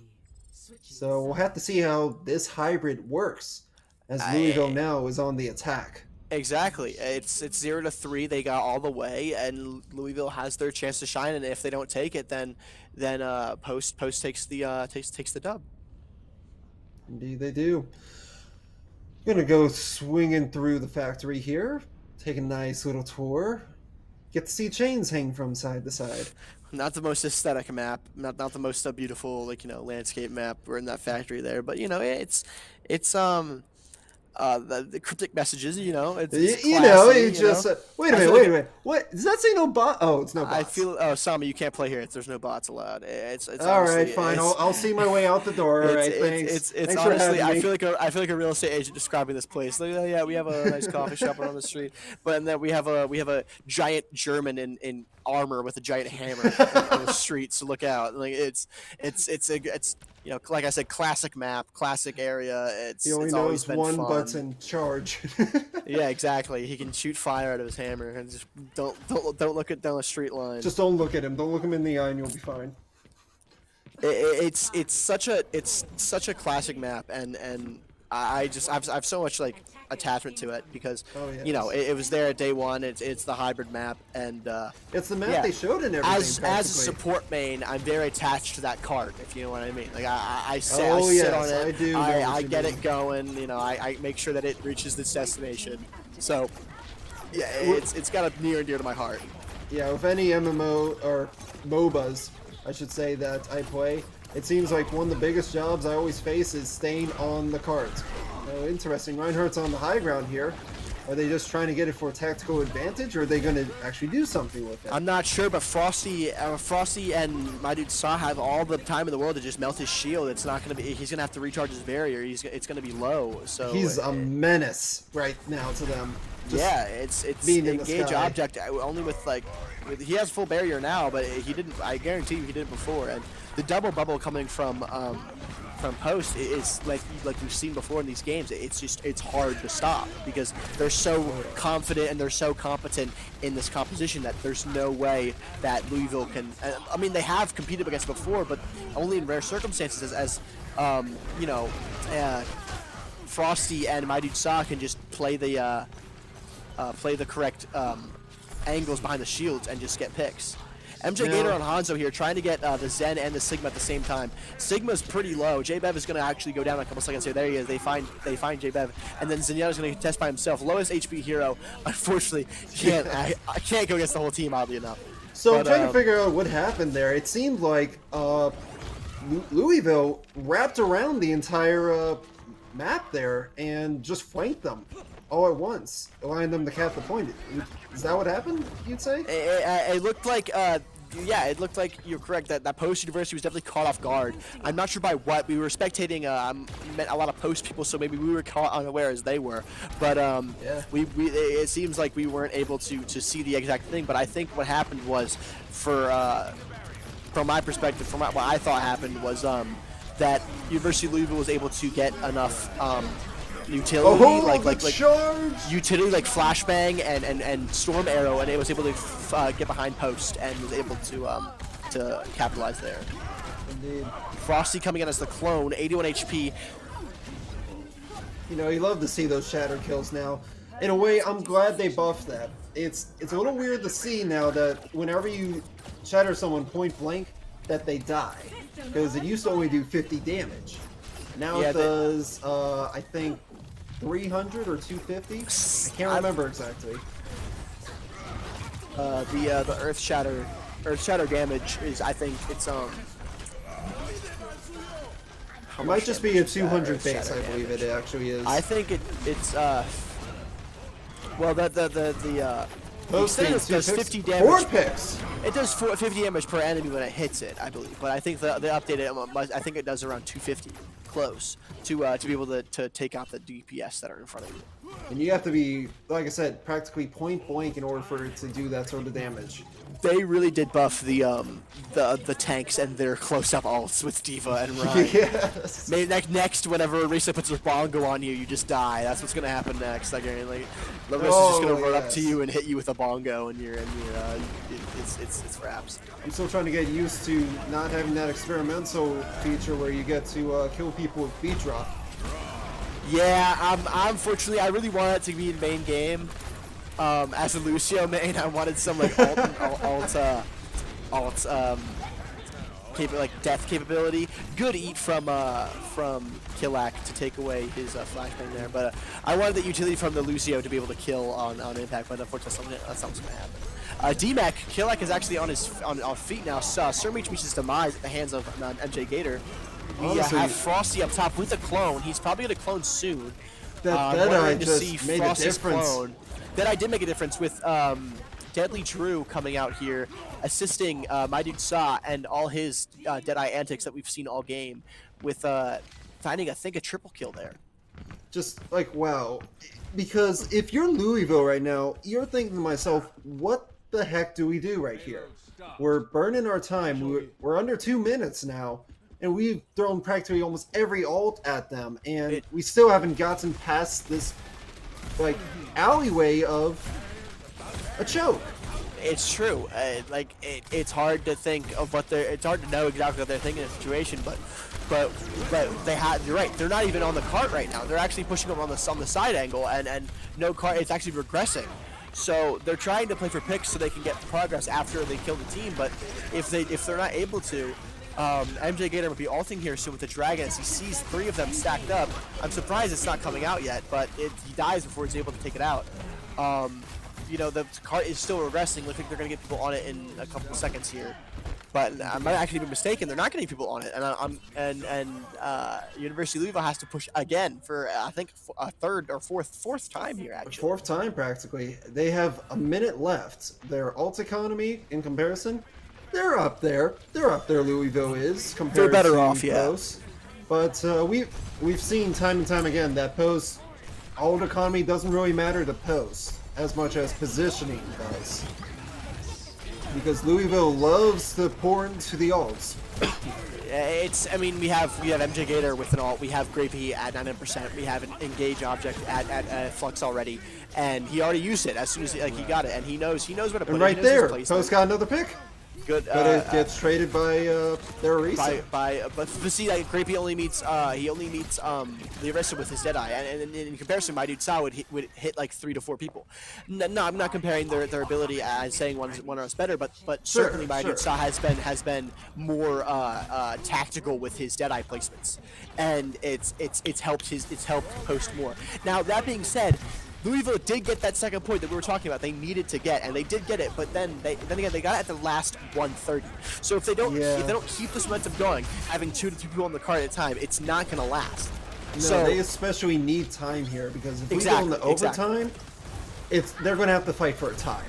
So we'll have to see how this hybrid works, as Louisville now is on the attack. Exactly. It's 0-3. They got all the way, and Louisville has their chance to shine. And if they don't take it, then Post takes the dub. Indeed, they do. Gonna go swinging through the factory here, take a nice little tour, get to see chains hang from side to side. Not the most aesthetic map, not the most beautiful landscape map. We're in that factory there, but it's the cryptic messages, it's classy, wait a minute. What does that say? No bot? Oh, it's no bots. I feel Sami, you can't play here. There's no bots allowed. It's all right, fine. I'll see my way out the door. All right, thanks. It's thanks honestly, for I having feel like a real estate agent describing this place. Like, oh, yeah, we have a nice coffee shop on the street, and then we have a giant German in armor with a giant hammer on the street. So look out! Like it's like I said, classic map, classic area. He only knows one button, charge. Yeah, exactly. He can shoot fire out of his hammer, and just don't look it down the street line. Just don't look at him. Don't look him in the eye, and you'll be fine. It's such a classic map, and I've so much attachment to it because it was there at day one. It's the hybrid map, and it's the map they showed in everything. As a support main, I'm very attached to that cart, if you know what I mean. Like I sit on it. I do. I get it going. I make sure that it reaches its destination. So yeah, it's got a near and dear to my heart. Yeah, with any MMO or MOBAs, I should say, that I play, it seems like one of the biggest jobs I always face is staying on the cart. Oh, interesting. Reinhardt's on the high ground here. Are they just trying to get it for a tactical advantage, or are they going to actually do something with it? I'm not sure, but Frosty and my dude Saw have all the time in the world to just melt his shield. It's not going to be. He's going to have to recharge his barrier. It's going to be low. So he's a menace right now to them. Yeah, it's engage object only with like. He has full barrier now, but he didn't. I guarantee you, he did it before. And the double bubble coming from post is like we've seen before in these games. It's hard to stop because they're so confident and they're so competent in this composition that there's no way that Louisville can. I mean, they have competed against before, but only in rare circumstances. As you know, Frosty and my dude Saw can just play the correct angles behind the shields and just get picks. MJ Gator on Hanzo here, trying to get the Zen and the Sigma at the same time. Sigma's pretty low. J-Bev is going to actually go down a couple seconds here. There he is. They find J-Bev, and then Zenyatta's going to test by himself. Lowest HP hero, unfortunately, I can't go against the whole team, oddly enough. So I'm trying to figure out what happened there. It seemed like Louisville wrapped around the entire map there and just flanked them all at once, allowing them to cap the point. Is that what happened, you'd say? It looked like, yeah, it looked like you're correct that Post University was definitely caught off guard. I'm not sure by what. We were spectating met a lot of Post people, so maybe we were caught unaware as they were. But it seems like we weren't able to see the exact thing. But I think what happened was, from my perspective, from what I thought happened was that University of Louisville was able to get enough utility, utility like flashbang and storm arrow, and it was able to get behind post and was able to capitalize there. Indeed. Frosty coming in as the clone, 81 HP. You know, you love to see those shatter kills now. In a way, I'm glad they buffed that. It's a little weird to see now that whenever you shatter someone point blank, that they die, because it used to only do 50 damage. Now it does, I think, 300 or 250. I can't remember exactly. The Earth Shatter damage is, I think it's It might just be a 200 base, I believe it actually is. I think it's well the Post does 50 damage. 4 picks. It does 50 damage per enemy when it hits it, I believe. But I think the updated, I think it does around 250, close to be able to take out the DPS that are in front of you. And you have to be, like I said, practically point blank in order for it to do that sort of damage. They really did buff the tanks and their close-up ults with D.Va and Ryan. Yes. Maybe next, whenever Risa puts her bongo on you, you just die. That's what's gonna happen next. Like Larissa's just gonna run up to you and hit you with a bongo, and it's wraps. I'm still trying to get used to not having that experimental feature where you get to kill people with beat drop. Yeah, unfortunately, I really wanted it to be in main game. As a Lucio main, I wanted some like death capability. Good eat from Killak to take away his flashbang there, but I wanted the utility from the Lucio to be able to kill on impact, but unfortunately that's not what's going to happen. D-Mac, Killak is actually on feet now. Sirmeech meets his demise at the hands of MJ Gator. We have Frosty up top with a clone. He's probably going to clone soon. That just made a difference. That did make a difference with Deadly Drew coming out here, assisting my dude Saw and all his Deadeye antics that we've seen all game, with finding, I think, a triple kill there. Just like, wow. Because if you're Louisville right now, you're thinking to myself, what the heck do we do right here? We're burning our time. We're under 2 minutes now, and we've thrown practically almost every ult at them, and we still haven't gotten past this like alleyway of a choke. It's true. It's hard to think of what they're. It's hard to know exactly what they're thinking in the situation, but they have. You're right. They're not even on the cart right now. They're actually pushing them on the side angle, and no cart. It's actually regressing. So they're trying to play for picks so they can get progress after they kill the team. But if they're not able to, MJ Gator will be ulting here soon with the dragon as he sees 3 of them stacked up. I'm surprised it's not coming out yet, but he dies before he's able to take it out. You know, the cart is still regressing. Looks like they're going to get people on it in a couple of seconds here. but I might actually be mistaken. They're not getting people on it, and University of Louisville has to push again for I think a third or fourth time here actually. Fourth time practically. They have a minute left. Their ult economy in comparison, they're up there. They're up there. Louisville is compared They're better to off, yeah. Post. But we've seen time and time again that Post ult economy doesn't really matter to Post as much as positioning does. Because Louisville loves to pour into the ults. I mean, we have MJ Gator with an ult. We have Grapey at 90%. We have an Engage object at Flux already, and he already used it as soon as he got it, and he knows where to put And it. right there, Post got another pick. Good. But it gets traded by their Arisa. But see, like Grapey only meets the Arisa with his Deadeye, and in comparison, my dude Sa would hit like 3 to 4 people. No, I'm not comparing their ability as saying one is better, but certainly my dude Sa has been more tactical with his Deadeye placements, and it's helped Post more. Now that being said, Louisville did get that second point that we were talking about. They needed to get, and they did get it. But then again, they got it at the last 130. So if they don't keep this momentum going, having 2 to 3 people on the card at a time, it's not going to last. No, so they especially need time here because if we go into overtime, they're going to have to fight for a tie,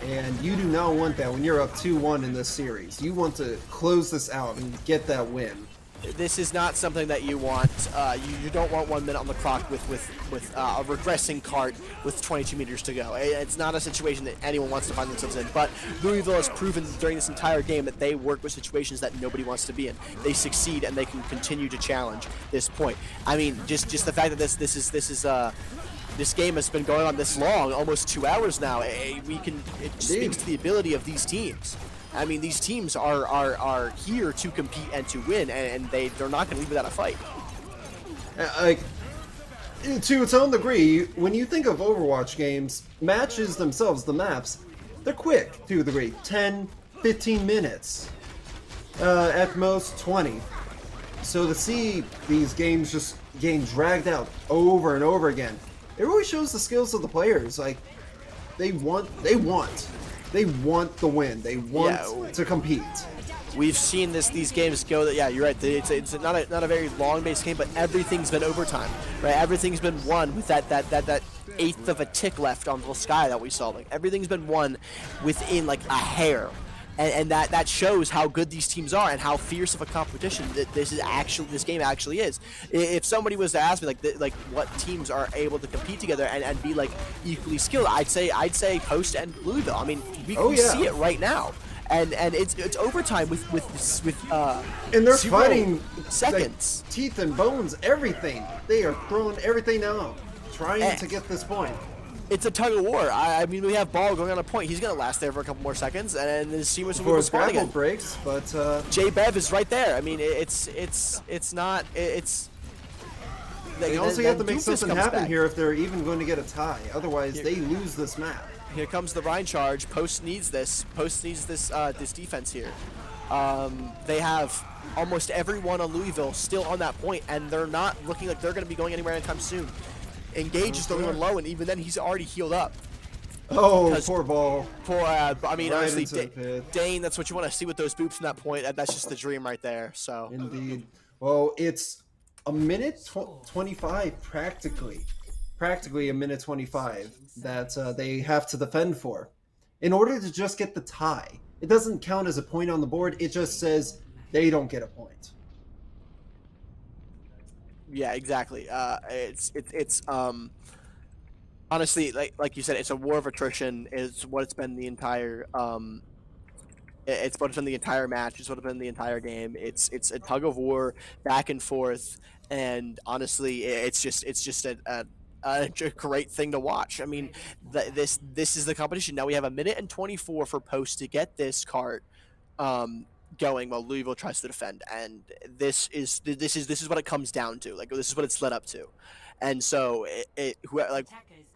and you do not want that when you're up 2-1 in this series. You want to close this out and get that win. This is not something that you want. You don't want 1 minute on the clock with a regressing cart with 22 meters to go. It's not a situation that anyone wants to find themselves in. But Louisville has proven during this entire game that they work with situations that nobody wants to be in. They succeed and they can continue to challenge this point. I mean, just the fact that this game has been going on this long, almost 2 hours now. It speaks to the ability of these teams. I mean, these teams are here to compete and to win, and they're not going to leave without a fight. Like, to its own degree, when you think of Overwatch games, matches themselves, the maps, they're quick to a degree. 10, 15 minutes. At most 20. So to see these games just getting dragged out over and over again, it really shows the skills of the players. Like, they want the win. They want to compete. We've seen these games go. Yeah, you're right. It's not a very long based game, but everything's been overtime, right? Everything's been won with that eighth of a tick left on the sky that we saw. Like everything's been won within like a hair, and that shows how good these teams are and how fierce of a competition that this game actually is. If somebody was to ask me like what teams are able to compete together and be like equally skilled, I'd say Post and Louisville. I mean, we see it right now. And it's overtime with and they're 0 fighting seconds, like, teeth and bones, everything. They are throwing everything out, trying to get this point. It's a tug of war. I mean, we have Ball going on a point. He's gonna last there for a couple more seconds, and then see what's Before his spawn grapple again. breaks, but J Bev is right there. I mean, it's not. They also have to make something happen here if they're even going to get a tie. Otherwise, they lose this map. Here comes the Rhine charge. Post needs this. Post needs this defense here. They have almost everyone on Louisville still on that point, and they're not looking like they're going to be going anywhere anytime soon. Engage is the only one low, and even then he's already healed up. Oh, poor Ball. I mean, Right honestly, into the pit. Dane, that's what you want to see with those boops from that point. That's just the dream right there. So Indeed. Well, it's a minute 25 practically a minute 25 that they have to defend for in order to just get the tie. It doesn't count as a point on the board. It just says they don't get a point. yeah, exactly. It's honestly like you said, it's a war of attrition. Is what it's been the entire it's what it's been the entire match. It's what it's been the entire game. It's a tug of war back and forth, and honestly, it's just a great thing to watch. I mean, this is the competition. Now we have a minute and 24 for Post to get this cart going while Louisville tries to defend, and this is what it comes down to. Like, this is what it's led up to, and so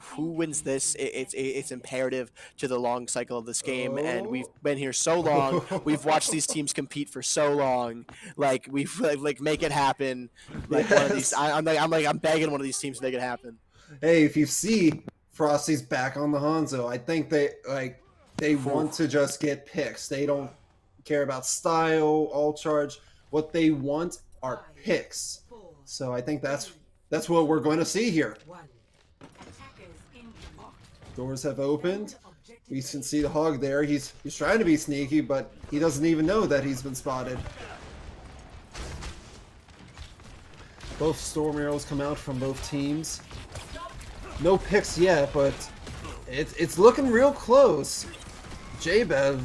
who wins this? It's imperative to the long cycle of this game, and we've been here so long. We've watched these teams compete for so long. Like, we've like make it happen. Like, one of these, I'm begging one of these teams to make it happen. Hey, if you see Frosty's back on the Hanzo, I think they want to just get picks. They don't care about style, all charge. What they want are picks. So I think that's what we're going to see here. Doors have opened. We can see the Hog there. He's trying to be sneaky, but he doesn't even know that he's been spotted. Both Storm Arrows come out from both teams. No picks yet, but it's looking real close. J-Bev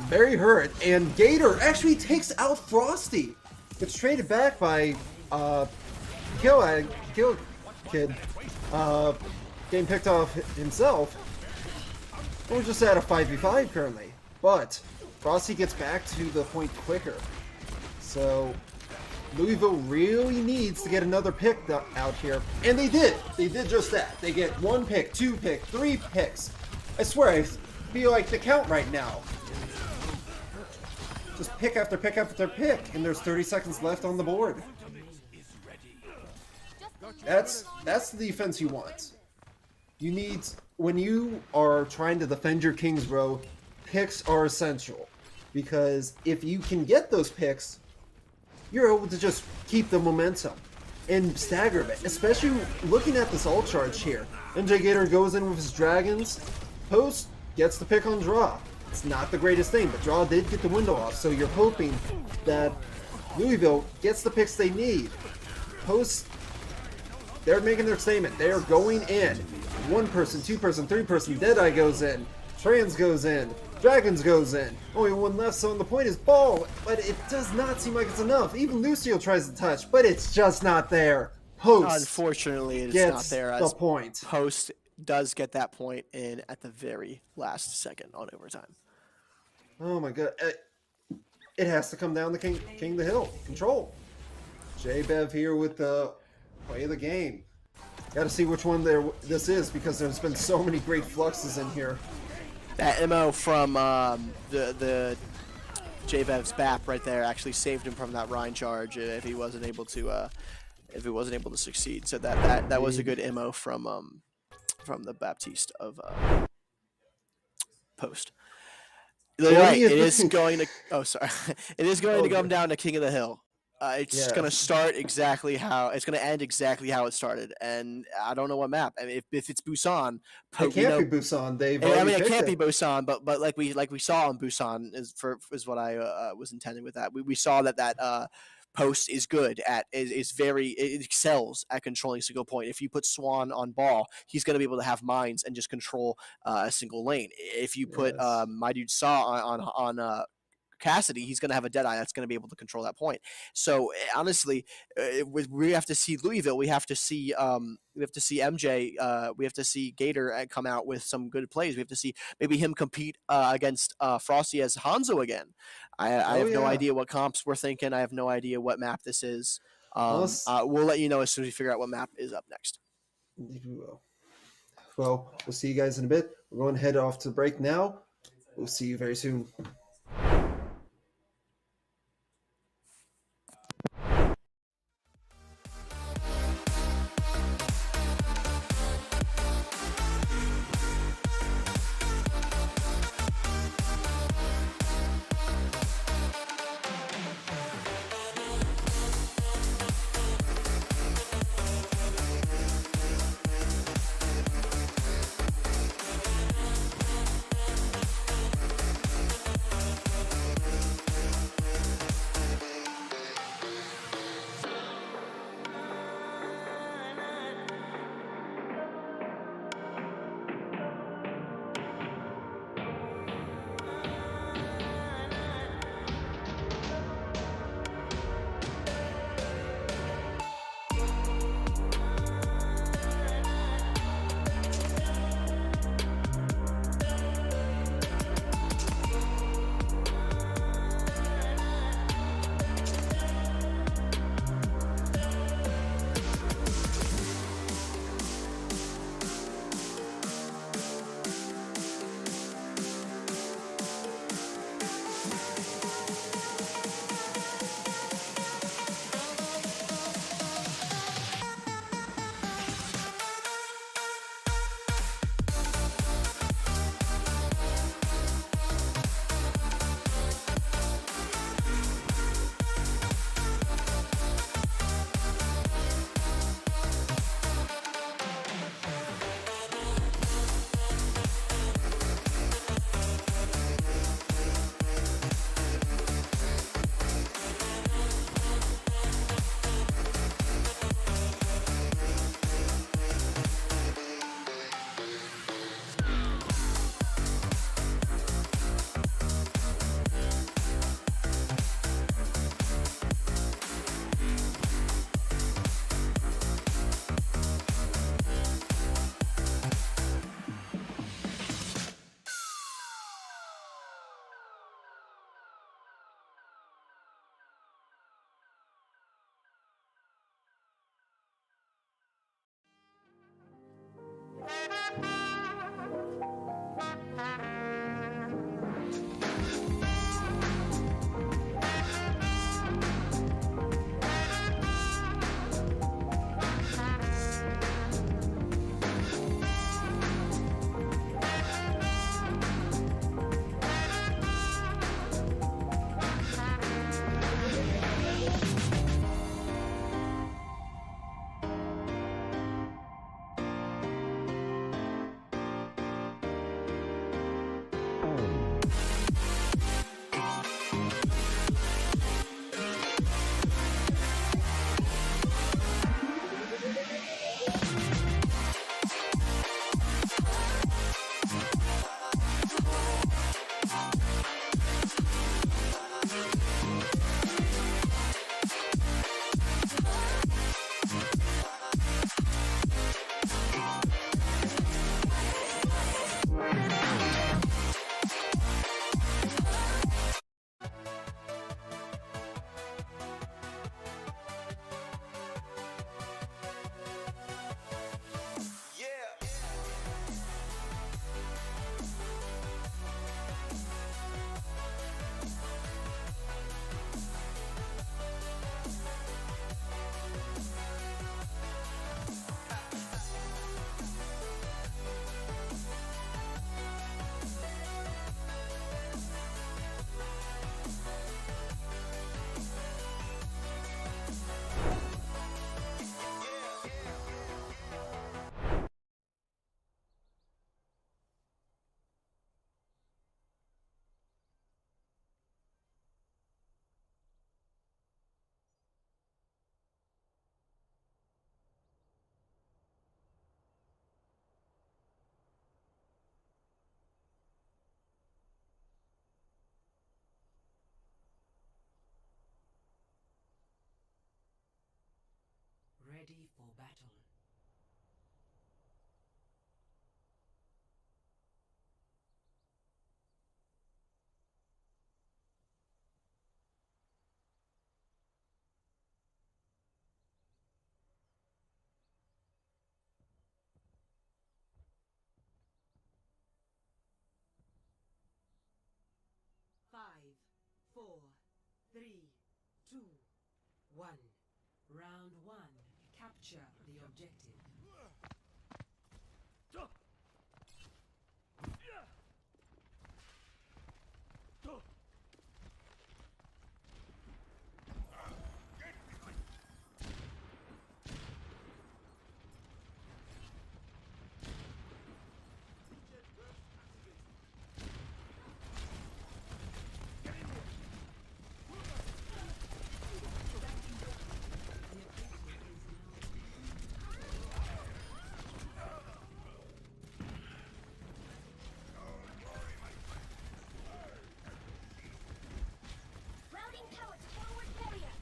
very hurt, and Gator actually takes out Frosty. It's traded back by Kill Kid. Getting picked off himself. We're just at a 5v5 currently, but Frosty gets back to the point quicker. So Louisville really needs to get another pick out here, and they did. They did just that. They get 1 pick, 2 pick, 3 picks. I swear, I feel like the count right now. Just pick after pick after pick, and there's 30 seconds left on the board. That's the defense you want. You need, when you are trying to defend your King's Row, picks are essential. Because if you can get those picks, you're able to just keep the momentum and stagger a bit. Especially looking at this ult charge here. MJ Gator goes in with his dragons. Post gets the pick on draw. It's not the greatest thing, but draw did get the window off. So you're hoping that Louisville gets the picks they need. Post, they're making their statement. They are going in. 1 person, 2 person, 3 person. Deadeye goes in. Trans goes in. Dragons goes in. Only 1 left, so on the point is Ball. But it does not seem like it's enough. Even Lucio tries to touch, but it's just not there. Post. Unfortunately, it's gets not there. the As point. Post does get that point in at the very last second on overtime. Oh my god. It has to come down to King of the Hill. Control. J-Bev here with the play of the game. Gotta see which one this is, because there's been so many great fluxes in here. That MO from the J-Bev's BAP right there actually saved him from that Rhine charge if he wasn't able to succeed. So that was a good MO from the Baptiste of Post. You're right. It is going to. Oh, sorry. It is going to come down to King of the Hill. It's going to start exactly how it's going to end exactly how it started, and I don't know what map. I mean, if it's Busan, it can't be Busan. It can't be Busan, but like we saw in Busan is what I was intending with that. We saw that Post is good at it excels at controlling a single point. If you put Swan on ball, he's going to be able to have mines and just control a single lane. If you put my dude Saw on Cassidy, he's going to have a Deadeye that's going to be able to control that point. So honestly, we have to see Louisville. We have to see MJ. We have to see Gator come out with some good plays. We have to see maybe him compete against Frosty as Hanzo again. I have no idea what comps we're thinking. I have no idea what map this is. We'll let you know as soon as we figure out what map is up next. Indeed we will. Well, we'll see you guys in a bit. We're going to head off to break now. We'll see you very soon. 3, 2, 1. Round 1. Capture the objective. Routing power to forward barrier.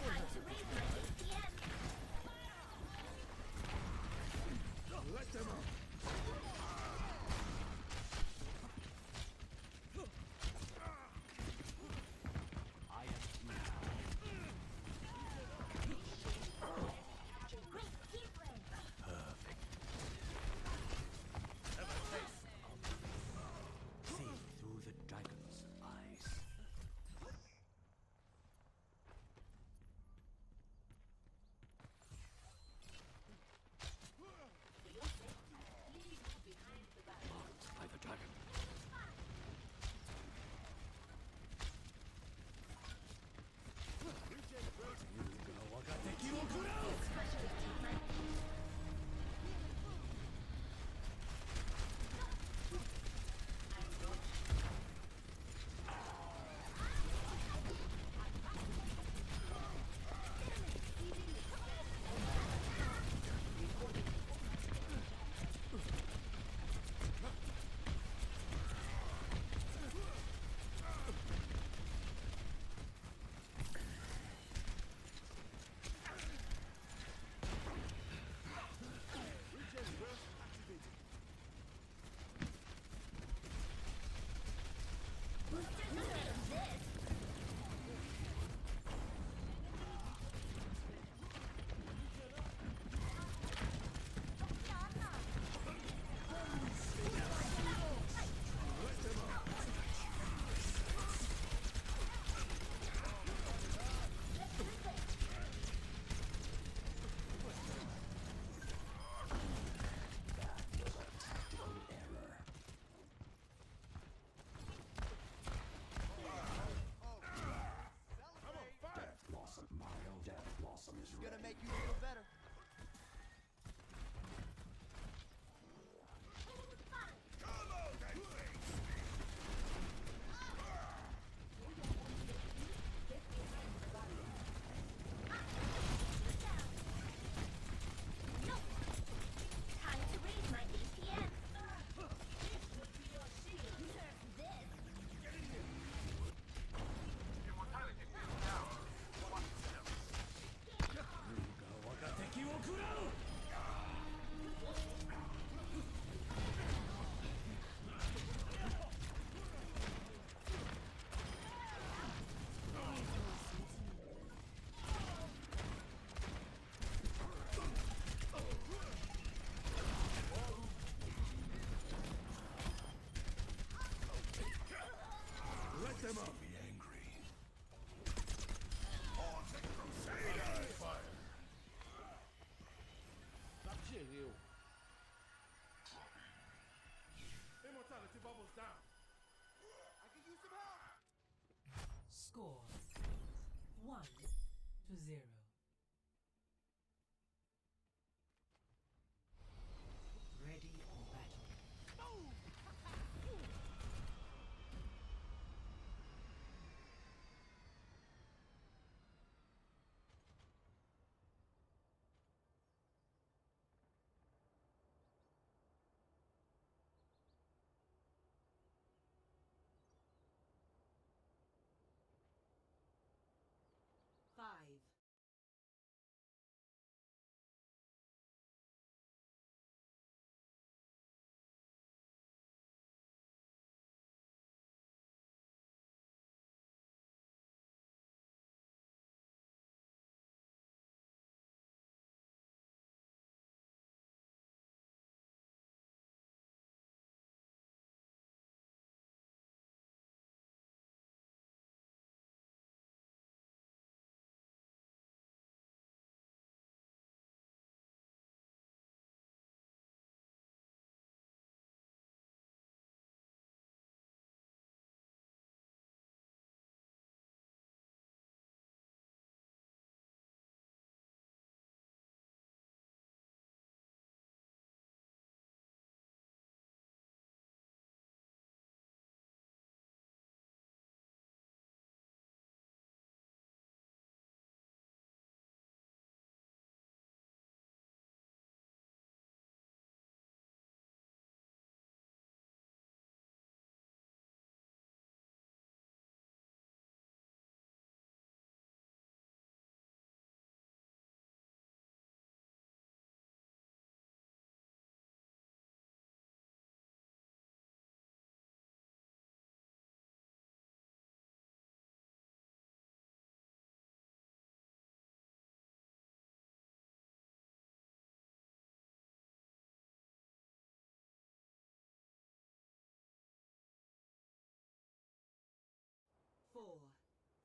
Time to raise my APM. Let them up! I am now. Great keyframe. Perfect. Have a taste of this. See through the dragon's eyes. Marked by the dragon. Gonna make you feel better. Time to raise my APM. This would be your shield. Serve this. Get in here. Immortality field down. Let them up. Be angry. Haunted Crusader! Fire. You. Immortality bubbles down. I can use some help. Score 1-0. Ready for battle. Five,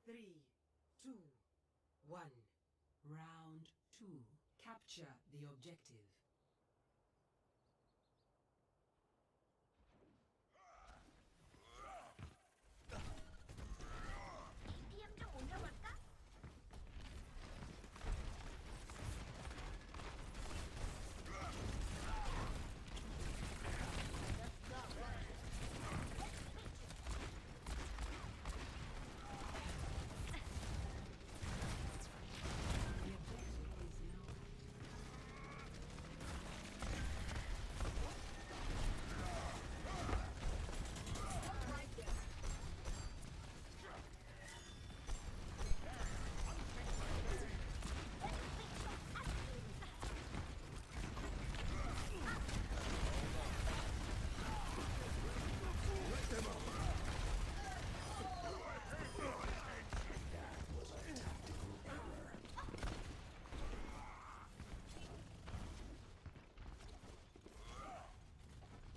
3, 2, 1. Round 2. Capture the objective. Tiêm cho ổn cho vật cắt.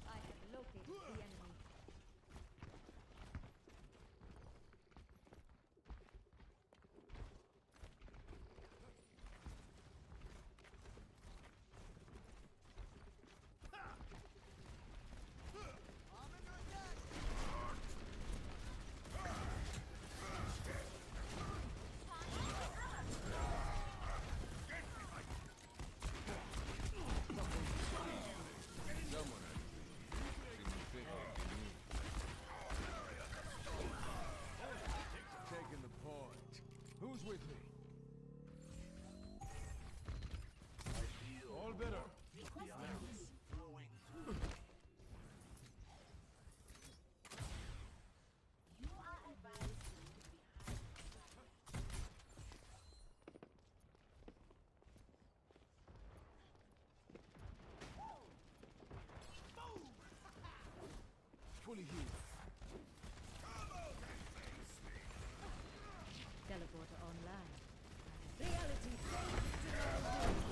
I have located the enemy. Someone didn't think taking the point. Who's with me? All better. Flowing through. You are advised to be Fully healed. Teleporter online. Reality fades